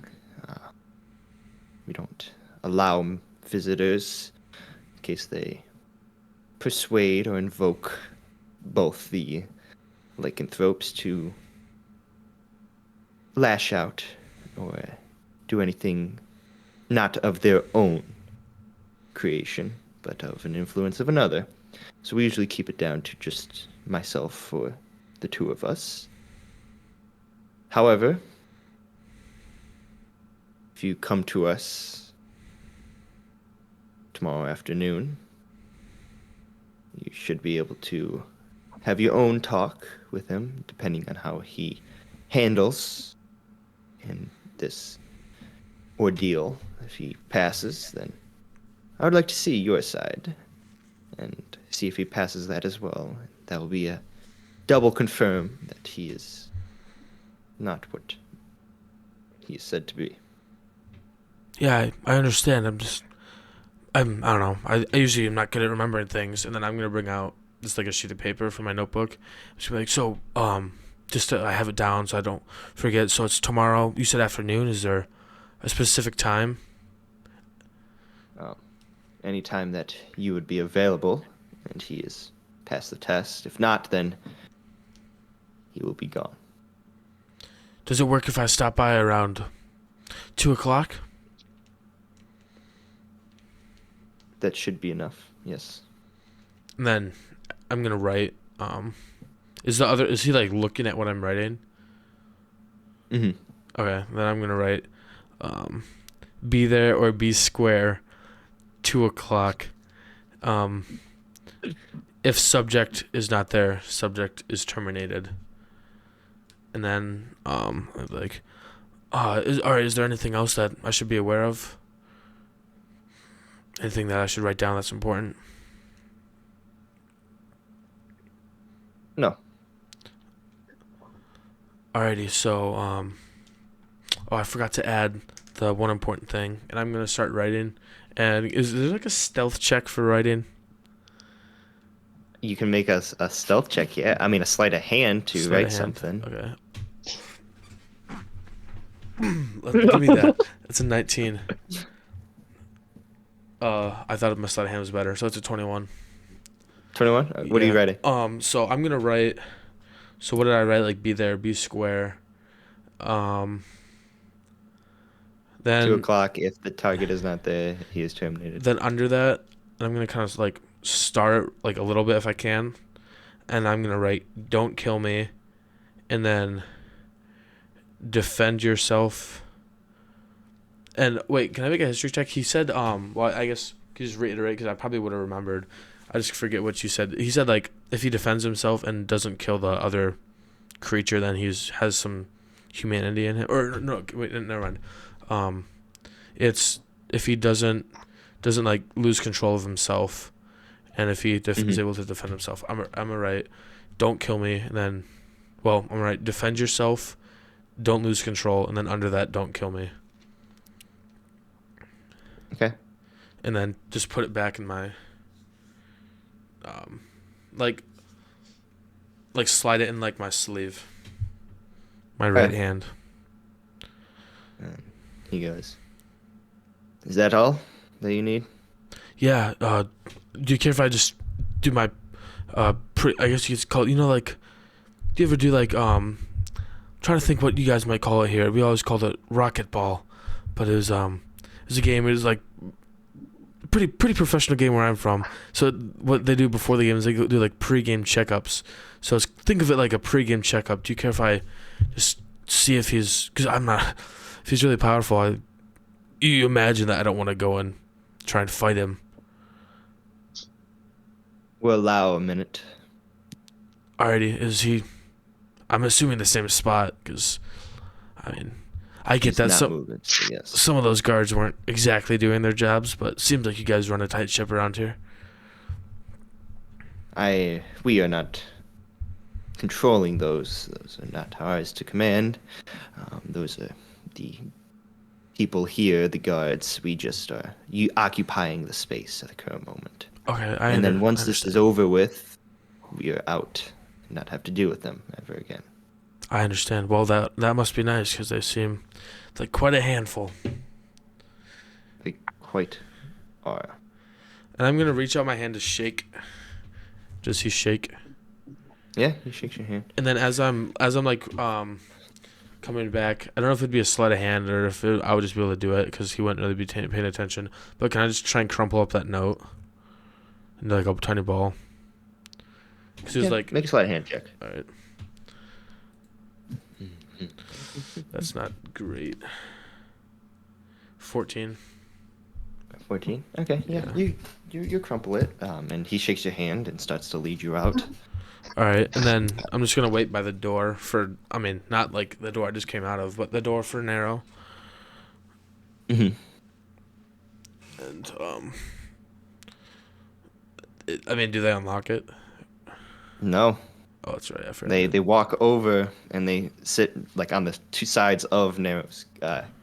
We don't allow visitors in case they persuade or invoke both the lycanthropes to lash out or do anything not of their own creation, but of an influence of another. So we usually keep it down to just myself or the two of us. However, if you come to us tomorrow afternoon, you should be able to have your own talk with him, depending on how he handles in this ordeal. If he passes, then I would like to see your side and see if he passes that as well. That will be a double confirm that he is not what he is said to be. Yeah, I understand. I don't know. I usually am not good at remembering things, and then I'm gonna bring out just like a sheet of paper from my notebook. Just be like, so I have it down so I don't forget. So it's tomorrow. You said afternoon. Is there a specific time? Any time that you would be available, and he is passed the test. If not, then he will be gone. Does it work if I stop by around 2:00? That should be enough. Yes. And then I'm gonna write. Is he like looking at what I'm writing? Mm-hmm. Okay, then I'm gonna write. Be there or be square. 2:00. If subject is not there, subject is terminated. And then like, is there anything else that I should be aware of? Anything that I should write down that's important? No. Alrighty, so I forgot to add the one important thing, and I'm gonna start writing. And is there like a stealth check for writing? You can make a stealth check, yeah. I mean, a sleight of hand to Sleight write of hand. something. Okay. Give me that. That's a 19. I thought my sleight of hand was better, so it's a 21. 21? What are you writing? So I'm gonna write. So what did I write? Like, be there, be square. Then 2:00. If the target is not there, he is terminated. Then under that, I'm gonna kind of like start like a little bit if I can, and I'm gonna write "Don't kill me," and then defend yourself, And wait, can I make a history check? He said, well, I guess could you just reiterate because I probably would have remembered. I just forget what you said. He said like if he defends himself and doesn't kill the other creature, then has some humanity in him. Or no, wait, never mind. It's if he doesn't like lose control of himself, and if he is able to defend himself. I'm right. Don't kill me, and then, well, I'm right. Defend yourself. Don't lose control, and then under that, don't kill me. Okay. And then just put it back in my, like slide it in like my sleeve, my right hand. He goes. Is that all that you need? Yeah. Do you care if I just do my, I guess you could call it, like, do you ever do like, trying to think what you guys might call it here. We always called it rocket ball, but it was a game. It was like pretty professional game where I'm from. So what they do before the game is they do like pre-game checkups. So think of it like a pre-game checkup. Do you care if I just see if if he's really powerful? You imagine that I don't want to go and try and fight him. We'll allow a minute. Alrighty, is he? I'm assuming the same spot because, I mean, I get that some of those guards weren't exactly doing their jobs, but it seems like you guys run a tight ship around here. We are not controlling those. Those are not ours to command. Those are the people here, the guards. We just are occupying the space at the current moment. Okay, and then once this is over with, we are out and not have to deal with them ever again. I understand. Well, that must be nice because they seem like quite a handful. They quite are. And I'm gonna reach out my hand to shake. Does he shake? Yeah, he shakes your hand. And then as I'm like coming back, I don't know if it'd be a sleight of hand or if I would just be able to do it because he wouldn't really be paying attention. But can I just try and crumple up that note into like a tiny ball? Because he was like, make a sleight of hand check. All right. That's not great. 14. 14. Okay. Yeah. You crumple it, and he shakes your hand and starts to lead you out. All right, and then I'm just gonna wait by the door for. I mean, not like the door I just came out of, but the door for Narrow. And I mean, do they unlock it? No. Oh, that's right. I forgot. They walk over and they sit like on the two sides of Narrow's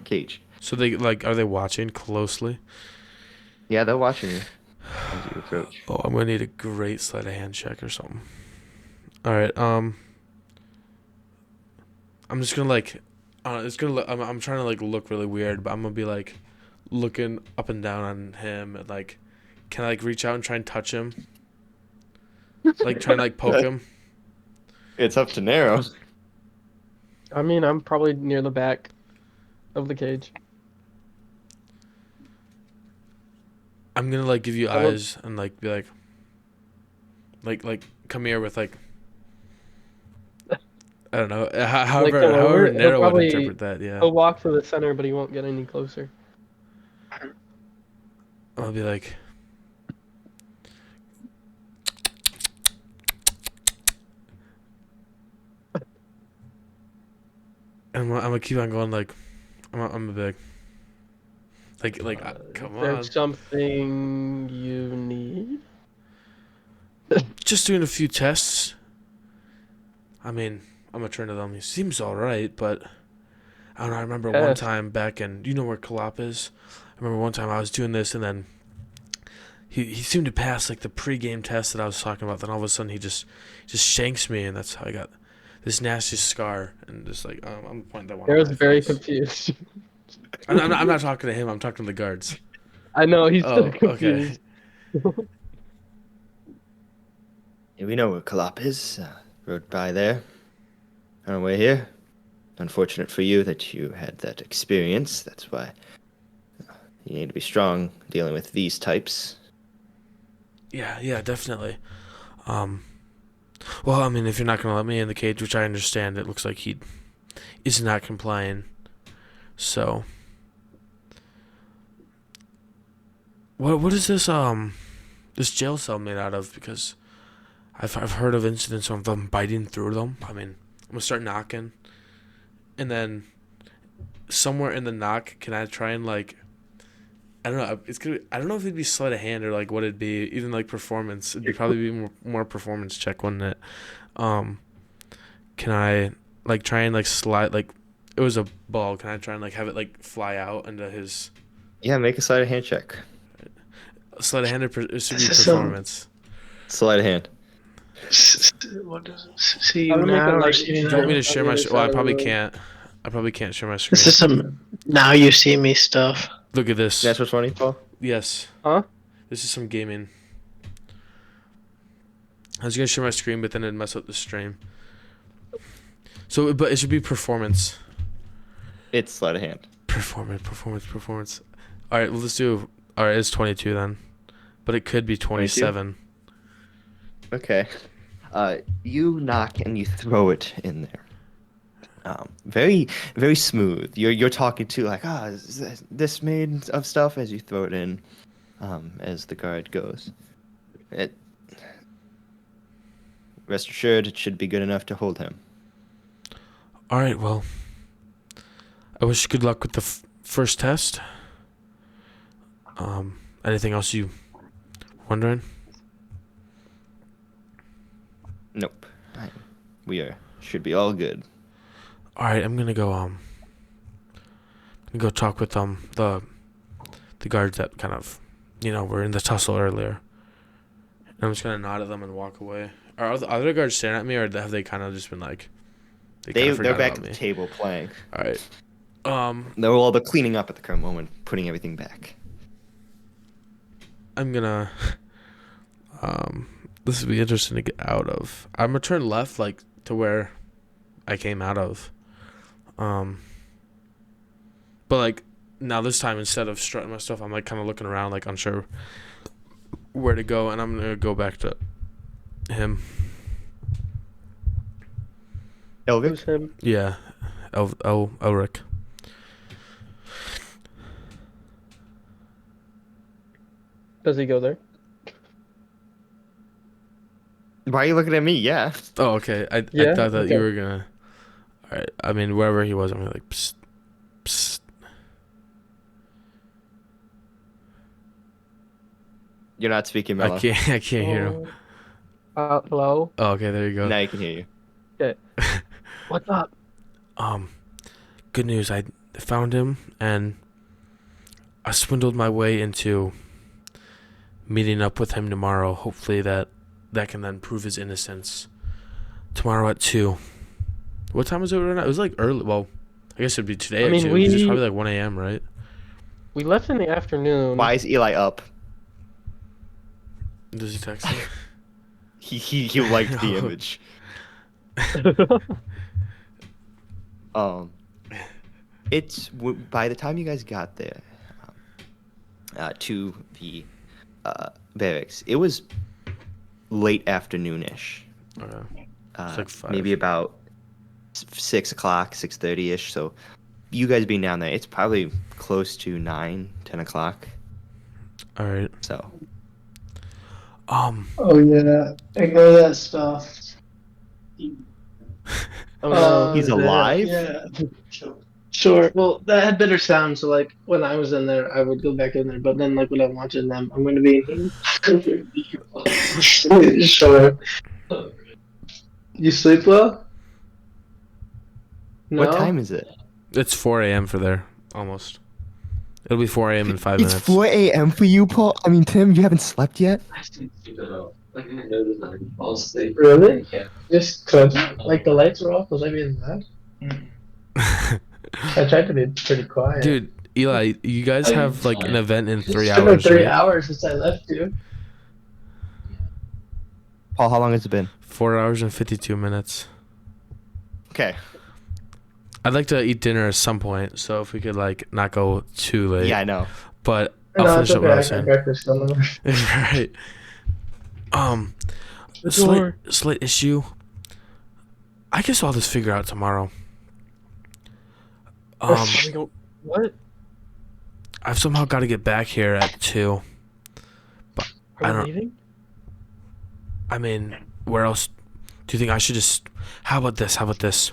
cage. So they are they watching closely? Yeah, they're watching you as you approach. Oh, I'm gonna need a great sleight of hand check or something. All right. I'm just gonna it's gonna. I'm trying to like look really weird, but I'm gonna be like looking up and down on him and like, can I like reach out and try and touch him? Like try and like poke him. It's up to Narrow. I mean, I'm probably near the back of the cage. I'm gonna like give you eyes and like be like come here with like I don't know however Narrow would interpret that. Yeah. He'll walk to the center, but he won't get any closer. I'll be like. And I'm gonna keep on going like, I'm a big. Come on. There's something you need? Just doing a few tests. I mean, I'm gonna turn to them. He seems alright, but I don't know. I remember one time back in, you know where Kalop is? I remember one time I was doing this and then he seemed to pass like the pre-game test that I was talking about. Then all of a sudden he just shanks me, and that's how I got this nasty scar. And just like I'm pointing that one. I was very confused. I'm not talking to him. I'm talking to the guards. I know he's still confused. Okay. Yeah, we know where Kalop is. Rode by there on our way here. Unfortunate for you that you had that experience. That's why you need to be strong dealing with these types. Yeah, definitely. Well, I mean, if you're not gonna let me in the cage, which I understand, it looks like he is not complying. So, What is this jail cell made out of? Because I've heard of incidents of them biting through them. I mean, I'm gonna start knocking, and then somewhere in the knock, can I try and like, I don't know. I don't know if it'd be sleight of hand or like what it'd be. Even like performance, it'd probably be more performance check, wouldn't it? Can I like try and like slide like it was a ball? Can I try and like have it like fly out into his? Yeah, make a sleight of hand check. Sleight of hand or it should be performance. Sleight of hand. What does it see I'm you gonna make now? a Or light see me Do you want me now? to share my? Well, I probably can't. I probably can't share my screen. This is some now you see me stuff. Look at this. That's what's funny, Paul. Yes. Huh? This is some gaming. I was gonna share my screen, but then it'd mess up the stream. So, but it should be performance. It's sleight of hand. Performance. All right, well, let's do. All right, it's 22 then, but it could be 27. Okay. You knock and you throw it in there. Very, very smooth. You're talking to like, is this made of stuff as you throw it in, as the guard goes. Rest assured, it should be good enough to hold him. All right, well, I wish you good luck with the first test. Anything else you wondering? Nope. Should be all good. All right, I'm gonna go talk with the guards that kind of, were in the tussle earlier. And I'm just gonna nod at them and walk away. Are the other guards staring at me, or have they kind of just been like? They're back at the table playing. All right. They're all the cleaning up at the current moment, putting everything back. I'm gonna. This would be interesting to get out of. I'm gonna turn left, like to where I came out of. But like now this time, instead of strutting my stuff, I'm like kind of looking around, like unsure where to go, and I'm gonna go back to him. Elric? Who's him? Yeah, Elric. Does he go there? Why are you looking at me? Yeah. Oh, okay. I thought that you were gonna. All right. I mean, wherever he was, I'm gonna like, psst, psst. You're not speaking, Mello. I can't hear him. Hello. Oh, okay. There you go. Now you can hear you. Okay. What's up? Good news. I found him, and I swindled my way into meeting up with him tomorrow. Hopefully that can then prove his innocence. Tomorrow at 2. What time is it right now? It was like early. Well, I guess it'd be today at 2. It's probably like 1 a.m., right? We left in the afternoon. Why is Eli up? Does he text me? he liked the image. It's by the time you guys got there to the barracks, it was late afternoon-ish. Okay. It's like 5. Maybe about 6 o'clock, 6:30-ish. So you guys being down there, it's probably close to 9, 10 o'clock. All right. So. Oh yeah, ignore that stuff. He's alive? Yeah. Sure. Well, that had better sound. So like when I was in there, I would go back in there. But then like when I'm watching them, I'm going to be. Sure. You sleep well? No? What time is it? It's 4 a.m. for there, almost. It'll be 4 a.m. in 5 minutes. It's 4 a.m. for you, Paul? I mean, Tim, you haven't slept yet? Really? Yeah. Just cause like the lights are off, was I being mad? I tried to be pretty quiet. Dude, Eli, you guys have like an event in 3 It's been hours. like 3 right? hours since I left you. Paul, how long has it been? 4 hours and 52 minutes. Okay. I'd like to eat dinner at some point, so if we could like not go too late. Yeah, I know. But No, I'll it's finish up what I was okay. I saying. got breakfast somewhere. Right. The door. Slight issue. I guess I'll just figure out tomorrow. What? I've somehow got to get back here at 2. Are we don't. leaving? I mean, where else? Do you think I should just? How about this? How about this?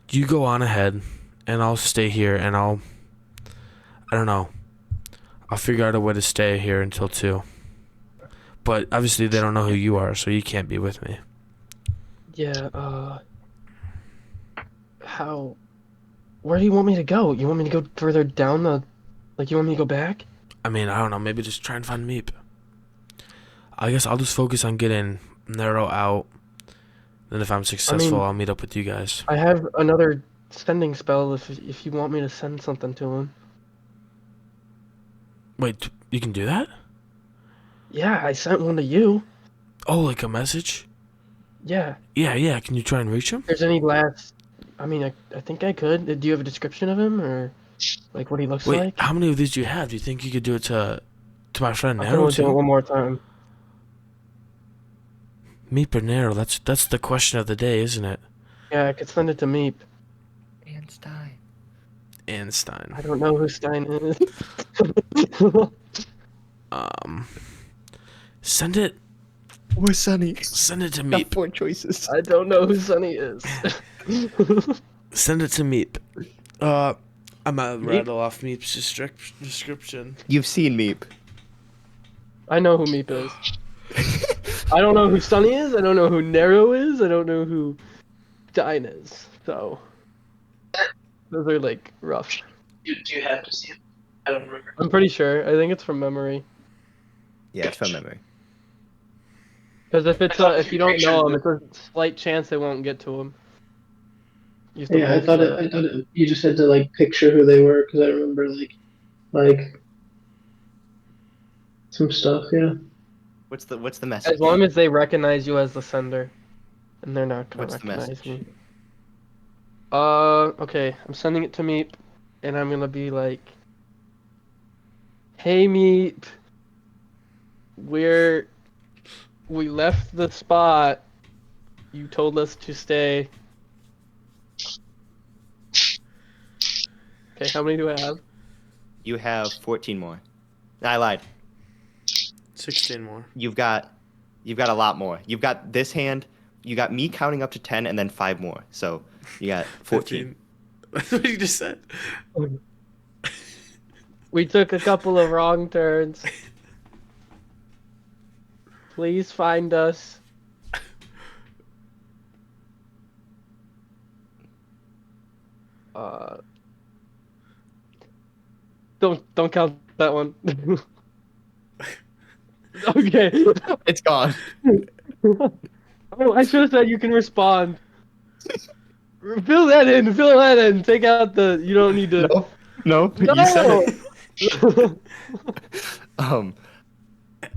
You go on ahead, and I'll stay here, and I don't know. I'll figure out a way to stay here until 2. But obviously they don't know who you are, so you can't be with me. Yeah, how... Where do you want me to go? You want me to go further down the... Like, you want me to go back? I mean, I don't know. Maybe just try and find Miep. I guess I'll just focus on getting Narrow out. Then if I'm successful, I'll meet up with you guys. I have another sending spell if you want me to send something to him. Wait, you can do that? Yeah, I sent one to you. Oh, like a message? Yeah. Yeah. Can you try and reach him? There's any last... I mean, I think I could. Do you have a description of him, or like what he looks Wait, like? how many of these do you have? Do you think you could do it to my friend I can Narrow only do it too? one more time. Miep or Narrow? That's the question of the day, isn't it? Yeah, I could send it to Miep. And Stein. I don't know who Stein is. Send it. Where's Sunny? Send it to Got Miep. 4 choices. I don't know who Sunny is. Send it to Miep. I'm gonna rattle off Miep's description. You've seen Miep. I know who Miep is. I don't know who Sunny is. I don't know who Narrow is. I don't know who Stein is. So those are like rough. Do you have to see it? I don't remember. I'm pretty sure. I think it's from memory. Yeah, it's from memory. Because if you don't know him, it's a slight chance they won't get to him. Yeah, I thought you just had to like picture who they were because I remember like some stuff. Yeah. What's the message? As long as they recognize you as the sender, and they're not gonna What's the recognize message? me. Okay, I'm sending it to Miep, and I'm gonna be like, "Hey Miep, we left the spot. You told us to stay." Okay, how many do I have? You have 14 more. I lied. 16 more. You've got a lot more. You've got this hand. You got me counting up to 10 and then 5 more. So you got 14. That's what you just said. We took a couple of wrong turns. Please find us. Don't count that one. Okay. It's gone. Oh, I should have said you can respond. Fill that in. Fill that in. Take out the. You don't need to. No. No! You said it.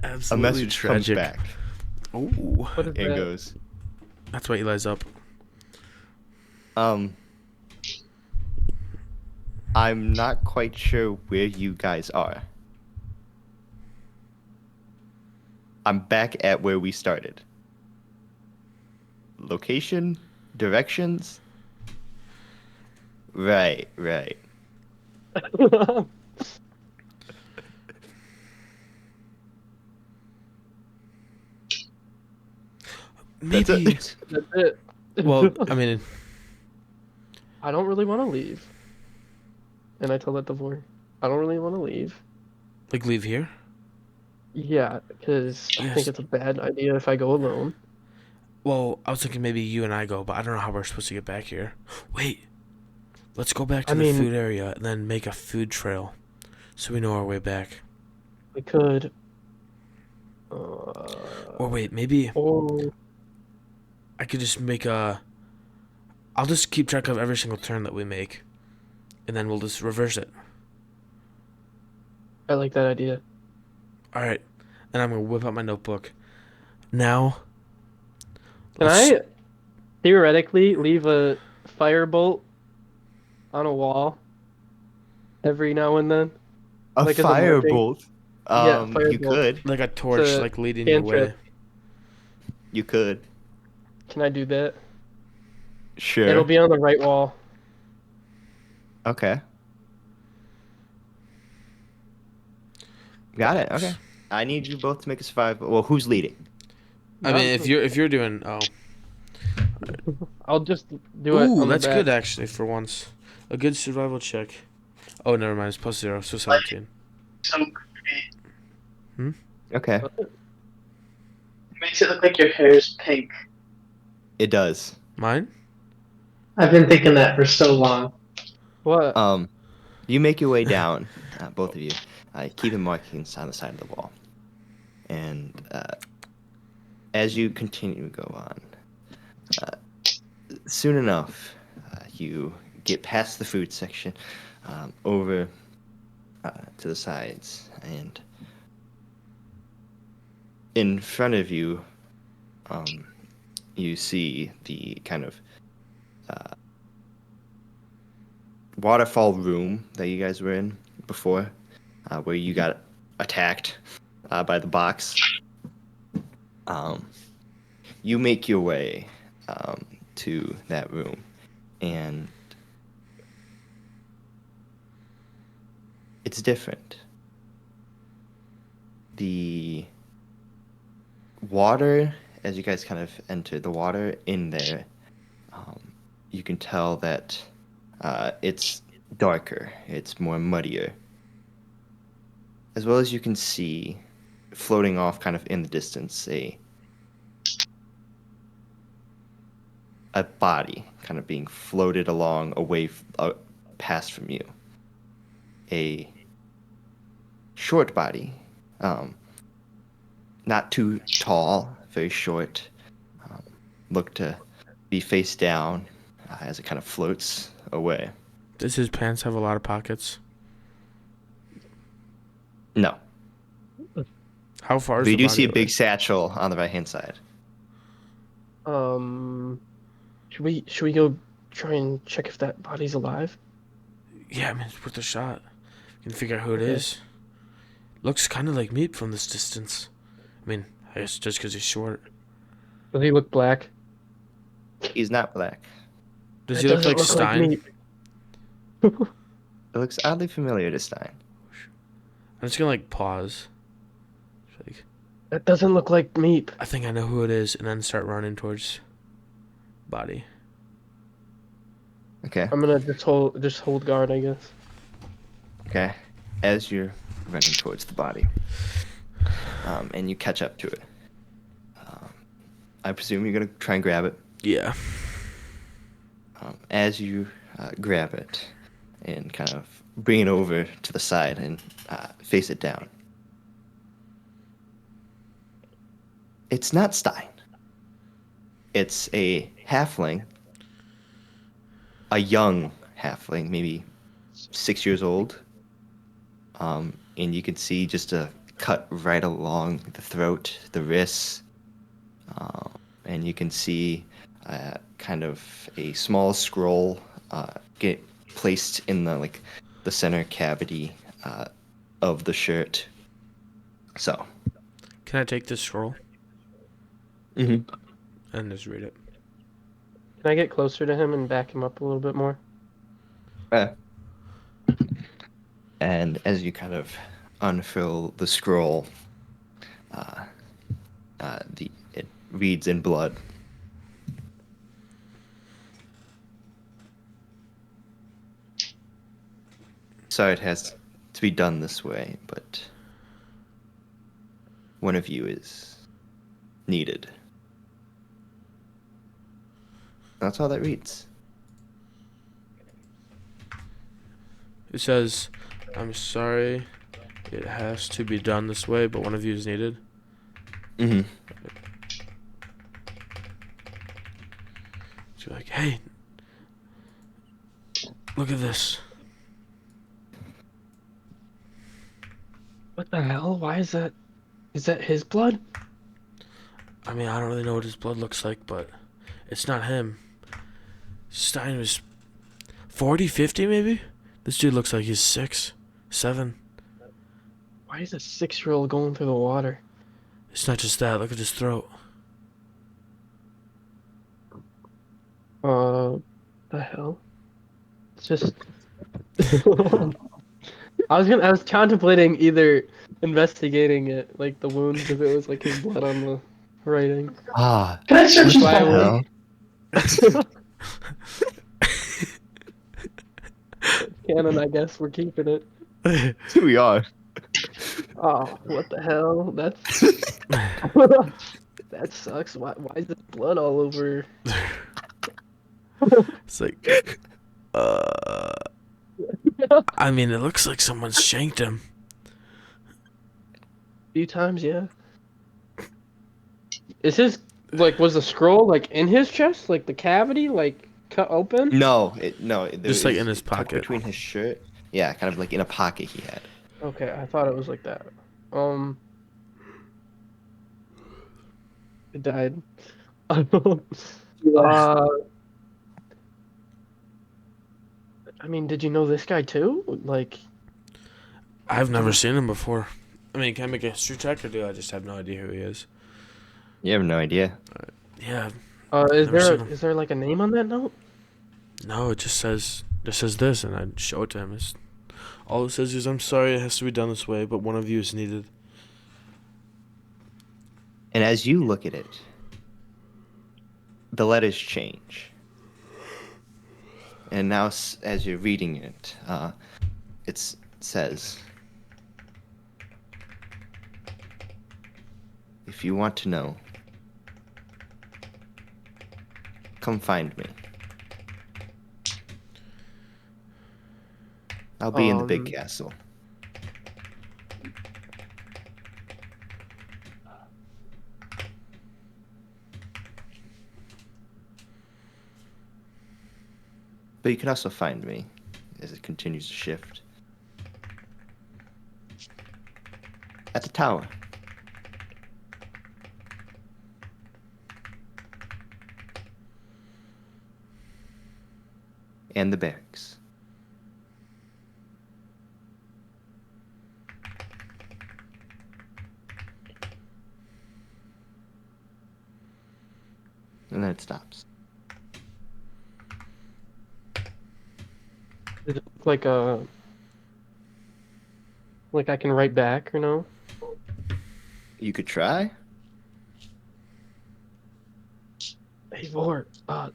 Absolutely a message tragic. comes back. Ooh. What is Here that? goes. That's why Eli's up. I'm not quite sure where you guys are. I'm back at where we started. Location? Directions? Right. Maybe. That's it. Well, I mean, I don't really want to leave. And I told that to Vore. I don't really want to leave. like leave here. Yeah, because I Yes. think it's a bad idea if I go alone. Well, I was thinking maybe you and I go, but I don't know how we're supposed to get back here. Wait, let's go back to the food area and then make a food trail, so we know our way back. We could. Or wait, maybe Oh. I could just make a. I'll just keep track of every single turn that we make, and then we'll just reverse it. I like that idea. All right, and I'm gonna whip out my notebook. Now. Can I theoretically leave a firebolt on a wall every now and then? A Like as a marking? firebolt? Yeah, You firebolt. could. Like a torch, It's a like leading your way. cantrip. You could. Can I do that? Sure. It'll be on the right wall. Okay. Got it. Okay. I need you both to make a survival. Well, who's leading? I mean, if you're doing I'll just do it ooh, on the that's back. good actually for once. A good survival check. Oh, never mind. It's +0, so 17. So creepy. Okay. It makes it look like your hair is pink. It does. Mine? I've been thinking that for so long. What? You make your way down, both of you, keeping markings on the side of the wall. And as you continue to go on, soon enough, you get past the food section, over to the sides, and in front of you, you see the kind of waterfall room that you guys were in before, where you got attacked by the box. You make your way to that room, and it's different. The water, as you guys kind of enter the water in there, you can tell that it's darker, it's more muddier. As well as you can see, floating off kind of in the distance, a body kind of being floated along away, past from you. A short body, not too tall, very short, look to be face down as it kind of floats away. Does his pants have a lot of pockets? No. How far is But you the do body see a away? big satchel on the right-hand side. Should we go try and check if that body's alive? Yeah, I mean, it's worth a shot. You can figure out who it Okay. is. Looks kind of like Miep from this distance. I mean, I guess just because he's short. Does he look black? He's not black. Does That he look doesn't like look like Stein? me. It looks oddly familiar to Stein. I'm just gonna pause. Like, That doesn't look like Meep. I think I know who it is, and then start running towards body. Okay. I'm gonna just hold guard, I guess. Okay. As you're running towards the body, and you catch up to it, I presume you're gonna try and grab it. Yeah. As you grab it and kind of bring it over to the side and face it down, it's not Stein. It's a halfling, a young halfling, maybe 6 years old. And you can see just a cut right along the throat, the wrists, and you can see kind of a small scroll get placed in the center cavity of the shirt. So, Can I take this scroll and just read it? Can I get closer to him and back him up a little bit more? and as you kind of unfurl the scroll, it reads in blood. Sorry it has to be done this way, but one of you is needed. That's all that reads. It says, "I'm sorry, it has to be done this way, but one of you is needed." Mm-hmm. So like, hey, look at this. What the hell? Why is that? Is that his blood? I mean, I don't really know what his blood looks like, but it's not him. Stein was 40, 50 maybe? This dude looks like he's 6, 7. Why is a 6-year-old going through the water? It's not just that. Look at his throat. The hell? It's just. I was contemplating either investigating it, like the wounds, if it was like his blood on the writing. Ah, Can I search That's why I hell? was canon. I guess we're keeping it. We are. Oh, what the hell? That's that sucks. Why is there blood all over? It's like, I mean, it looks like someone shanked him. Few times, yeah. Is his was the scroll like in his chest, like the cavity, like cut open? No, Just like in his tucked pocket. between his shirt. Yeah, kind of like in a pocket he had. Okay, I thought it was like that. It died. uh, I mean, did you know this guy too? Like, I've never seen him before. I mean, can I make a history check or do I just have no idea who he is? You have no idea. Yeah. is there like a name on that note? No, it just says this, and I show it to him. All it says is, "I'm sorry, it has to be done this way, but one of you is needed." And as you look at it, the letters change. And now, as you're reading it, it says, "If you want to know, come find me. I'll be in the big castle." But you can also find me as it continues to shift at the tower. And the barracks. And then it stops. Does it look like I can write back or no? You could try. Hey, Vore, the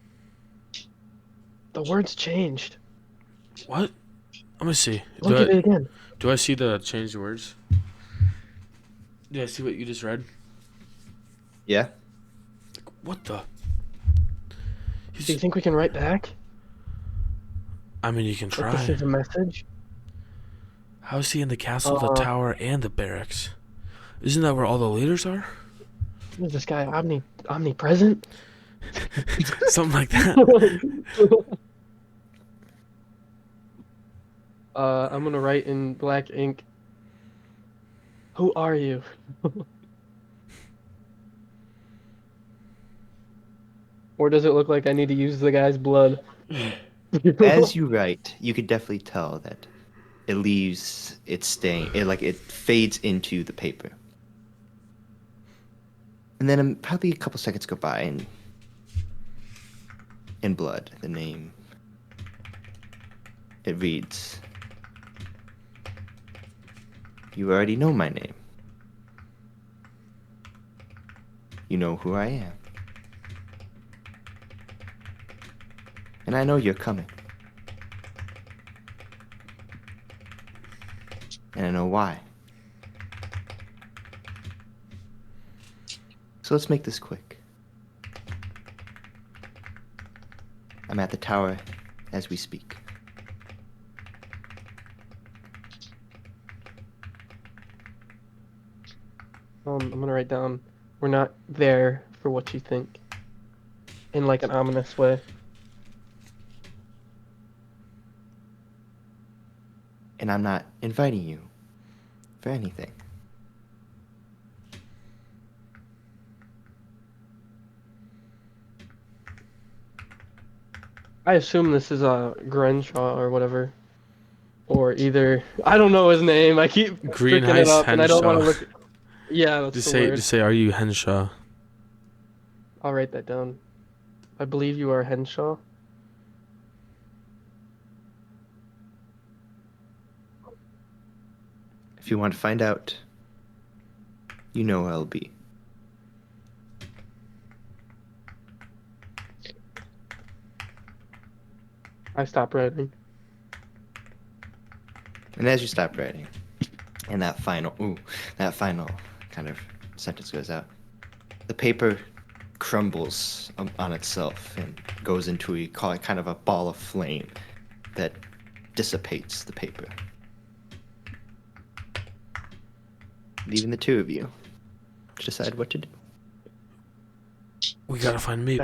words changed. What? Let me see. Look at it again. Do I see the changed words? Do I see what you just read? Yeah. What the? Do you think we can write back? I mean, you can Like try. this is a message? How is he in the castle, the tower, and the barracks? Isn't that where all the leaders are? Is this guy omnipresent? Something like that. I'm gonna write in black ink. Who are you? Or does it look like I need to use the guy's blood? As you write, you could definitely tell that it leaves its stain. It fades into the paper. And then probably a couple seconds go by, and in blood, the name. It reads, "You already know my name. You know who I am. And I know you're coming. And I know why. So let's make this quick. I'm at the tower as we speak. I'm gonna write down, we're not there for what you think. In like an ominous way. And I'm not inviting you for anything. I assume this is Grenshaw or whatever. Or either I don't know his name. I keep Green freaking it Ice up and I don't want to Henshaw. look. Yeah, that's Just the say, word. just say, "Are you Henshaw?" I'll write that down. I believe you are Henshaw. If you want to find out you know LB. I stopped writing. And as you stop writing, and that final kind of sentence goes out, the paper crumbles on itself and goes into a kind of a ball of flame that dissipates the paper, leaving the two of you to decide what to do. We gotta find Miep.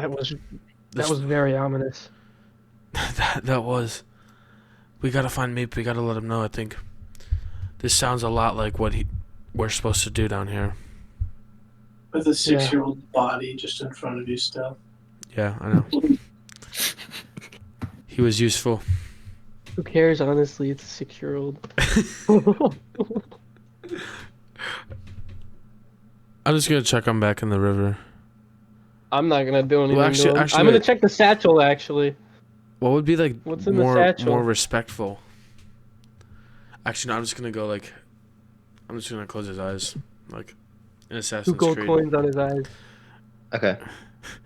That was very ominous. that was. We gotta find Miep. We gotta let him know. I think this sounds a lot like what we're supposed to do down here. With a 6-year-old body just in front of you still. Yeah, I know. He was useful. Who cares? Honestly, it's a 6-year-old. I'm just gonna check him back in the river. I'm not gonna do anything. Well, actually, I'm gonna check the satchel. Actually, what would be like what's in the satchel? More respectful? Actually, no. I'm just gonna go like. I'm just gonna close his eyes, like in Assassin's Creed. 2 gold coins on his eyes. Okay.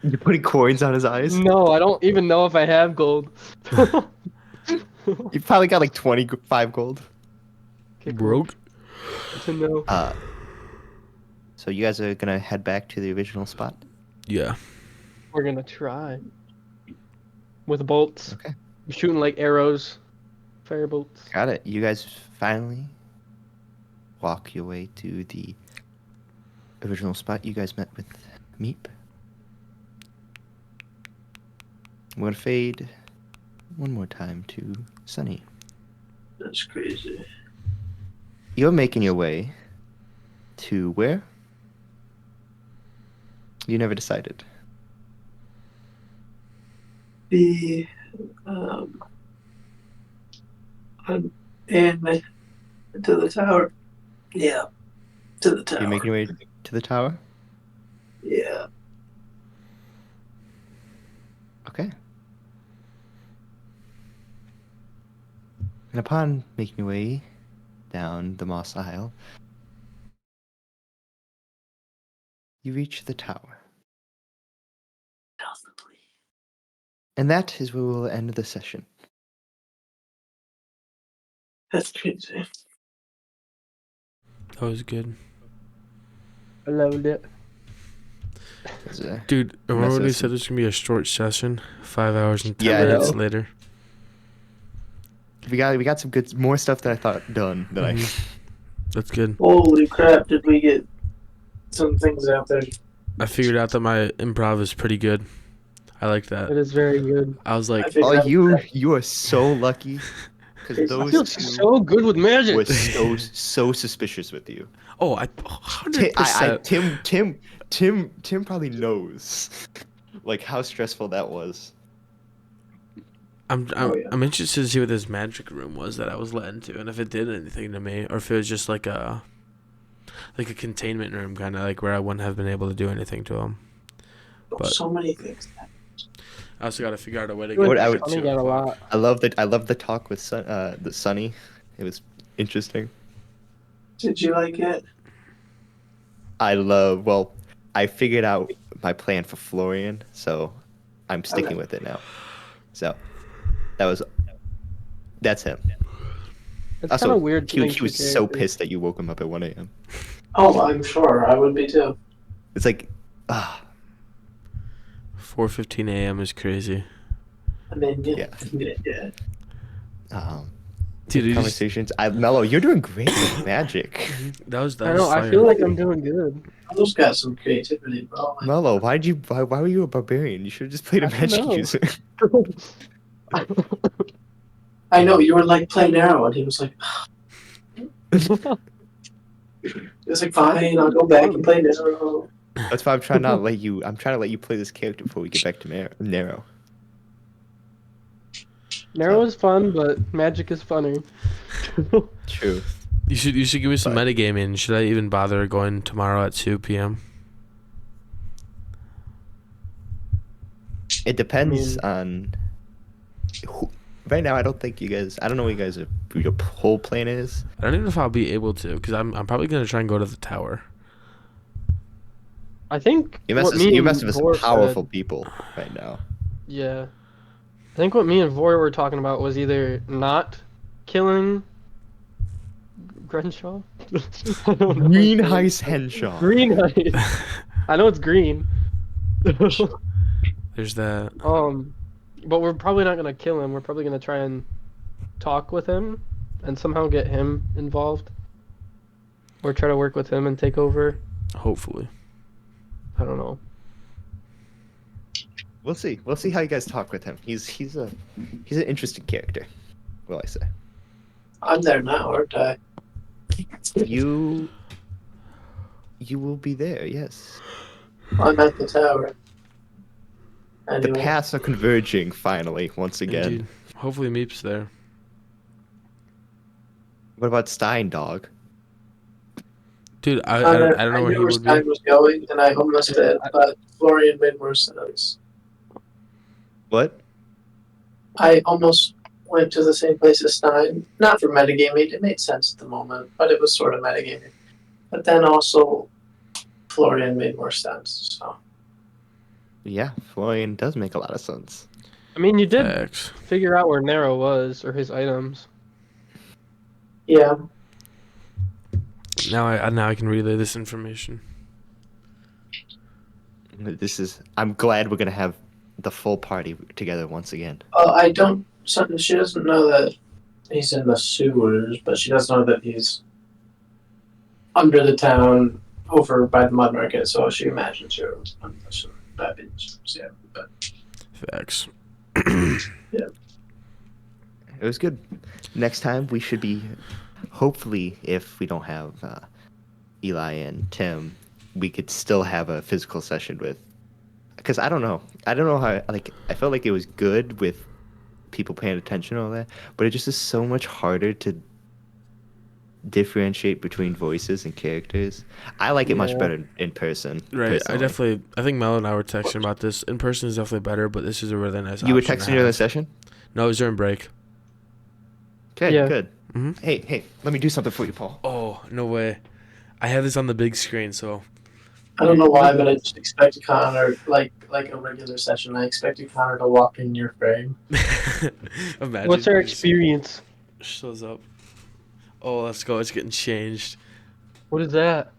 You're putting coins on his eyes? No, I don't even know if I have gold. You probably got like 25 gold. Okay, broke. To know. So you guys are gonna head back to the original spot? Yeah. We're gonna try. With bolts. Okay. I'm shooting like arrows. Fire bolts. Got it. You guys finally walk your way to the original spot you guys met with Miep. I'm gonna fade one more time to Sunny. That's crazy. You're making your way to where? You never decided. And to the tower. Yeah, to the tower. You're making your way to the tower? Yeah. Okay. And upon making your way down the moss aisle, you reach the tower. And that is where we'll end the session. That's crazy. That was good. I loved it. Dude, remember when we said this was gonna be a short session? 5 hours and 10 Yeah, minutes later. We got some good more stuff that I thought done that That's good. Holy crap! Did we get some things out there? I figured out that my improv is pretty good. I like that. It is very good. I was like, oh, you are so lucky because I those feel two so good with magic. were so suspicious with you. Oh, 100%. Tim probably knows like how stressful that was. I'm interested to see what this magic room was that I was let into, and if it did anything to me, or if it was just like a containment room, kind of like where I wouldn't have been able to do anything to him. But so many things. I also got to figure out a way to What get I back would- at 2 o'clock. I love the talk with the Sunny. It was interesting. Did you like it? I figured out my plan for Florian, so I'm sticking with it now. So that's him. It's Also, kind of weird. he was so pissed that you woke him up at 1 a.m. Oh, I'm sure. I would be too. It's like, 4:15 a.m. is crazy. I mean, yeah. Dude, conversations. Mello, you're doing great with magic. That was I know. I feel like I'm doing good. Those got some creativity, bro. Mello, why were you a barbarian? You should have just played a magic know. user. I know you were like playing arrow, and he was like, he was like, fine, I'll go back and play arrow. That's why I'm trying to let you play this character before we get back to Narrow. Narrow is fun, but magic is funny. True. You should give me some metagaming. Should I even bother going tomorrow at 2 p.m.? It depends on. Right now, I don't know what your whole plan is. I don't even know if I'll be able to, because I'm probably gonna try and go to the tower. I think You what messed me you and messed with some Vore powerful said, people right now. yeah, I think what me and Vore were talking about was either not killing Grenshaw. I don't know his Green name. Heist Henshaw. Green Heist. I know it's green. There's that. But we're probably not gonna kill him. We're probably gonna try and talk with him and somehow get him involved, or try to work with him and take over. Hopefully. I don't know. We'll see. We'll see how you guys talk with him. He's an interesting character. Will I say? I'm there now, aren't I? You will be there. Yes. I'm at the tower. The Anyway. paths are converging finally once again. Indeed. Hopefully Miep's there. What about Stein, dog? Dude, I don't know where he would be. Stein was going, and I almost did, but Florian made more sense. What? I almost went to the same place as Stein. Not for metagaming, it made sense at the moment, but it was sort of metagaming. But then also, Florian made more sense, so. Yeah, Florian does make a lot of sense. I mean, you did figure out where Narrow was, or his items. Yeah. Now I can relay this information. I'm glad we're gonna have the full party together once again. I don't. She doesn't know that he's in the sewers, but she does know that he's under the town, over by the mud market. So she imagines you're under the sewer. Yeah, but Facts. Yeah. It was good. Next time we should be, hopefully, if we don't have Eli and Tim, we could still have a physical session with. Because I don't know how, like, I felt like it was good with people paying attention and all that, but it just is so much harder to differentiate between voices and characters. I like it much better in person. Right. Personally. I think Mel and I were texting about this. In person is definitely better, but this is a really nice You were option texting to during the have. session? No, it was during break. Good, Yeah. good. Mm-hmm. Hey, let me do something for you, Paul. Oh, no way. I have this on the big screen, so. I don't know why, but I just expected Connor, like a regular session, I expected Connor to walk in your frame. Imagine. What's our he just experience? shows up. Oh, let's go. It's getting changed. What is that?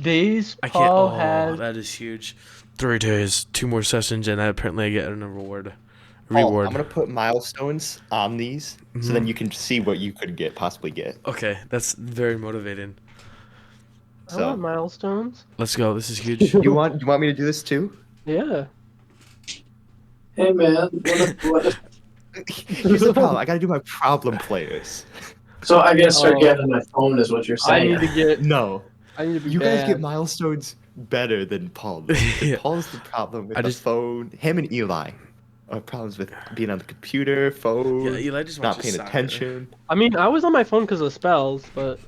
Days I can't. Paul Oh, has. that is huge. 3 days, 2 more sessions, and apparently I get a reward. Paul, I'm gonna put milestones on these so then Mhm. you can see what you could possibly get. Okay, that's very motivating. I want milestones. Let's go. This is huge. You want me to do this too? Yeah. Hey man, what if Here's the problem. I gotta do my problem players. So I gotta start getting my phone, is what you're I saying. need to get. No. I need to be You bad. guys get milestones better than Paul. Yeah. Paul's the problem with the phone. Him and Eli are problems with being on the computer, phone, Yeah, Eli just not watches paying soccer. attention. I mean, I was on my phone because of spells, but.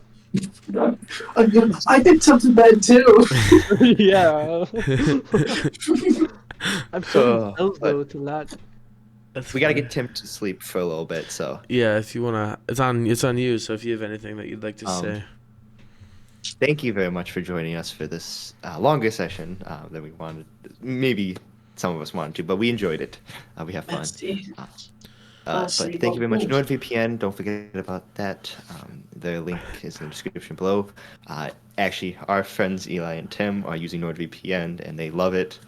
I did something bad too. Yeah. I'm so spells though to that. We gotta get Tim to sleep for a little bit, so. Yeah, if you wanna, it's on you. So if you have anything that you'd like to say, Thank you very much for joining us for this longer session than we wanted. Maybe some of us wanted to, but we enjoyed it. We have fun. But thank you very much. NordVPN, don't forget about that. The link is in the description below. Actually, our friends Eli and Tim are using NordVPN, and they love it.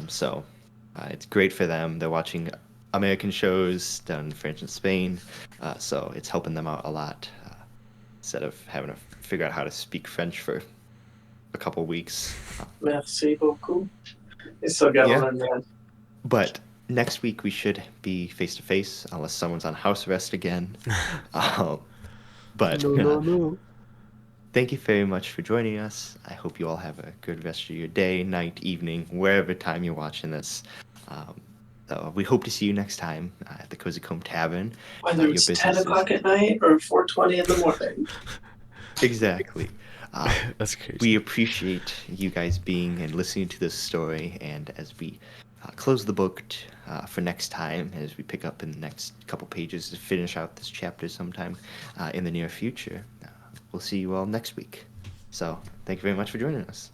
So it's great for them. They're watching American shows done in France and Spain, so it's helping them out a lot instead of having to figure out how to speak French for a couple weeks. Merci beaucoup. It's so good, man. But next week we should be face to face unless someone's on house arrest again. But No. thank you very much for joining us. I hope you all have a good rest of your day, night, evening, wherever time you're watching this. We hope to see you next time at the Cozy Comb Tavern. Whether it's 10 o'clock at night or 4:20 in the morning. Exactly. That's crazy. We appreciate you guys being and listening to this story, and as we close the book for next time, as we pick up in the next couple pages to finish out this chapter sometime in the near future, we'll see you all next week. So, thank you very much for joining us.